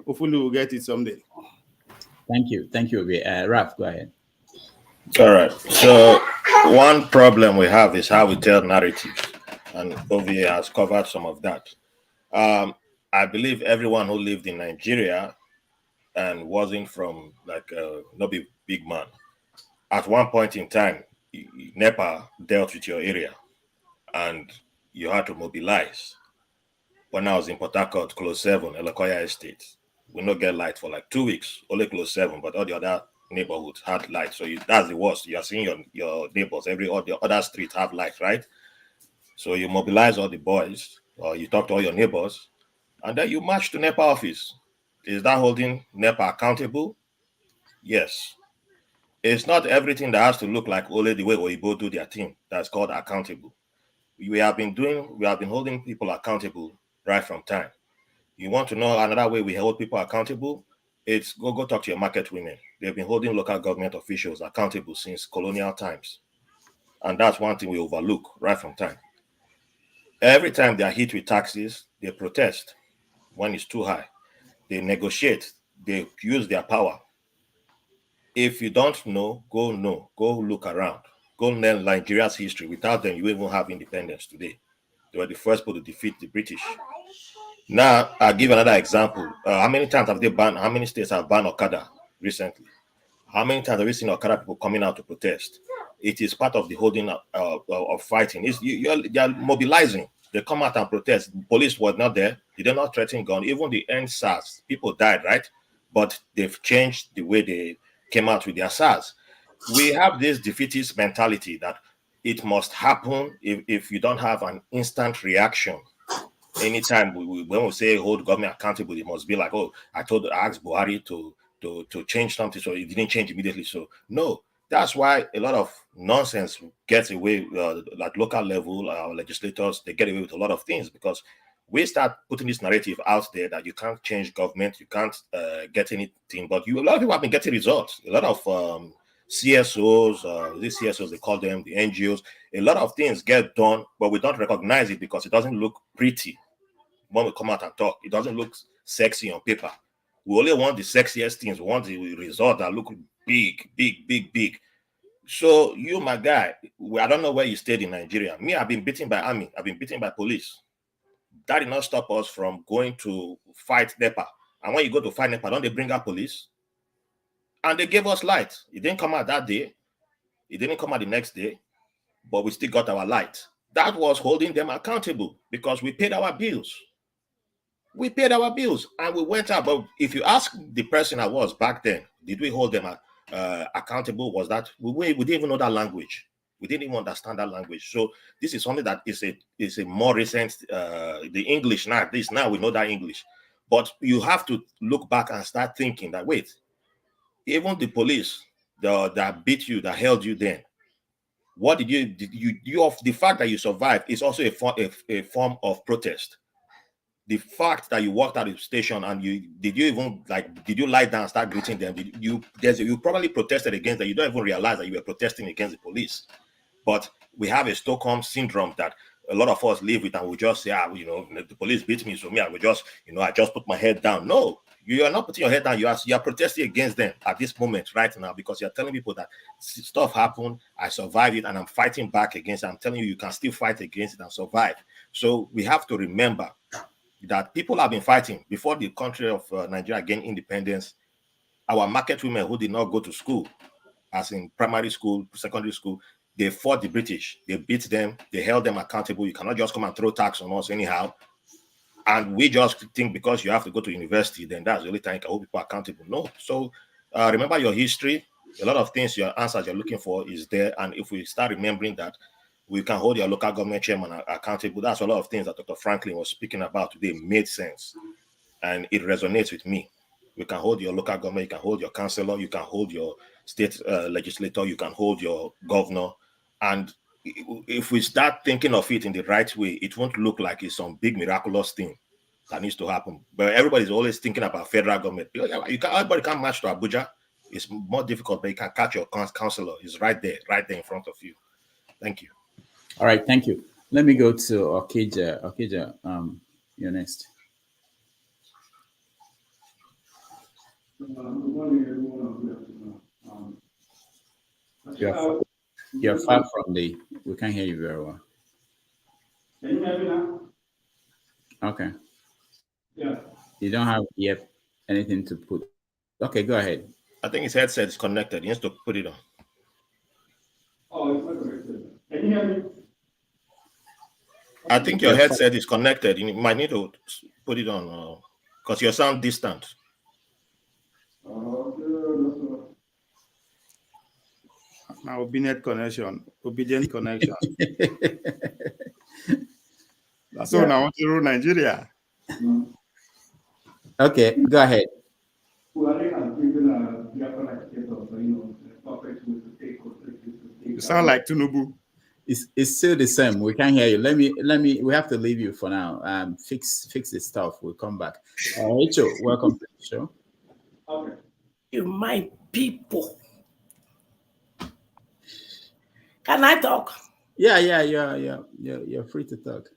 Hopefully we'll get it someday. Thank you. Thank you, Obi. Raf, go ahead. All right. So one problem we have is how we tell narratives. And Obi has covered some of that. I believe everyone who lived in Nigeria and wasn't from not be big man, at one point in time, NEPA dealt with your area and you had to mobilize. When I was in Port Harcourt, Close 7, Elakoya Estate, we not get light for like 2 weeks, only Close 7, but all the other neighborhoods had light. So that's the worst. You are seeing your neighbors, all the other streets have light, right? So you mobilize all the boys, or you talk to all your neighbors, and then you march to NEPA office. Is that holding NEPA accountable? Yes. It's not everything that has to look like only the way Oyibo do their thing that's called accountable. We have been holding people accountable right from time. You want to know another way we hold people accountable? It's go talk to your market women. They've been holding local government officials accountable since colonial times. And that's one thing we overlook right from time. Every time they are hit with taxes, they protest when it's too high. They negotiate. They use their power. If you don't know, go look around. Go learn Nigeria's history. Without them, you won't have independence today. They were the first people to defeat the British. Now, I'll give another example. How many states have banned Okada recently? How many times have you seen Okada people coming out to protest? It is part of the holding of fighting. You're mobilizing. They come out and protest. Police was not there. They did not threaten gun. Even the end SARS, people died, right? But they've changed the way they came out with their SARS. We have this defeatist mentality that it must happen if you don't have an instant reaction. Anytime when we say hold government accountable, it must be like, oh, I asked Buhari to change something, so it didn't change immediately. So no, that's why a lot of nonsense gets away at local level. Our legislators, they get away with a lot of things because we start putting this narrative out there that you can't change government, you can't get anything, but a lot of people have been getting results. A lot of CSOs, these CSOs, they call them the NGOs. A lot of things get done, but we don't recognize it because it doesn't look pretty when we come out and talk. It doesn't look sexy on paper. We only want the sexiest things. We want the result that look big, big, big, big. So you, my guy, I don't know where you stayed in Nigeria. Me, I've been beaten by army. I've been beaten by police. That did not stop us from going to fight NEPA. And when you go to fight NEPA, don't they bring out police? And they gave us light. It didn't come out that day. It didn't come out the next day, but we still got our light. That was holding them accountable because we paid our bills. We paid our bills and we went out. But if you ask the person I was back then, did we hold them accountable? Was that we didn't even know that language. We didn't even understand that language. So this is something that is a more recent the English now. At least now we know that English. But you have to look back and start thinking that wait, even the police that beat you, that held you then, what did you the fact that you survived is also a form of protest. The fact that you walked out of the station and did you lie down and start greeting them? You probably protested against that. You don't even realize that you were protesting against the police. But we have a Stockholm syndrome that a lot of us live with, and we just say, the police beat me, so me, I will just, I just put my head down. No, you are not putting your head down. You are protesting against them at this moment right now because you're telling people that stuff happened, I survived it, and I'm fighting back against it. I'm telling you can still fight against it and survive. So we have to remember that people have been fighting before the country of Nigeria gained independence. Our market women who did not go to school, as in primary school, secondary school, they fought the British. They beat them. They held them accountable. You cannot just come and throw tax on us anyhow. And we just think because you have to go to university, then that's the only time you can hold people accountable. No. So remember your history. A lot of things, your answers you're looking for is there. And if we start remembering that, we can hold your local government chairman accountable. That's a lot of things that Dr. Franklyne was speaking about today made sense. And it resonates with me. We can hold your local government, you can hold your councillor, you can hold your state legislator, you can hold your governor. And if we start thinking of it in the right way, it won't look like it's some big miraculous thing that needs to happen. But everybody's always thinking about federal government. Everybody can't march to Abuja. It's more difficult, but you can catch your councillor. It's right there in front of you. Thank you. All right, thank you. Let me go to Okija. Okija, you're next. Good morning, everyone. You're far from we can't hear you very well. Can you hear me now? Okay. Yeah. You don't have yet anything to put. Okay, go ahead. I think his headset is connected. He has to put it on. Oh, it's not connected. Can you hear me? I think your headset is connected. You might need to put it on because you sound distant. Now, obedient connection. That's all I want to rule Nigeria. Okay, go ahead. You sound like Tinubu. It's still the same. We can't hear you. Let me. We have to leave you for now. Fix the stuff. We'll come back. Rachel, welcome to the show. Okay. You my people. Can I talk? Yeah. You're free to talk.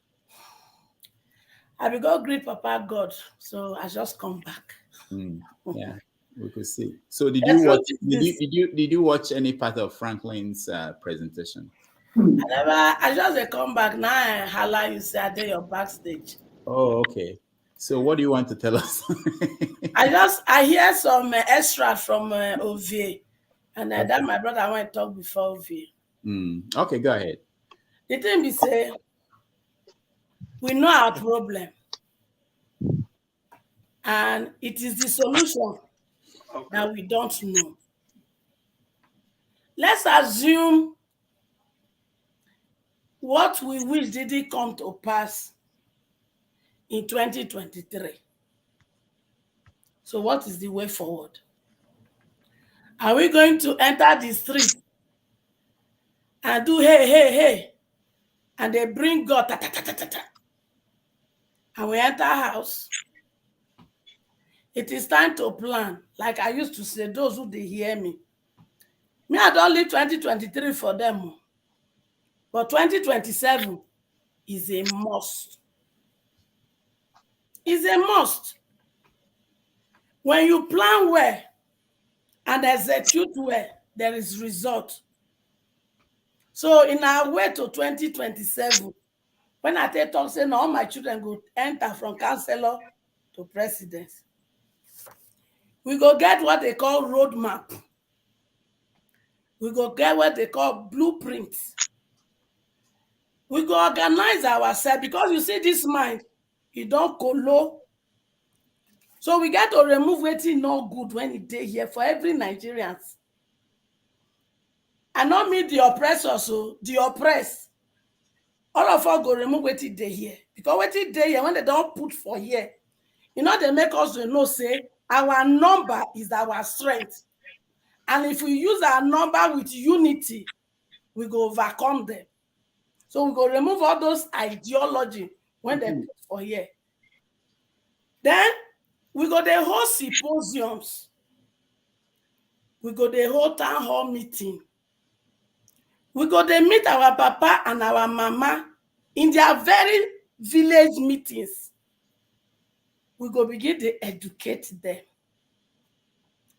I will go greet Papa God, so I just come back. Yeah, we could see. So did you watch? Did you watch any part of Franklyne's presentation? I just come back now. I holla you say I did your backstage. Oh, okay. So what do you want to tell us? I hear some extract from OVA, and that my brother went to talk before OVA. Okay, go ahead. The thing we say, we know our problem, and it is the solution that we don't know. Let's assume what we wish didn't come to pass in 2023. So what is the way forward? Are we going to enter the street and do hey, and they bring God, ta, ta, ta, ta, ta, ta, and we enter house? It is time to plan. Like I used to say, those who they hear me, Me, I don't leave 2023 for them. But 2027 is a must. It's a must. When you plan well and execute well, there is result. So in our way to 2027, when I talk, say, no, all my children go enter from counselor to president. We go get what they call roadmap. We go get what they call blueprints. We go organize ourselves because you see this mind, you don't colo. So we got to remove waiting no good when it day here for every Nigerians. I not mean the oppressors, so the oppressed. All of us go remove waiting day here. Because waiting day here, when they don't put for here, you know, they make us to know, say, our number is our strength. And if we use our number with unity, we go overcome them. So we go remove all those ideology when they put for here. Then we go the whole symposiums. We go the whole town hall meeting. We go they meet our papa and our mama in their very village meetings. We go begin to educate them.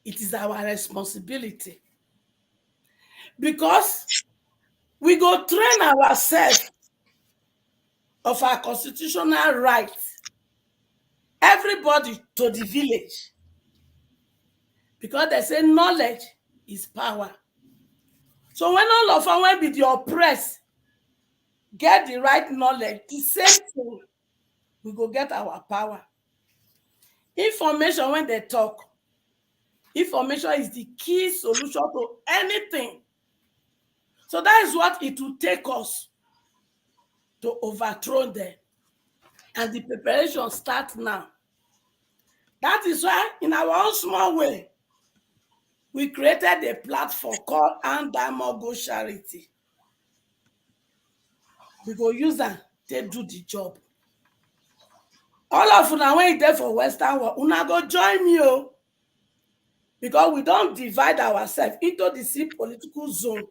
It is our responsibility. Because we go train ourselves of our constitutional rights, everybody to the village. Because they say knowledge is power. So when all of us, when be the oppressed, get the right knowledge, the same thing, we go get our power. Information, when they talk, information is the key solution to anything. So that is what it will take us to overthrow them. And the preparation starts now. That is why, in our own small way, we created a platform called Andamogo Charity. We go use them, they do the job. All of you now, when you're there for Western world, una go join me, oh, because we don't divide ourselves into the same political zone.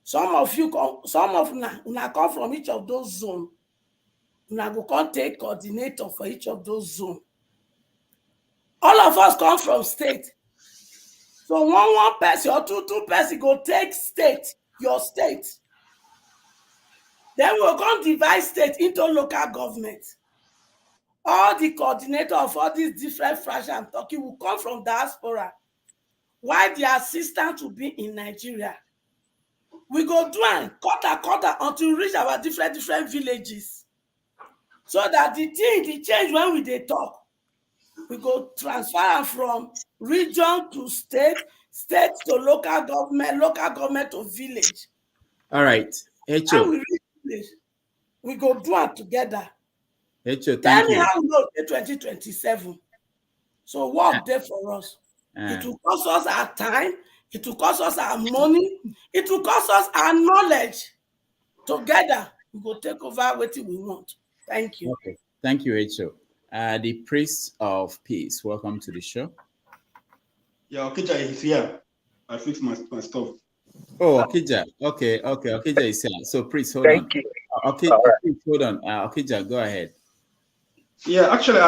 Some of you come, some of una come from each of those zones. Una go come take coordinator for each of those zones. All of us come from state. So one person or two person go take state, your state. Then we'll come divide state into local government. All the coordinator of all these different fractions I'm talking will come from diaspora, while the assistant will be in Nigeria. We go do and quarter until we reach our different villages. So that the change when we they talk, we go transfer from region to state, state to local government to village. All right. When we reach village, we go do it together. Tell me how we go to 2027. So work there for us. It will cost us our time, it will cost us our money, it will cost us our knowledge. Together, we go take over what we want. Thank you. Okay. Thank you, Rachel. The priest of peace, welcome to the show. Yeah, Okija is here. I fixed my stuff. Oh, Okija. Okay. Okija is here. So, priest, hold on. Thank you. Okay, priest, hold on. Okija, go ahead. Yeah, actually,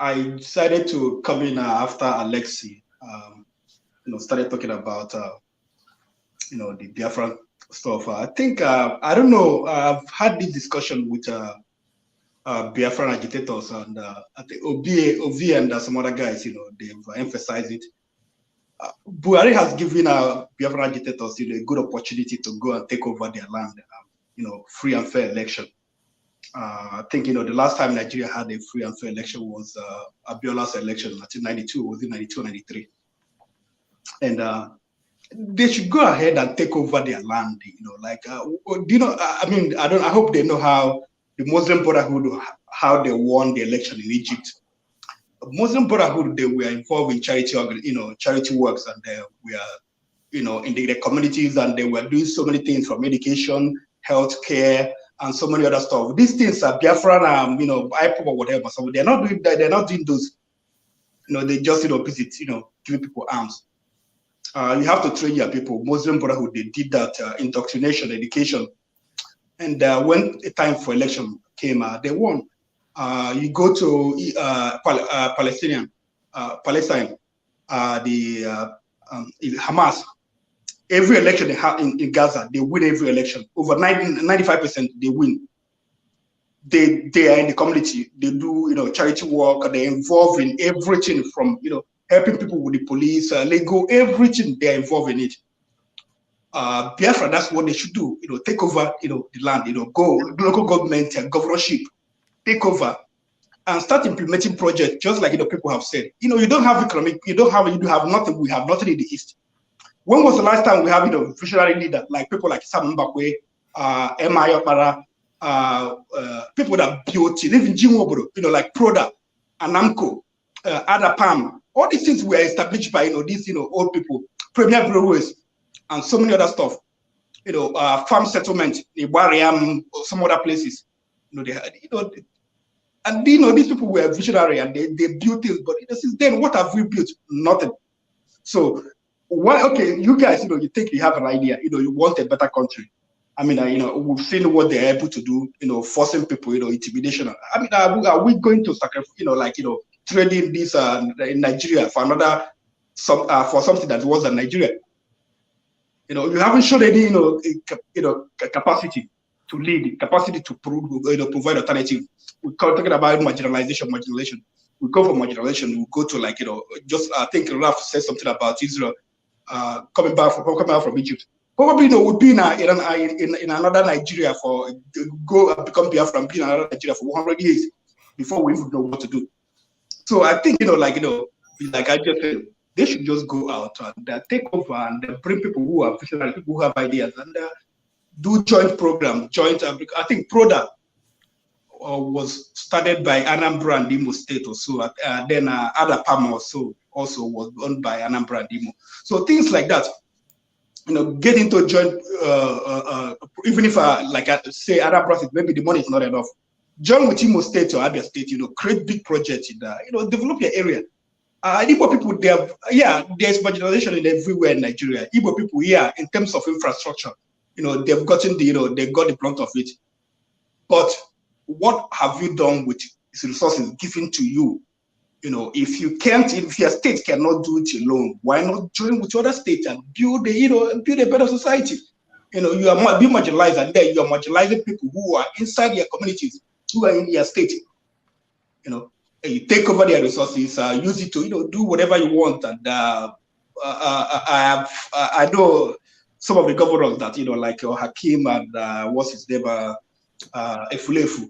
I decided to come in after Alexi, started talking about, the Biafran stuff. I think, I don't know, I've had this discussion with Biafran agitators, and I think Obi and some other guys, they've emphasized it. Buhari has given Biafran agitators, a good opportunity to go and take over their land, free and fair election. I think, the last time Nigeria had a free and fair election was Abiola's election in 1992, was it 92 or 93? And they should go ahead and take over their land, I hope they know how the Muslim Brotherhood, how they won the election in Egypt. Muslim Brotherhood, they were involved in charity works, and they were, in the communities, and they were doing so many things from education, healthcare, and so many other stuff. These things are Biafran, IPOB or whatever. So they're not doing that. They're not doing those. They just, visit, giving people arms. You have to train your people. Muslim Brotherhood, they did that indoctrination, education. And when the time for election came, they won. You go to Palestine, Hamas, every election they have in Gaza, they win every election. Over 95%, they win. They are in the community. They do charity work. They're involved in everything from helping people with the police, Lego, everything. They're involved in it. Biafra, that's what they should do. Take over the land. Go local government and governorship, take over and start implementing projects. Just like people have said. You don't have economic. You have nothing. We have nothing in the east. When was the last time we have visionary leader like people like Sam Mbakwe, M.I. Okpara, people that built it, even Jimobodo, like Proda, Anamco, Adapam, all these things were established by these old people, Premier Brewers, and so many other stuff. Farm settlement, Iwariam, some other places. They had, and these people were visionary and they built this, but since then, what have we built? Nothing. So why? Okay, you guys, you think you have an idea, you want a better country. I mean, we've seen what they're able to do, forcing people, intimidation. I mean, are we going to sacrifice, trading this in Nigeria for for something that was in Nigeria? You haven't shown any, capacity to lead, capacity to provide alternative. We're talking about marginalization. We go for marginalization. We go to just I think Ralph said something about Israel coming out from Egypt. Probably would be in another Nigeria for become Biafra and be in another Nigeria for 100 years before we even know what to do. So I think like I just said, they should just go out and take over and bring people who are visionary, people who have ideas, and do joint program. I think Proda was started by Anambra and Imo State or so. Then Adapam also was owned by Anambra and Imo. So things like that. Get into joint. Even if like I say Anambra State, maybe the money is not enough. Join with Imo State or Abia State. Create big projects in develop your area. Igbo people, there's marginalization in everywhere in Nigeria. Igbo people, in terms of infrastructure, they've gotten they got the brunt of it. But what have you done with resources given to you? If your state cannot do it alone, why not join with other states and build a better society? You are being marginalized, and then you are marginalizing people who are inside your communities, who are in your state. You take over their resources, use it to do whatever you want. And I know some of the governors that like Hakim and what's his name, Efulefu,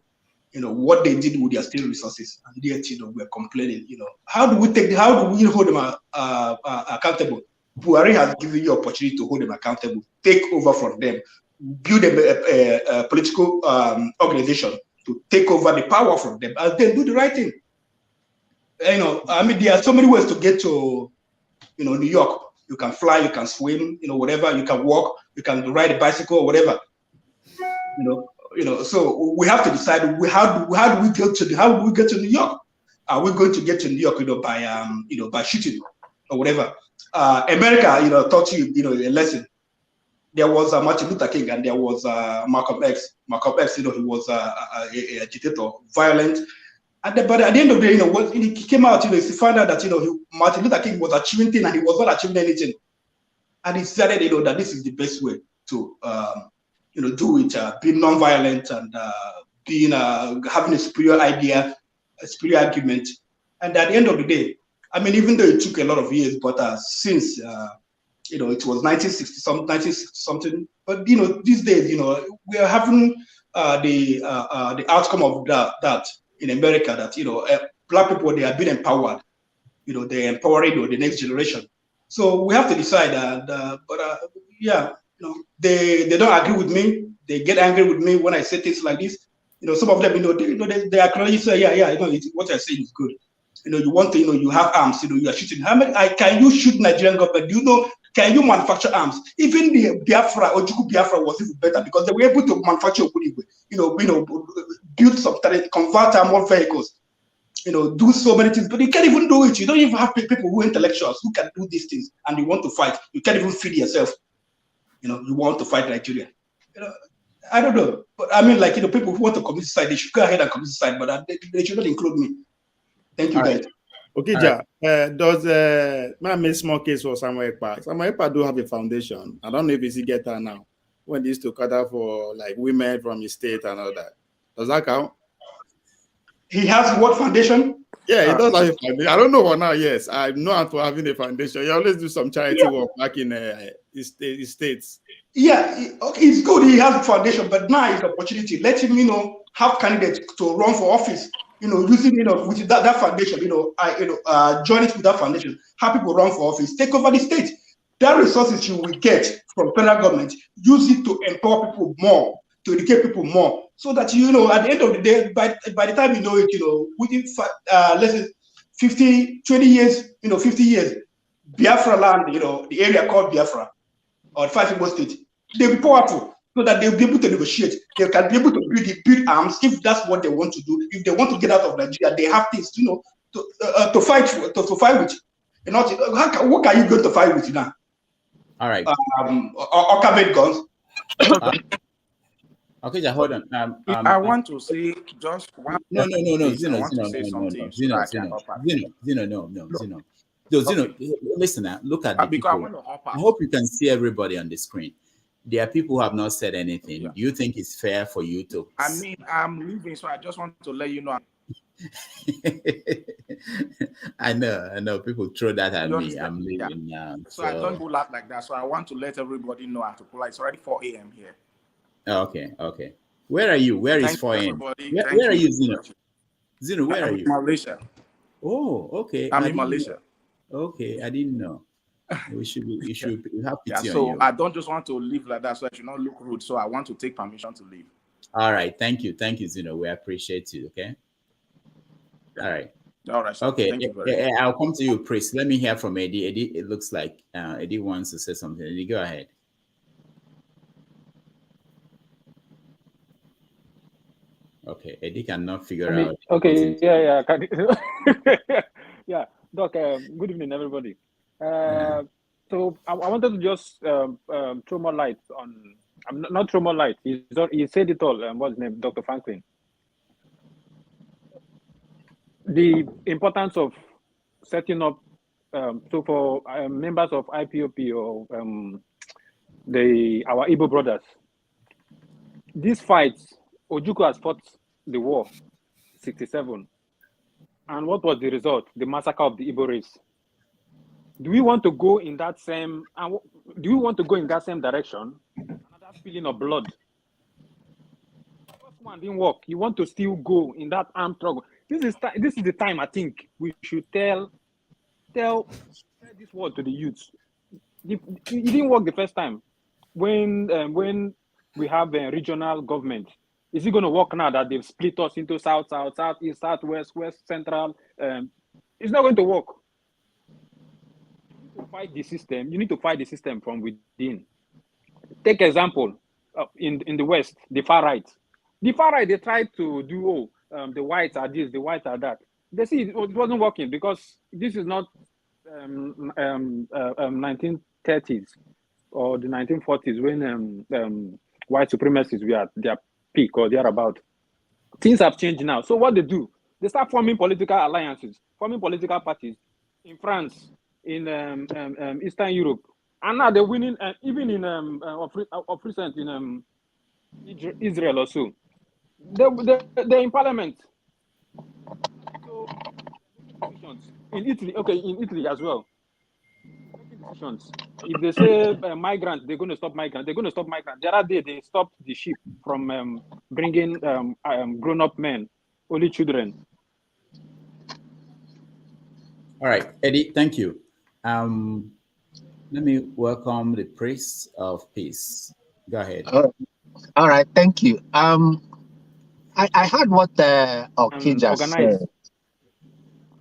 what they did with their state resources, and yet we're complaining. How do we hold them accountable? Buhari has given you opportunity to hold them accountable, take over from them, build a political organization to take over the power from them, and then do the right thing. I mean, there are so many ways to get to, New York. You can fly, you can swim, whatever. You can walk, you can ride a bicycle, or whatever. So we have to decide how do we get to New York? Are we going to get to New York, by shooting or whatever? America, taught you, a lesson. There was Martin Luther King and there was Malcolm X. Malcolm X, he was a agitator, violent. But at the end of the day, he came out, he found out that Martin Luther King was achieving things and he was not achieving anything. And he decided, that this is the best way to do it, being non-violent and being having a superior idea, a superior argument. And at the end of the day, I mean, even though it took a lot of years, but since it was 1960 something, but these days, we are having the outcome of that in America, that Black people, they are being empowered, they're empowering the next generation. So we have to decide, they don't agree with me. They get angry with me when I say things like this. Some of them, they acknowledge, say, what you're saying is good. You want to, you have arms, you are shooting. How many? Can you shoot Nigerian government? Can you manufacture arms? Even the Biafra, Ojukwu Biafra was even better because they were able to manufacture, build some, convert armored vehicles. do so many things, but you can't even do it. You don't even have people who are intellectuals who can do these things, and you want to fight. You can't even feed yourself. You want to fight Nigeria. I don't know, but I mean, people who want to commit suicide, they should go ahead and commit suicide, but they should not include me. Thank you, guys. Okay, Ja. Does man make small case for Samuel Ekpa? Samuel Ekpa do have a foundation. I don't know if he get her now. When they used to cater for women from his state and all that. Does that count? He has what foundation? Yeah, he does have a foundation. I don't know what now. Yes, I know him for having a foundation. He always do some charity work back in his states. Yeah, it's good. He has a foundation, but now it's an opportunity. Let him, have candidates to run for office. Using with that foundation. Join it with that foundation. Have people run for office. Take over the state. That resources you will get from federal government, use it to empower people more, to educate people more, so that at the end of the day, by the time you know it, within let's say 20 years, 50 years, Biafra land, the area called Biafra or the 5 Igbo state, they'll be powerful so that they'll be able to negotiate. They can be able to build arms if that's what they want to do. If they want to get out of Nigeria, they have things, to fight with. What are you going to fight with now? All right. Orca-made guns. Okay, hold on. I want to say just one. No, Zeno, listen now. Look at the people. I hope you can see everybody on the screen. There are people who have not said anything. Do you think it's fair for you to? I mean, I'm leaving, so I just want to let you know. I know. People throw that at me. I'm leaving now. So I don't pull out like that. So I want to let everybody know how to pull out. It's already 4 a.m. here. Okay. Where are you? Where is 4 a.m.? Where are you, Zeno? Zeno, where are you? Malaysia. Oh, okay. I'm in Malaysia. Okay, I didn't know. We should have pity on so you. I don't just want to leave like that, so I should not look rude. So I want to take permission to leave. All right, thank you, Zeno. We appreciate you. Okay. All right. Okay. Thank you very much. I'll come to you, Priest. Let me hear from Eddie. Eddie, it looks like Eddie wants to say something. Eddie, go ahead. Okay, Eddie cannot figure out. Okay, yeah. Yeah, Doc, good evening, everybody. So I wanted to just throw more light on, not throw more light, he said it all, what's his name, Dr. Franklyne. The importance of setting up, so for members of IPOP or our Igbo brothers, these fights, Ojukwu has fought the war, 67. And what was the result? The massacre of the Igbo race. Do we want to go in that same? Do we want to go in that same direction? Another spilling of blood. First one didn't work. You want to still go in that armed struggle. This is the time I think we should tell this word to the youth. It didn't work the first time. When we have a regional government, is it going to work now that they've split us into south, east, southwest, west, central? It's not going to work. To fight the system, you need to fight the system from within. Take example in the West, the far right. The far right, they tried to do the whites are this, the whites are that. They see it wasn't working because this is not 1930s or the 1940s when white supremacists were at their peak or thereabout. Things have changed now. So what they do, they start forming political alliances, forming political parties in France, in Eastern Europe, and now they're winning, even in of recent in Israel also. They're in parliament. So in Italy as well. If they say migrants, they're going to stop migrants. They're going to stop migrants. The other day, they stopped the ship from bringing grown-up men, only children. All right, Eddie, thank you. Let me welcome the priest of peace. Go ahead. All right, thank you. I heard what Okija said.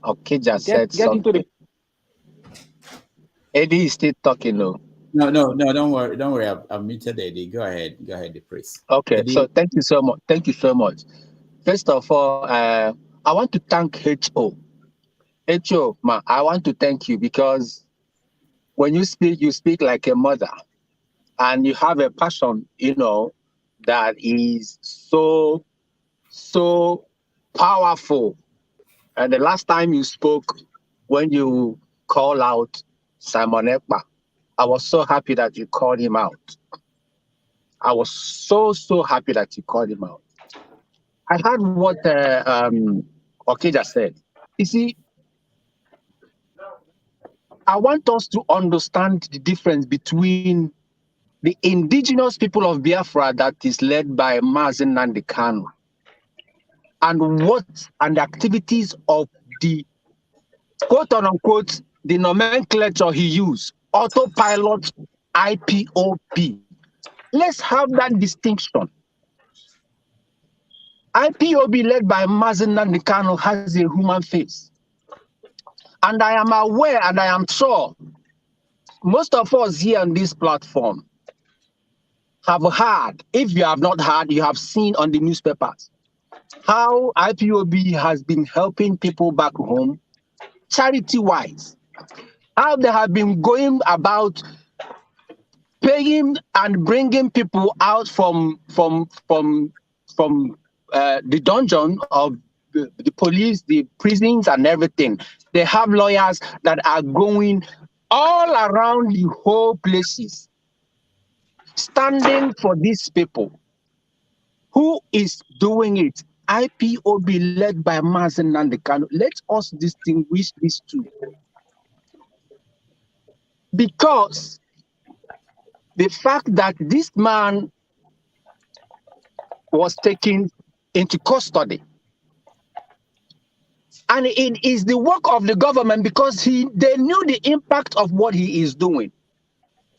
Okija said something. Eddie is still talking, though. No, don't worry. I've muted Eddie. Go ahead, the priest. Okay, Eddie. so thank you so much. First of all, I want to thank HO. HO, ma, I want to thank you because when you speak like a mother, and you have a passion, you know, that is so powerful. And the last time you spoke, when you call out Simon Ekpa, I was so happy that you called him out. I was so happy that you called him out. I heard what Okija said. You see, I want us to understand the difference between the indigenous people of Biafra that is led by Mazen Nnamdi Kanu and the activities of the quote unquote the nomenclature he used, autopilot IPOB. Let's have that distinction. IPOB led by Mazen Nnamdi Kanu has a human face. And I am aware and I am sure most of us here on this platform have heard, if you have not heard, you have seen on the newspapers, how IPOB has been helping people back home, charity-wise. How they have been going about paying and bringing people out from the dungeon of the police, the prisons, and everything. They have lawyers that are going all around the whole places, standing for these people. Who is doing it? IPOB led by Mazen Nnamdi Kanu. Let us distinguish these two. Because the fact that this man was taken into custody, and it is the work of the government because they knew the impact of what he is doing.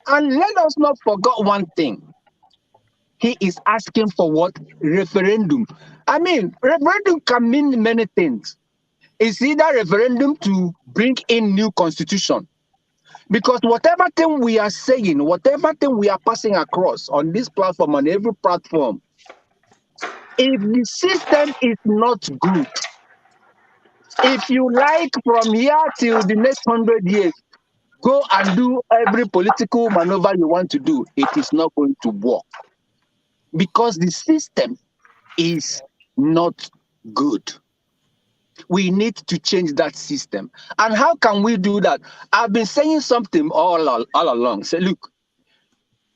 And let us not forget one thing. He is asking for what? Referendum. I mean, referendum can mean many things. It's either referendum to bring in new constitution. Because whatever thing we are saying, whatever thing we are passing across on this platform, on every platform, if the system is not good, if you like from here till the next 100 years, go and do every political maneuver you want to do, it is not going to work. Because the system is not good. We need to change that system. And how can we do that? I've been saying something all along. Say, look,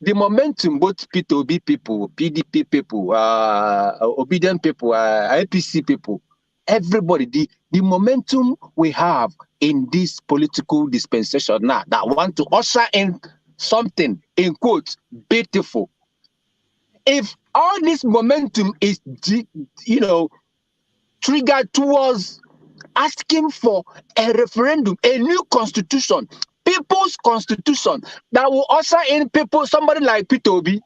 the momentum, both P2B people, PDP people, obedient people, APC people, everybody, the momentum we have in this political dispensation now that want to usher in something, in quotes, beautiful. If all this momentum is, triggered towards asking for a referendum, a new constitution, people's constitution that will usher in people, somebody like P2B,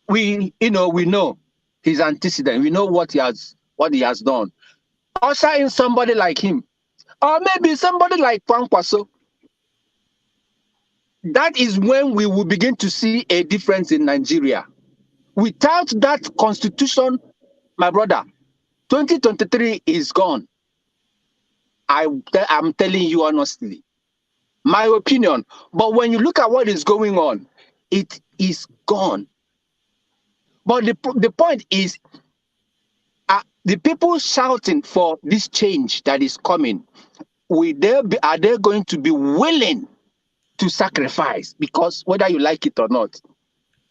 we know his antecedent, we know what he has done. Usher in somebody like him, or maybe somebody like Kwankwaso. That is when we will begin to see a difference in Nigeria. Without that constitution, my brother, 2023 is gone. I'm telling you honestly, my opinion. But when you look at what is going on, it is gone. But the point is, the people shouting for this change that is coming, are they going to be willing to sacrifice? Because whether you like it or not,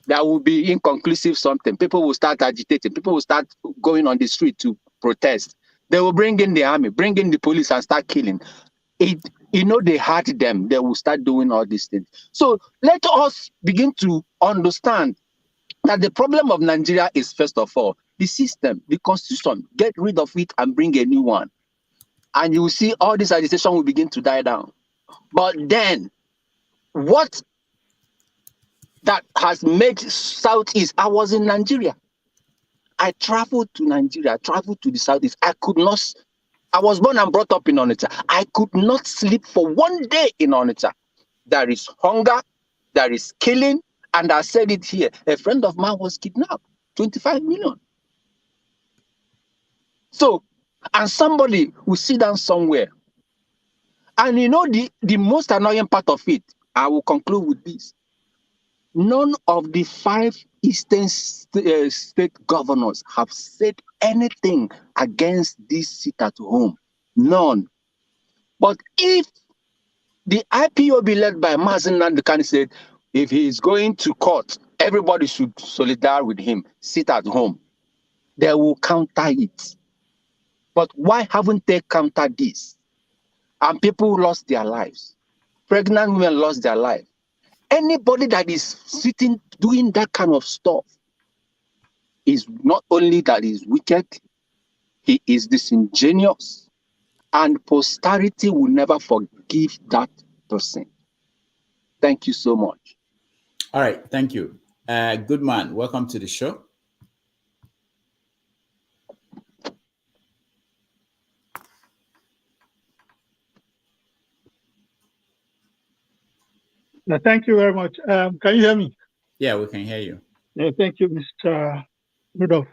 there will be inconclusive something. People will start agitating. People will start going on the street to protest. They will bring in the army, bring in the police and start killing. They hurt them. They will start doing all these things. So let us begin to understand that the problem of Nigeria is, first of all, the system, the constitution. Get rid of it and bring a new one. And you will see all this agitation will begin to die down. But then, what that has made Southeast, I was in Nigeria. I traveled to Nigeria, I traveled to the Southeast. I was born and brought up in Onitsha. I could not sleep for one day in Onitsha. There is hunger, there is killing, and I said it here. A friend of mine was kidnapped, 25 million. So And somebody will sit down somewhere. And you know the most annoying part of it, I will conclude with this. None of the 5 Eastern state governors have said anything against this sit at home. None. But if the IPOB led by Mazen Nandekani said, if he is going to court, everybody should solidarize with him, sit at home. They will counter it. But why haven't they countered this? And people lost their lives. Pregnant women lost their life. Anybody that is sitting doing that kind of stuff is not only that he's wicked, he is disingenuous, and posterity will never forgive that person. Thank you so much. All right, thank you. Good man, welcome to the show. Thank you very much. Can you hear me? Yeah, we can hear you. Thank you, Mr. Rudolph.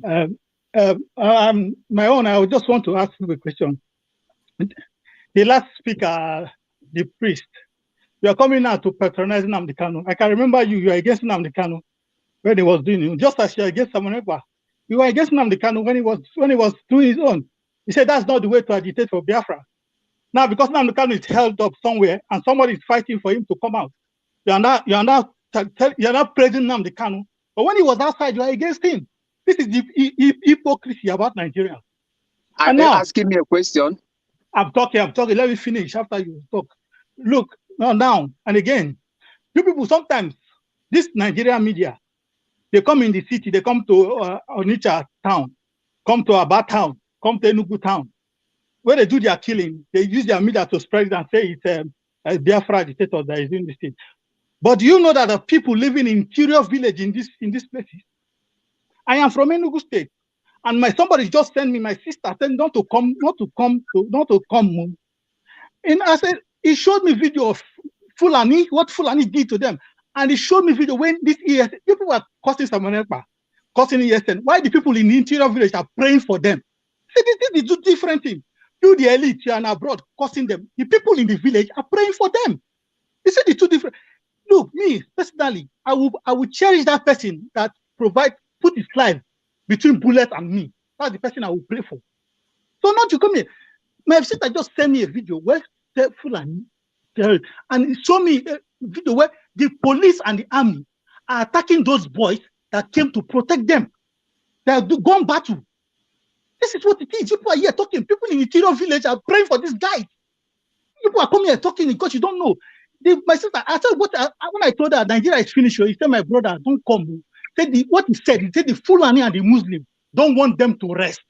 My own, I just want to ask you a question. The last speaker, the priest, you are coming now to patronize Nnamdi Kanu. I can remember you are against Nnamdi Kanu when he was doing it, just as you are against Samuel Ekpa. You were against Nnamdi Kanu when he was doing his own. He said that's not the way to agitate for Biafra. Now, because Nnamdi Kanu is held up somewhere and somebody is fighting for him to come out, you are now praising Nnamdi Kanu. But when he was outside, you are against him. This is the hypocrisy about Nigeria. Are you asking me a question? I'm talking. Let me finish after you talk. Look, now and again, you people sometimes, this Nigerian media, they come in the city, they come to Onitsha town, come to Aba town, come to Enugu town. Where they do their killing, they use their media to spread it and say it's a Biafra dictator that is in the state. But do you know that the people living in interior village in this places? I am from Enugu State, and somebody just sent me, my sister said not to come. And I said, he showed me video of Fulani, what Fulani did to them, and he showed me video when this ESN, people were causing Samuel Ekpa, causing ESN. Why the people in the interior village are praying for them? See, this is two different things. You, the elite, and abroad, causing them. The people in the village are praying for them. You see the two different. Look, me personally, I will cherish that person that put his life between bullet and me. That's the person I will pray for. So not to come here. My sister just sent me a video where Fulani, and it showed me a video where the police and the army are attacking those boys that came to protect them. They have gone battle. This is what it is. People are here talking. People in the interior village are praying for this guy. People are coming here talking because you don't know. My sister, I said when I told her Nigeria is finished, he said, my brother, don't come. What he said the Fulani and the Muslim don't want them to rest.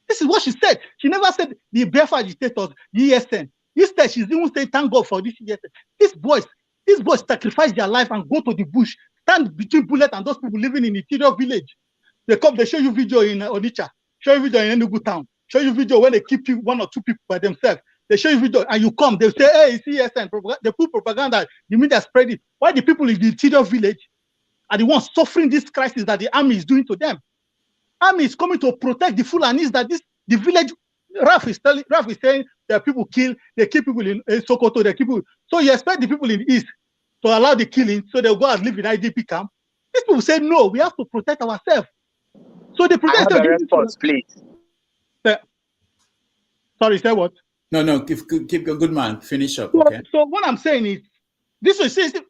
This is what she said. She never said the Biafra agitators, the ESN. Instead, she's even saying, thank God for this ESN. These boys sacrifice their life and go to the bush, stand between bullet and those people living in the interior village. They come, they show you video in Onitsha, show you video in Enugu town, show you video when they keep 1 or 2 people by themselves. They show you video and you come, they say, hey, it's ESN. They put propaganda, the media spread it. Why the people in the interior village are the ones suffering this crisis that the army is doing to them? Army is coming to protect the Fulanis that the village. Raf is saying that people kill, they keep people in Sokoto, they keep people. So you expect the people in the east to allow the killing, so they'll go and live in IDP camp. These people say no, we have to protect ourselves. So they protect. I have a response, please. Sorry, say what? No, keep good man. Finish up. Okay. So what I'm saying is,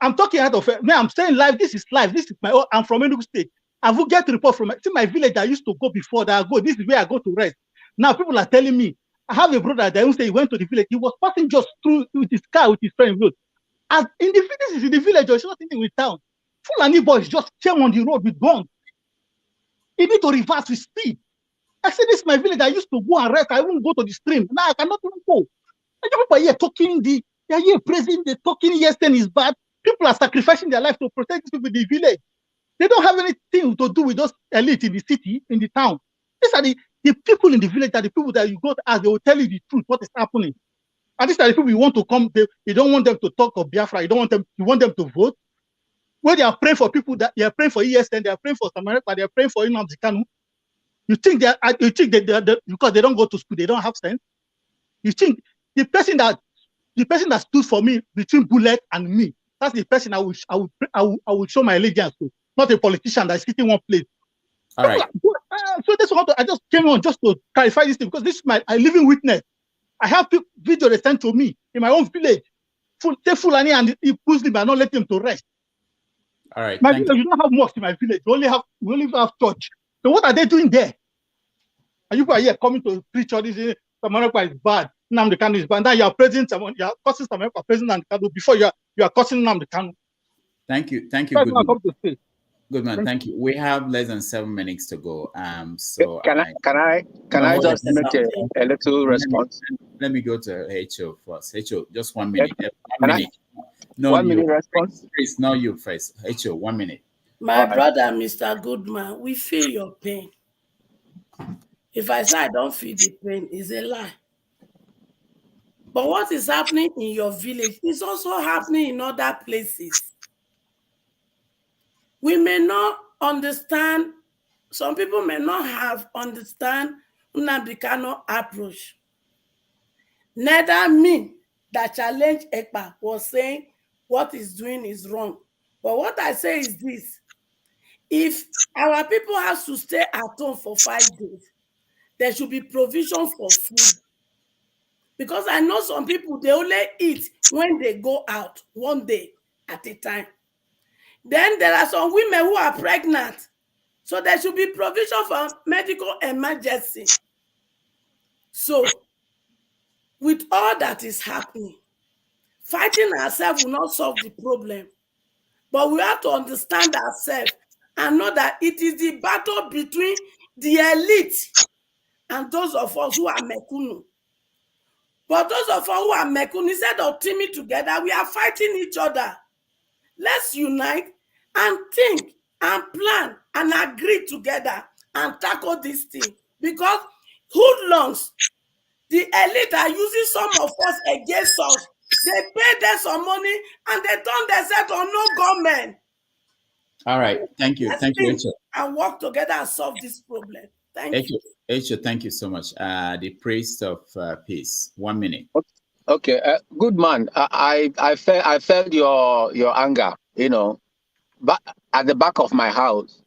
I'm talking out of it. I'm saying live. This is live. This is my own. I'm from Enugu State. I will get report from my village I used to go before that I go. This is where I go to rest. Now people are telling me, I have a brother that say he went to the village. He was passing just through with his car with his friend. As in the this is in the village, or it's not in the town. Fulani boys just came on the road with guns. He need to reverse with speed. I said, this is my village. I used to go and rest. I won't go to the stream. Now I cannot even go. And people are here talking, they are here praising, they're talking, yes, then is bad. People are sacrificing their life to protect these people in the village. They don't have anything to do with those elite in the city, in the town. These are the people in the village, are the people that you go to ask, they will tell you the truth, what is happening. And these are the people you want to come, you don't want them to talk of Biafra, you want them to vote. When they are praying for people, that they are praying for ESN, they are praying for Samareka, they are praying for Nnamdi Kanu. You think that because they don't go to school, they don't have sense? You think the person that stood for me between Bullet and me, that's the person I will show my allegiance to, not a politician that's sitting one place. All right. So that's what I just came on just to clarify this thing, because this is my living witness. I have video they sent to me in my own village. Fulani and he pushed him and not let him to rest. All right. My village, you don't have mosque in my village. We only have church. So what are they doing there? And you are here coming to preach all this. Samarokwa is bad. Nnamdi Kanu is bad. Now you are praising someone. You are cursing Samarokwa, praising Nnamdi Kanu before you are cursing Nnamdi Kanu. Thank you. That's Good what I man. come to say. Good man. Thank you. We have less than 7 minutes to go. So Can I just make a little response? Let me go to HO first. HO, just 1 minute. 1 minute. No, 1 minute response. Please, no, you first. HO, 1 minute. My brother, Mr. Goodman, we feel your pain. If I say I don't feel the pain, it's a lie. But what is happening in your village is also happening in other places. We may not understand, some people may not understand Nnamdi Kanu approach. Neither me that challenged Ekpa was saying what he's doing is wrong. But what I say is this: if our people have to stay at home for 5 days, there should be provision for food. Because I know some people, they only eat when they go out 1 day at a time. Then there are some women who are pregnant. So there should be provision for medical emergency. So with all that is happening, fighting ourselves will not solve the problem. But we have to understand ourselves and know that it is the battle between the elite and those of us who are Mekunu. But those of us who are Mekunu, instead of teaming together, we are fighting each other. Let's unite and think and plan and agree together and tackle this thing. Because hoodlums, the elite are using some of us against us. They pay them some money and they turn themselves on no government. All right. Thank you. Let's Thank you, think HO. and work together and solve this problem. Thank you. HO, thank you so much. The priest of peace. 1 minute. Okay, good man. I felt your anger. But at the back of my house,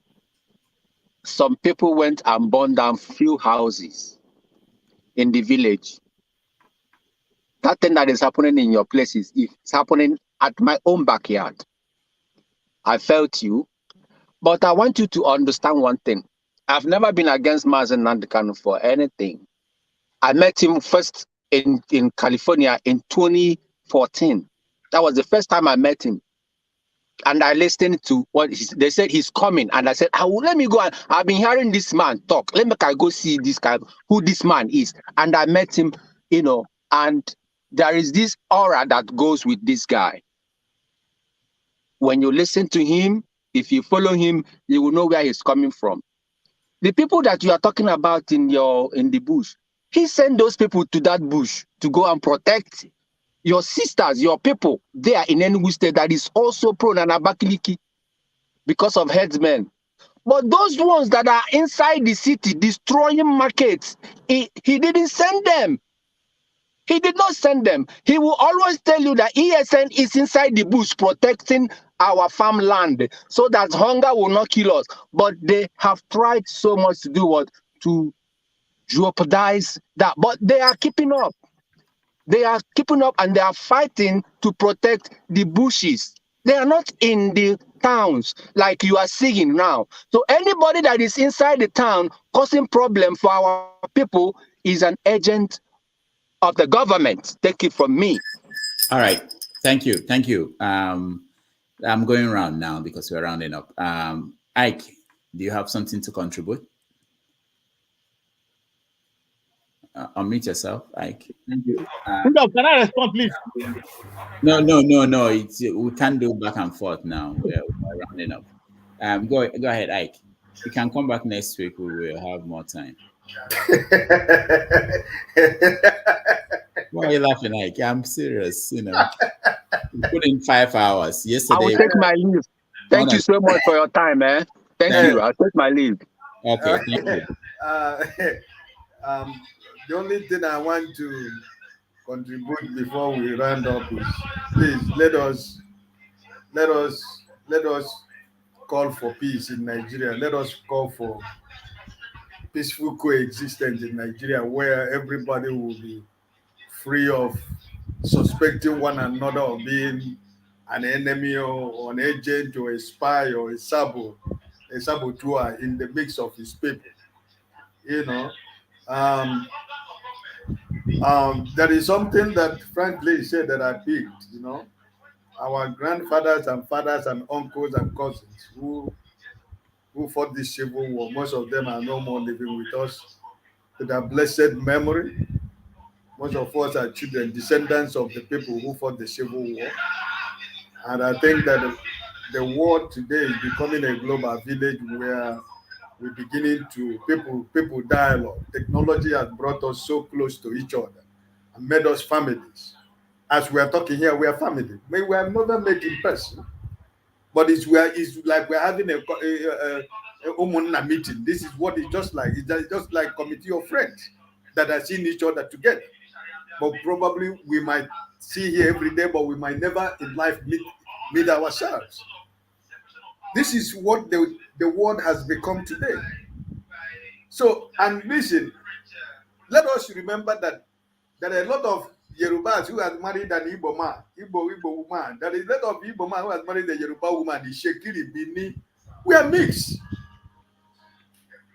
some people went and burned down few houses in the village. That thing that is happening in your places is happening at my own backyard. I felt you, but I want you to understand one thing. I've never been against Mazen Nnamdi Kanu for anything. I met him first in California in 2014. That was the first time I met him. And I listened to what they said he's coming. And I said, let me go. I've been hearing this man talk. Let me go see this guy, who this man is. And I met him, and there is this aura that goes with this guy. When you listen to him, if you follow him, you will know where he's coming from. The people that you are talking about in the bush, he sent those people to that bush to go and protect your sisters, your people there in Enugu State that is also prone and Abakaliki because of herdsmen. But those ones that are inside the city destroying markets, he didn't send them. He did not send them. He will always tell you that ESN is inside the bush protecting our farmland so that hunger will not kill us. But they have tried so much to do what? To jeopardize that. But they are keeping up. They are keeping up and they are fighting to protect the bushes. They are not in the towns like you are seeing now. So anybody that is inside the town causing problem for our people is an agent of the government. Take it from me. All right. Thank you. Thank you. I'm going around now because we're rounding up. Ike, do you have something to contribute? Unmute yourself, Ike. Thank you. Can I respond, please? No. We can't do back and forth now. We're rounding up. Go ahead, Ike. You can come back next week. We will have more time. Why are you laughing, Ike? I'm serious. You put in 5 hours yesterday. I will take my leave. Thank you so much for your time, man. Thank you. I'll take my leave. Okay, thank you. Uh, the only thing I want to contribute before we round up is, please let us call for peace in Nigeria. Let us call for peaceful coexistence in Nigeria, where everybody will be free of suspecting one another of being an enemy or an agent or a spy or a saboteur in the mix of his people. You know, um, there is something that Frankly said that I picked. You know, our grandfathers and fathers and uncles and cousins who fought this civil war. Most of them are no more living with us. To their blessed memory, most of us are children, descendants of the people who fought the civil war. And I think that the world today is becoming a global village where we're beginning to people dialogue. Technology has brought us so close to each other and made us families. As we are talking here, we are family. Maybe we have never met in person, but it's like we're having a meeting. This is what it's just like. It's just like committee of friends that are seeing each other together. But probably we might see here every day, but we might never in life meet ourselves. This is what the world has become today. So, and listen, let us remember that there are a lot of Yorubas who has married an Igbo man, Igbo woman. There is a lot of Igbo man who has married a Yoruba woman, the Shekiri, Bini. We are mixed.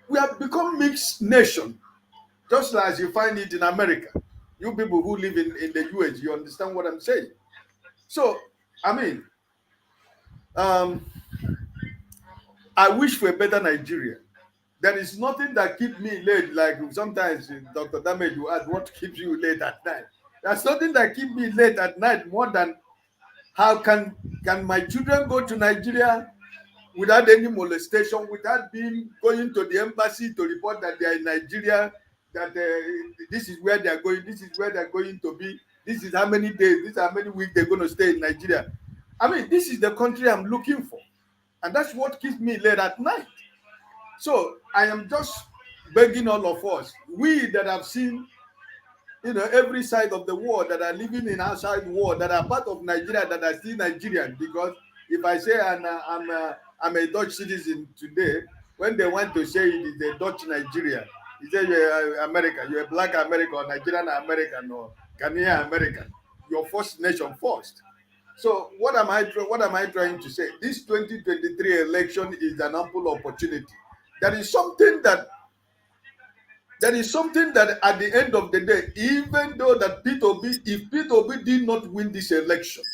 We have become mixed nation, just as you find it in America. You people who live in the US, you understand what I'm saying. So, I mean, I wish for a better Nigeria. There is nothing that keeps me late. Like sometimes Dr. Damage will ask, what keeps you late at night? There's nothing that keeps me late at night more than how can my children go to Nigeria without any molestation, without going to the embassy to report that they are in Nigeria, that this is where they are going, this is where they are going to be, this is how many days, this is how many weeks they're going to stay in Nigeria. I mean, this is the country I'm looking for. And that's what keeps me late at night. So I am just begging all of us, we that have seen, every side of the world, that are living in outside world, that are part of Nigeria, that are still Nigerian. Because if I say I'm a Dutch citizen today, when they want to say it is a Dutch Nigeria, you say you're American, you're a black American, or Nigerian American, or Ghanaian American. Your first nation first. So what am I trying to say? This 2023 election is an ample opportunity. There is something that at the end of the day, even though that if Peter Obi did not win this election,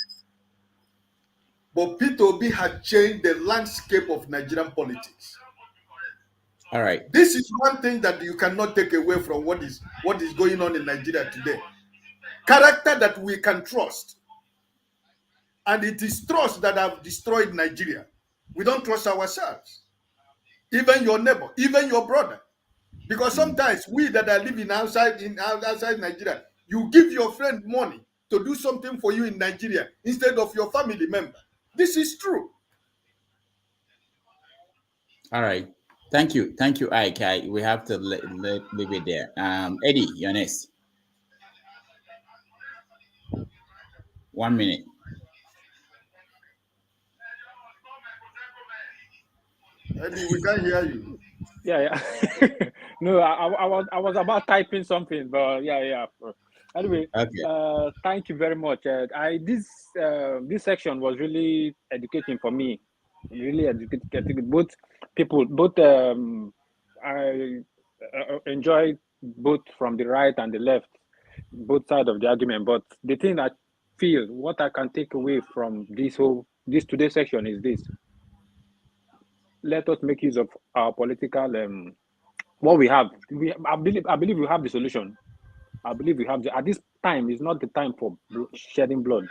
but Peter Obi had changed the landscape of Nigerian politics. All right. This is one thing that you cannot take away from what is going on in Nigeria today. Character that we can trust. And it is trust that have destroyed Nigeria. We don't trust ourselves. Even your neighbor, even your brother. Because sometimes we that are living outside Nigeria, you give your friend money to do something for you in Nigeria instead of your family member. This is true. All right. Thank you, Ike. We have to leave it there. Eddie, you're next. 1 minute. Eddie, we can't hear you. Yeah. No, I was about typing something, but yeah. Anyway, okay. Thank you very much. This section was really educating for me. Really educating both people. I enjoy both from the right and the left, both sides of the argument. But the thing I feel, what I can take away from this today's section is this: let us make use of our political what we have. I believe we have the solution. I believe we have at this time is not the time for shedding blood.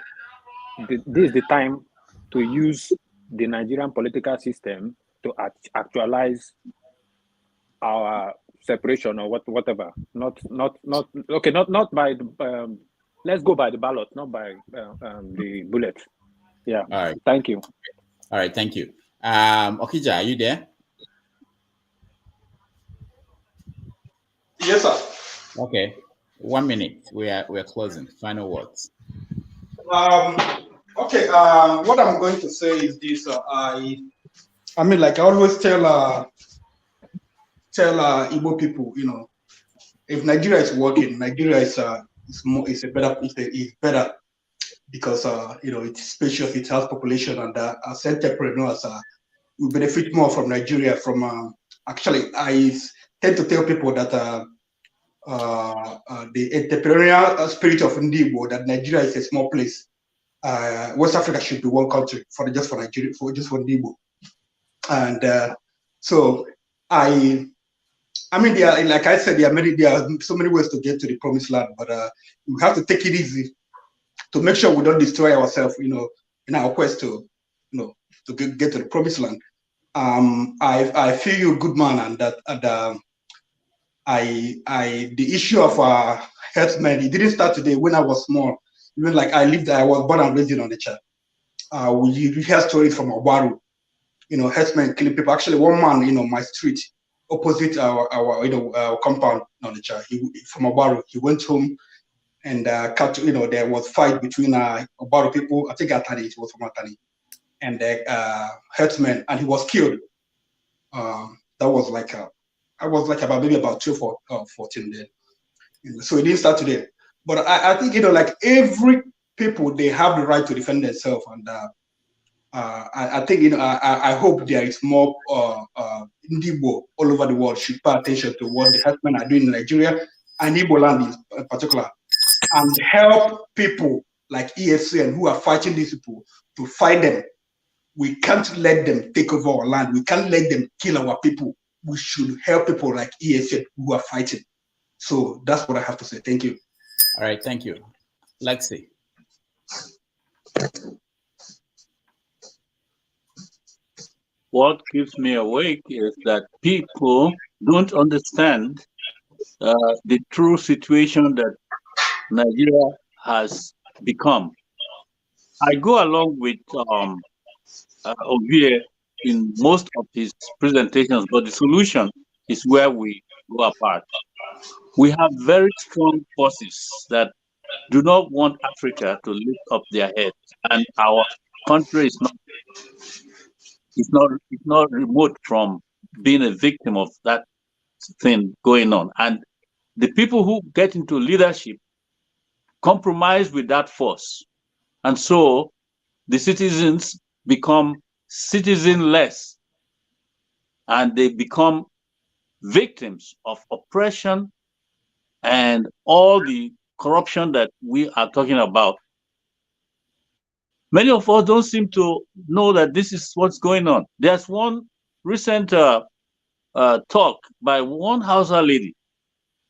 This is the time to use the Nigerian political system to actualize our separation or whatever. Not by the, let's go by the ballot, not by the bullet. Yeah. All right. Thank you. All right. Thank you. Okija, are you there? Yes, sir. Okay. 1 minute. We're closing. Final words. Okay. What I'm going to say is this. I mean, like I always tell Igbo people, you know, if Nigeria is working, Nigeria is better because you know, it's spacious, it has population, and as entrepreneurs, we benefit more from Nigeria. From actually, I tend to tell people that the entrepreneurial spirit of Ndibo, that Nigeria is a small place. West Africa should be one country for Nigeria, for Ndibo. And so I mean, like I said, there are so many ways to get to the promised land, but we have to take it easy to make sure we don't destroy ourselves, you know, in our quest to, you know, to get to the promised land. I feel you, good man, and the issue of herdsmen, it didn't start today. When I was small, even like I was born and raised in Onitsha. We hear stories from Obaru, you know, herdsmen killing people. Actually, one man, you know, my street opposite our compound in Onitsha, from Obaru, he went home and you know, there was fight between Obaru people. I think Atani, it was from Atani, and herdsmen, and he was killed. That was like I was like about 12 or 14 then. So it didn't start today. But I think, you know, like every people, they have the right to defend themselves. And I think, you know, I hope there is more Ndibo all over the world should pay attention to what the herdsmen are doing in Nigeria and Igbo land in particular, and help people like ESN who are fighting these people to fight them. We can't let them take over our land. We can't let them kill our people. We should help people like ESN who are fighting. So that's what I have to say. Thank you. All right, thank you. Lexi. What keeps me awake is that people don't understand the true situation that Nigeria has become. I go along with Ovie in most of his presentations, but the solution is where we go apart. We have very strong forces that do not want Africa to lift up their heads, and our country is not remote from being a victim of that thing going on. And the people who get into leadership compromise with that force, and so the citizens become citizenless, and they become victims of oppression and all the corruption that we are talking about. Many of us don't seem to know that this is what's going on. There's one recent talk by one Hausa lady.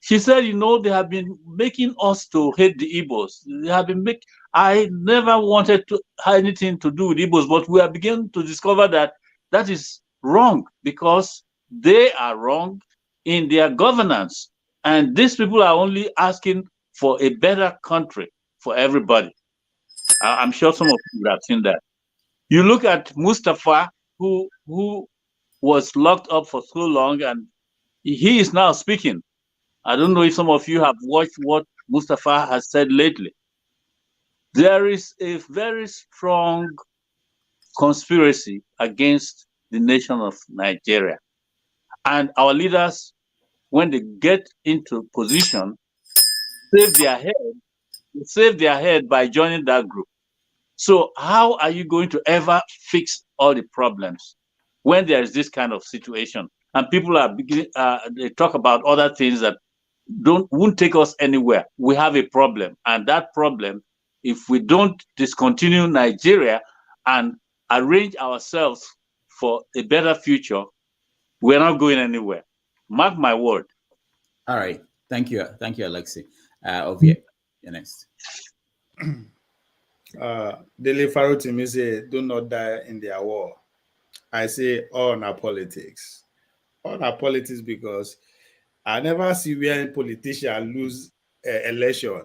She said, you know, they have been making us to hate the Igbos. They have been I never wanted to have anything to do with Igbos, but we are beginning to discover that that is wrong, because they are wrong in their governance. And these people are only asking for a better country for everybody. I'm sure some of you have seen that. You look at Mustafa, who was locked up for so long, and he is now speaking. I don't know if some of you have watched what Mustafa has said lately. There is a very strong conspiracy against the nation of Nigeria. And our leaders, when they get into position, save their head by joining that group. So how are you going to ever fix all the problems when there is this kind of situation? And people are beginning, they talk about other things that won't take us anywhere. We have a problem, and that problem, if we don't discontinue Nigeria and arrange ourselves for a better future, we're not going anywhere. Mark my word. All right. Thank you, Alexi. Ovie, you're next. Dele Farotimi say, do not die in their war. I say, all our politics. All our politics, because I never see where a politician lose election.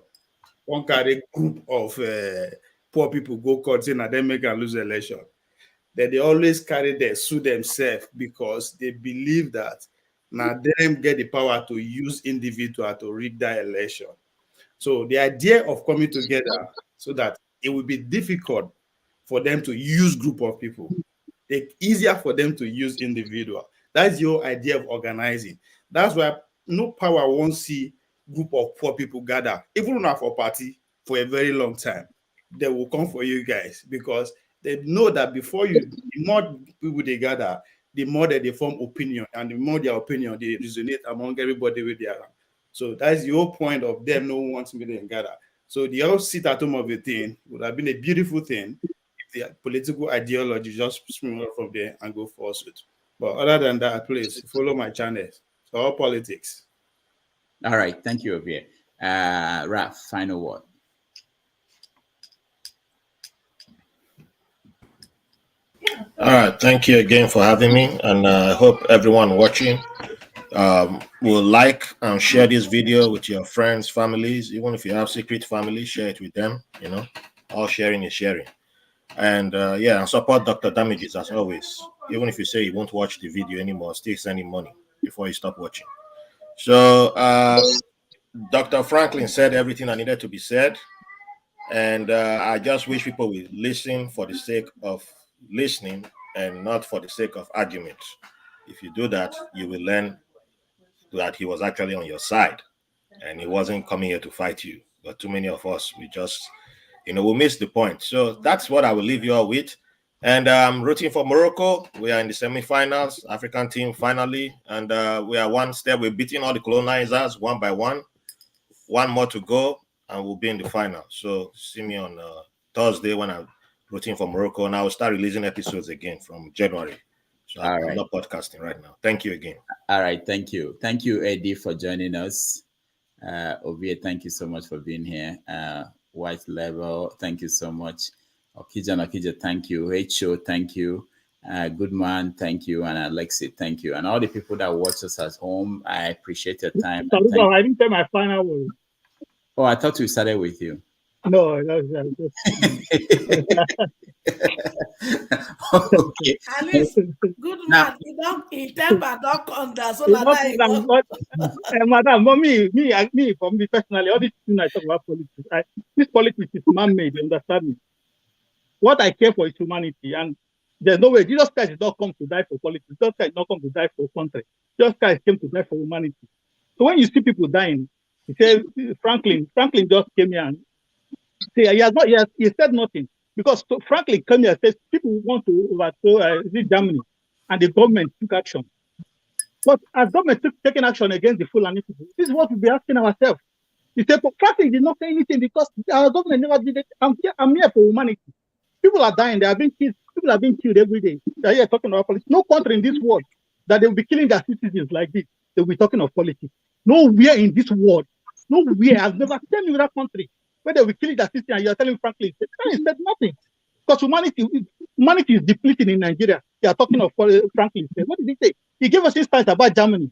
One carry group of poor people go court and then make and lose election. That they always carry their sue themselves because they believe that Now them get the power to use individual to rig that election. So the idea of coming together so that it will be difficult for them to use group of people, it's easier for them to use individual. That's your idea of organizing. That's why no power won't see group of poor people gather, even not for party for a very long time. They will come for you guys because they know that before you, the more people they gather, the more that they form opinion, and the more their opinion they resonate among everybody with their. So that's the whole point of them no one wants me to gather. So the whole sit at home of the thing would have been a beautiful thing if the political ideology just spring out from there and go forward. But other than that, please follow my channels. It's all politics. All right, thank you, Ovie. Raf, final word. All right, thank you again for having me, and I hope everyone watching will like and share this video with your friends, families. Even if you have secret family, share it with them. You know, all sharing is sharing. And yeah, and support Dr. Damages as always. Even if you say you won't watch the video anymore, still send him money before you stop watching. So Dr. Franklyne said everything that needed to be said, and I just wish people would listen for the sake of listening and not for the sake of argument. If you do that, you will learn that he was actually on your side and he wasn't coming here to fight you. But too many of us, we just, we miss the point. So that's what I will leave you all with. And I'm rooting for Morocco. We are in the semifinals, African team finally, and we are one step. We're beating all the colonizers one by one. One more to go, and we'll be in the final. So see me on Thursday when I'm rooting for Morocco, and I will start releasing episodes again from January. So I'm not podcasting right now. Thank you again. All right, thank you. Thank you, Eddie, for joining us. Ovie, thank you so much for being here. White Level, thank you so much. Okija, thank you. H.O., thank you. Goodman, thank you. And Alexi, thank you. And all the people that watch us at home, I appreciate your time. I didn't say my final word. Oh, I thought we started with you. No, okay. At least good man, he temper don't come down. So madam, but me, for me personally, all this thing I talk about politics, this politics is man-made, you understand me? What I care for is humanity, and there's no way Jesus Christ did not come to die for politics. Jesus Christ did not come to die for country. Jesus Christ came to die for humanity. So when you see people dying, he said, Franklyne just came here and he said nothing. Because Franklyne came here and said people want to overthrow Germany, and the government took action. But as government taking action against the Fulani people, this is what we'll be asking ourselves. He said, Franklyne did not say anything because our government never did it. I'm here for humanity. People are dying. They are being killed. People are being killed every day. They are here talking about politics. No country in this world that they will be killing their citizens like this. They will be talking of politics. Nowhere in this world, nowhere. I've never seen in that country where they will be killing their citizens. And you are telling Franklyne, he said nothing. Because humanity is depleting in Nigeria. They are talking of Franklyne. What did he say? He gave us insights about Germany.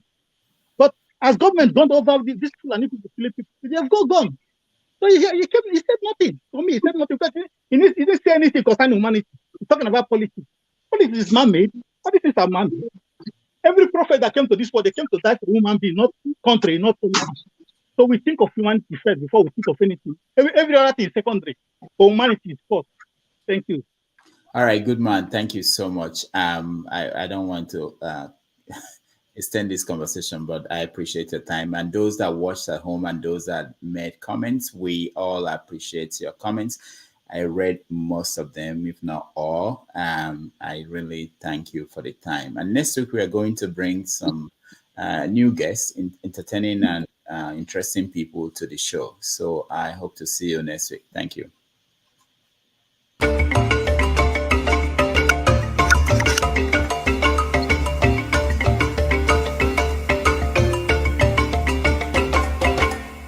But as government don't over this Fulani people killing people, they have gone. So he said nothing. For me, he said nothing because he didn't say anything concerning humanity. He's talking about politics. Politics is man-made. Politics are man-made. Every prophet that came to this world, they came to die for human being, not country, not humanity. So we think of humanity first before we think of anything. Every other thing is secondary. But humanity is first. Thank you. All right, good man. Thank you so much. I don't want to extend this conversation, but I appreciate your time. And those that watched at home and those that made comments, we all appreciate your comments. I read most of them, if not all. I really thank you for the time. And next week, we are going to bring some new guests, entertaining and interesting people to the show. So I hope to see you next week. Thank you.